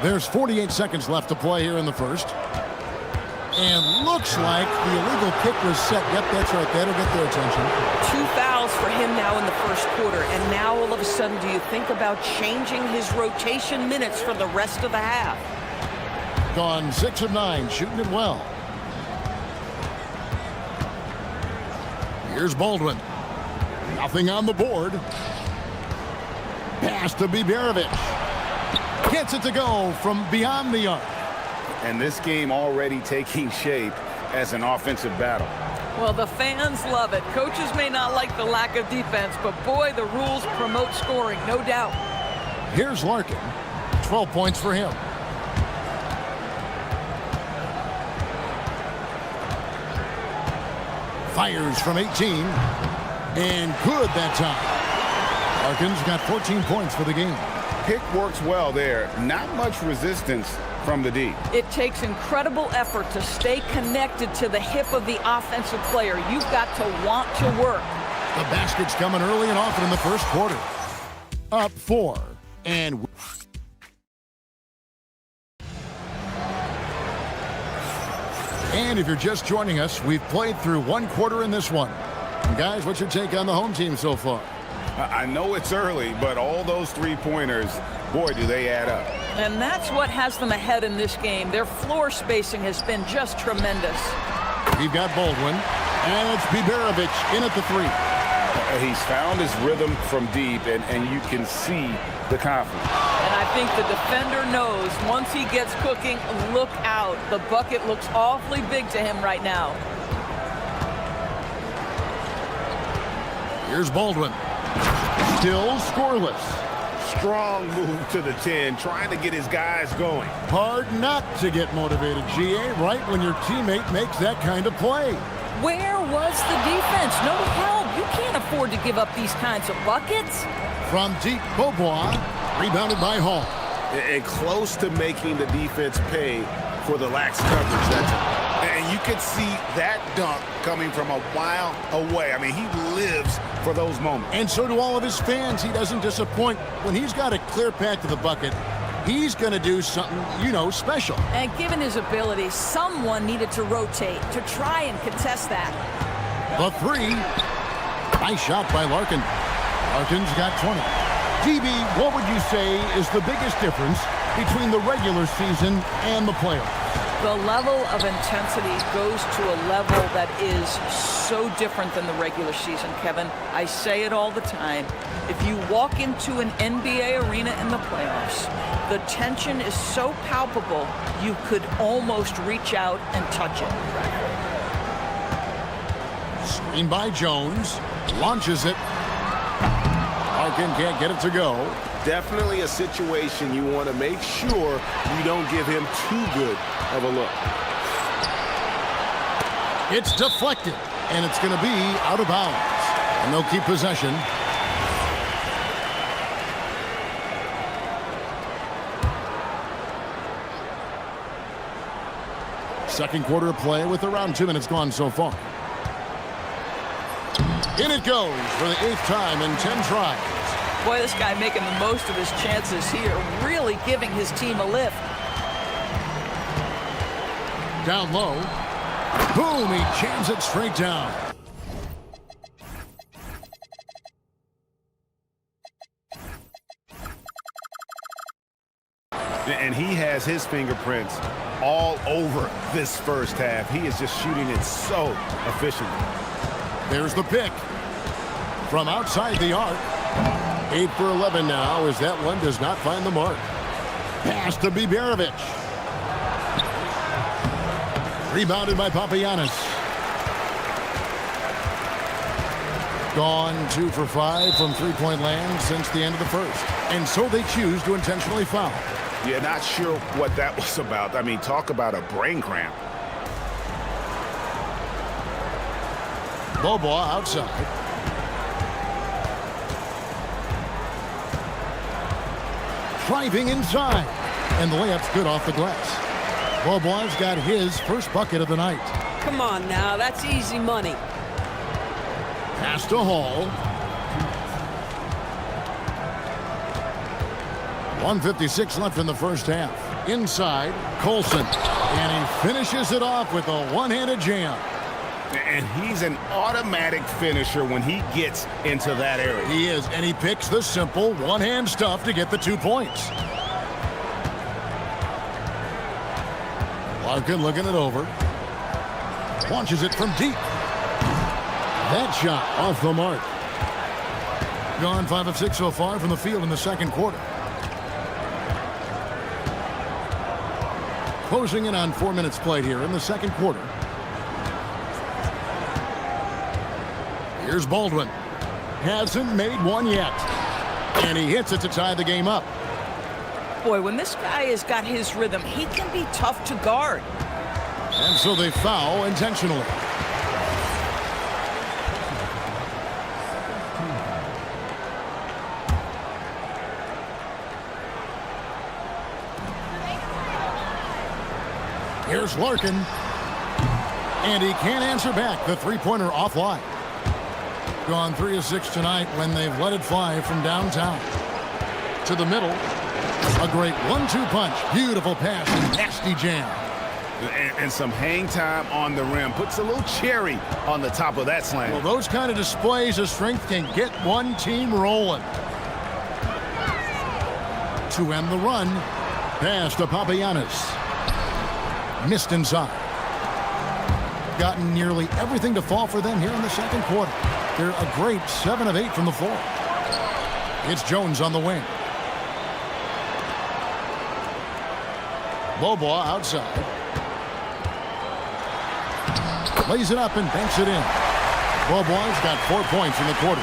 There's 48 seconds left to play here in the first. And looks like the illegal kick was set. Yep, that's right. That'll get their attention. 2 fouls for him now in the first quarter. And now all of a sudden, do you think about changing his rotation minutes for the rest of the half? Gone 6 of 9, shooting it well. Here's Baldwin. Nothing on the board. Pass to Biberovic. Gets it to go from beyond the arc. And this game already taking shape as an offensive battle. Well, the fans love it. Coaches may not like the lack of defense, but boy, the rules promote scoring, no doubt. Here's Larkin. 12 points for him. Fires from 18. And good that time. Larkin's got 14 points for the game. Pick works well there. Not much resistance from the D. It takes incredible effort to stay connected to the hip of the offensive player. You've got to want to work. The basket's coming early and often in the first quarter. Up 4. And if you're just joining us, we've played through 1 quarter in this one. And guys, what's your take on the home team so far? I know it's early, but all those three-pointers, boy, do they add up. And that's what has them ahead in this game. Their floor spacing has been just tremendous. We've got Baldwin, and it's Biberovic in at the 3. He's found his rhythm from deep, and you can see the confidence. And I think the defender knows once he gets cooking, look out. The bucket looks awfully big to him right now. Here's Baldwin. Still scoreless. Strong move to the 10, trying to get his guys going. Hard not to get motivated, GA, right when your teammate makes that kind of play. Where was the defense? No help. You can't afford to give up these kinds of buckets. From deep, Beaubois, rebounded by Hall. And close to making the defense pay for the lax coverage. And you could see that dunk coming from a while away. I mean, he lives for those moments. And so do all of his fans. He doesn't disappoint. When he's got a clear path to the bucket, he's going to do something, special. And given his ability, someone needed to rotate to try and contest that. The 3. Nice shot by Larkin. Larkin's got 20. DB, what would you say is the biggest difference between the regular season and the playoffs? The level of intensity goes to a level that is so different than the regular season, Kevin. I say it all the time. If you walk into an NBA arena in the playoffs, the tension is so palpable, you could almost reach out and touch it. Screen by Jones. Launches it. Larkin can't get it to go. Definitely a situation you want to make sure you don't give him too good of a look. It's deflected, and it's going to be out of bounds. And they'll keep possession. Second quarter of play with around 2 minutes gone so far. In it goes for the 8th time in 10 tries. Boy, this guy making the most of his chances here, really giving his team a lift. Down low. Boom, he jams it straight down. And he has his fingerprints all over this first half. He is just shooting it so efficiently. There's the pick. From outside the arc. 8 for 11 now as that one does not find the mark. Pass to Biberovic. Rebounded by Papagiannis. Gone 2 for 5 from three-point land since the end of the first. And so they choose to intentionally foul. Yeah, not sure what that was about. I mean, talk about a brain cramp. Bobois outside. Driving inside. And the layup's good off the glass. Bobois got his first bucket of the night. Come on now, that's easy money. Pass to Hall. 1:56 left in the first half. Inside, Colson. And he finishes it off with a one-handed jam. And he's an automatic finisher when he gets into that area. He is, and he picks the simple one-hand stuff to get the 2 points. Larkin looking it over. Launches it from deep. That shot off the mark. Gone 5 of 6 so far from the field in the second quarter. Closing in on 4 minutes played here in the second quarter. Here's Baldwin. Hasn't made one yet. And he hits it to tie the game up. Boy, when this guy has got his rhythm, he can be tough to guard. And so they foul intentionally. Here's Larkin. And he can't answer back. The three-pointer offline. Gone 3 of 6 tonight when they've let it fly from downtown. To the middle. A great 1-2 punch. Beautiful pass and nasty jam. And some hang time on the rim. Puts a little cherry on the top of that slam. Well, those kind of displays of strength can get one team rolling. To end the run. Pass to Papagiannis. Missed inside. Gotten nearly everything to fall for them here in the second quarter. They're a great 7 of 8 from the floor. It's Jones on the wing. Bobois outside. Lays it up and banks it in. Bobois got 4 points in the quarter.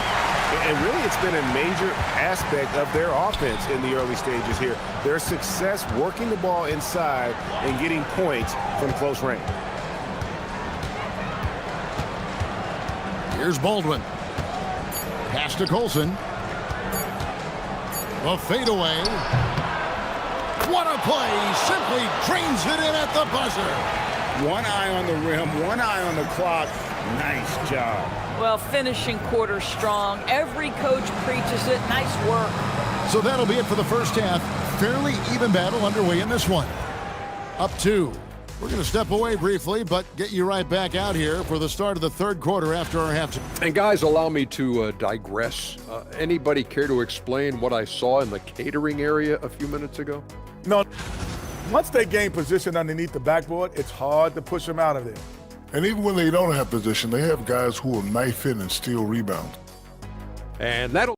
And really, it's been a major aspect of their offense in the early stages here. Their success working the ball inside and getting points from close range. Here's Baldwin. Pass to Colson. A fadeaway. What a play. Simply drains it in at the buzzer. One eye on the rim, one eye on the clock. Nice job. Well, finishing quarter strong. Every coach preaches it. Nice work. So that'll be it for the first half. Fairly even battle underway in this one. Up 2. We're going to step away briefly, but get you right back out here for the start of the third quarter after our halftime. And guys, allow me to digress. Anybody care to explain what I saw in the catering area a few minutes ago? No. Once they gain position underneath the backboard, it's hard to push them out of there. And even when they don't have position, they have guys who will knife in and steal rebounds. And that'll...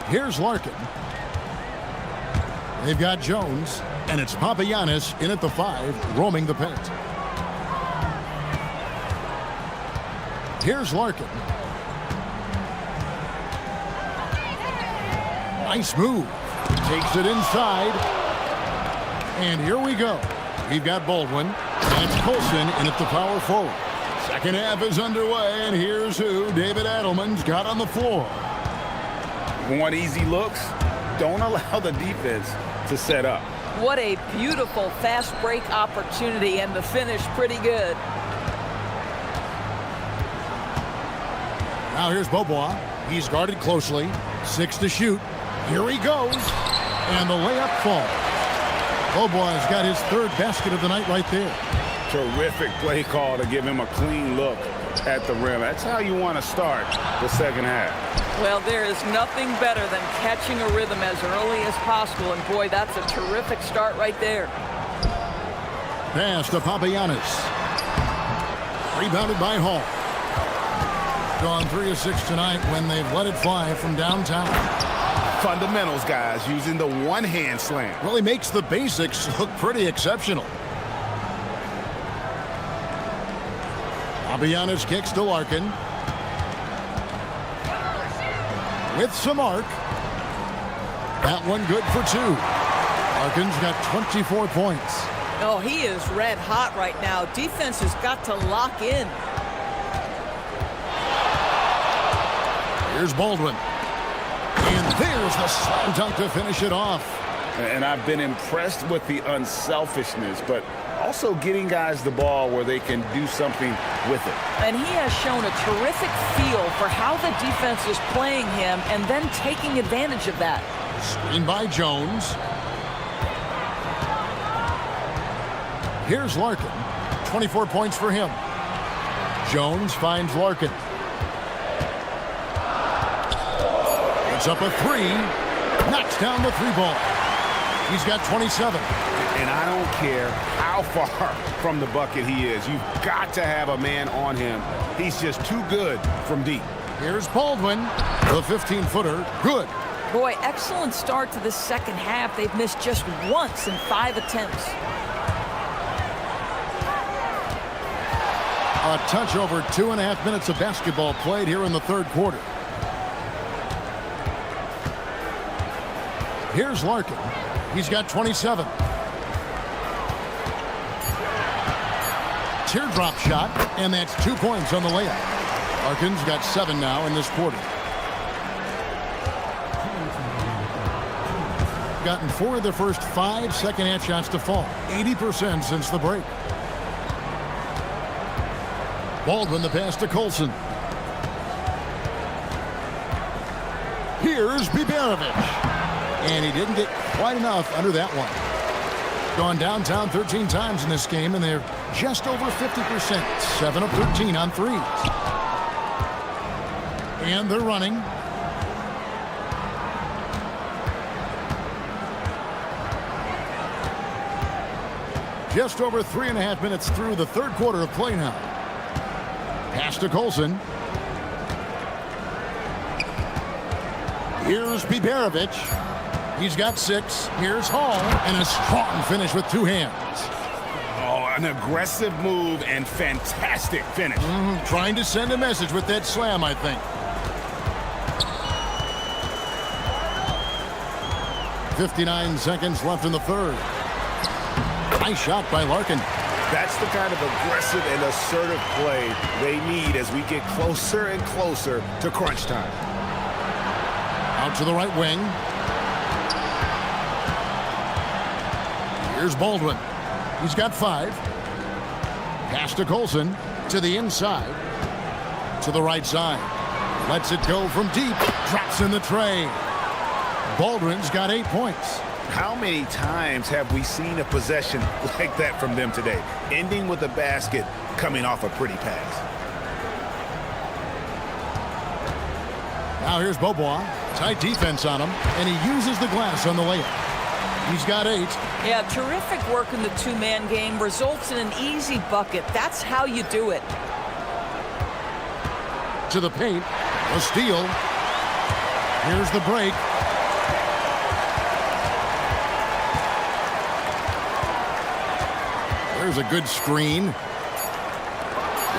Here's Larkin. They've got Jones, and it's Papagiannis in at the 5, roaming the paint. Here's Larkin. Nice move. Takes it inside. And here we go. We've got Baldwin. That's Colson in at the power forward. Second half is underway, and here's who David Adelman's got on the floor. Want easy looks? Don't allow the defense to set up. What a beautiful fast break opportunity, and the finish pretty good. Now here's Beaubois. He's guarded closely. 6 to shoot. Here he goes. And the layup falls. Beaubois has got his third basket of the night right there. Terrific play call to give him a clean look at the rim. That's how you want to start the second half. Well, there is nothing better than catching a rhythm as early as possible, and boy, that's a terrific start right there. Pass to Papagiannis. Rebounded by Hall. Gone 3 of 6 tonight when they've let it fly from downtown. Fundamentals, guys, using the one-hand slam. Well, he makes the basics look pretty exceptional. Papagiannis kicks to Larkin. With some arc. That one good for 2. Larkin's got 24 points. Oh, he is red hot right now. Defense has got to lock in. Here's Baldwin. And there's the slam dunk to finish it off. And I've been impressed with the unselfishness, but also getting guys the ball where they can do something with it. And he has shown a terrific feel for how the defense is playing him and then taking advantage of that. Screen by Jones. Here's Larkin. 24 points for him. Jones finds Larkin. It's up a 3. Knocks down the 3 ball. He's got 27. And I don't care how far from the bucket he is. You've got to have a man on him. He's just too good from deep. Here's Baldwin. The 15-footer. Good. Boy, excellent start to the second half. They've missed just once in 5 attempts. A touch over 2.5 minutes of basketball played here in the third quarter. Here's Larkin. He's got 27. Teardrop shot, and that's 2 points on the layup. Larkin's got 7 now in this quarter. Gotten 4 of the first 5 second-half shots to fall. 80% since the break. Baldwin the pass to Colson. Here's Biberovic. And he didn't get quite enough under that one. Gone downtown 13 times in this game, and they're just over 50%. 7 of 13 on threes. And they're running. Just over 3.5 minutes through the third quarter of play now. Pass to Colson. Here's Biberovic. He's got 6. Here's Hall. And a strong finish with 2 hands. Oh, an aggressive move and fantastic finish. Trying to send a message with that slam, I think. 59 seconds left in the third. Nice shot by Larkin. That's the kind of aggressive and assertive play they need as we get closer and closer to crunch time. Out to the right wing. Here's Baldwin. He's got 5. Pass to Colson. To the inside. To the right side. Lets it go from deep. Drops in the tray. Baldwin's got 8 points. How many times have we seen a possession like that from them today? Ending with a basket, coming off a pretty pass. Now here's Beaubois. Tight defense on him, and he uses the glass on the layup. He's got 8. Yeah, terrific work in the two-man game. Results in an easy bucket. That's how you do it. To the paint. A steal. Here's the break. There's a good screen.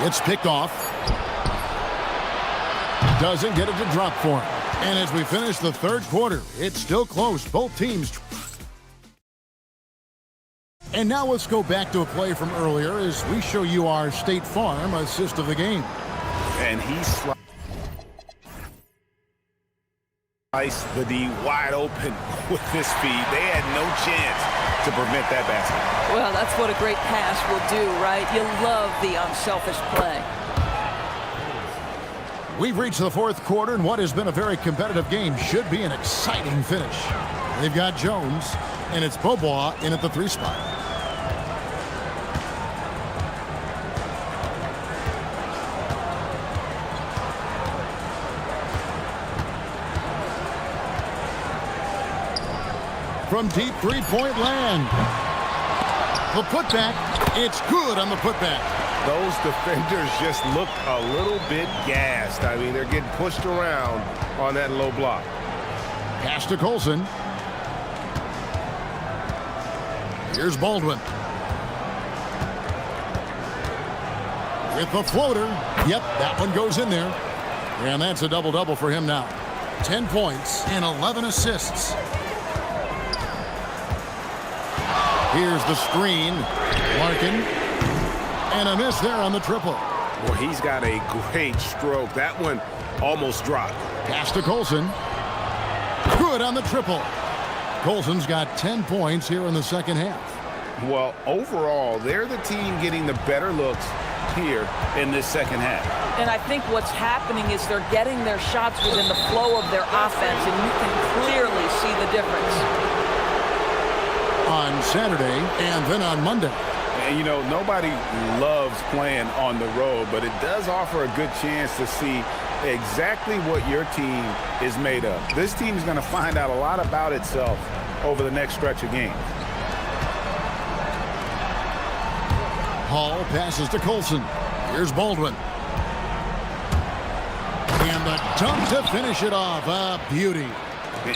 It's picked off. Doesn't get it to drop for him. And as we finish the third quarter, it's still close. Both teams. And now let's go back to a play from earlier as we show you our State Farm assist of the game. And he sliced the D wide open with this feed. They had no chance to prevent that basket. Well, that's what a great pass will do, right? You love the unselfish play. We've reached the fourth quarter, and what has been a very competitive game should be an exciting finish. They've got Jones, and it's Bobois in at the 3 spot. From deep three-point land. The putback, it's good on the putback. Those defenders just look a little bit gassed. I mean, they're getting pushed around on that low block. Pass to Colson. Here's Baldwin. With the floater. Yep, that one goes in there. And that's a double-double for him now. 10 points and 11 assists. Here's the screen. Larkin. And a miss there on the triple. Well, he's got a great stroke. That one almost dropped. Pass to Colson. Good on the triple. Colson's got 10 points here in the second half. Well, overall, they're the team getting the better looks here in this second half. And I think what's happening is they're getting their shots within the flow of their offense, and you can clearly see the difference. On Saturday and then on Monday. And, you know, nobody loves playing on the road, but it does offer a good chance to see exactly what your team is made of. This team is going to find out a lot about itself over the next stretch of games. Hall passes to Colson. Here's Baldwin. And the dunk to finish it off. A beauty.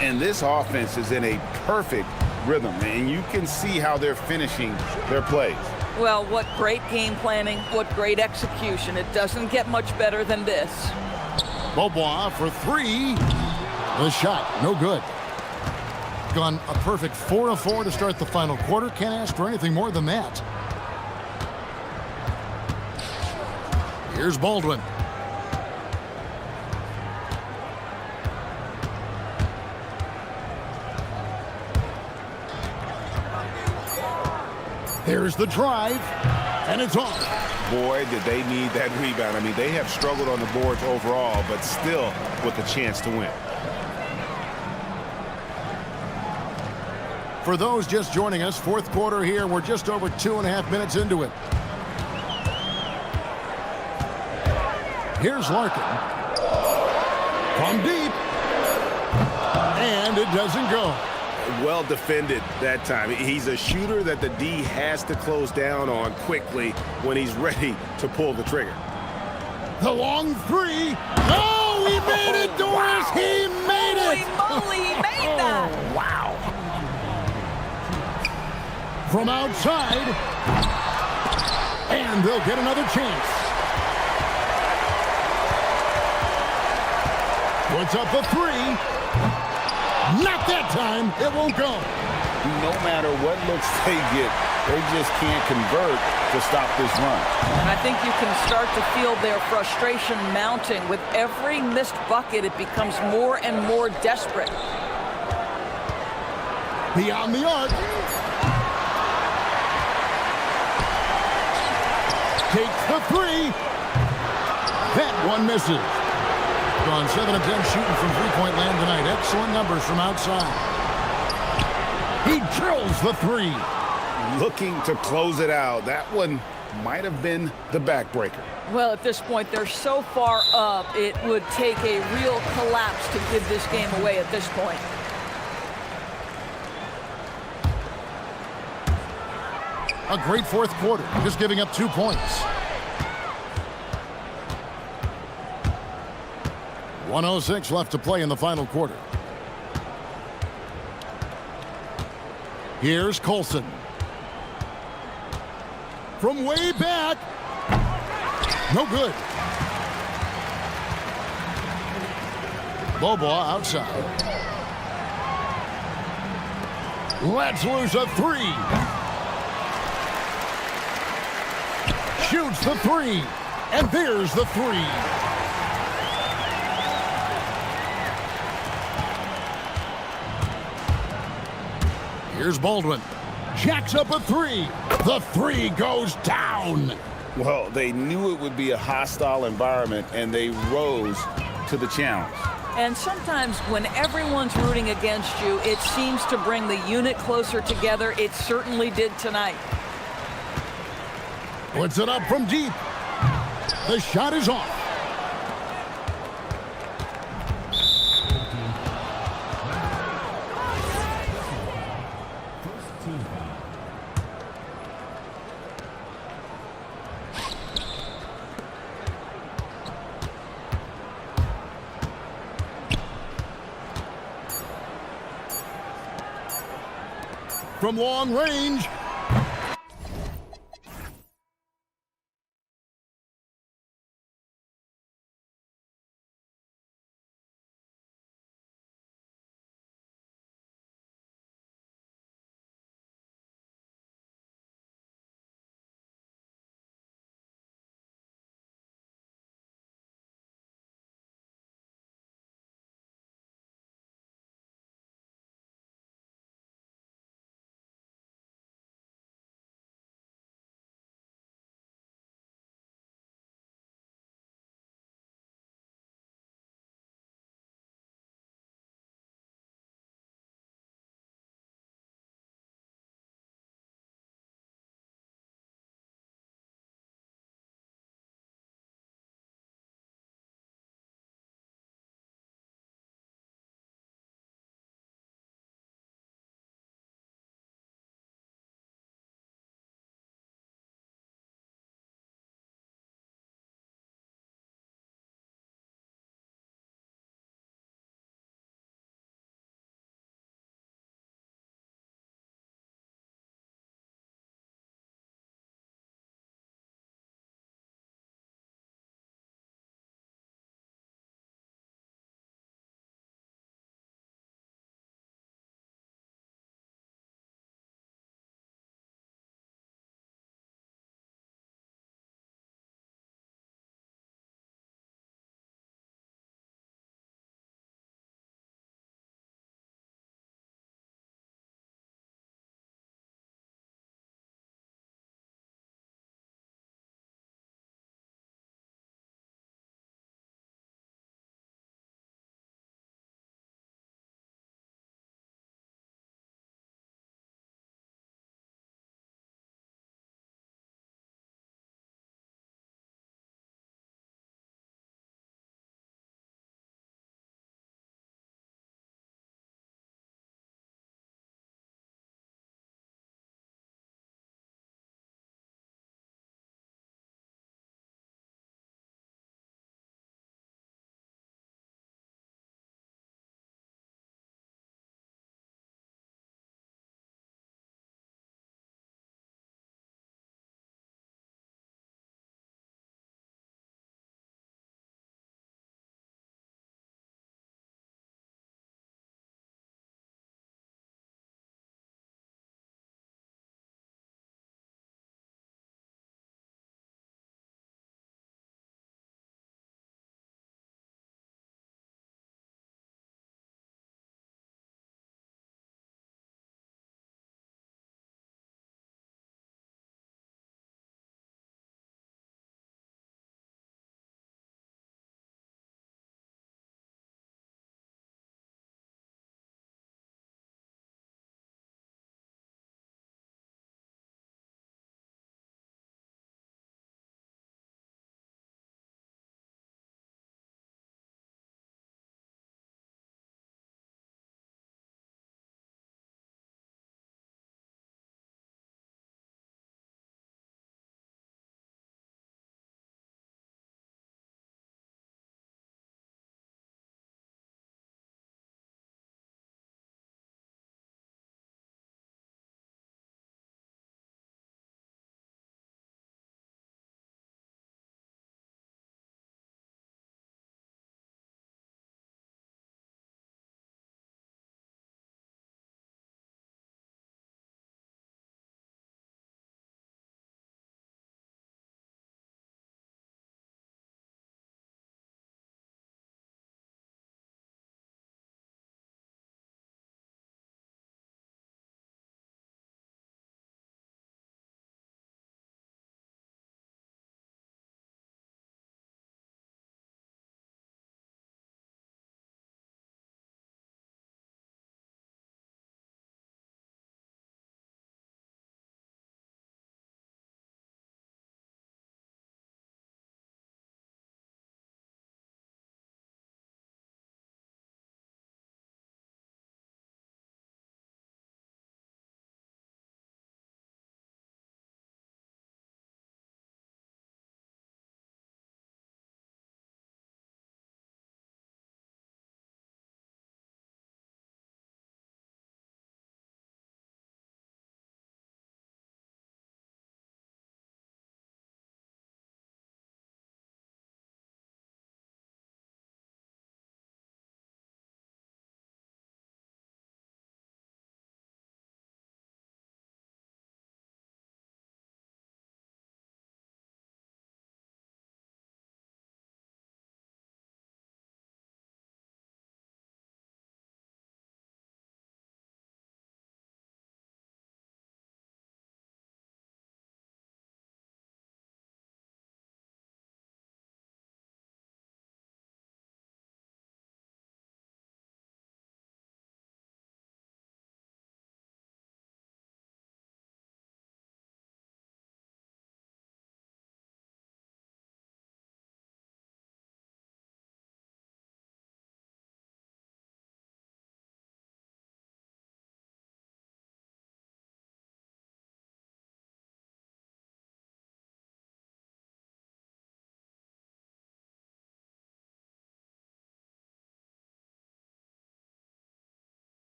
And this offense is in a perfect rhythm, and you can see how they're finishing their plays. Well, what great game planning, what great execution. It doesn't get much better than this. Bobois for 3. The shot, no good. Gone a perfect 4 of 4 to start the final quarter. Can't ask for anything more than that. Here's Baldwin. Here's the drive, and it's off. Boy, did they need that rebound. I mean, they have struggled on the boards overall, but still with a chance to win. For those just joining us, fourth quarter here. We're just over 2.5 minutes into it. Here's Larkin. From deep. And it doesn't go. Well defended that time. He's a shooter that the D has to close down on quickly when he's ready to pull the trigger. The long 3. Oh, he made it, Doris. Wow. He made it. Holy moly, he made that. Wow. From outside. And they'll get another chance. Puts up a 3. Not that time. It won't go. No matter what looks they get, they just can't convert to stop this run. And I think you can start to feel their frustration mounting. With every missed bucket, it becomes more and more desperate. Beyond the arc. Takes the 3. That one misses. Gone 7 of 10 shooting from three-point land tonight. Excellent numbers from outside. He drills the 3. Looking to close it out. That one might have been the backbreaker. Well, at this point, they're so far up, it would take a real collapse to give this game away at this point. A great fourth quarter, just giving up 2 points. 1:06 left to play in the final quarter. Here's Colson. From way back. No good. Bobois outside. Let's lose a 3. shoots the three. And there's the three. Here's Baldwin. Jacks up a three. The three goes down. Well, they knew it would be a hostile environment, and they rose to the challenge. And sometimes when everyone's rooting against you, it seems to bring the unit closer together. It certainly did tonight. Puts it up from deep. The shot is off. From long range.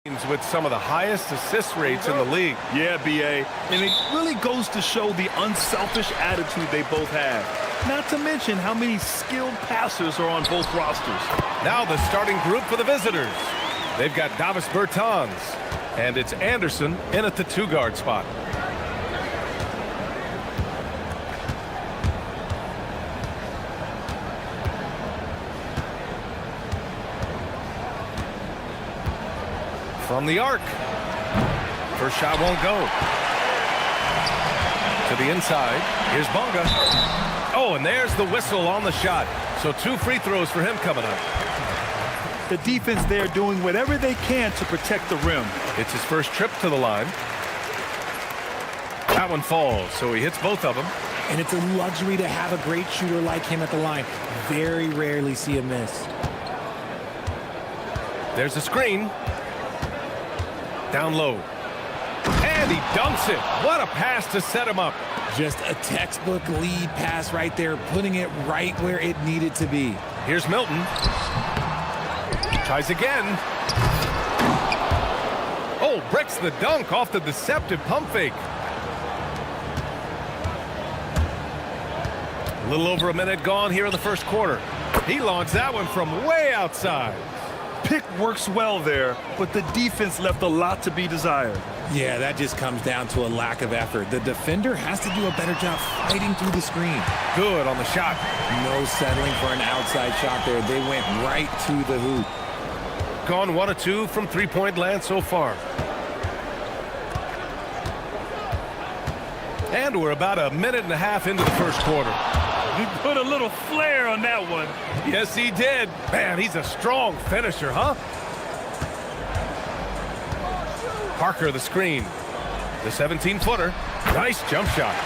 with some of the highest assist rates in the league. Yeah, B.A. And it really goes to show the unselfish attitude they both have. Not to mention how many skilled passers are on both rosters. Now the starting group for the visitors. They've got Davis Bertans, and it's Anderson in at the 2-guard spot. From the arc. First shot won't go. To the inside. Here's Bunga. Oh, and there's the whistle on the shot. So 2 free throws for him coming up. The defense there doing whatever they can to protect the rim. It's his first trip to the line. That one falls, so he hits both of them. And it's a luxury to have a great shooter like him at the line. Very rarely see a miss. There's a screen. Down low. And he dunks it. What a pass to set him up. Just a textbook lead pass right there, putting it right where it needed to be. Here's Milton. Tries again. Oh, breaks the dunk off the deceptive pump fake. A little over a minute gone here in the first quarter. He launched that one from way outside. Pick works well there, but the defense left a lot to be desired. Yeah, that just comes down to a lack of effort. The defender has to do a better job fighting through the screen. Good on the shot. No settling for an outside shot there. They went right to the hoop. Gone 1 of 2 from three-point land so far. And we're about a minute and a half into the first quarter. He put a little flair on that one. Yes, he did. Man, he's a strong finisher, huh? Parker the screen. The 17-footer. Nice jump shot.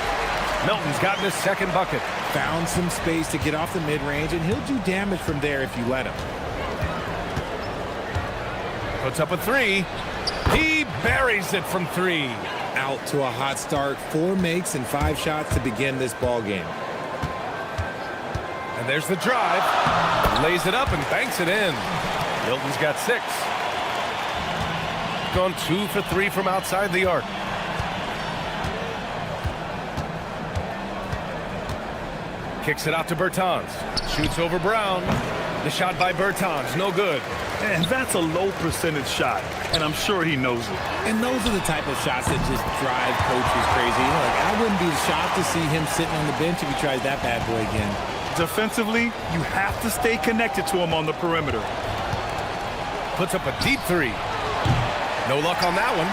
Milton's gotten his second bucket. Found some space to get off the mid-range, and he'll do damage from there if you let him. Puts up a 3. He buries it from 3. Out to a hot start. 4 makes and 5 shots to begin this ball game. And there's the drive. Lays it up and banks it in. Milton's got 6. Gone 2 for 3 from outside the arc. Kicks it out to Bertans. Shoots over Brown. The shot by Bertans, no good. And that's a low percentage shot, and I'm sure he knows it. And those are the type of shots that just drive coaches crazy. You know, like, I wouldn't be shocked to see him sitting on the bench if he tries that bad boy again. Defensively, you have to stay connected to him on the perimeter. Puts up a deep 3. No luck on that one.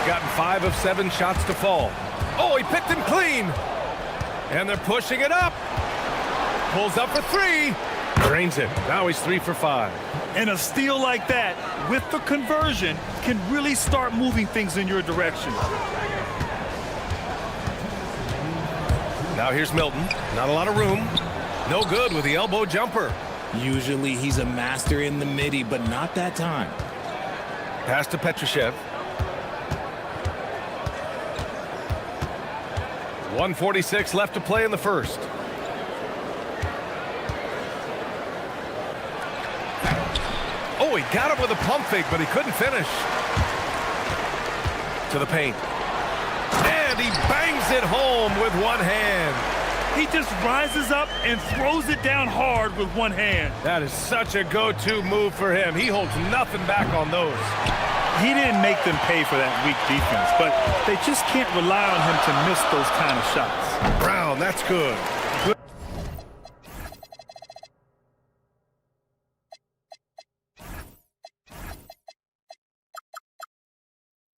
Gotten 5 of 7 shots to fall. Oh, he picked him clean. And they're pushing it up. Pulls up for 3. Drains it. Now he's 3 for 5. And a steal like that, with the conversion, can really start moving things in your direction. Now here's Milton. Not a lot of room. No good with the elbow jumper. Usually he's a master in the midi, but not that time. Pass to Petrushev. 1:46 left to play in the first. Oh, he got him with a pump fake, but he couldn't finish. To the paint. And he bangs it home with one hand. He just rises up and throws it down hard with one hand. That is such a go-to move for him. He holds nothing back on those. He didn't make them pay for that weak defense, but they just can't rely on him to miss those kind of shots. Brown, that's good.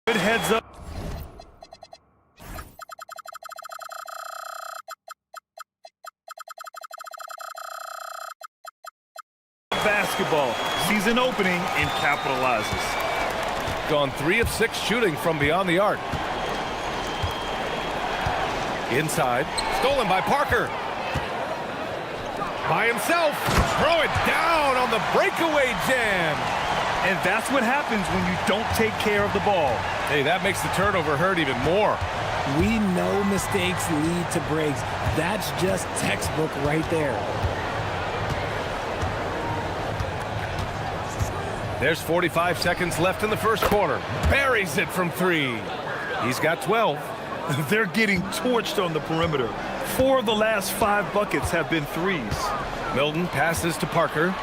Good heads up. Basketball season opening and capitalizes. Gone 3 of 6 shooting from beyond the arc. Inside, stolen by Parker. By himself, throw it down on the breakaway jam. And that's what happens when you don't take care of the ball. Hey, that makes the turnover hurt even more. We know mistakes lead to breaks. That's just textbook right there. There's 45 seconds left in the first quarter. Buries it from 3. He's got 12. They're getting torched on the perimeter. 4 of the last 5 buckets have been threes. Milton passes to Parker.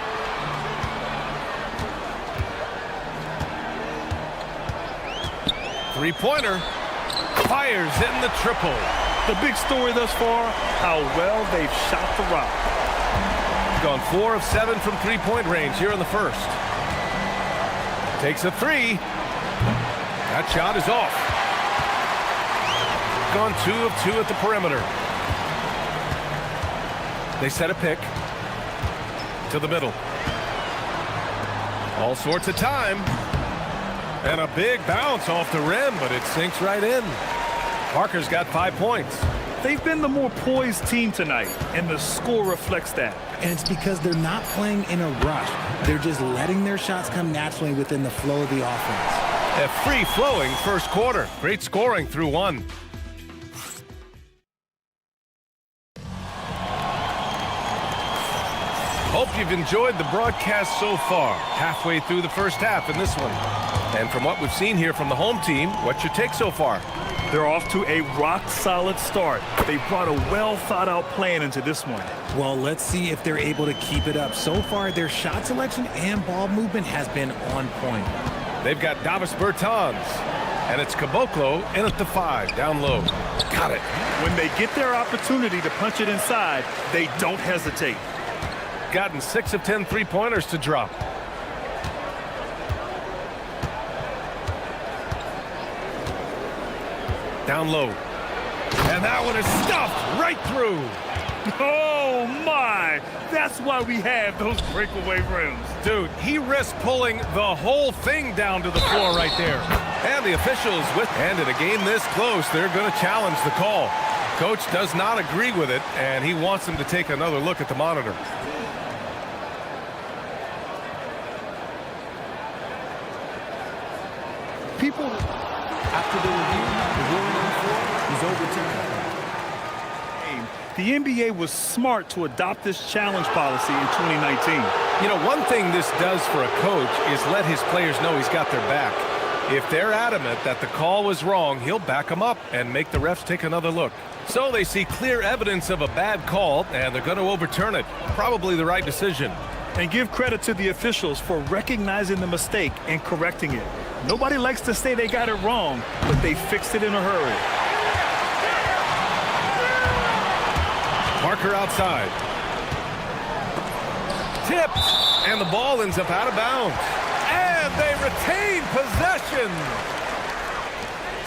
Three-pointer. Fires in the triple. The big story thus far, how well they've shot the rock. Gone 4 of 7 from three-point range here in the first. Takes a 3. That shot is off. Gone 2 of 2 at the perimeter. They set a pick to the middle. All sorts of time. And a big bounce off the rim, but it sinks right in. Parker's got 5 points. They've been the more poised team tonight, and the score reflects that. And it's because they're not playing in a rush. They're just letting their shots come naturally within the flow of the offense. A free-flowing first quarter. Great scoring through 1. Hope you've enjoyed the broadcast so far. Halfway through the first half in this one. And from what we've seen here from the home team, what's your take so far? They're off to a rock-solid start. They brought a well-thought-out plan into this one. Well, let's see if they're able to keep it up. So far, their shot selection and ball movement has been on point. They've got Davis Bertans, and it's Caboclo in at the 5, down low. Got it. When they get their opportunity to punch it inside, they don't hesitate. Gotten 6 of 10 three-pointers to drop. Down low. And that one is stuffed right through. Oh, my. That's why we have those breakaway rims. Dude, he risked pulling the whole thing down to the floor right there. And the officials and in a game this close, they're going to challenge the call. Coach does not agree with it, and he wants them to take another look at the monitor. People, after the review, the ruling on the floor is overturned. The NBA was smart to adopt this challenge policy in 2019. You know, one thing this does for a coach is let his players know he's got their back. If they're adamant that the call was wrong, he'll back them up and make the refs take another look. So they see clear evidence of a bad call, and they're going to overturn it. Probably the right decision. And give credit to the officials for recognizing the mistake and correcting it. Nobody likes to say they got it wrong, but they fixed it in a hurry. Parker outside. Tipped, and the ball ends up out of bounds. And they retain possession.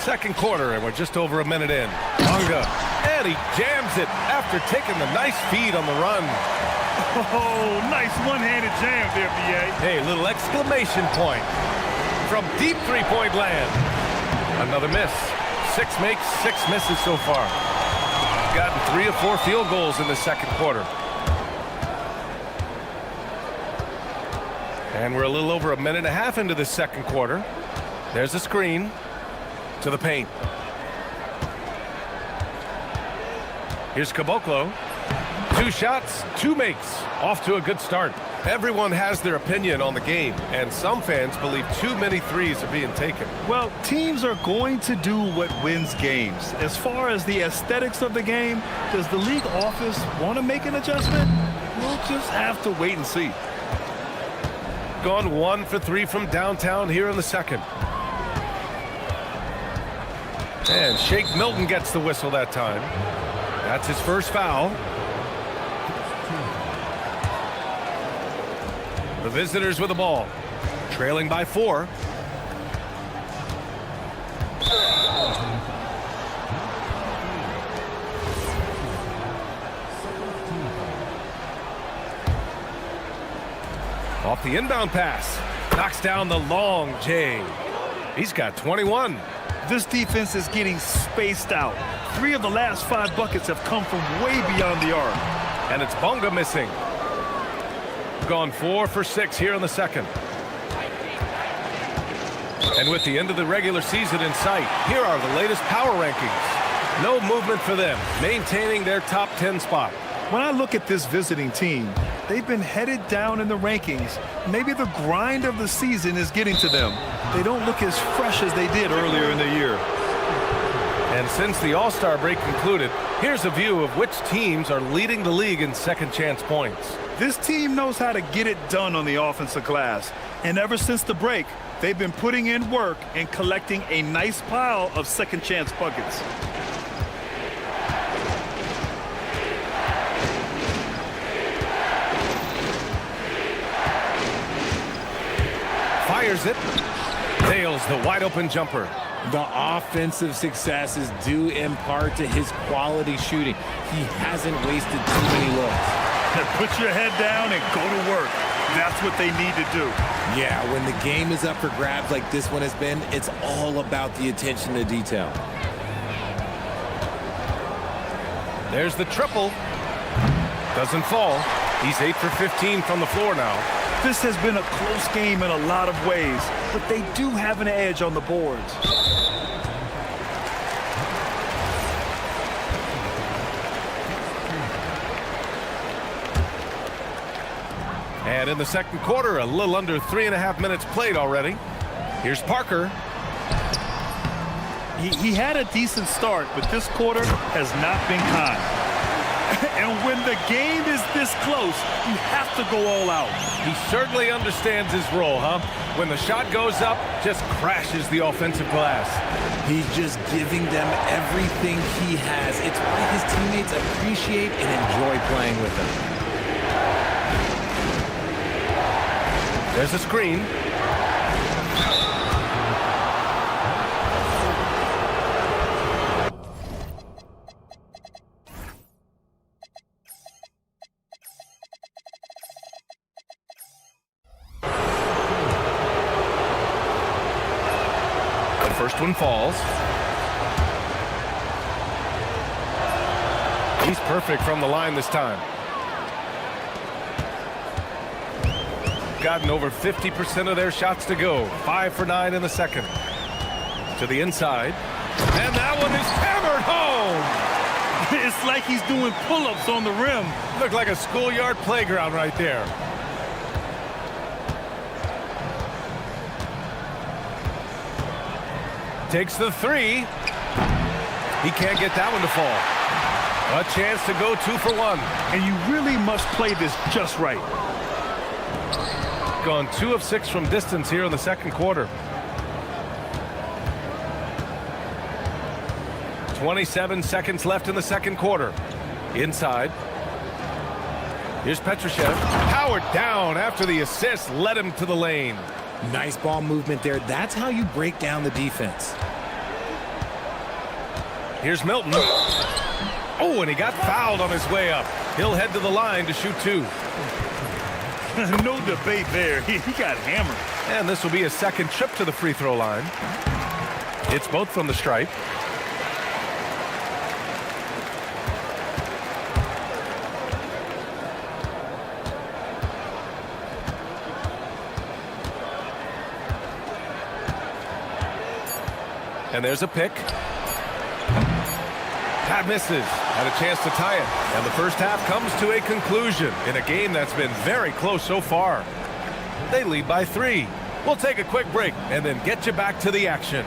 Second quarter, and we're just over a minute in. Bunga, and he jams it after taking the nice feed on the run. Oh, nice one-handed jam there, B.A. Hey, little exclamation point from deep three-point land. Another miss. 6 makes, 6 misses so far. Gotten 3 of 4 field goals in the second quarter. And we're a little over a minute and a half into the second quarter. There's a screen to the paint. Here's Caboclo. 2 shots, 2 makes. Off to a good start. Everyone has their opinion on the game, and some fans believe too many threes are being taken. Well, teams are going to do what wins games. As far as the aesthetics of the game, does the league office want to make an adjustment? We'll just have to wait and see. Gone 1 for 3 from downtown here in the second. And Shake Milton gets the whistle that time. That's his first foul. The visitors with the ball, trailing by 4. Off the inbound pass, knocks down the long J. He's got 21. This defense is getting spaced out. 3 of the last 5 buckets have come from way beyond the arc. And it's Bunga missing. Gone 4 for 6 here in the second. And with the end of the regular season in sight, here are the latest power rankings. No movement for them, maintaining their top 10 spot. When I look at this visiting team, they've been headed down in the rankings. Maybe the grind of the season is getting to them. They don't look as fresh as they did earlier in the year. And since the All-Star break concluded, here's a view of which teams are leading the league in second chance points. This team knows how to get it done on the offensive glass. And ever since the break, they've been putting in work and collecting a nice pile of second chance buckets. Fires it. Nails the wide open jumper. The offensive successes due in part to his quality shooting. He hasn't wasted too many looks. Put your head down and go to work. That's what they need to do. Yeah, when the game is up for grabs like this one has been, it's all about the attention to detail. There's the triple. Doesn't fall. He's 8 for 15 from the floor now. This has been a close game in a lot of ways, but they do have an edge on the boards. And in the second quarter, a little under 3.5 minutes played already. Here's Parker. He had a decent start, but this quarter has not been kind. And when the game is this close, you have to go all out. He certainly understands his role, huh? When the shot goes up, just crashes the offensive glass. He's just giving them everything he has. It's why his teammates appreciate and enjoy playing with him. There's a screen. The first one falls. He's perfect from the line this time. Gotten over 50% of their shots to go. 5 for 9 in the second. To the inside. And that one is hammered home. It's like he's doing pull-ups on the rim. Looked like a schoolyard playground right there. Takes the three. He can't get that one to fall. A chance to go 2 for 1. And you really must play this just right. Gone 2 of 6 from distance here in the second quarter. 27 seconds left in the second quarter. Inside. Here's Petrushev. Powered down after the assist led him to the lane. Nice ball movement there. That's how you break down the defense. Here's Milton. Oh, and he got fouled on his way up. He'll head to the line to shoot 2. No debate there. He got hammered. And this will be a second trip to the free throw line. It's both from the stripe. And there's a pick. That misses. Had a chance to tie it. And the first half comes to a conclusion in a game that's been very close so far. They lead by 3. We'll take a quick break and then get you back to the action.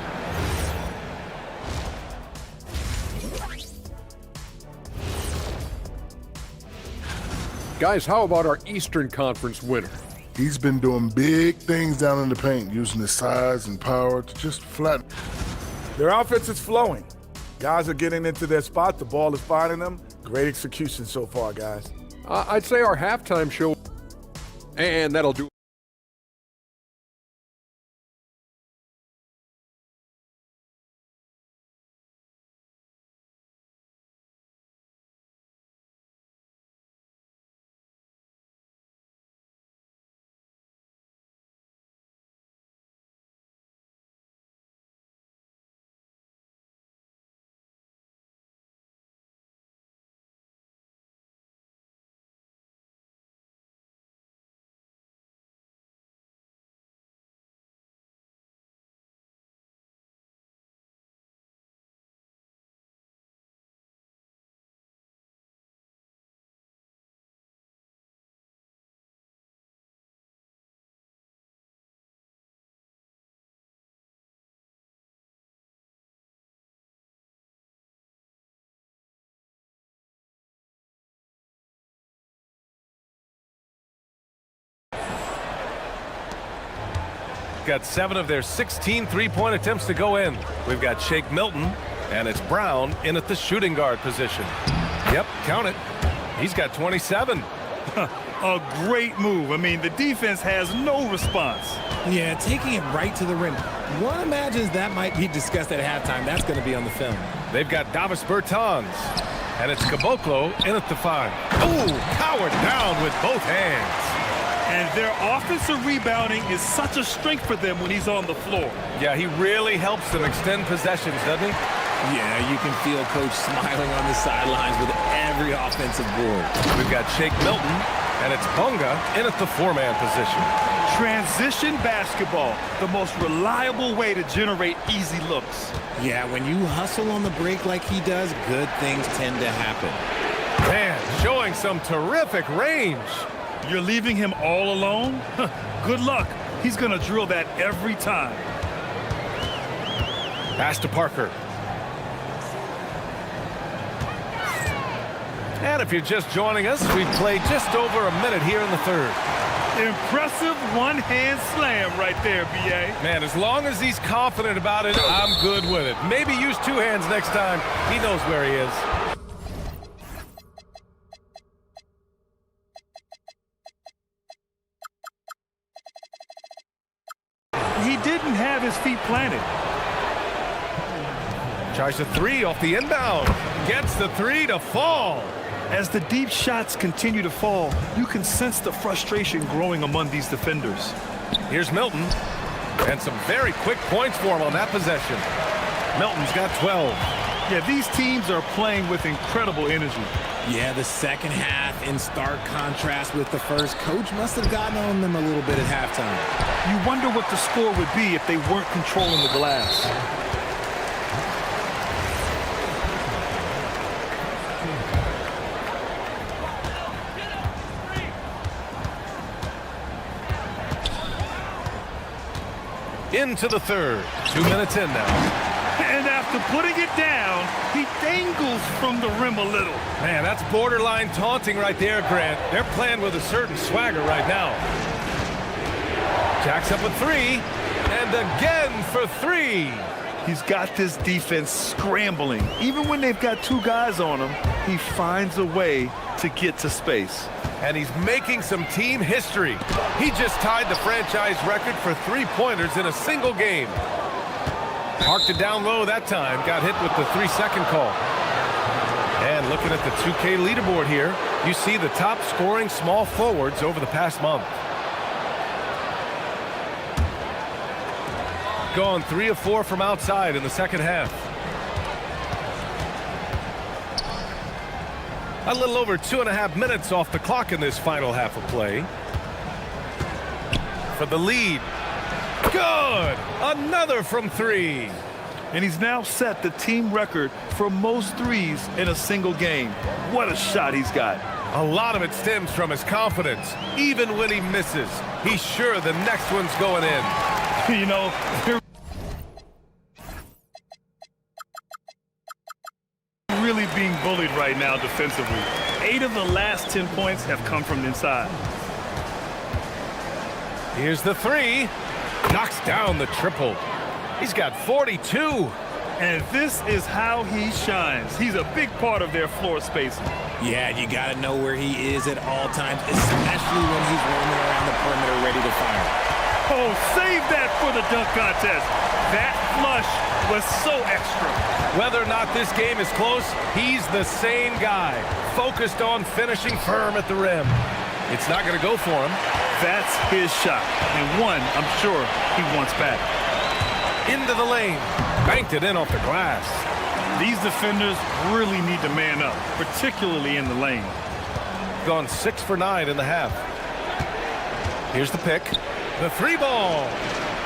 Guys, how about our Eastern Conference winner? He's been doing big things down in the paint, using his size and power to just flatten. Their offense is flowing. Guys are getting into their spot. The ball is finding them. Great execution so far, guys. I'd say our halftime show, and that'll do got 7 of their 16 three-point attempts to go in. We've got Shake Milton, and it's Brown in at the shooting guard position. Yep, count it. He's got 27. A great move. I mean, the defense has no response. Yeah, taking it right to the rim. One imagines that might be discussed at halftime. That's going to be on the film. They've got Davis Bertans, and it's Caboclo in at the 5. Ooh, powered down with both hands. And their offensive rebounding is such a strength for them when he's on the floor. Yeah, he really helps them extend possessions, doesn't he? Yeah, you can feel Coach smiling on the sidelines with every offensive board. We've got Shake Milton, and it's Bunga in at the 4-man position. Transition basketball, the most reliable way to generate easy looks. Yeah, when you hustle on the break like he does, good things tend to happen. Man, showing some terrific range. You're leaving him all alone? Good luck. He's going to drill that every time. Pass to Parker. And if you're just joining us, we've played just over a minute here in the third. Impressive one-hand slam right there, B.A. Man, as long as he's confident about it, I'm good with it. Maybe use 2 hands next time. He knows where he is. He didn't have his feet planted. Tries a 3 off the inbound. Gets the 3 to fall. As the deep shots continue to fall, you can sense the frustration growing among these defenders. Here's Milton. And some very quick points for him on that possession. Milton's got 12. Yeah, these teams are playing with incredible energy. Yeah, the second half in stark contrast with the first. Coach must have gotten on them a little bit at halftime. You wonder what the score would be if they weren't controlling the glass. Into the third. 2 minutes in now. And after putting it down, he dangles from the rim a little. Man, that's borderline taunting right there, Grant. They're playing with a certain swagger right now. Jacks up a 3. And again for 3. He's got this defense scrambling. Even when they've got 2 guys on him, he finds a way to get to space. And he's making some team history. He just tied the franchise record for 3-pointers in a single game. Parked it down low that time. Got hit with the 3-second call. And looking at the 2K leaderboard here, you see the top scoring small forwards over the past month. Gone 3 of 4 from outside in the second half. A little over 2.5 minutes off the clock in this final half of play. For the lead. Good! Another from 3. And he's now set the team record for most threes in a single game. What a shot he's got. A lot of it stems from his confidence. Even when he misses, he's sure the next one's going in. You know, they're really being bullied right now defensively. 8 of the last 10 points have come from inside. Here's the 3. Knocks down the triple. He's got 42. And this is how he shines. He's a big part of their floor spacing. Yeah, you got to know where he is at all times, especially when he's roaming around the perimeter ready to fire. Oh, save that for the dunk contest. That flush was so extra. Whether or not this game is close, he's the same guy, focused on finishing firm at the rim. It's not going to go for him. That's his shot, and one I'm sure he wants back. Into the lane. Banked it in off the glass. These defenders really need to man up, particularly in the lane. Gone 6 for 9 in the half. Here's the pick. The 3 ball.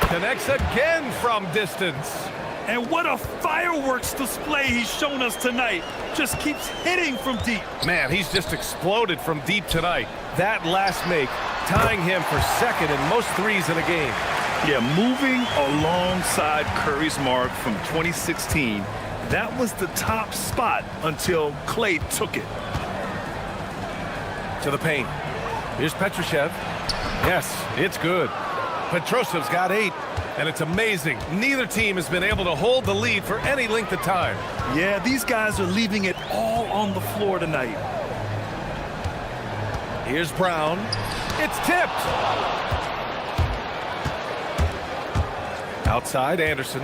Connects again from distance. And what a fireworks display he's shown us tonight. Just keeps hitting from deep. Man, he's just exploded from deep tonight. That last make, tying him for second in most threes in a game. Yeah, moving alongside Curry's mark from 2016, that was the top spot until Clay took it. To the paint. Here's Petrushev. Yes, it's good. Petrosev's got 8, and it's amazing. Neither team has been able to hold the lead for any length of time. Yeah, these guys are leaving it all on the floor tonight. Here's Brown. It's tipped. Outside, Anderson.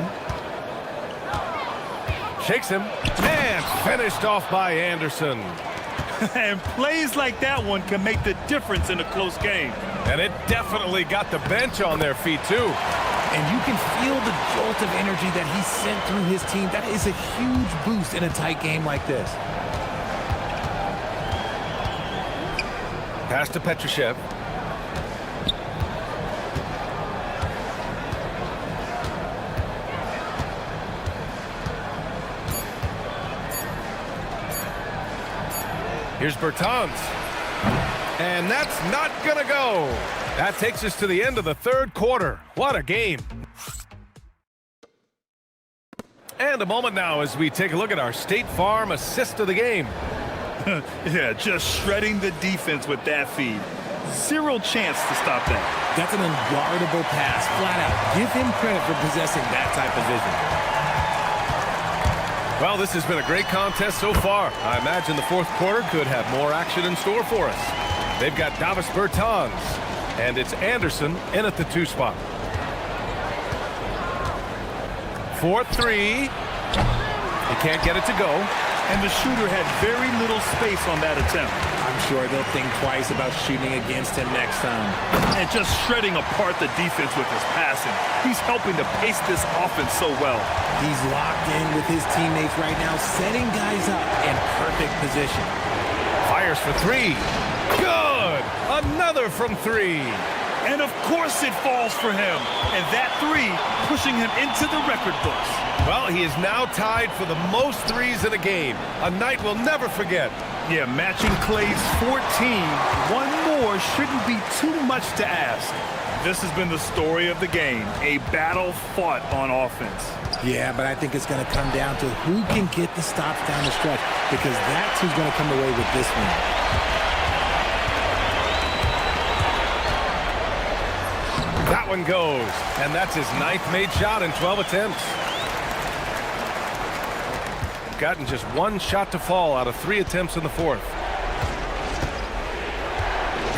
Shakes him, and finished off by Anderson. And plays like that one can make the difference in a close game. And it definitely got the bench on their feet, too. And you can feel the jolt of energy that he sent through his team. That is a huge boost in a tight game like this. Pass to Petroshev. Here's Bertans. And that's not gonna go. That takes us to the end of the third quarter. What a game. And a moment now as we take a look at our State Farm assist of the game. Yeah, just shredding the defense with that feed. Zero chance to stop that. That's an unguardable pass, flat out. Give him credit for possessing that type of vision. Well, this has been a great contest so far. I imagine the fourth quarter could have more action in store for us. They've got Davis Bertans, and it's Anderson in at the 2 spot. 4-3. He can't get it to go. And the shooter had very little space on that attempt. I'm sure they'll think twice about shooting against him next time. And just shredding apart the defense with his passing. He's helping to pace this offense so well. He's locked in with his teammates right now, setting guys up in perfect position. Fires for 3. Good! Another from 3. And of course it falls for him. And that 3 pushing him into the record books. Well, he is now tied for the most threes in a game. A night we'll never forget. Yeah, matching Clay's 14. One more shouldn't be too much to ask. This has been the story of the game. A battle fought on offense. Yeah, but I think it's going to come down to who can get the stops down the stretch, because that's who's going to come away with this one. That one goes, and that's his 9th made shot in 12 attempts. Gotten just 1 shot to fall out of 3 attempts in the fourth.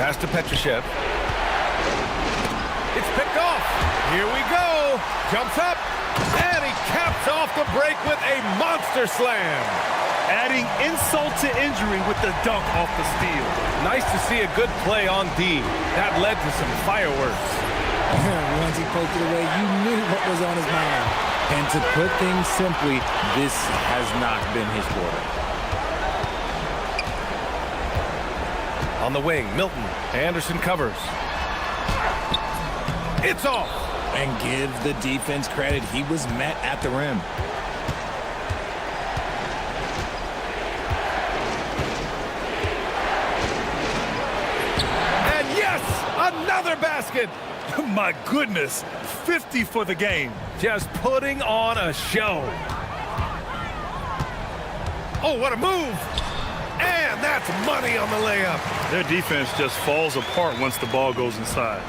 Pass to Petroshev. It's picked off. Here we go. Jumps up, and he caps off the break with a monster slam. Adding insult to injury with the dunk off the steal. Nice to see a good play on D. That led to some fireworks. Once he poked it away, you knew what was on his mind. And to put things simply, this has not been his quarter. On the wing, Milton. Anderson covers. It's off. And give the defense credit. He was met at the rim. And yes, another basket. My goodness, 50 for the game. Just putting on a show. Oh, what a move. And that's money on the layup. Their defense just falls apart once the ball goes inside.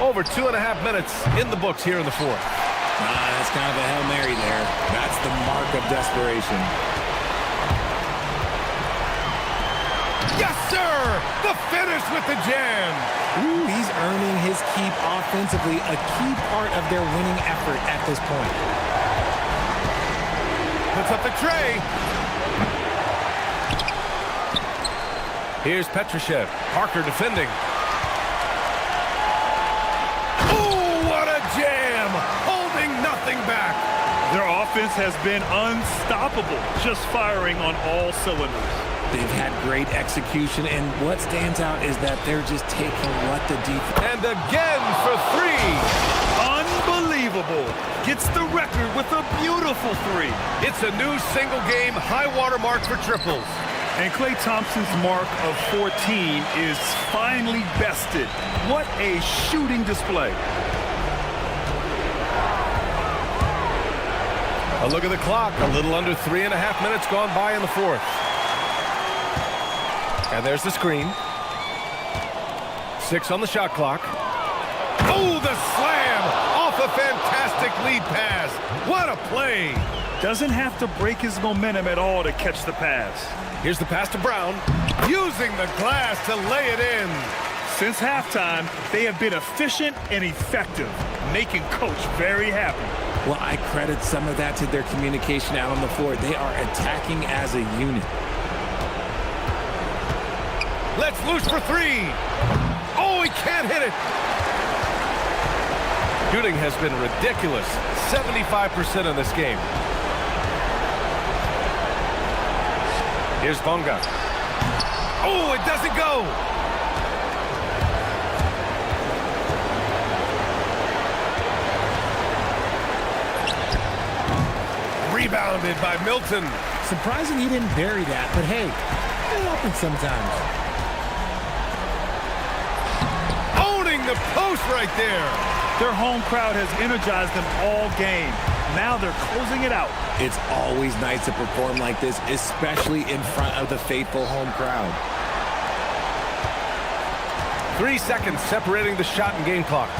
Over 2.5 minutes in the books here in the fourth. That's kind of a Hail Mary there. That's the mark of desperation. Yes, sir! The finish with the jam. Ooh, he's earning his keep offensively, a key part of their winning effort at this point. Puts up the tray. Here's Petroshev. Parker defending. Ooh, what a jam! Holding nothing back. Their offense has been unstoppable, just firing on all cylinders. They've had great execution, and what stands out is that they're just taking what the defense... And again for 3. Unbelievable. Gets the record with a beautiful 3. It's a new single-game high-water mark for triples. And Klay Thompson's mark of 14 is finally bested. What a shooting display. A look at the clock. A little under 3.5 minutes gone by in the fourth. And there's the screen. 6 on the shot clock. Oh, the slam off a fantastic lead pass. What a play. Doesn't have to break his momentum at all to catch the pass. Here's the pass to Brown, using the glass to lay it in. Since halftime, they have been efficient and effective, making Coach very happy. Well, I credit some of that to their communication out on the floor. They are attacking as a unit. Let's loose for 3. Oh, he can't hit it. Shooting has been ridiculous. 75% in this game. Here's Bonga. Oh, it doesn't go. Rebounded by Milton. Surprising he didn't bury that, but hey, it happens sometimes. Owning the post right there. Their home crowd has energized them all game. Now they're closing it out. It's always nice to perform like this, especially in front of the faithful home crowd. 3 seconds separating the shot and game clocks.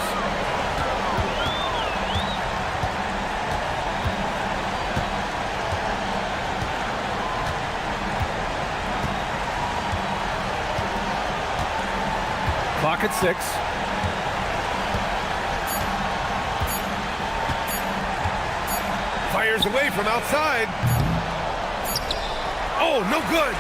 Clock at 6. Fires away from outside. Oh, no good.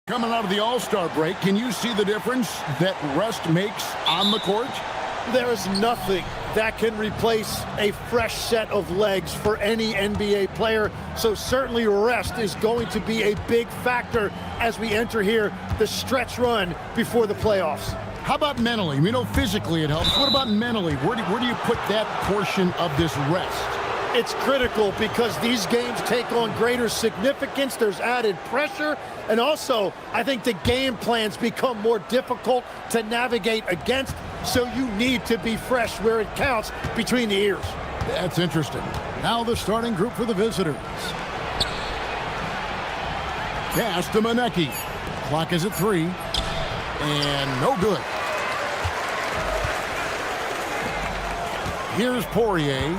Coming out of the All-Star break, can you see the difference that rest makes on the court? There is nothing that can replace a fresh set of legs for any NBA player. So certainly rest is going to be a big factor as we enter here the stretch run before the playoffs. How about mentally? We know physically it helps. What about mentally? Where do you put that portion of this rest? It's critical because these games take on greater significance. There's added pressure. And also, I think the game plans become more difficult to navigate against. So you need to be fresh where it counts between the ears. That's interesting. Now the starting group for the visitors. Pass to Manecki. Clock is at 3. And no good. Here's Poirier.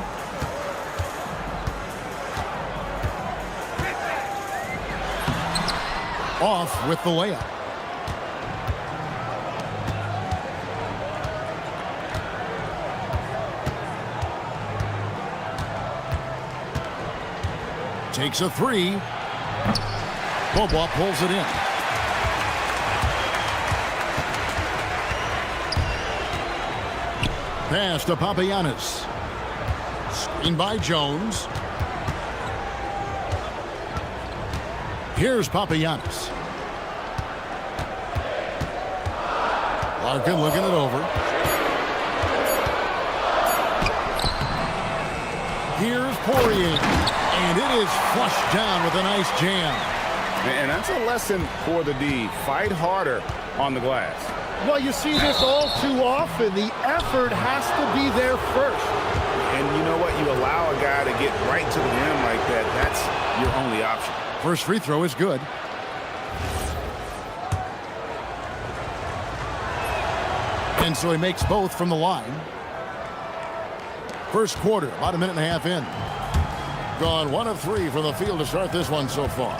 Off with the layup. Takes a 3. Bobois pulls it in. Pass to Papagiannis. Screen by Jones. Here's Papagiannis. Larkin looking it over. Here's Poirier. And it is flushed down with a nice jam. And that's a lesson for the D. Fight harder on the glass. Well, you see this all too often. The effort has to be there first. And you know what? You allow a guy to get right to the rim like that. That's your only option. First free throw is good. And so he makes both from the line. First quarter, about a minute and a half in. Gone 1 of 3 from the field to start this one so far.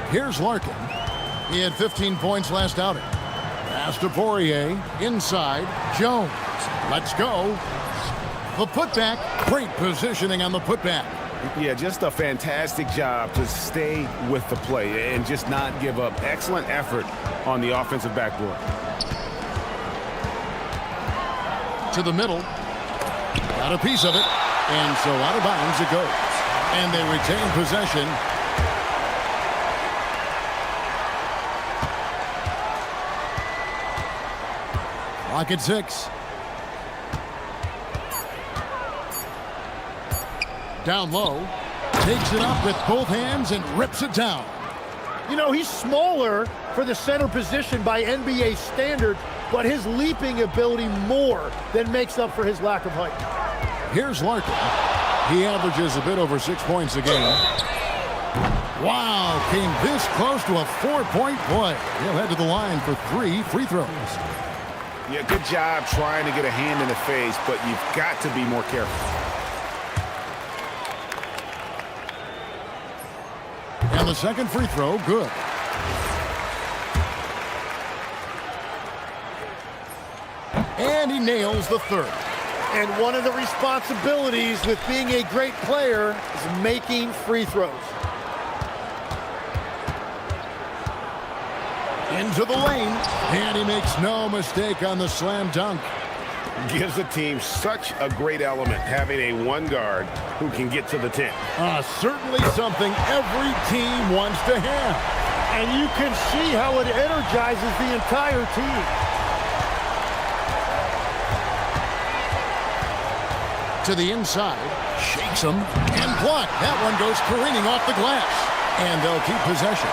Here's Larkin. He had 15 points last outing. Pass to Poirier. Inside. Jones. Let's go. The putback. Great positioning on the putback. Yeah, just a fantastic job to stay with the play and just not give up. Excellent effort on the offensive backboard. To the middle. Got a piece of it. And so out of bounds it goes. And they retain possession. Clock at 6. Down low. Takes it up with both hands and rips it down. You know, he's smaller for the center position by NBA standard, but his leaping ability more than makes up for his lack of height. Here's Larkin. He averages a bit over 6 points a game. Wow, came this close to a 4-point play. He'll head to the line for 3 free throws. Yeah, good job trying to get a hand in the face, but you've got to be more careful. And the second free throw, good. And he nails the third. And one of the responsibilities with being a great player is making free throws. Into the lane, and he makes no mistake on the slam dunk. Gives the team such a great element having a one guard who can get to the 10. Certainly something every team wants to have. And you can see how it energizes the entire team. To the inside, shakes him, and blocked. That one goes careening off the glass. And they'll keep possession.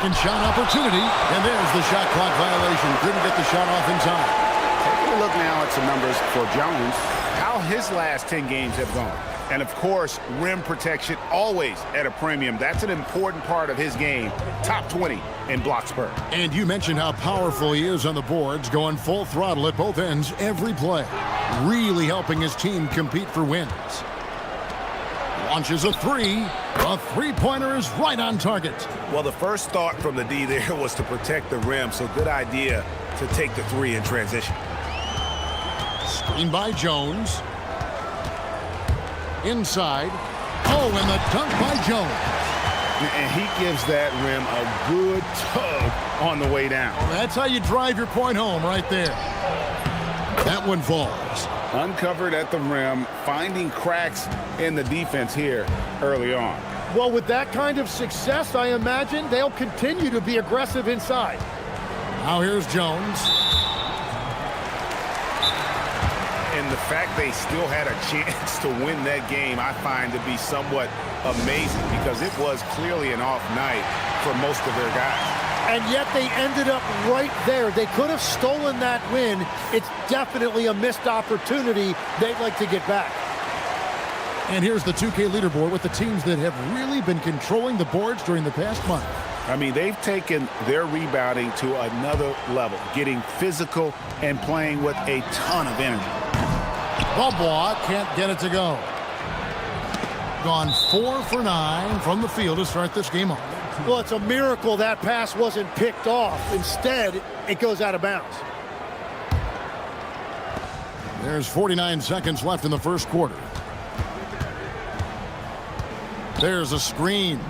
Second shot opportunity, and there's the shot clock violation. Couldn't get the shot off in time. Take a look now at some numbers for Jones, how his last 10 games have gone. And of course, rim protection always at a premium. That's an important part of his game. Top 20 in blocks per. And you mentioned how powerful he is on the boards, going full throttle at both ends every play. Really helping his team compete for wins. Launches a three. A three-pointer is right on target. Well, the first thought from the D there was to protect the rim, so good idea to take the three in transition. Screen by Jones. Inside. Oh, and the dunk by Jones. And he gives that rim a good tug on the way down. That's how you drive your point home right there. That one falls. Uncovered at the rim, finding cracks in the defense here early on. Well, with that kind of success, I imagine they'll continue to be aggressive inside. Now here's Jones. And the fact they still had a chance to win that game, I find to be somewhat amazing because it was clearly an off night for most of their guys. And yet they ended up right there. They could have stolen that win. It's definitely a missed opportunity they'd like to get back. And here's the 2K leaderboard with the teams that have really been controlling the boards during the past month. I mean, they've taken their rebounding to another level, getting physical and playing with a ton of energy. Bobois can't get it to go. Gone 4 for 9 from the field to start this game off. Well, it's a miracle that pass wasn't picked off. Instead, it goes out of bounds. There's 49 seconds left in the first quarter. There's a screen.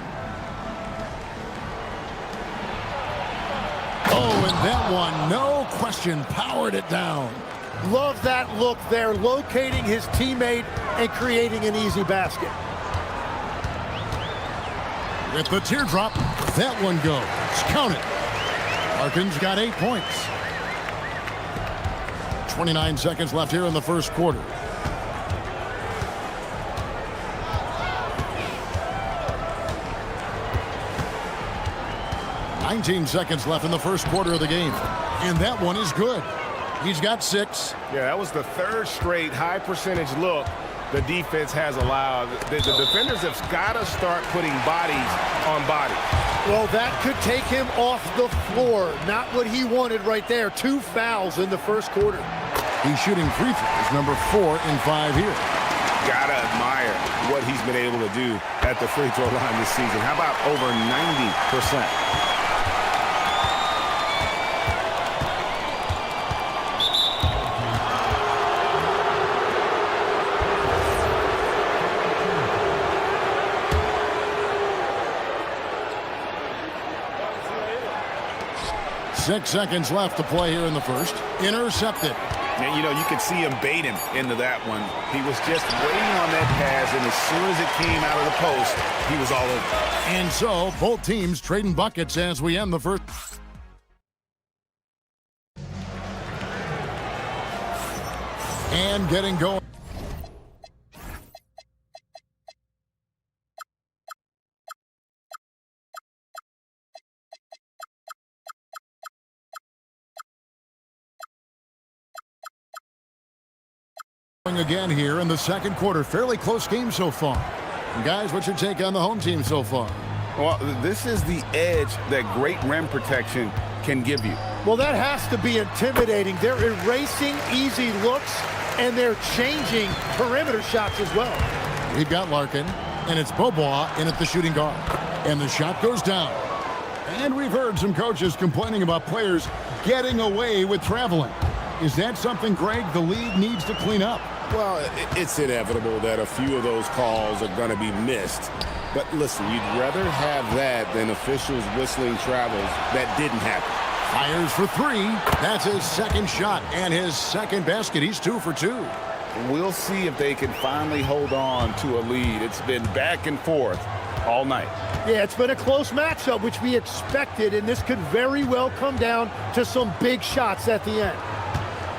Oh, and that one, no question, powered it down. Love that look there, locating his teammate and creating an easy basket. With the teardrop, that one goes. Count it. Larkin's got 8 points. 29 seconds left here in the first quarter. $19 seconds left in the first quarter of the game. And that one is good. He's got 6. Yeah, that was the third straight high percentage look the defense has allowed. The defenders have got to start putting bodies on bodies. Well, that could take him off the floor. Not what he wanted right there. 2 fouls in the first quarter. He's shooting free throws, number 4 in 5 here. Gotta admire what he's been able to do at the free throw line this season. How about over 90%? 6 seconds left to play here in the first. Intercepted. And, you know, you could see him bait him into that one. He was just waiting on that pass, and as soon as it came out of the post, he was all over. And so, both teams trading buckets as we end the first. And getting going. Again here in the second quarter. Fairly close game so far. And guys, what's your take on the home team so far? Well, this is the edge that great rim protection can give you. Well, that has to be intimidating. They're erasing easy looks, and they're changing perimeter shots as well. We've got Larkin, and it's Bobois in at the shooting guard. And the shot goes down. And we've heard some coaches complaining about players getting away with traveling. Is that something, Greg, the league needs to clean up? Well, it's inevitable that a few of those calls are going to be missed. But listen, you'd rather have that than officials whistling travels that didn't happen. Fires for 3. That's his second shot and his second basket. He's 2 for 2. We'll see if they can finally hold on to a lead. It's been back and forth all night. Yeah, it's been a close matchup, which we expected, and this could very well come down to some big shots at the end.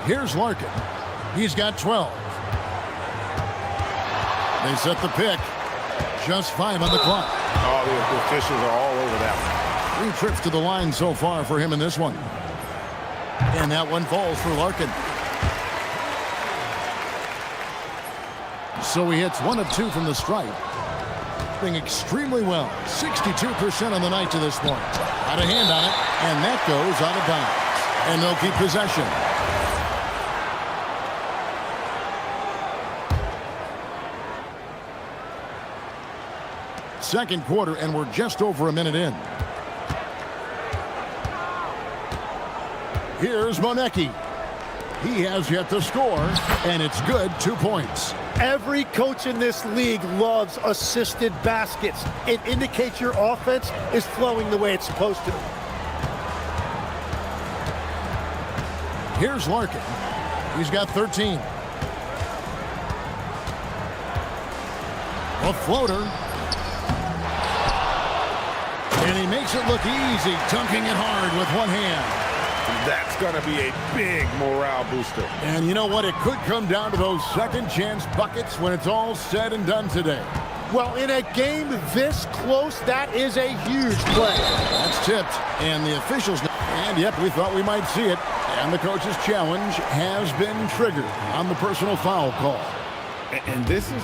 Here's Larkin. He's got 12. They set the pick. Just 5 on the clock. Oh, the officials are all over that one. 3 trips to the line so far for him in this one. And that one falls for Larkin. So he hits 1 of 2 from the stripe. Doing extremely well. 62% on the night to this point. Had a hand on it, and that goes out of bounds. And they'll keep possession. second quarter, and we're just over a minute in. Here's Monecki. He has yet to score, and it's good. 2 points. Every coach in this league loves assisted baskets. It indicates your offense is flowing the way it's supposed to. Here's Larkin. He's got 13. A floater. And he makes it look easy, dunking it hard with one hand. That's going to be a big morale booster. And you know what? It could come down to those second chance buckets when it's all said and done today. Well, in a game this close, that is a huge play. That's tipped. And the officials... And, yep, we thought we might see it. And the coach's challenge has been triggered on the personal foul call. And this is...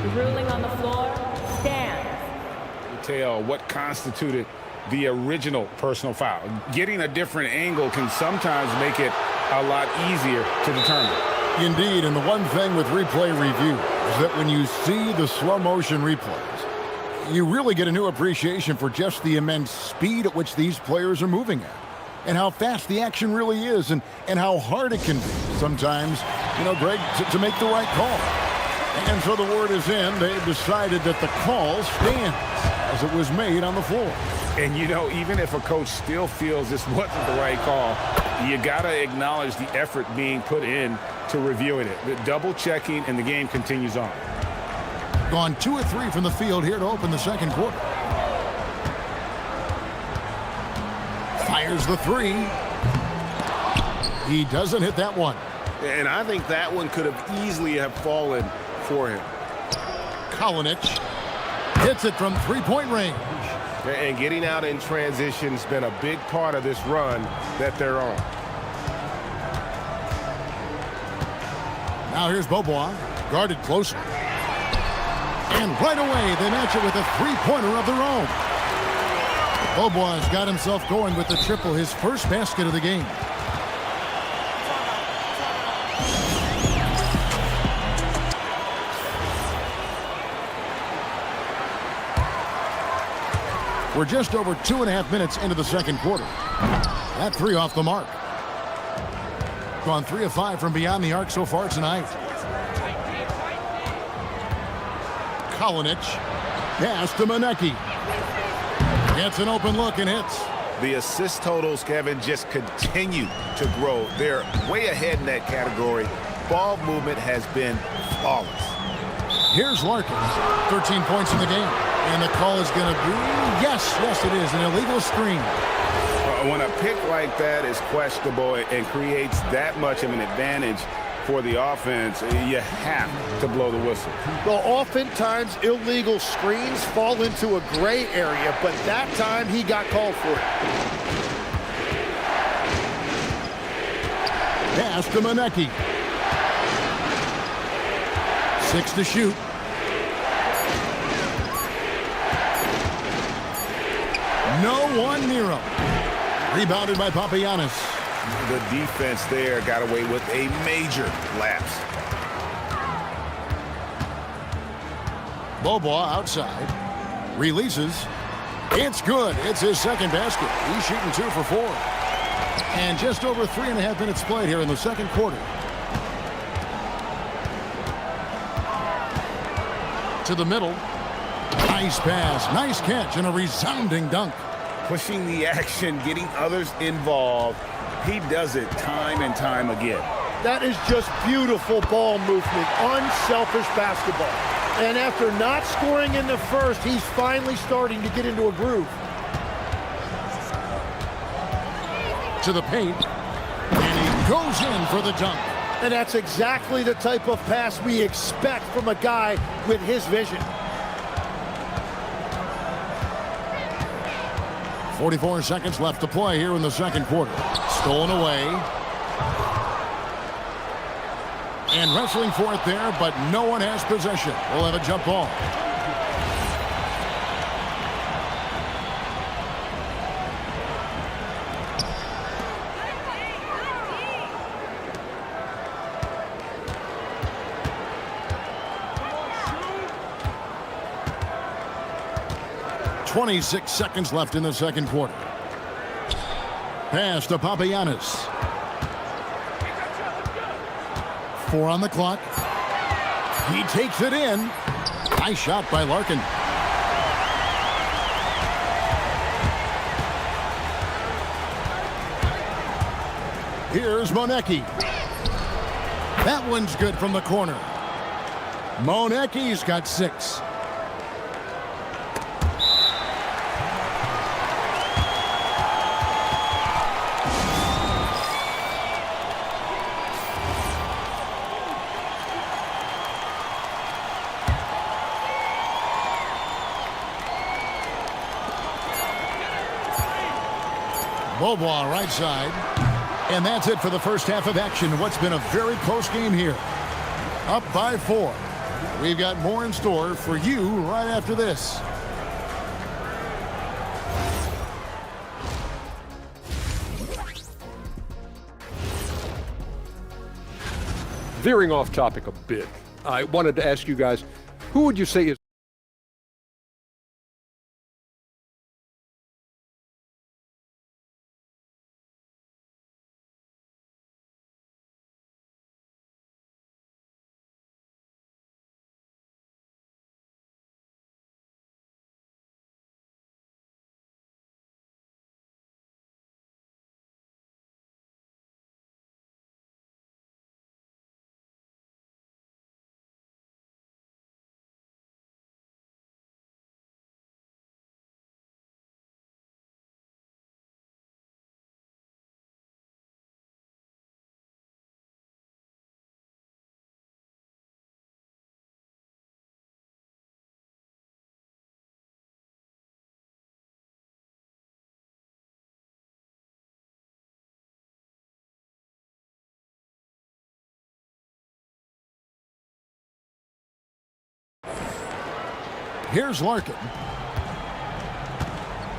The ruling on the floor stands. Tell what constituted the original personal foul. Getting a different angle can sometimes make it a lot easier to determine. Indeed, and the one thing with replay review is that when you see the slow motion replays, you really get a new appreciation for just the immense speed at which these players are moving at, and how fast the action really is, and how hard it can be sometimes, Greg, to make the right call. And so the word is in. They've decided that the call stands as it was made on the floor. And, even if a coach still feels this wasn't the right call, you got to acknowledge the effort being put in to reviewing it. The double checking, and the game continues on. Gone 2 of 3 from the field here to open the second quarter. Fires the 3. He doesn't hit that one. And I think that one could have easily have fallen for him. Kalinic hits it from three-point range. And getting out in transition has been a big part of this run that they're on. Now here's Beaubois, guarded closer. And right away, they match it with a three-pointer of their own. Beaubois has got himself going with the triple, his first basket of the game. We're just over 2.5 minutes into the second quarter. That 3 off the mark. Gone 3 of 5 from beyond the arc so far tonight. Kalinic. Pass to Monecki. Gets an open look and hits. The assist totals, Kevin, just continue to grow. They're way ahead in that category. Ball movement has been flawless. Here's Larkin. 13 points in the game. And the call is going to be, yes, it is, an illegal screen. When a pick like that is questionable and creates that much of an advantage for the offense, you have to blow the whistle. Well, oftentimes illegal screens fall into a gray area, but that time he got called for it. Pass to Monecki. 6 to shoot. No one near him. Rebounded by Papagiannis. The defense there got away with a major lapse. Beaubois outside. Releases. It's good. It's his second basket. He's shooting 2 for 4. And just over 3.5 minutes played here in the second quarter. To the middle. Nice pass, nice catch, and a resounding dunk. Pushing the action, getting others involved. He does it time and time again. That is just beautiful ball movement, unselfish basketball. And after not scoring in the first, he's finally starting to get into a groove. To the paint, and he goes in for the dunk. And that's exactly the type of pass we expect from a guy with his vision. 44 seconds left to play here in the second quarter. Stolen away. And wrestling for it there, but no one has possession. We'll have a jump ball. 26 seconds left in the second quarter. Pass to Papagiannis. 4 on the clock. He takes it in. Nice shot by Larkin. Here's Monecki. That one's good from the corner. Monecki's got 6. Beaubois right side. And that's it for the first half of action. What's been a very close game here. Up by 4. We've got more in store for you right after this. Veering off topic a bit, I wanted to ask you guys, who would you say is Here's Larkin.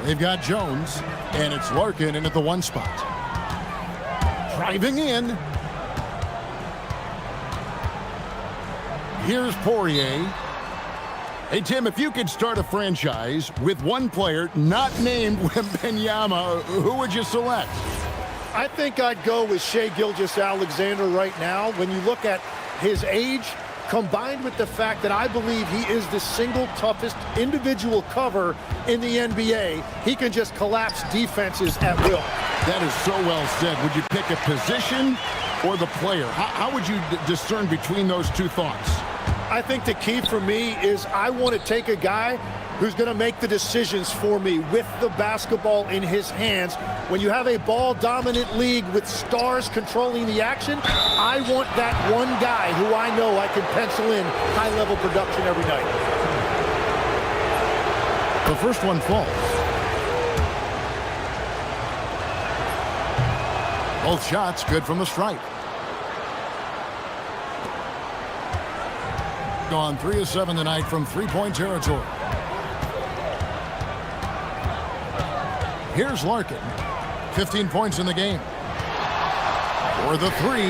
They've got Jones, and it's Larkin in at the 1 spot. Driving in. Here's Poirier. Hey, Tim, if you could start a franchise with one player not named Wembanyama, who would you select? I think I'd go with Shai Gilgeous-Alexander right now. When you look at his age, combined with the fact that I believe he is the single toughest individual cover in the NBA, he can just collapse defenses at will. That is so well said. Would you pick a position or the player? How would you discern between those two thoughts? I think the key for me is I want to take a guy who's going to make the decisions for me with the basketball in his hands. When you have a ball-dominant league with stars controlling the action, I want that one guy who I know I can pencil in high-level production every night. The first one falls. Both shots good from the stripe. Gone 3 of 7 tonight from three-point territory. Here's Larkin. 15 points in the game. For the 3.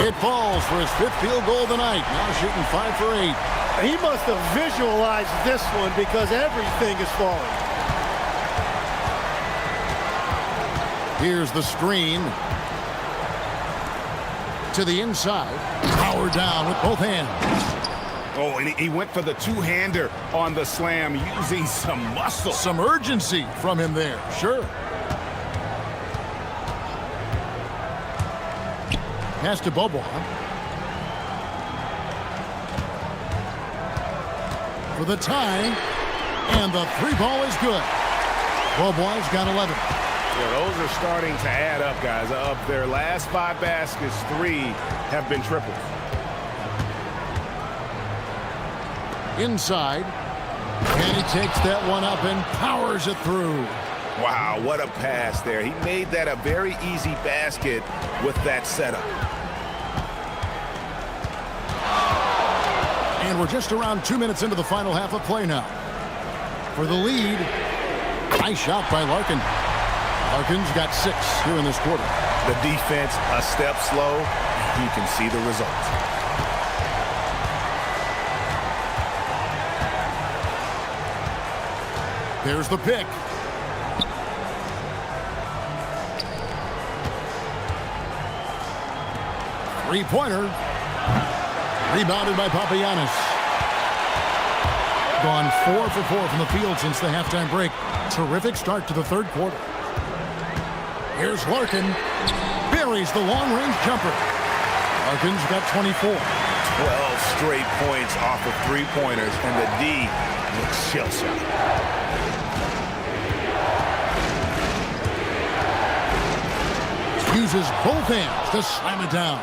It falls for his 5th field goal of the night. Now shooting 5 for 8. He must have visualized this one because everything is falling. Here's the screen. To the inside. Power down with both hands. Oh, and he went for the two-hander on the slam, using some muscle. Some urgency from him there, sure. Pass to Beaubois. For the tie, and the 3-ball is good. Beaubois got 11. Yeah, those are starting to add up, guys. Of their last 5 baskets, 3 have been triples. Inside, and he takes that one up and powers it through. Wow, what a pass there. He made that a very easy basket with that setup. And we're just around 2 minutes into the final half of play now. For the lead, nice shot by Larkin. Larkin's got 6 here in this quarter. The defense a step slow. You can see the results. There's the pick. Three-pointer. Rebounded by Papagiannis. Gone 4 for 4 from the field since the halftime break. Terrific start to the third quarter. Here's Larkin. Buries the long-range jumper. Larkin's got 24. 12 straight points off of three-pointers, and the D looks shell-shocked. Uses both hands to slam it down.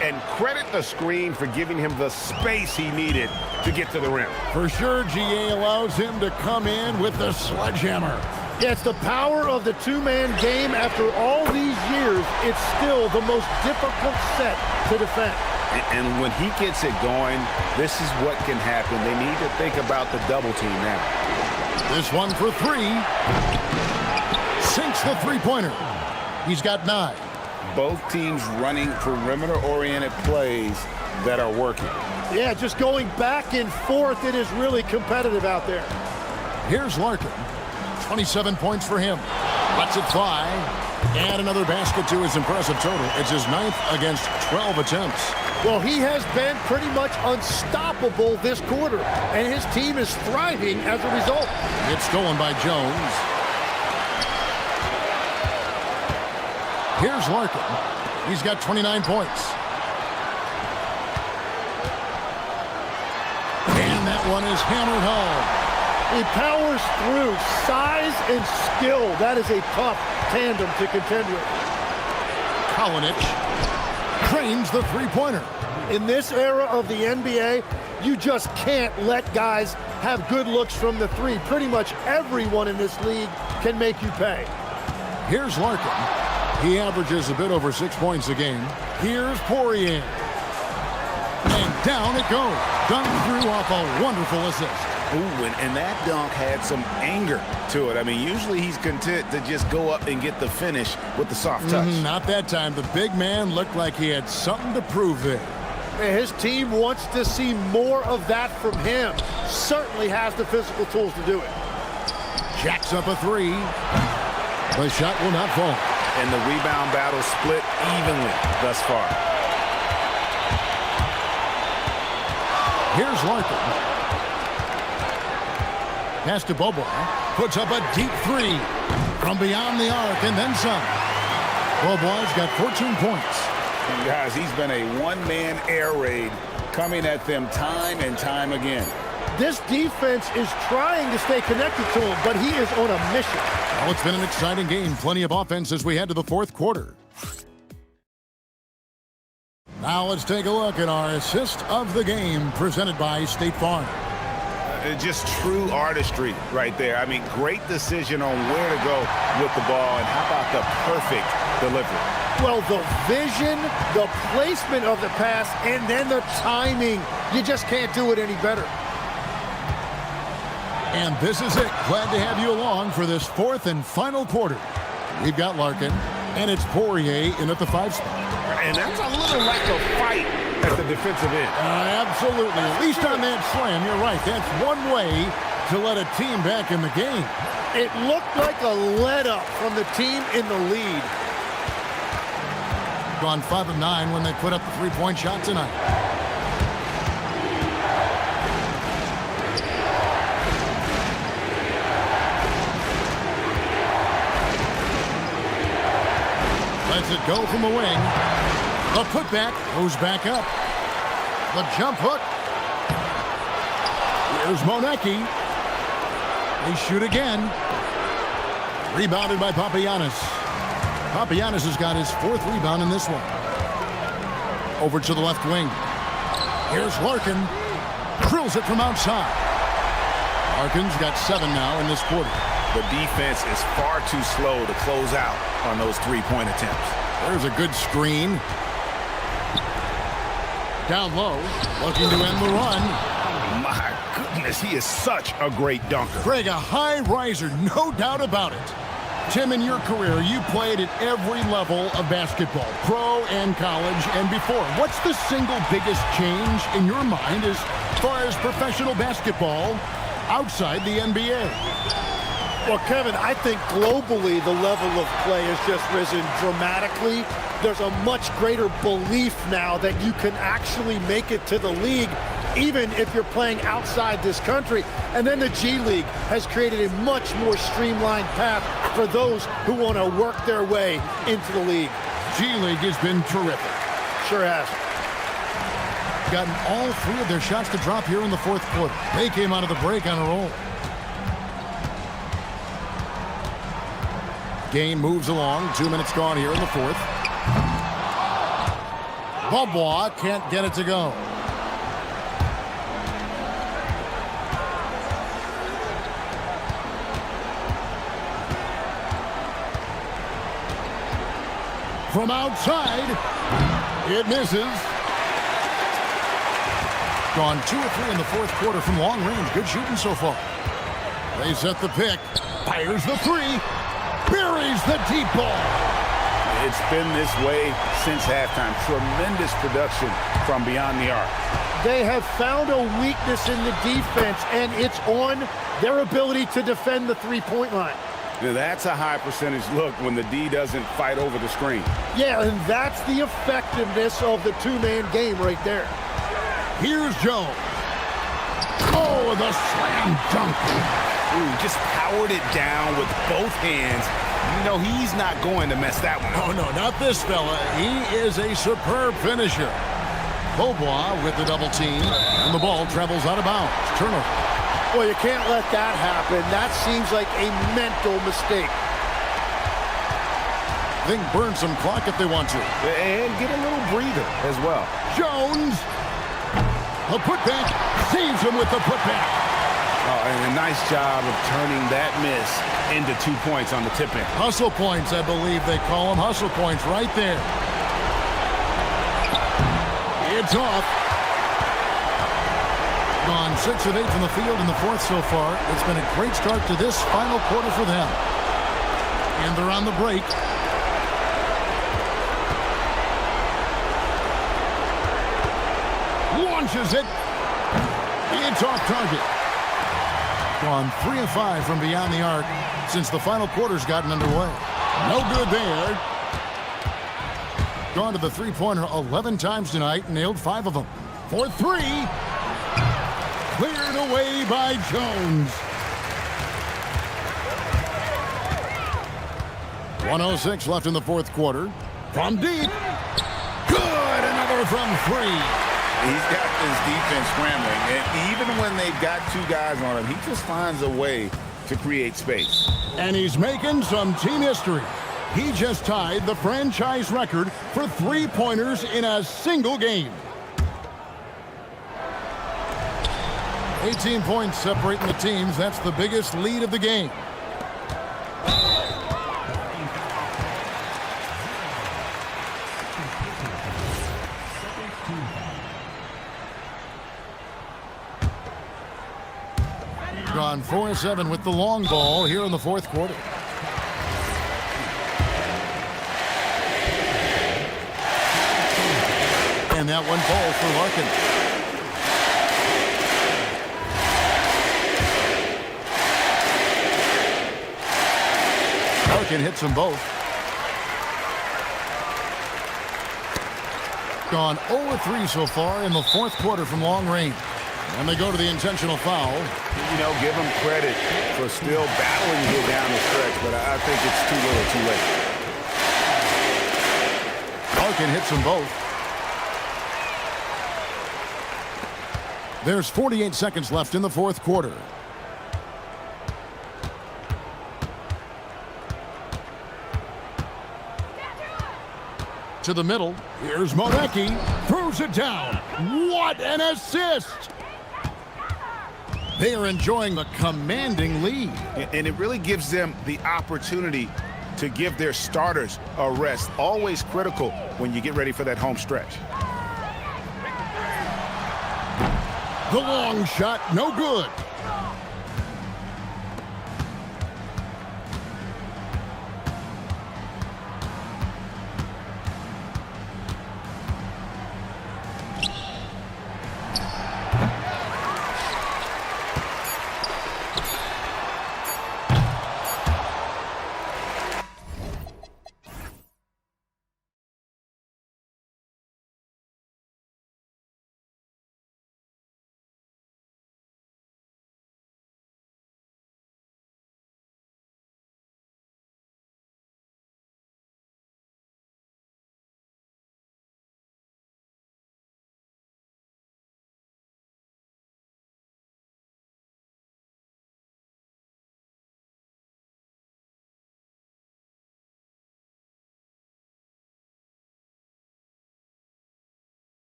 And credit the screen for giving him the space he needed to get to the rim. For sure, GA allows him to come in with the sledgehammer. Yeah, it's the power of the two-man game. After all these years, it's still the most difficult set to defend. And when he gets it going, this is what can happen. They need to think about the double team now. This one for three. Sinks the three-pointer. He's got 9. Both teams running perimeter-oriented plays that are working. Yeah, just going back and forth. It is really competitive out there. Here's Larkin. 27 points for him. Lets it fly. And another basket to his impressive total. It's his 9th against 12 attempts. Well, he has been pretty much unstoppable this quarter, and his team is thriving as a result. It's stolen by Jones. Here's Larkin. He's got 29 points. And that one is hammered home. He powers through. Size and skill. That is a tough tandem to contend with. Kalinic drains the three-pointer. In this era of the NBA, you just can't let guys have good looks from the three. Pretty much everyone in this league can make you pay. Here's Larkin. He averages a bit over 6 points a game. Here's Poirier. And down it goes. Dunked through off a wonderful assist. Ooh, and that dunk had some anger to it. I mean, usually he's content to just go up and get the finish with the soft touch. Not that time. The big man looked like he had something to prove there. And his team wants to see more of that from him. Certainly has the physical tools to do it. Jacks up a three. The shot will not fall. And the rebound battle split evenly thus far. Here's Larkin. Pass to Bobo. Puts up a deep three from beyond the arc and then some. Bobo's got 14 points. And guys, he's been a one-man air raid coming at them time and time again. This defense is trying to stay connected to him, but he is on a mission. Well, it's been an exciting game. Plenty of offense as we head to the fourth quarter. Now let's take a look at our assist of the game presented by State Farm. Just true artistry right there. I mean, great decision on where to go with the ball, and how about the perfect delivery? Well, the vision, the placement of the pass, and then the timing. You just can't do it any better. And this is it. Glad to have you along for this fourth and final quarter. We've got Larkin, and it's Poirier in at the 5 spot. And that's a little lack of fight at the defensive end. Absolutely. At least on that slam, you're right. That's one way to let a team back in the game. It looked like a let-up from the team in the lead. Gone 5 of 9 when they put up the three-point shot tonight. Lets it go from the wing. The putback goes back up. The jump hook. Here's Monecki. They shoot again. Rebounded by Papagiannis. Papagiannis has got his 4th rebound in this one. Over to the left wing. Here's Larkin. Drills it from outside. Larkin's got 7 now in this quarter. The defense is far too slow to close out on those three-point attempts. There's a good screen. Down low, looking to end the run. My goodness, he is such a great dunker. Greg, a high riser, no doubt about it. Tim, in your career, you played at every level of basketball, pro and college and before. What's the single biggest change in your mind as far as professional basketball outside the NBA? Well, Kevin, I think globally the level of play has just risen dramatically. There's a much greater belief now that you can actually make it to the league, even if you're playing outside this country. And then the G League has created a much more streamlined path for those who want to work their way into the league. G League has been terrific. Sure has. Gotten all three of their shots to drop here in the fourth quarter. They came out of the break on a roll. Game moves along. 2 minutes gone here in the fourth. Bobois can't get it to go. From outside, it misses. Gone 2 or 3 in the fourth quarter from long range. Good shooting so far. They set the pick. Fires the three. Buries the deep ball. It's been this way since halftime. Tremendous production from beyond the arc. They have found a weakness in the defense, and it's on their ability to defend the three-point line. Now, that's a high percentage look when the D doesn't fight over the screen. Yeah, and that's the effectiveness of the two-man game right there. Here's Jones. Oh, the slam dunk. Ooh, just powered it down with both hands. You know, he's not going to mess that one up. Oh, no, not this fella. He is a superb finisher. Bobois with the double team, and the ball travels out of bounds. Turnover. Well, you can't let that happen. That seems like a mental mistake. They can burn some clock if they want to. And get a little breather as well. Jones. A putback. Saves him with the putback. Oh, and a nice job of turning that miss into 2 points on the tip-in. Hustle points, I believe they call them. Hustle points right there. It's off. Gone 6 of 8 from the field in the fourth so far. It's been a great start to this final quarter for them. And they're on the break. Launches it. It's off target. Gone 3 of 5 from beyond the arc since the final quarter's gotten underway. No good there. Gone to the three-pointer 11 times tonight, nailed 5 of them. For 3. Cleared away by Jones. 1:06 left in the fourth quarter. From deep. Good. Another from 3. He's got this defense scrambling, and even when they've got 2 guys on him, he just finds a way to create space. And he's making some team history. He just tied the franchise record for three-pointers in a single game. 18 points separating the teams. That's the biggest lead of the game. Gone 4-7 with the long ball here in the fourth quarter. And that one falls for Larkin. Larkin hits them both. Gone 0-3 so far in the fourth quarter from long range. And they go to the intentional foul. You know, give him credit for still battling here down the stretch, but I think it's too little too late. Larkin hits them both. There's 48 seconds left in the fourth quarter. To the middle. Here's Morecki. Throws it down. What an assist! They are enjoying the commanding lead. And it really gives them the opportunity to give their starters a rest. Always critical when you get ready for that home stretch. The long shot, no good.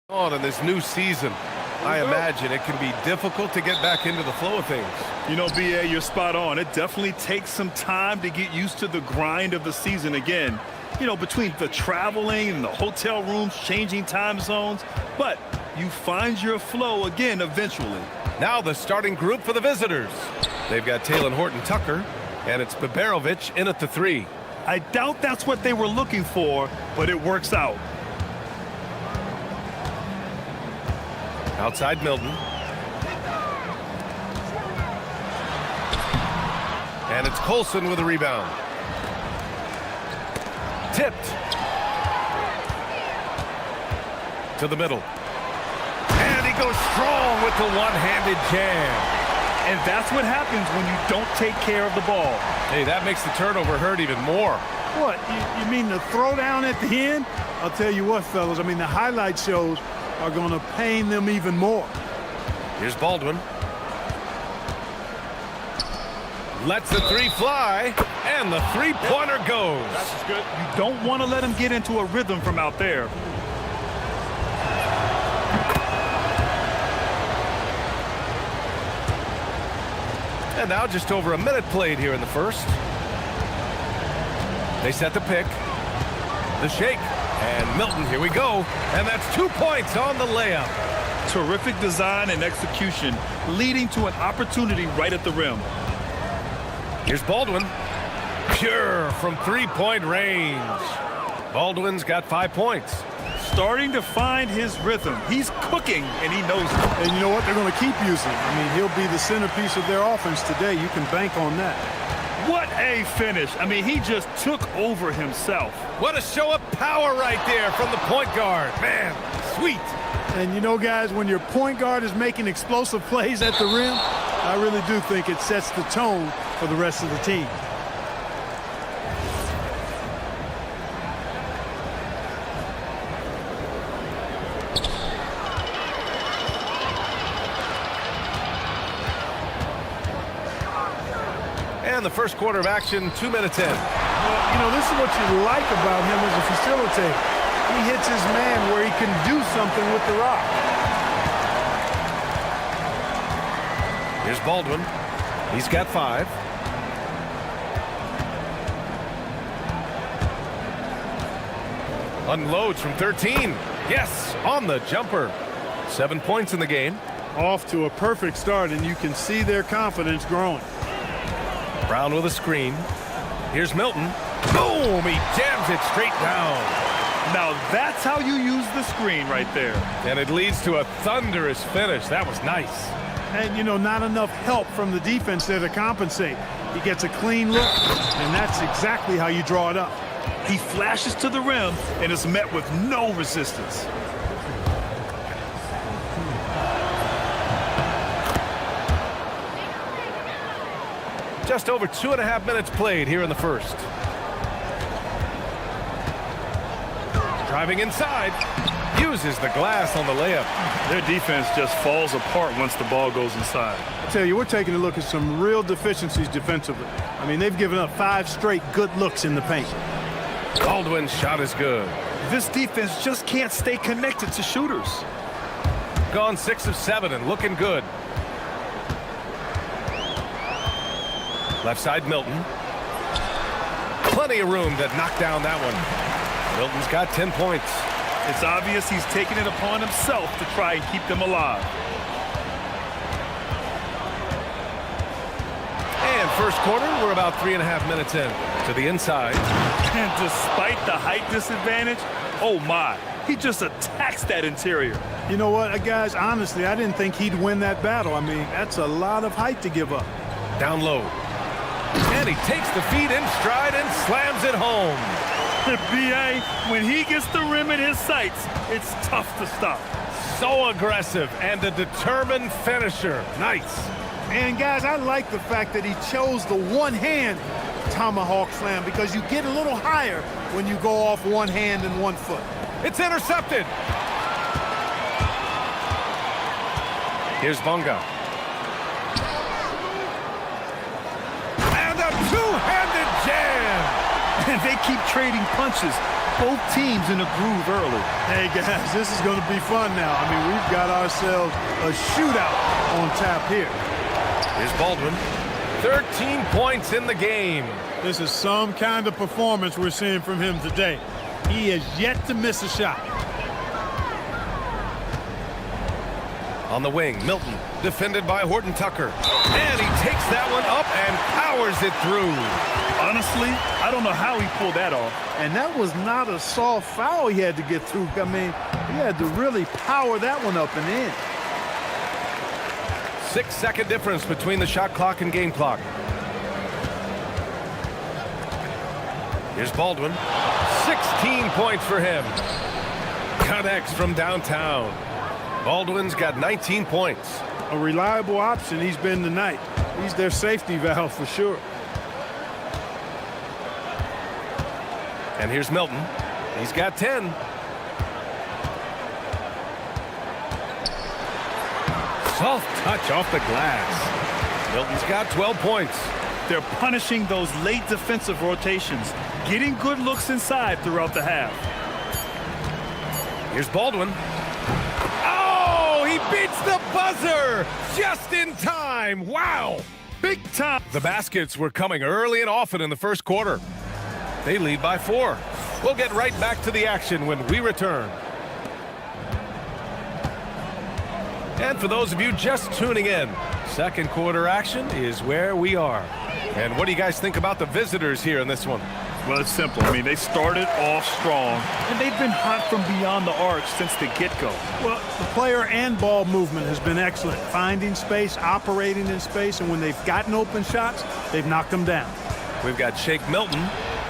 On in this new season, I imagine it can be difficult to get back into the flow of things. You know, B.A., you're spot on. It definitely takes some time to get used to the grind of the season again. You know, between the traveling and the hotel rooms, changing time zones. But you find your flow again eventually. Now the starting group for the visitors. They've got Taylor Horton-Tucker, and it's Biberovic in at the 3. I doubt that's what they were looking for, but it works out. Outside Milton. And it's Colson with a rebound. Tipped. To the middle. And he goes strong with the one-handed jam. And that's what happens when you don't take care of the ball. Hey, that makes the turnover hurt even more. What, you mean the throwdown at the end? I'll tell you what, fellas, I mean, the highlight shows are going to pain them even more. Here's Baldwin. Lets the 3 fly, and the 3-pointer goes. That's good. You don't want to let him get into a rhythm from out there. And now just over a minute played here in the first. They set the pick. The shake. And Milton, here we go. And that's 2 points on the layup. Terrific design and execution, leading to an opportunity right at the rim. Here's Baldwin. Pure from 3-point range. Baldwin's got 5 points. Starting to find his rhythm. He's cooking, and he knows it. And you know what? They're going to keep using him. I mean, he'll be the centerpiece of their offense today. You can bank on that. What a finish. I mean, he just took over himself. What a show of power right there from the point guard. Man, sweet. And you know, guys, when your point guard is making explosive plays at the rim, I really do think it sets the tone for the rest of the team. And the first quarter of action, 2 minutes in. Well, you know, this is what you like about him as a facilitator. He hits his man where he can do something with the rock. Here's Baldwin. He's got 5. Unloads from 13. Yes, on the jumper. 7 points in the game. Off to a perfect start, and you can see their confidence growing. Brown with a screen. Here's Milton. Boom! He jams it straight down. Now that's how you use the screen right there. And it leads to a thunderous finish. That was nice. And, you know, not enough help from the defense there to compensate. He gets a clean look, and that's exactly how you draw it up. He flashes to the rim and is met with no resistance. Just over 2.5 minutes played here in the first. Driving inside, uses the glass on the layup. Their defense just falls apart once the ball goes inside. I tell you, we're taking a look at some real deficiencies defensively. I mean, they've given up 5 straight good looks in the paint. Baldwin's shot is good. This defense just can't stay connected to shooters. Gone 6 of 7 and looking good. Left side, Milton. Plenty of room to knock down that one. Milton's got 10 points. It's obvious he's taking it upon himself to try and keep them alive. And first quarter, we're about 3.5 minutes in. To the inside. And despite the height disadvantage, oh my, he just attacks that interior. You know what, guys, honestly, I didn't think he'd win that battle. I mean, that's a lot of height to give up. Down low. And he takes the feed in stride and slams it home. B.A., when he gets the rim in his sights, it's tough to stop. So aggressive and a determined finisher. Nice. And, guys, I like the fact that he chose the one-hand tomahawk slam because you get a little higher when you go off one hand and 1 foot. It's intercepted. Here's Bunga. And a two-handed jam. And they keep trading punches. both teams in a groove early. Hey, guys, this is going to be fun now. I mean, we've got ourselves a shootout on tap here. Here's Baldwin. 13 points in the game. This is some kind of performance we're seeing from him today. He has yet to miss a shot. On the wing, Milton, defended by Horton Tucker. And he takes that one up and powers it through. Honestly, I don't know how he pulled that off. And that was not a soft foul he had to get through. I mean, he had to really power that one up and in. 6-second difference between the shot clock and game clock. Here's Baldwin. 16 points for him. Connects from downtown. Baldwin's got 19 points. A reliable option he's been tonight. He's their safety valve for sure. And here's Milton. He's got 10. Soft touch off the glass. Milton's got 12 points. They're punishing those late defensive rotations, getting good looks inside throughout the half. Here's Baldwin. Oh, he beats the buzzer just in time. Wow. Big time. The baskets were coming early and often in the first quarter. They lead by 4. We'll get right back to the action when we return. And for those of you just tuning in, second quarter action is where we are. And what do you guys think about the visitors here in this one? Well, it's simple. I mean, they started off strong, and they've been hot from beyond the arc since the get-go. Well, the player and ball movement has been excellent. Finding space, operating in space, and when they've gotten open shots, they've knocked them down. We've got Shake Milton,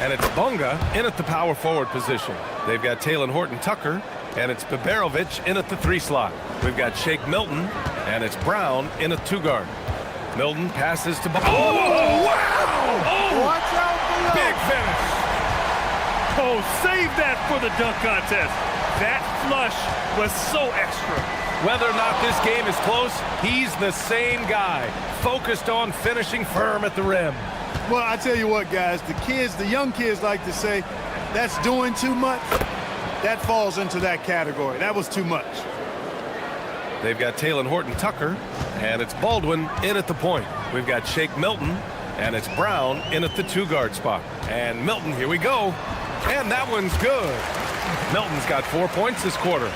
and it's Bunga in at the power forward position. They've got Talon Horton Tucker, and it's Biberovic in at the 3 slot. We've got Shake Milton, and it's Brown in at 2 guard. Milton passes to... Oh, wow! Oh, watch out below. Big finish. Oh, save that for the dunk contest. That flush was so extra. Whether or not this game is close, he's the same guy, focused on finishing firm at the rim. Well, I tell you what, guys, the young kids like to say, that's doing too much. That falls into that category. That was too much. They've got Talon Horton Tucker, and it's Baldwin in at the point. We've got Shake Milton, and it's Brown in at the 2 guard spot. And Milton, here we go. And that one's good. Milton's got 4 points this quarter.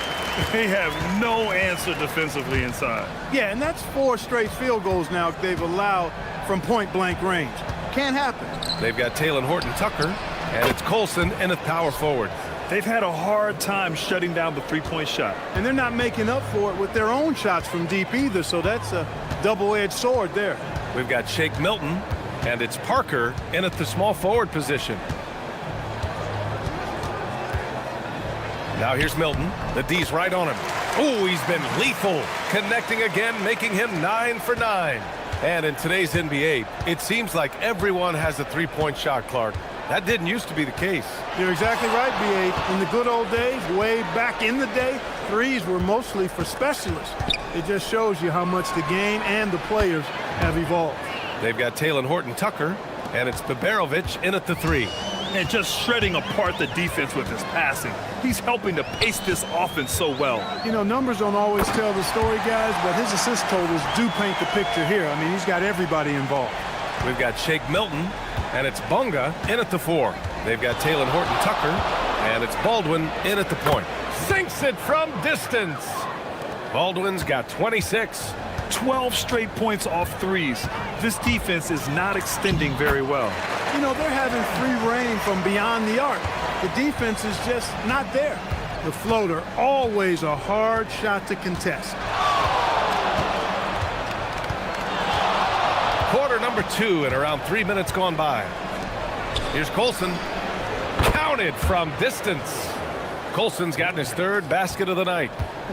They have no answer defensively inside. Yeah, and that's 4 straight field goals now they've allowed from point-blank range. Can't happen. They've got Talon Horton Tucker, and it's Colson in at power forward. They've had a hard time shutting down the three-point shot. And they're not making up for it with their own shots from deep either, so that's a double-edged sword there. We've got Shake Milton, and it's Parker in at the small forward position. Now here's Milton. The D's right on him. Oh, he's been lethal. Connecting again, making him 9 for 9. And in today's NBA, it seems like everyone has a three-point shot, Clark. That didn't used to be the case. You're exactly right, B.A. In the good old days, way back in the day, threes were mostly for specialists. It just shows you how much the game and the players have evolved. They've got Talon Horton Tucker, and it's Biberovic in at the 3. And just shredding apart the defense with his passing. He's helping to pace this offense so well. You know, numbers don't always tell the story, guys, but his assist totals do paint the picture here. I mean, he's got everybody involved. We've got Shake Milton, and it's Bunga in at the 4. They've got Talon Horton Tucker, and it's Baldwin in at the point. Sinks it from distance. Baldwin's got 26. 12 straight points off threes. This defense is not extending very well. You know, they're having free reign from beyond the arc. The defense is just not there. The floater, always a hard shot to contest. Quarter number 2 and around 3 minutes gone by. Here's Colson. Counted from distance. Colson's gotten his 3rd basket of the night.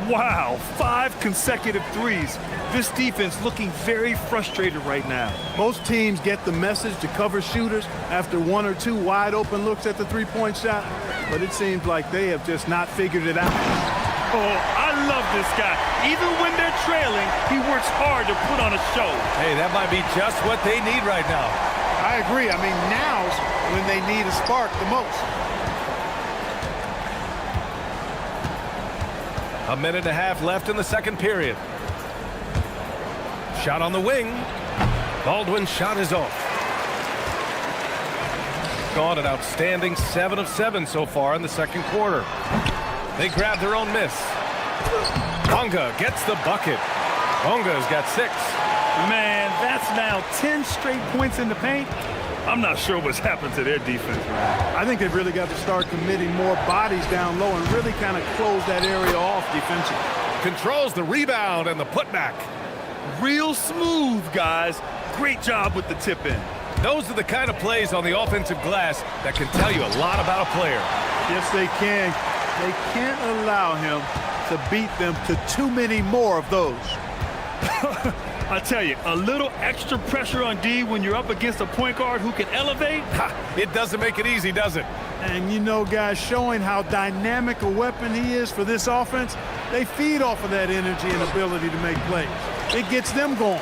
Wow, 5 consecutive threes. This defense looking very frustrated right now. Most teams get the message to cover shooters after 1 or 2 wide open looks at the three-point shot, but it seems like they have just not figured it out. Oh, I love this guy. Even when they're trailing, he works hard to put on a show. Hey, that might be just what they need right now. I agree. I mean, now's when they need a spark the most. A minute and a half left in the second period. Shot on the wing. Baldwin's shot is off. Gone an outstanding 7 of 7 so far in the second quarter. They grab their own miss. Bonga gets the bucket. Bonga's got 6. Man, that's now 10 straight points in the paint. I'm not sure what's happened to their defense, man. I think they've really got to start committing more bodies down low and really kind of close that area off defensively. Controls the rebound and the putback. Real smooth, guys. Great job with the tip in. Those are the kind of plays on the offensive glass that can tell you a lot about a player. Yes, they can. They can't allow him to beat them to too many more of those. I tell you, a little extra pressure on D when you're up against a point guard who can elevate. It doesn't make it easy, does it? And you know, guys, showing how dynamic a weapon he is for this offense, they feed off of that energy and ability to make plays. It gets them going.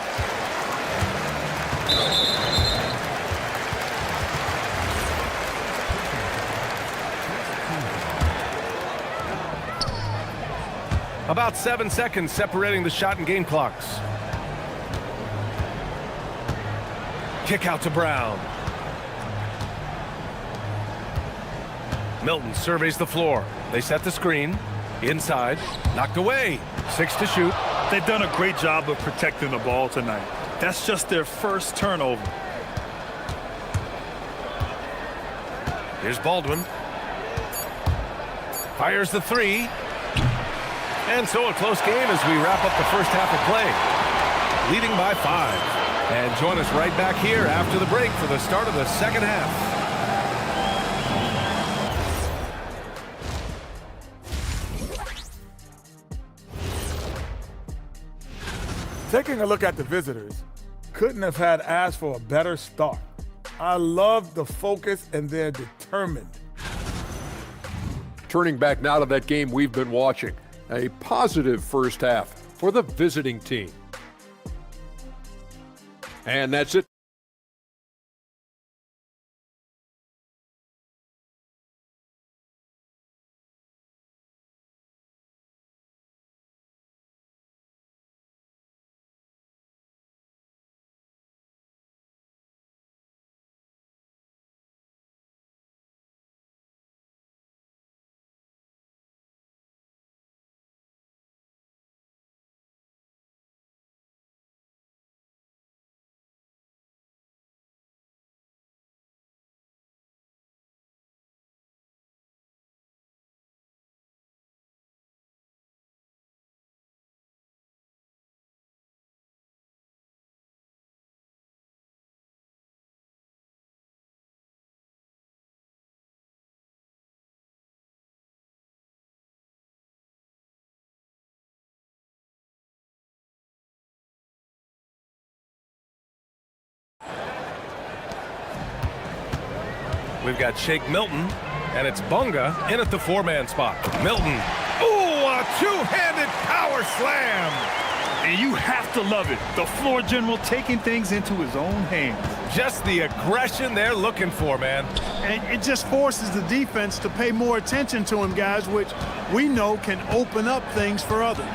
About 7 seconds separating the shot and game clocks. Kick out to Brown. Milton surveys the floor. They set the screen. Inside. Knocked away. 6 to shoot. They've done a great job of protecting the ball tonight. That's just their first turnover. Here's Baldwin. Fires the 3. And so a close game as we wrap up the first half of play. Leading by 5. And join us right back here after the break for the start of the second half. Taking a look at the visitors, couldn't have had asked for a better start. I love the focus and they're determined. Turning back now to that game we've been watching. A positive first half for the visiting team. And that's it. We've got Shake Milton, and it's Bonga in at the 4-man spot. Milton. Ooh, a two-handed power slam. And you have to love it. The floor general taking things into his own hands. Just the aggression they're looking for, man. And it just forces the defense to pay more attention to him, guys, which we know can open up things for others.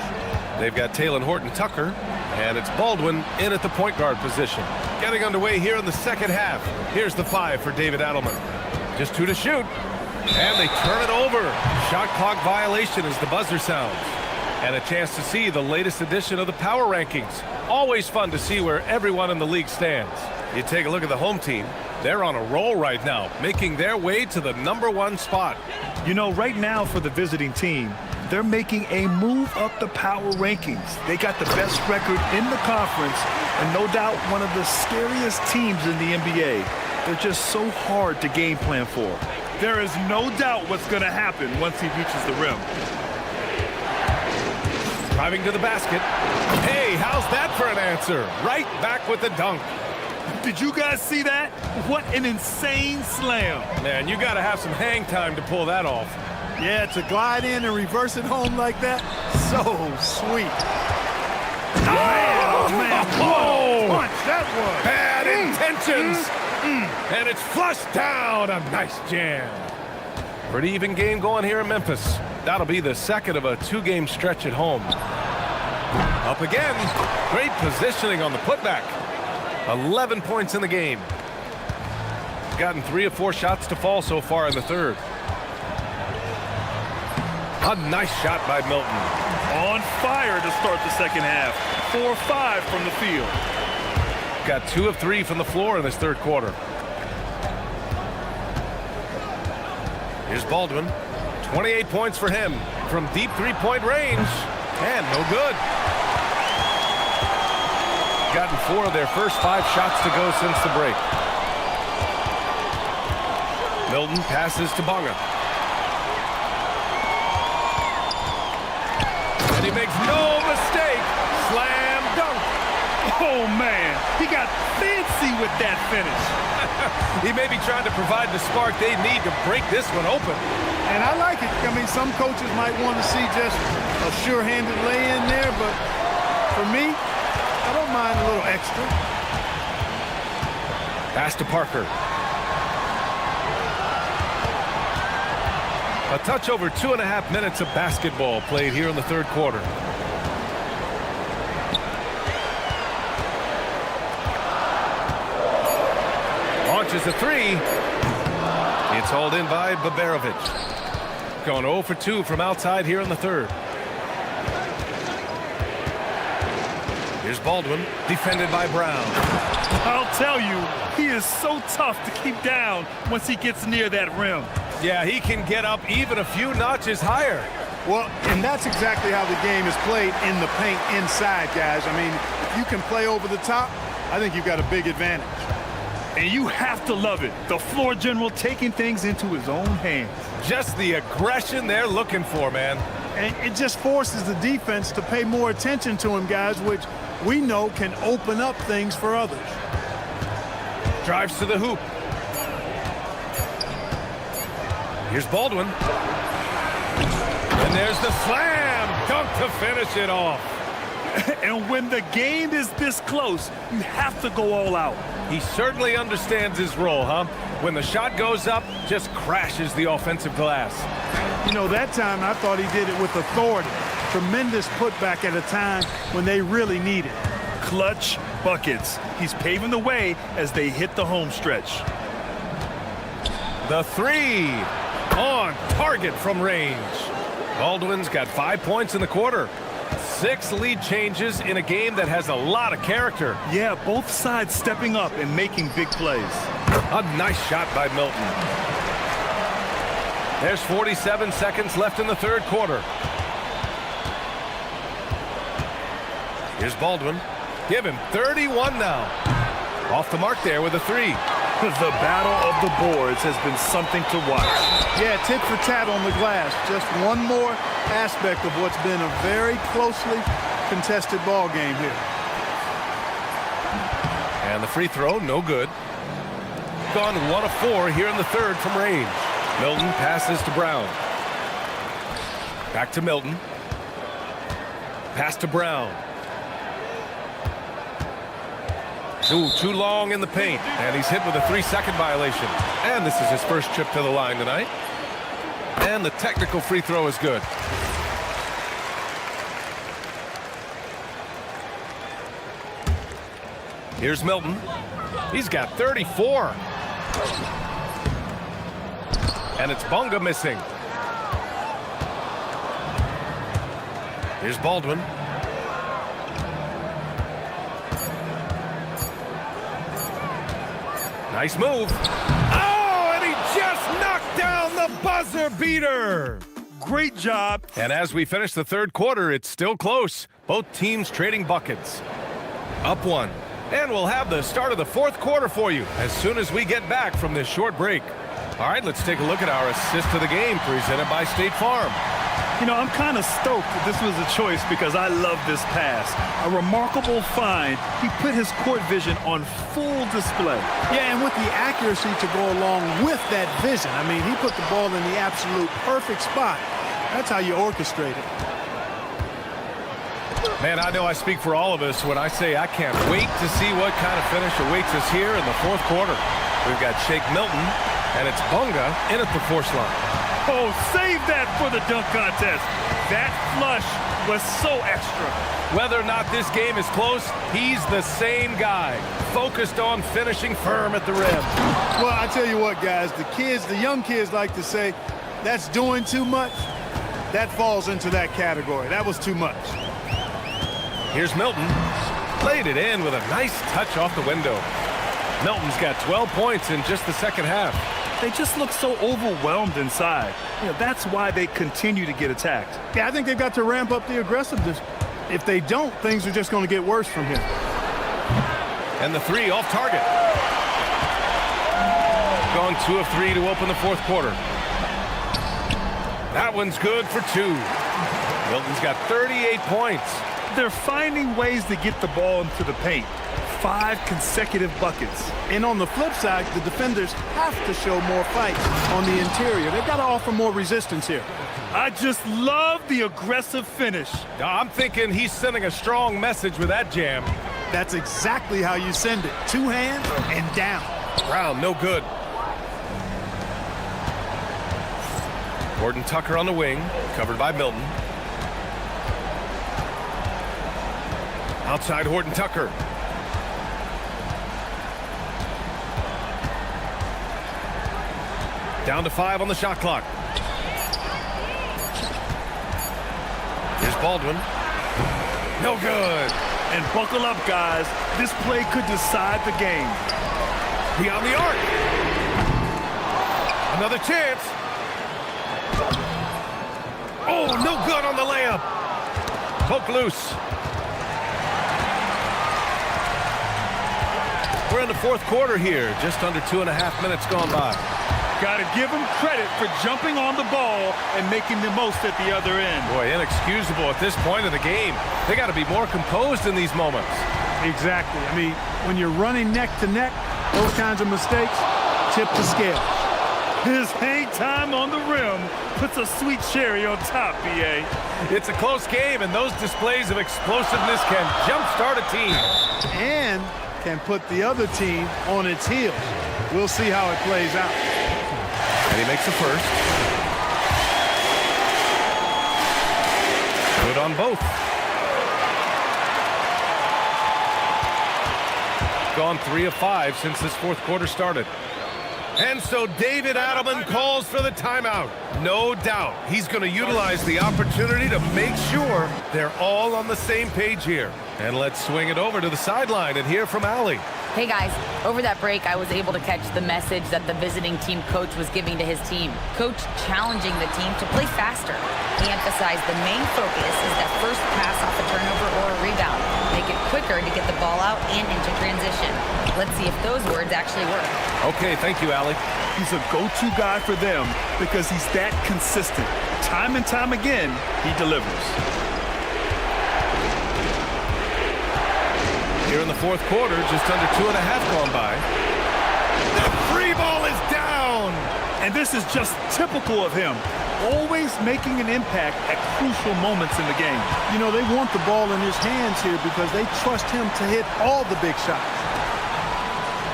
They've got Taylor Horton-Tucker, and it's Baldwin in at the point guard position. Getting underway here in the second half. Here's the 5 for David Adelman. Just 2 to shoot. And they turn it over. Shot clock violation as the buzzer sounds. And a chance to see the latest edition of the power rankings. Always fun to see where everyone in the league stands. You take a look at the home team. They're on a roll right now, making their way to the #1 spot. You know, right now for the visiting team, they're making a move up the power rankings. They got the best record in the conference and no doubt one of the scariest teams in the NBA. They're just so hard to game plan for. There is no doubt what's going to happen once he reaches the rim. Driving to the basket. Hey, how's that for an answer? Right back with the dunk. Did you guys see that? What an insane slam. Man, you got to have some hang time to pull that off. Yeah, to glide in and reverse it home like that, so sweet. Oh, man, oh, punch that was. Bad intentions. And it's flushed down. A nice jam. Pretty even game going here in Memphis. That'll be the second of a two-game stretch at home. Up again. Great positioning on the putback. 11 points in the game. Gotten 3 of 4 shots to fall so far in the third. A nice shot by Milton. On fire to start the second half. 4-5 from the field. Got 2 of 3 from the floor in this third quarter. Here's Baldwin. 28 points for him from deep three-point range. And no good. Gotten 4 of their first 5 shots to go since the break. Milton passes to Bonga. And he makes no mistake. Slam dunk. Oh, man. He got fancy with that finish. He may be trying to provide the spark they need to break this one open. And I like it. I mean, some coaches might want to see just a sure-handed lay-in there, but for me, I don't mind a little extra. Pass to Parker. A touch over 2.5 minutes of basketball played here in the third quarter. Launches a 3. It's hauled in by Baberovic. Going 0 for 2 from outside here in the third. Here's Baldwin, defended by Brown. I'll tell you, he is so tough to keep down once he gets near that rim. Yeah, he can get up even a few notches higher. Well, and that's exactly how the game is played in the paint inside, guys. I mean, if you can play over the top, I think you've got a big advantage. And you have to love it. The floor general taking things into his own hands. Just the aggression they're looking for, man. And it just forces the defense to pay more attention to him, guys, which we know can open up things for others. Drives to the hoop. Here's Baldwin. And there's the slam dunk to finish it off. And when the game is this close, you have to go all out. He certainly understands his role, huh? When the shot goes up, just crashes the offensive glass. You know, that time I thought he did it with authority. Tremendous putback at a time when they really need it. Clutch buckets. He's paving the way as they hit the home stretch. The 3 on target from range. Baldwin's got 5 points in the quarter. 6 lead changes in a game that has a lot of character. Yeah, both sides stepping up and making big plays. A nice shot by Milton. There's 47 seconds left in the third quarter. Here's Baldwin. Give him 31 now. Off the mark there with a 3. The battle of the boards has been something to watch. Yeah, tit for tat on the glass. Just one more aspect of what's been a very closely contested ball game here. And the free throw, no good. Gone 1 of 4 here in the third from range. Milton passes to Brown. Back to Milton. Pass to Brown. Ooh, too long in the paint. And he's hit with a 3-second violation. And this is his first trip to the line tonight. And the technical free throw is good. Here's Milton. He's got 34. And it's Bonga missing. Here's Baldwin. Nice move. Oh, and he just knocked down the buzzer beater. Great job. And as we finish the third quarter, it's still close. Both teams trading buckets. Up 1. And we'll have the start of the fourth quarter for you as soon as we get back from this short break. All right, let's take a look at our assist of the game presented by State Farm. You know, I'm kind of stoked that this was a choice because I love this pass. A remarkable find. He put his court vision on full display. Yeah, and with the accuracy to go along with that vision. I mean, he put the ball in the absolute perfect spot. That's how you orchestrate it. Man, I know I speak for all of us when I say I can't wait to see what kind of finish awaits us here in the fourth quarter. We've got Shake Milton, and it's Bonga in at the force line. Oh, save that for the dunk contest. That flush was so extra. Whether or not this game is close, he's the same guy, focused on finishing firm at the rim. Well, I tell you what, guys, the young kids like to say, that's doing too much. That falls into that category. That was too much. Here's Milton. Played it in with a nice touch off the window. Milton's got 12 points in just the second half. They just look so overwhelmed inside. That's why they continue to get attacked. Yeah, I think they've got to ramp up the aggressiveness. If they don't, things are just going to get worse from here. And the three off target. Gone 2 of 3 to open the fourth quarter. That one's good for 2. Milton's got 38 points. They're finding ways to get the ball into the paint. 5 consecutive buckets. And on the flip side, the defenders have to show more fight on the interior. They've got to offer more resistance here. I just love the aggressive finish. I'm thinking he's sending a strong message with that jam. That's exactly how you send it. 2 hands and down. Brown, no good. Horton Tucker on the wing, covered by Milton. Outside Horton Tucker. Down to 5 on the shot clock. Here's Baldwin. No good. And buckle up, guys. This play could decide the game. Beyond the arc. Another chance. Oh, no good on the layup. Poke loose. We're in the fourth quarter here. Just under 2.5 minutes gone by. Got to give them credit for jumping on the ball and making the most at the other end. Boy, inexcusable at this point of the game. They got to be more composed in these moments. Exactly. I mean, when you're running neck to neck, those kinds of mistakes tip the scale. His hang time on the rim puts a sweet cherry on top, B.A. It's a close game, and those displays of explosiveness can jumpstart a team. And can put the other team on its heels. We'll see how it plays out. And he makes the first. Good on both. Gone 3 of 5 since this fourth quarter started. And so David Adelman calls for the timeout. No doubt he's going to utilize the opportunity to make sure they're all on the same page here. And let's swing it over to the sideline and hear from Allie. Hey guys, over that break, I was able to catch the message that the visiting team coach was giving to his team. Coach challenging the team to play faster. He emphasized the main focus is that first pass off a turnover or a rebound. Make it quicker to get the ball out and into transition. Let's see if those words actually work. Okay, thank you, Allie. He's a go-to guy for them because he's that consistent. Time and time again, he delivers. Here in the fourth quarter, just under 2.5 gone by. The free ball is down! And this is just typical of him. Always making an impact at crucial moments in the game. You know, they want the ball in his hands here because they trust him to hit all the big shots.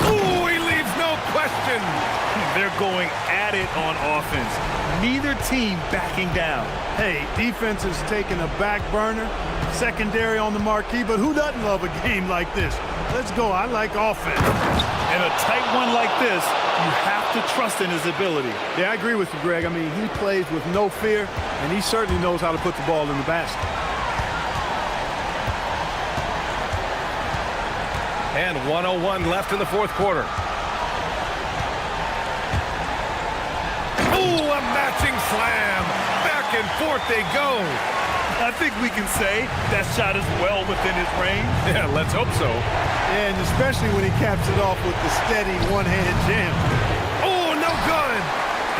Ooh, he leaves no question! They're going at it on offense. Neither team backing down. Hey, defense is taking a back burner, secondary on the marquee, but who doesn't love a game like this? Let's go. I like offense. In a tight one like this, you have to trust in his ability. Yeah, I agree with you, Greg. I mean, he plays with no fear, and he certainly knows how to put the ball in the basket. And 1:01 left in the fourth quarter. Ooh, a matching slam. Back and forth they go. I think we can say that shot is well within his range. Yeah, let's hope so. And especially when he caps it off with the steady one-hand jam. Oh, no good.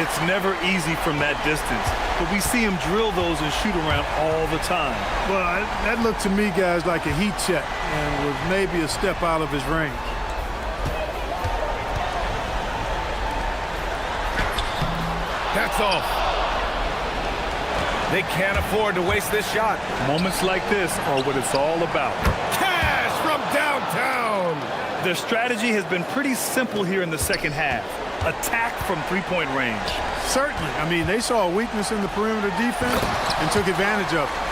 It's never easy from that distance, but we see him drill those and shoot around all the time. Well, that looked to me, guys, like a heat check and was maybe a step out of his range. That's off. They can't afford to waste this shot. Moments like this are what it's all about. Cash from downtown. Their strategy has been pretty simple here in the second half. attack from three-point range. Certainly. I mean, they saw a weakness in the perimeter defense and took advantage of it.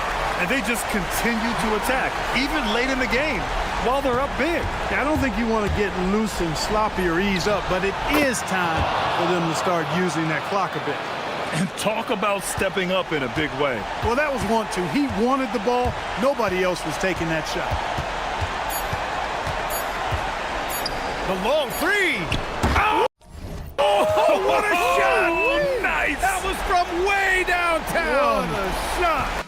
And they just continue to attack, even late in the game, while they're up big. I don't think you want to get loose and sloppy or ease up, but it is time for them to start using that clock a bit. And talk about stepping up in a big way. Well, that was 1-2. He wanted the ball. Nobody else was taking that shot. The long three. Oh, what a shot! Nice! That was from way downtown. What a shot!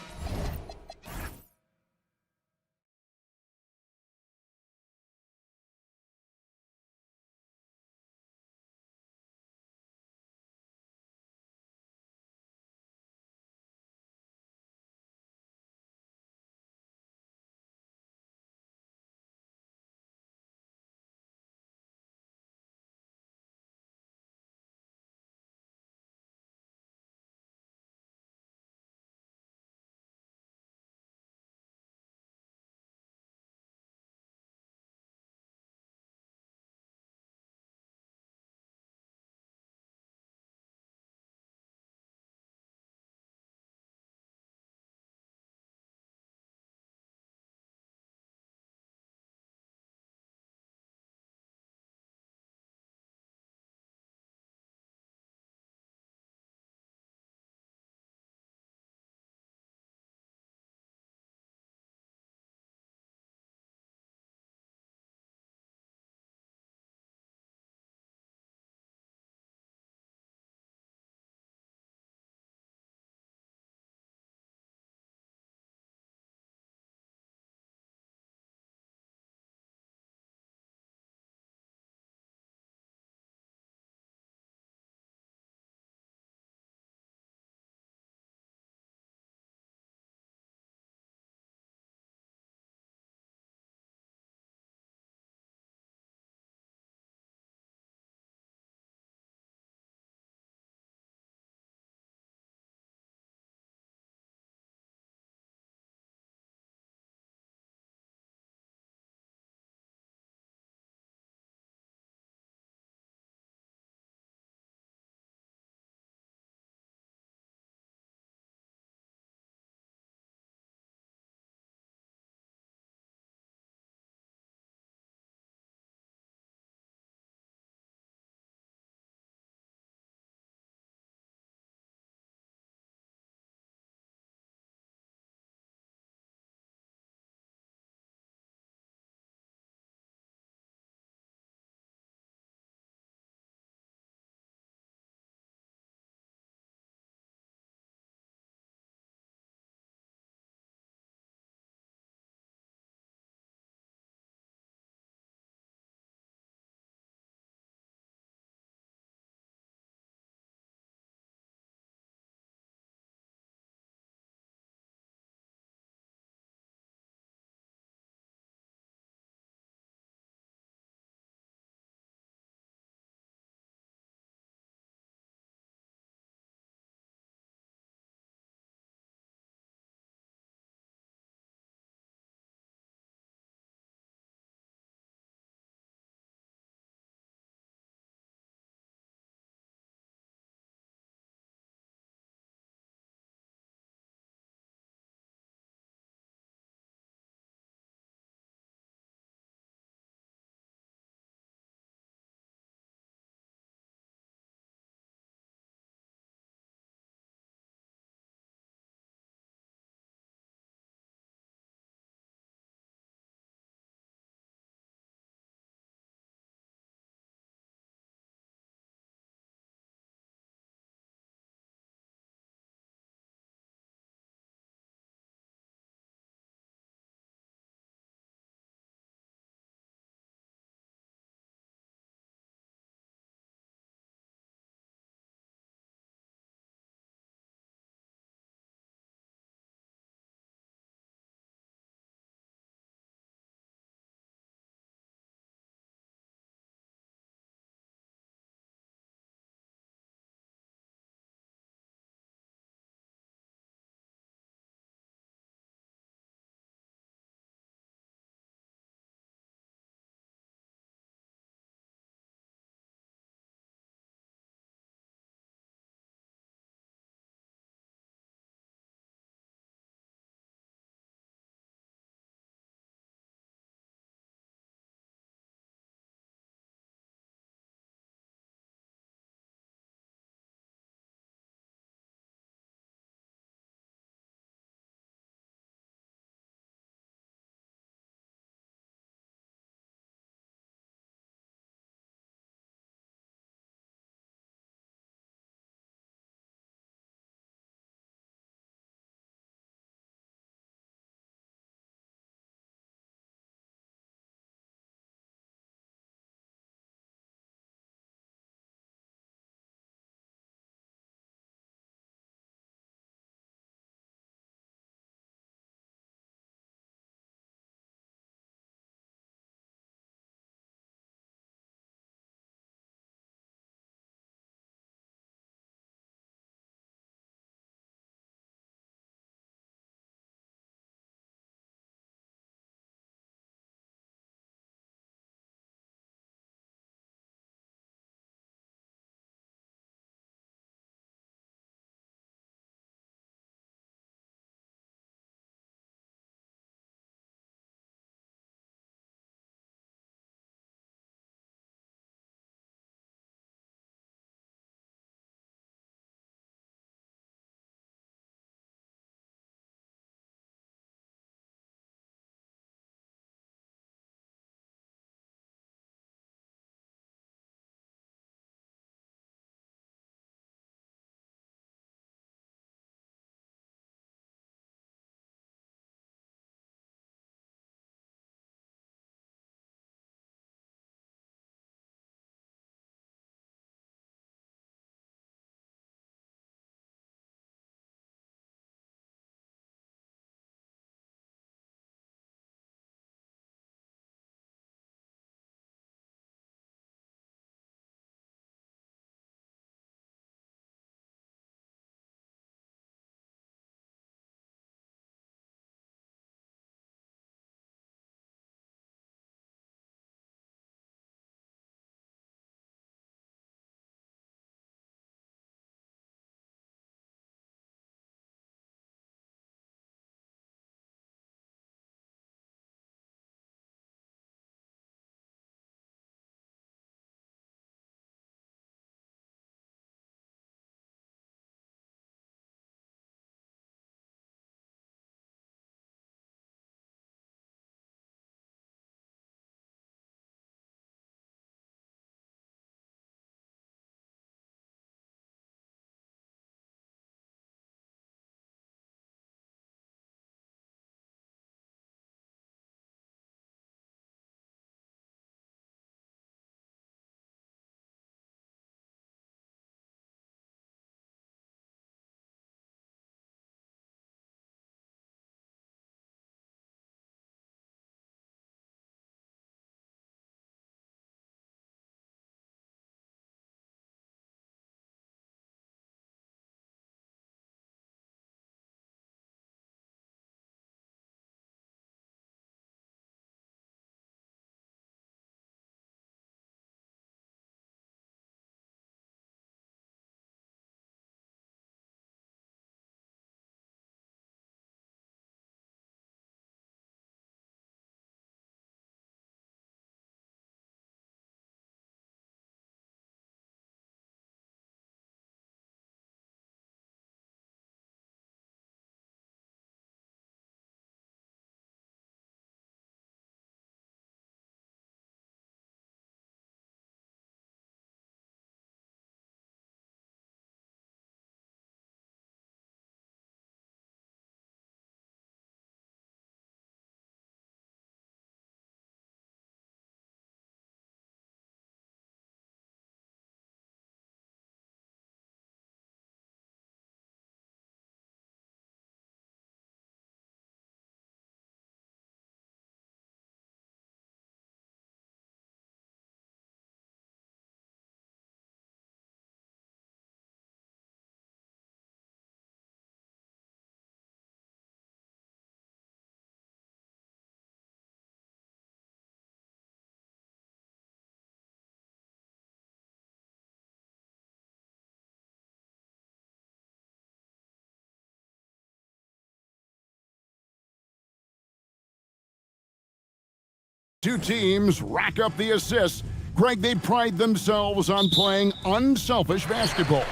Two teams rack up the assists. Greg, they pride themselves on playing unselfish basketball.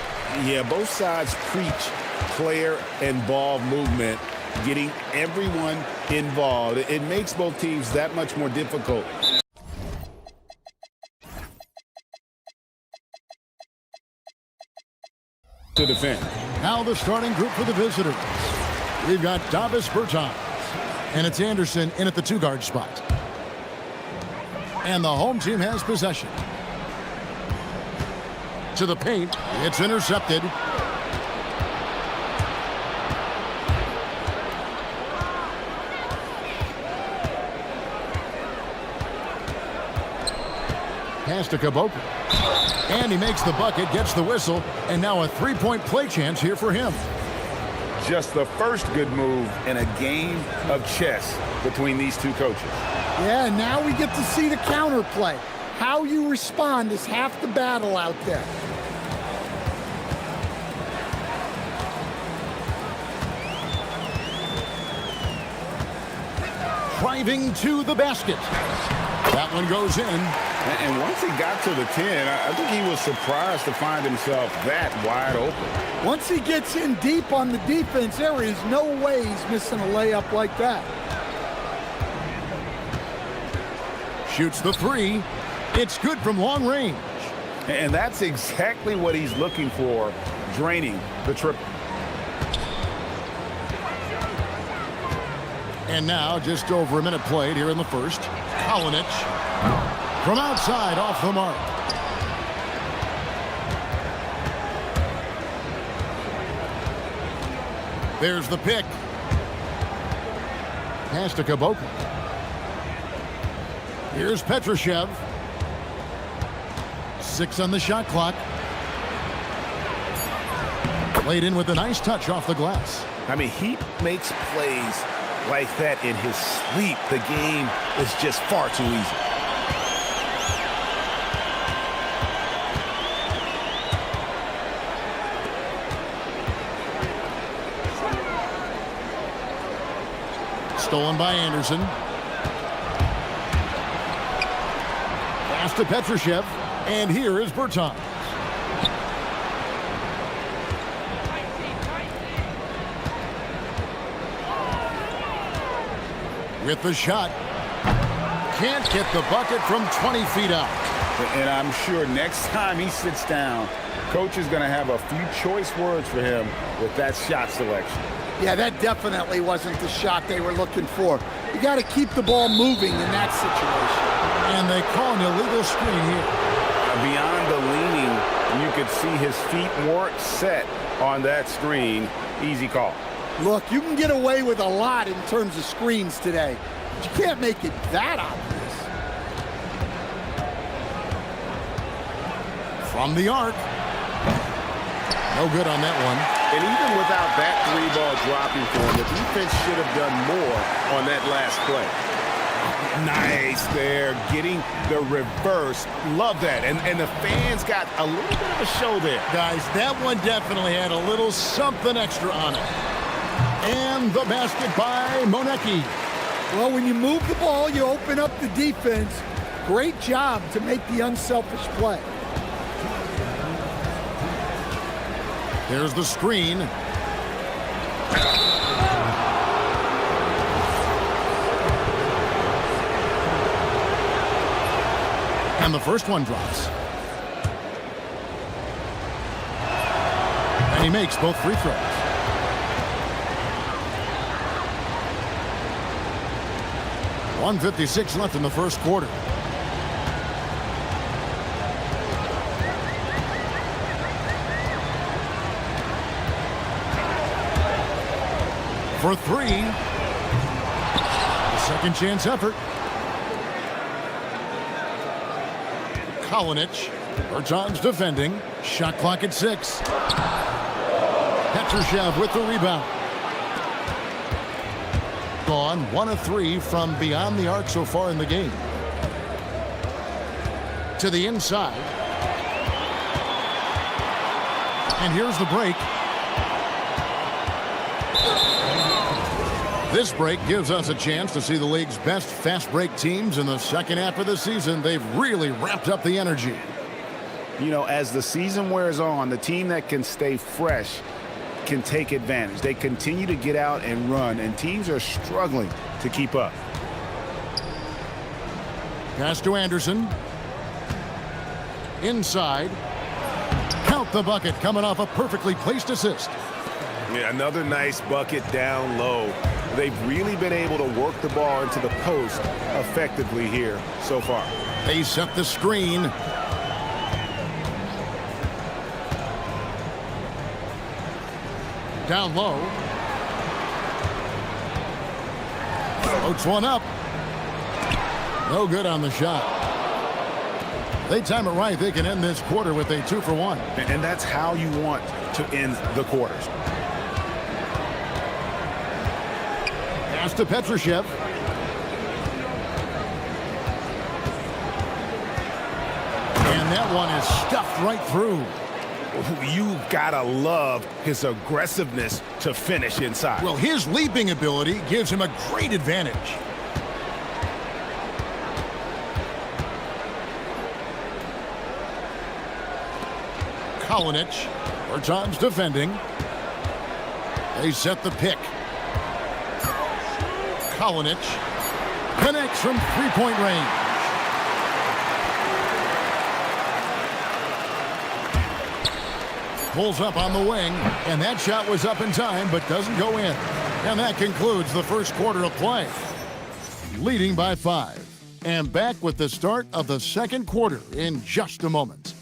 Yeah, both sides preach player and ball movement, getting everyone involved. It makes both teams that much more difficult. To defend. Now the starting group for the visitors. We've got Davis Bertans, and it's Anderson in at the two-guard spot. And the home team has possession. To the paint, it's intercepted. Pass to Caboclo. And he makes the bucket, gets the whistle, and now a three-point play chance here for him. Just the first good move in a game of chess between these two coaches. Yeah, now we get to see the counterplay. How you respond is half the battle out there. Driving to the basket. That one goes in. And once he got to the 10, I think he was surprised to find himself that wide open. Once he gets in deep on the defense, there is no way he's missing a layup like that. Shoots the three. It's good from long range. And that's exactly what he's looking for, draining the triple. And now just over a minute played here in the first. Kalinic from outside off the mark. There's the pick. Pass to Caboclo. Here's Petrushev. 6 on the shot clock. Played in with a nice touch off the glass. I mean, he makes plays like that in his sleep. The game is just far too easy. Stolen by Anderson. Pass to Petrushev. And here is Bertans. With the shot. Can't get the bucket from 20 feet out. And I'm sure next time he sits down, coach is going to have a few choice words for him with that shot selection. Yeah, that definitely wasn't the shot they were looking for. You got to keep the ball moving in that situation. And they call an illegal screen here. Beyond the leaning, you could see his feet weren't set on that screen. Easy call. Look, you can get away with a lot in terms of screens today, but you can't make it that obvious. From the arc. No good on that one. And even without that three ball dropping for him, the defense should have done more on that last play. Nice there, getting the reverse. Love that. And the fans got a little bit of a show there. Guys, that one definitely had a little something extra on it. And the basket by Monecki. Well, when you move the ball, you open up the defense. Great job to make the unselfish play. There's the screen. And the first one drops. And he makes both free throws. .156 left in the first quarter. For three. Second chance effort. Kalinic. Bertans defending. Shot clock at 6. Petrushev with the rebound. Gone 1 of 3 from beyond the arc so far in the game. To the inside. And here's the break. This break gives us a chance to see the league's best fast break teams in the second half of the season. They've really ramped up the energy. You know, as the season wears on, the team that can stay fresh can take advantage. They continue to get out and run, and teams are struggling to keep up. Pass to Anderson. Inside. Count the bucket, coming off a perfectly placed assist. Yeah, another nice bucket down low. They've really been able to work the ball into the post effectively here so far. They set the screen. Down low. Floats one up. No good on the shot. They time it right. They can end this quarter with a 2-for-1. And that's how you want to end the quarters. Pass to Petrushev. And that one is stuffed right through. You've got to love his aggressiveness to finish inside. Well, his leaping ability gives him a great advantage. Kalinic, 4 times defending. They set the pick. Kalinic connects from three-point range. Pulls up on the wing, and that shot was up in time, but doesn't go in. And that concludes the first quarter of play. Leading by 5. And back with the start of the second quarter in just a moment.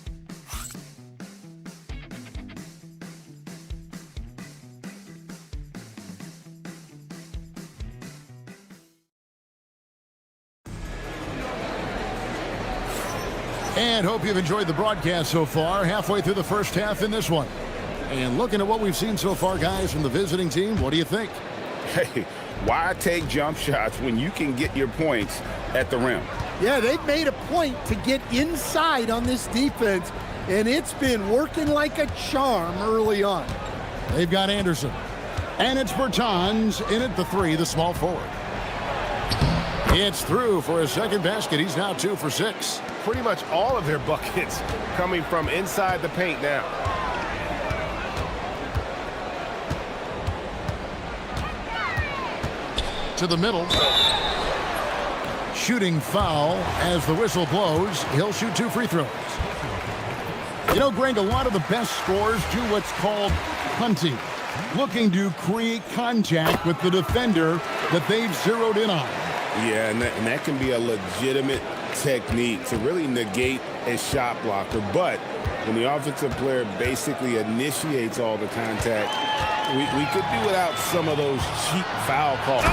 And hope you've enjoyed the broadcast so far. Halfway through the first half in this one. And looking at what we've seen so far, guys, from the visiting team, what do you think? Hey, why take jump shots when you can get your points at the rim? Yeah, they've made a point to get inside on this defense, and it's been working like a charm early on. They've got Anderson. And it's Bertans in at the 3, the small forward. It's through for a second basket. He's now 2 for 6. Pretty much all of their buckets coming from inside the paint now. To the middle. Shooting foul as the whistle blows. He'll shoot 2 free throws. You know, Greg, a lot of the best scorers do what's called punting, looking to create contact with the defender that they've zeroed in on. Yeah, and that can be a legitimate technique to really negate a shot blocker. But when the offensive player basically initiates all the contact, we could do without some of those cheap foul calls.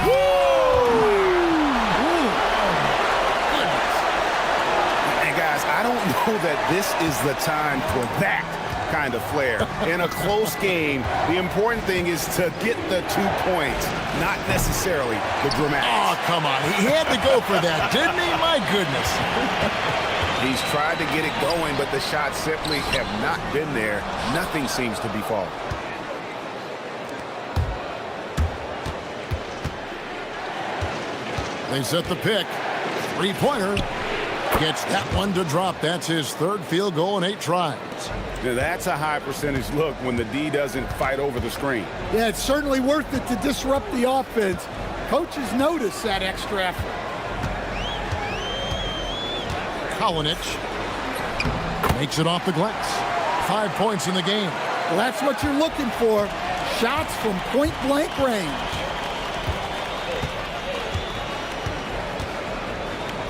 And guys, I don't know that this is the time for that kind of flair. In a close game, the important thing is to get the 2 points, not necessarily the dramatics. Oh, come on. He had to go for that, didn't he? My goodness. He's tried to get it going, but the shots simply have not been there. Nothing seems to be falling. They set the pick. 3-pointer. Gets that one to drop. That's his 3rd field goal in 8 tries. Now, that's a high percentage look when the D doesn't fight over the screen. Yeah, it's certainly worth it to disrupt the offense. Coaches notice that extra effort. Kalinic makes it off the glass. 5 points in the game. Well, that's what you're looking for. Shots from point-blank range.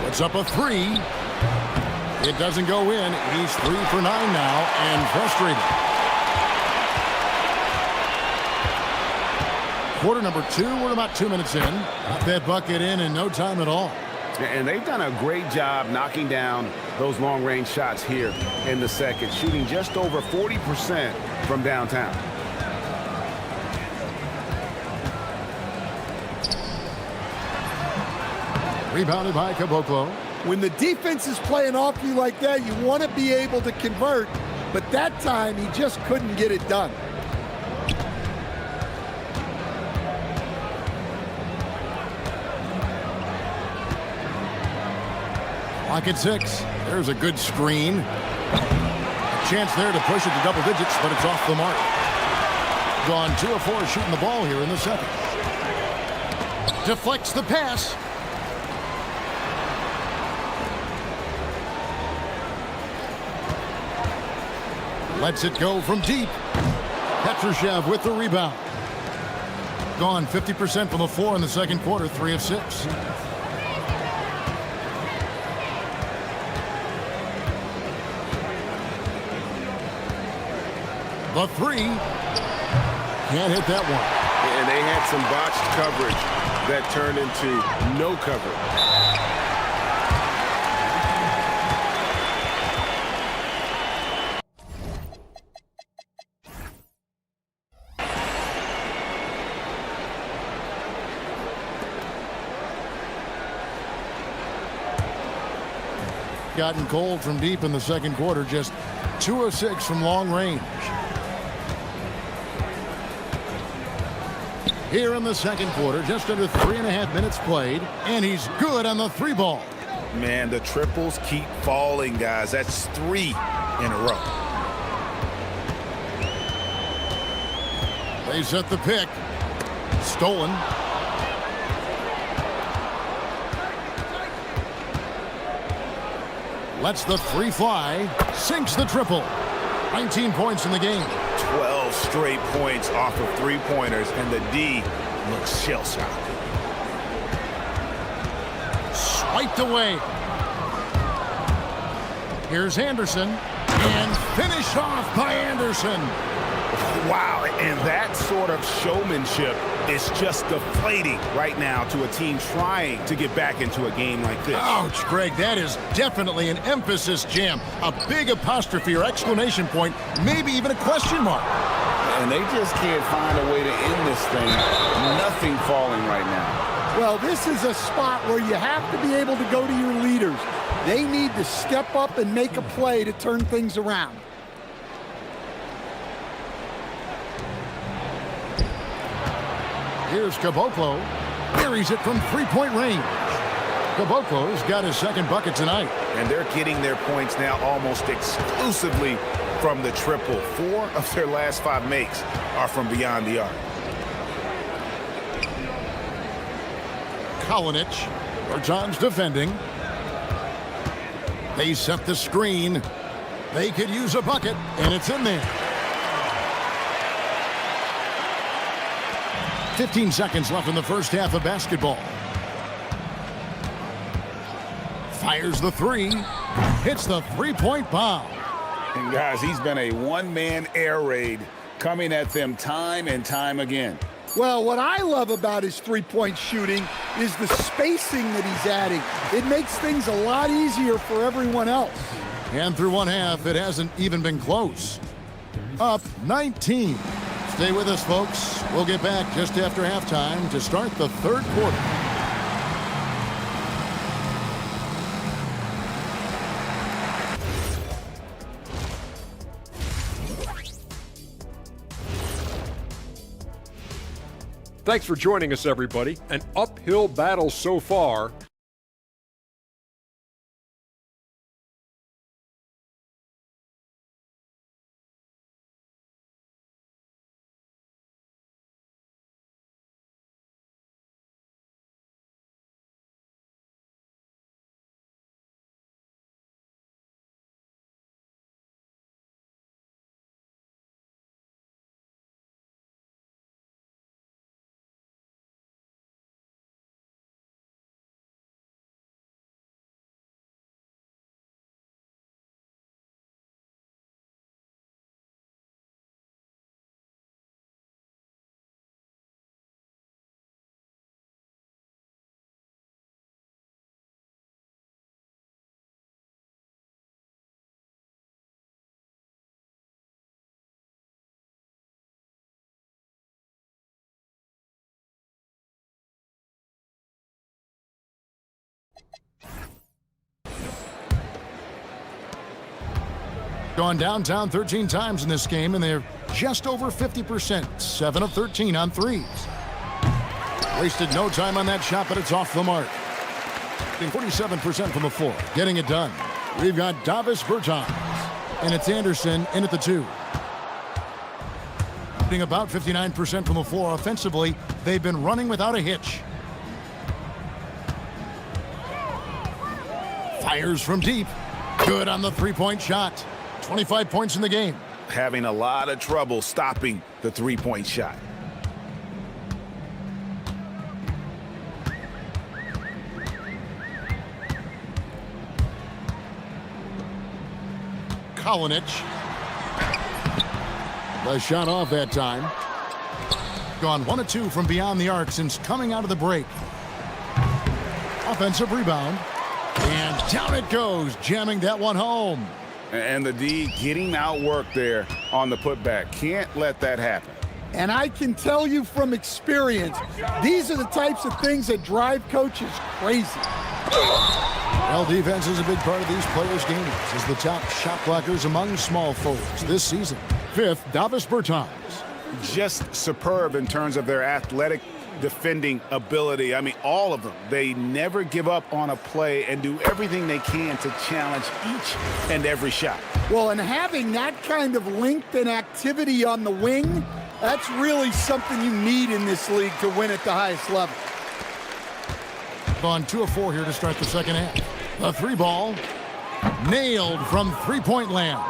Puts up a 3. It doesn't go in. He's 3 for 9 now and frustrated. Quarter number 2. We're about 2 minutes in. Got that bucket in no time at all. And they've done a great job knocking down those long-range shots here in the second, shooting just over 40% from downtown. Rebounded by Caboclo. When the defense is playing off you like that, you want to be able to convert, but that time he just couldn't get it done. Clock at 6. There's a good screen. A chance there to push it to double digits, but it's off the mark. Gone 2 of 4 shooting the ball here in the second. Deflects the pass. Lets it go from deep. Petrushev with the rebound. Gone 50% from the floor in the second quarter, 3 of 6. The 3. Can't hit that one. And they had some botched coverage that turned into no cover. Gotten cold from deep in the second quarter, just 2 of 6 from long range. Here in the second quarter, just under 3.5 minutes played, and he's good on the 3 ball. Man, the triples keep falling, guys. That's 3 in a row. They set the pick. Stolen. Lets the 3 fly. Sinks the triple. 19 points in the game. 12 straight points off of 3-pointers, and the D looks shell-shocked. Swiped away. Here's Anderson, and finished off by Anderson. Wow, and that sort of showmanship is just deflating right now to a team trying to get back into a game like this. Ouch, Greg, that is definitely an emphasis jam. A big apostrophe or exclamation point, maybe even a question mark. And they just can't find a way to end this thing. Nothing falling right now. Well, this is a spot where you have to be able to go to your leaders. They need to step up and make a play to turn things around. Here's Caboclo. Buries it from 3-point range. Caboclo's got his second bucket tonight. And they're getting their points now almost exclusively from the triple. 4 of their last 5 makes are from beyond the arc. Kalinic. Bertans defending. They set the screen. They could use a bucket, and it's in there. 15 seconds left in the first half of basketball. Fires the 3. Hits the 3-point bomb. And guys, he's been a one-man air raid coming at them time and time again. Well, what I love about his three-point shooting is the spacing that he's adding. It makes things a lot easier for everyone else. And through one half, it hasn't even been close. Up 19. Stay with us, folks. We'll get back just after halftime to start the third quarter. Thanks for joining us, everybody. An uphill battle so far. Gone downtown 13 times in this game, and they're just over 50%. 7 of 13 on threes. Wasted no time on that shot, but it's off the mark. 47% from the floor, getting it done. We've got Davis Bertans, and it's Anderson in at the 2. Shooting about 59% from the floor offensively. They've been running without a hitch. Fires from deep. Good on the three-point shot. 25 points in the game. Having a lot of trouble stopping the three-point shot. Kalinic. The shot off that time. Gone 1 of 2 from beyond the arc since coming out of the break. Offensive rebound. And down it goes, jamming that one home. And the D getting outworked there on the putback. Can't let that happen. And I can tell you from experience, these are the types of things that drive coaches crazy. Well, defense is a big part of these players' games as the top shot blockers among small forwards this season. 5th, Davis Bertans. Just superb in terms of their athletic defending ability. I mean, all of them. They never give up on a play and do everything they can to challenge each and every shot. Well, and having that kind of length and activity on the wing, that's really something you need in this league to win at the highest level. Gone 2 of 4 here to start the second half. The 3 ball nailed from three-point land.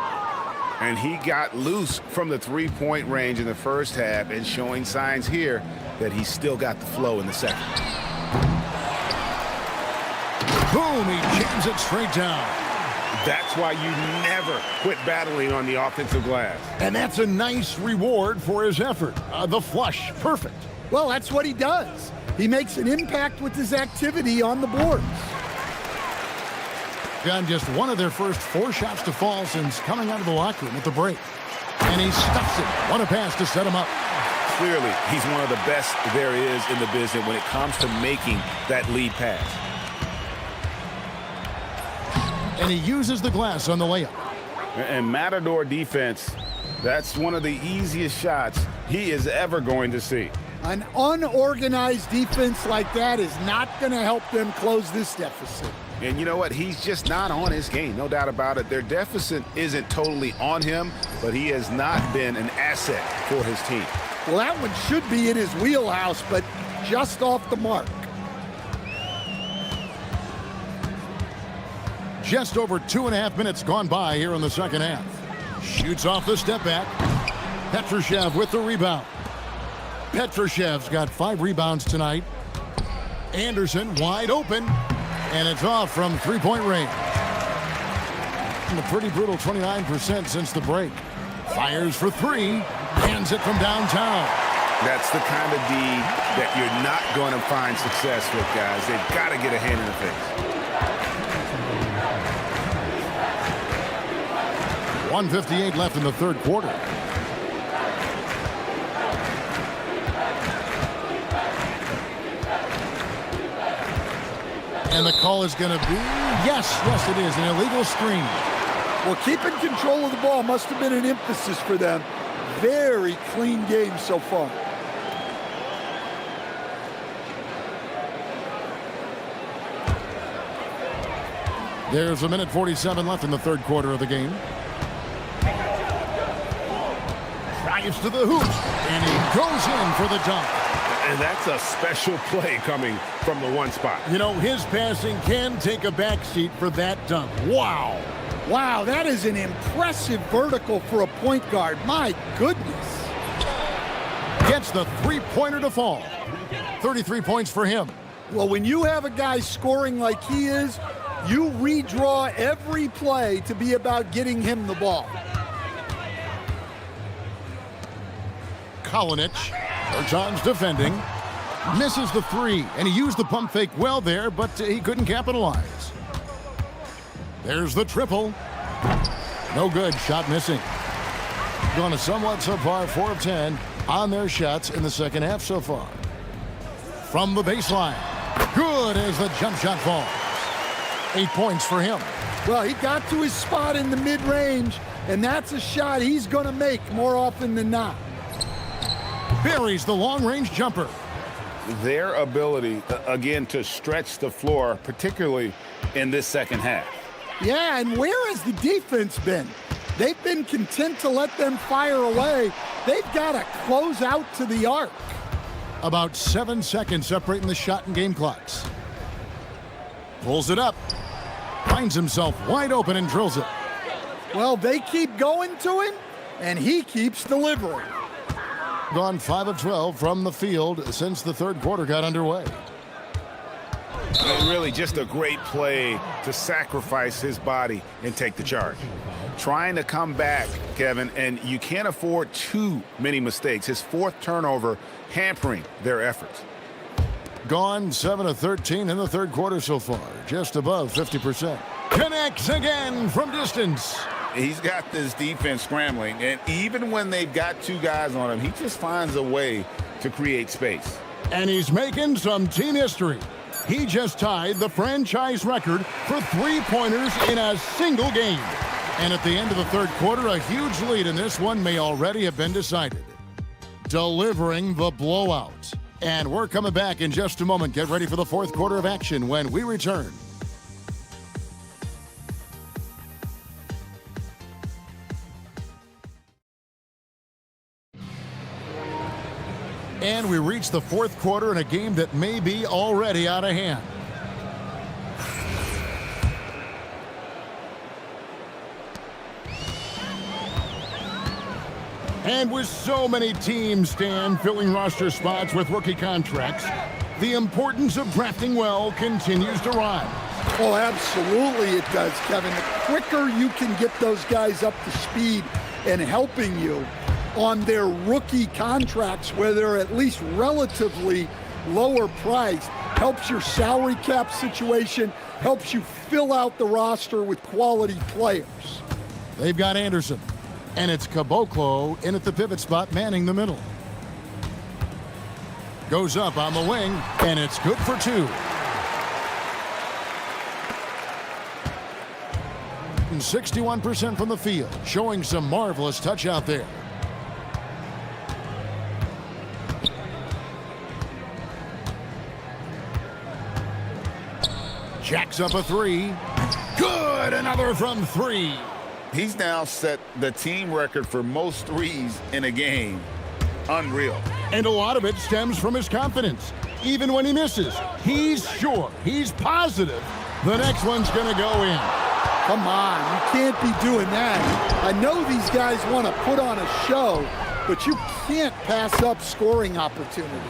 And he got loose from the three-point range in the first half and showing signs here that he's still got the flow in the second. Boom, he jams it straight down. That's why you never quit battling on the offensive glass. And that's a nice reward for his effort. The flush, perfect. Well, that's what he does. He makes an impact with his activity on the boards. Got just 1 of their first 4 shots to fall since coming out of the locker room at the break. And he stuffs it. What a pass to set him up. Clearly, he's one of the best there is in the business when it comes to making that lead pass. And he uses the glass on the layup. And Matador defense, that's one of the easiest shots he is ever going to see. An unorganized defense like that is not going to help them close this deficit. And you know what? He's just not on his game, no doubt about it. Their deficit isn't totally on him, but he has not been an asset for his team. Well, that one should be in his wheelhouse, but just off the mark. Just over 2.5 minutes gone by here in the second half. Shoots off the step back. Petrushev with the rebound. Petrushev's got 5 rebounds tonight. Anderson wide open. And it's off from three-point range. And a pretty brutal 29% since the break. Fires for 3. Hands it from downtown. That's the kind of D that you're not going to find success with, guys. They've got to get a hand in the face. 1:58 left in the third quarter. And the call is going to be, yes, it is, an illegal screen. Well, keeping control of the ball must have been an emphasis for them. Very clean game so far. There's 1:47 left in the third quarter of the game. Drives to the hoop, and he goes in for the dunk. And that's a special play coming from the one spot. You know, his passing can take a backseat for that dunk. Wow. Wow, that is an impressive vertical for a point guard. My goodness. Gets the three-pointer to fall. 33 points for him. Well, when you have a guy scoring like he is, you redraw every play to be about getting him the ball. Kalinic. Bertans defending. Misses the 3, and he used the pump fake well there, but he couldn't capitalize. There's the triple. No good. Shot missing. Gone a somewhat subpar 4 of 10 on their shots in the second half so far. From the baseline. Good as the jump shot falls. 8 points for him. Well, he got to his spot in the mid-range, and that's a shot he's going to make more often than not. Buries the long-range jumper. their ability, again, to stretch the floor, particularly in this second half. Yeah, and where has the defense been? They've been content to let them fire away. They've got to close out to the arc. About 7 seconds separating the shot and game clocks. Pulls it up. Finds himself wide open and drills it. Well, they keep going to him, and he keeps delivering. Gone 5 of 12 from the field since the third quarter got underway. And really just a great play to sacrifice his body and take the charge. Trying to come back, Kevin, and you can't afford too many mistakes. His fourth turnover hampering their efforts. Gone 7 of 13 in the third quarter so far, just above 50%. Connects again from distance. He's got this defense scrambling, and even when they've got two guys on him, he just finds a way to create space. And he's making some team history. He just tied the franchise record for three-pointers in a single game. And at the end of the third quarter, a huge lead in this one may already have been decided. Delivering the blowout. And we're coming back in just a moment. Get ready for the fourth quarter of action when we return. And we reach the fourth quarter in a game that may be already out of hand. And with so many teams, Stan, filling roster spots with rookie contracts, the importance of drafting well continues to rise. Oh, absolutely it does, Kevin. The quicker you can get those guys up to speed and helping you on their rookie contracts where they're at least relatively lower priced, helps your salary cap situation, helps you fill out the roster with quality players. They've got Anderson, and it's Caboclo in at the pivot spot, manning the middle. Goes up on the wing, and it's good for two. And 61% from the field, showing some marvelous touch out there. Jacks up a three. Good, another from three. He's now set the team record for most threes in a game. Unreal. And a lot of it stems from his confidence. Even when he misses, he's sure, he's positive the next one's going to go in. Come on, you can't be doing that. I know these guys want to put on a show, but you can't pass up scoring opportunities.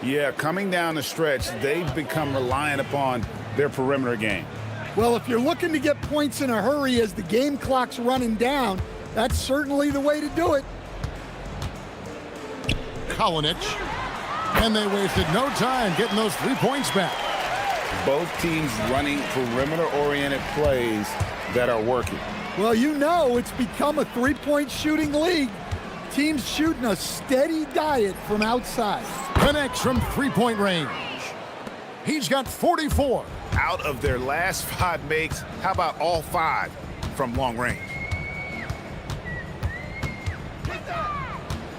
Yeah, coming down the stretch, they've become reliant upon their perimeter game. Well, if you're looking to get points in a hurry as the game clock's running down, that's certainly the way to do it. Kalinic, and they wasted no time getting those 3 points back. Both teams running perimeter-oriented plays that are working. Well, you know it's become a three-point shooting league. Teams shooting a steady diet from outside. Connects from three-point range. He's got 44. Out of their last 5 makes, how about all 5 from long range?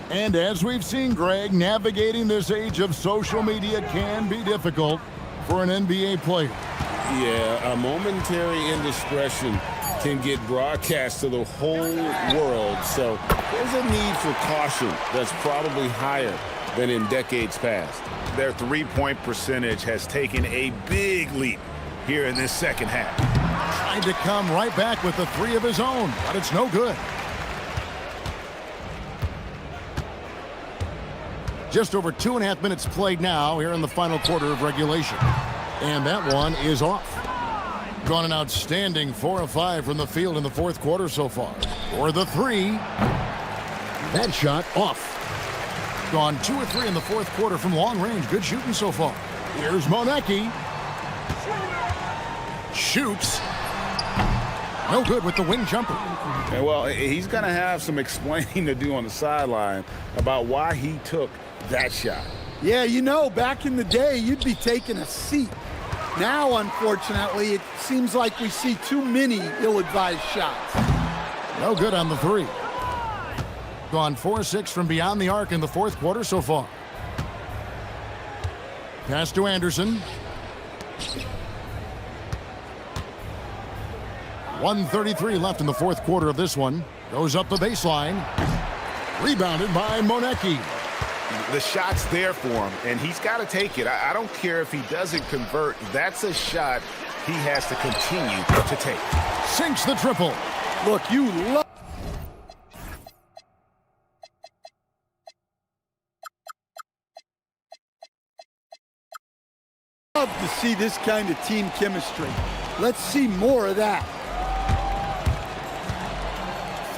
And as we've seen, Greg, navigating this age of social media can be difficult for an NBA player. Yeah, a momentary indiscretion can get broadcast to the whole world. So there's a need for caution that's probably higher than in decades past. Their three-point percentage has taken a big leap here in this second half. Trying to come right back with the 3 of his own, but it's no good. Just over 2.5 minutes played now here in the final quarter of regulation. And that one is off. Gone an outstanding 4 of 5 from the field in the fourth quarter so far. For the 3. That shot off. Gone 2 or 3 in the fourth quarter from long range. Good shooting so far. Here's Monecki. Shoots. No good with the wing jumper. And well, he's going to have some explaining to do on the sideline about why he took that shot. Yeah, you know, back in the day, you'd be taking a seat. Now, unfortunately, it seems like we see too many ill-advised shots. No good on the 3. Gone 4-6 from beyond the arc in the fourth quarter so far. Pass to Anderson. 1:33 left in the fourth quarter of this one. Goes up the baseline. Rebounded by Monecki. The shot's there for him, and he's got to take it. I don't care if he doesn't convert. That's a shot he has to continue to take. Sinks the triple. Look, you love to see this kind of team chemistry. Let's see more of that.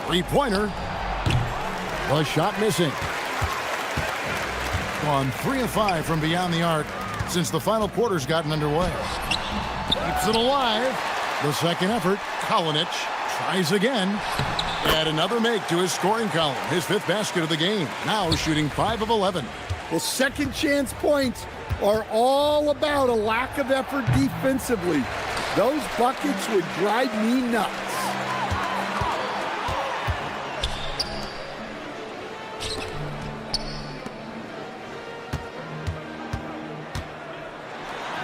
Three-pointer. The shot missing. On 3 of 5 from beyond the arc since the final quarter's gotten underway. Keeps it alive. The second effort. Kalinic tries again. Add another make to his scoring column. His 5th basket of the game. Now shooting 5 of 11. Well, second chance points are all about a lack of effort defensively. Those buckets would drive me nuts.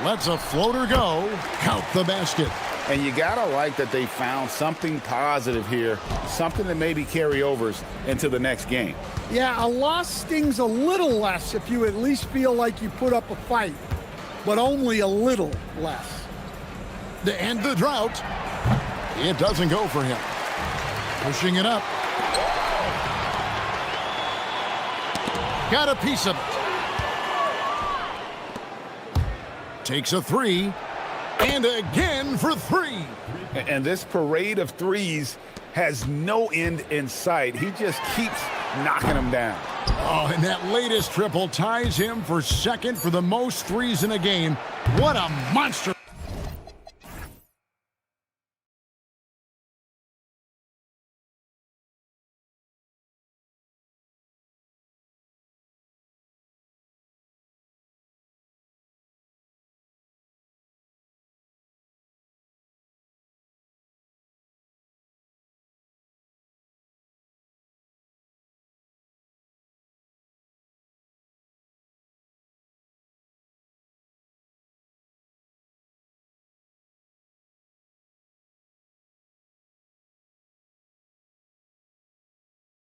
Lets a floater go. Count the basket. And you got to like that they found something positive here, something that maybe carry overs into the next game. Yeah, a loss stings a little less if you at least feel like you put up a fight, but only a little less. To end the drought, it doesn't go for him. Pushing it up. Got a piece of it. Takes a 3, and again for 3. And this parade of threes has no end in sight. He just keeps knocking them down. Oh, and that latest triple ties him for second for the most threes in a game. What a monster.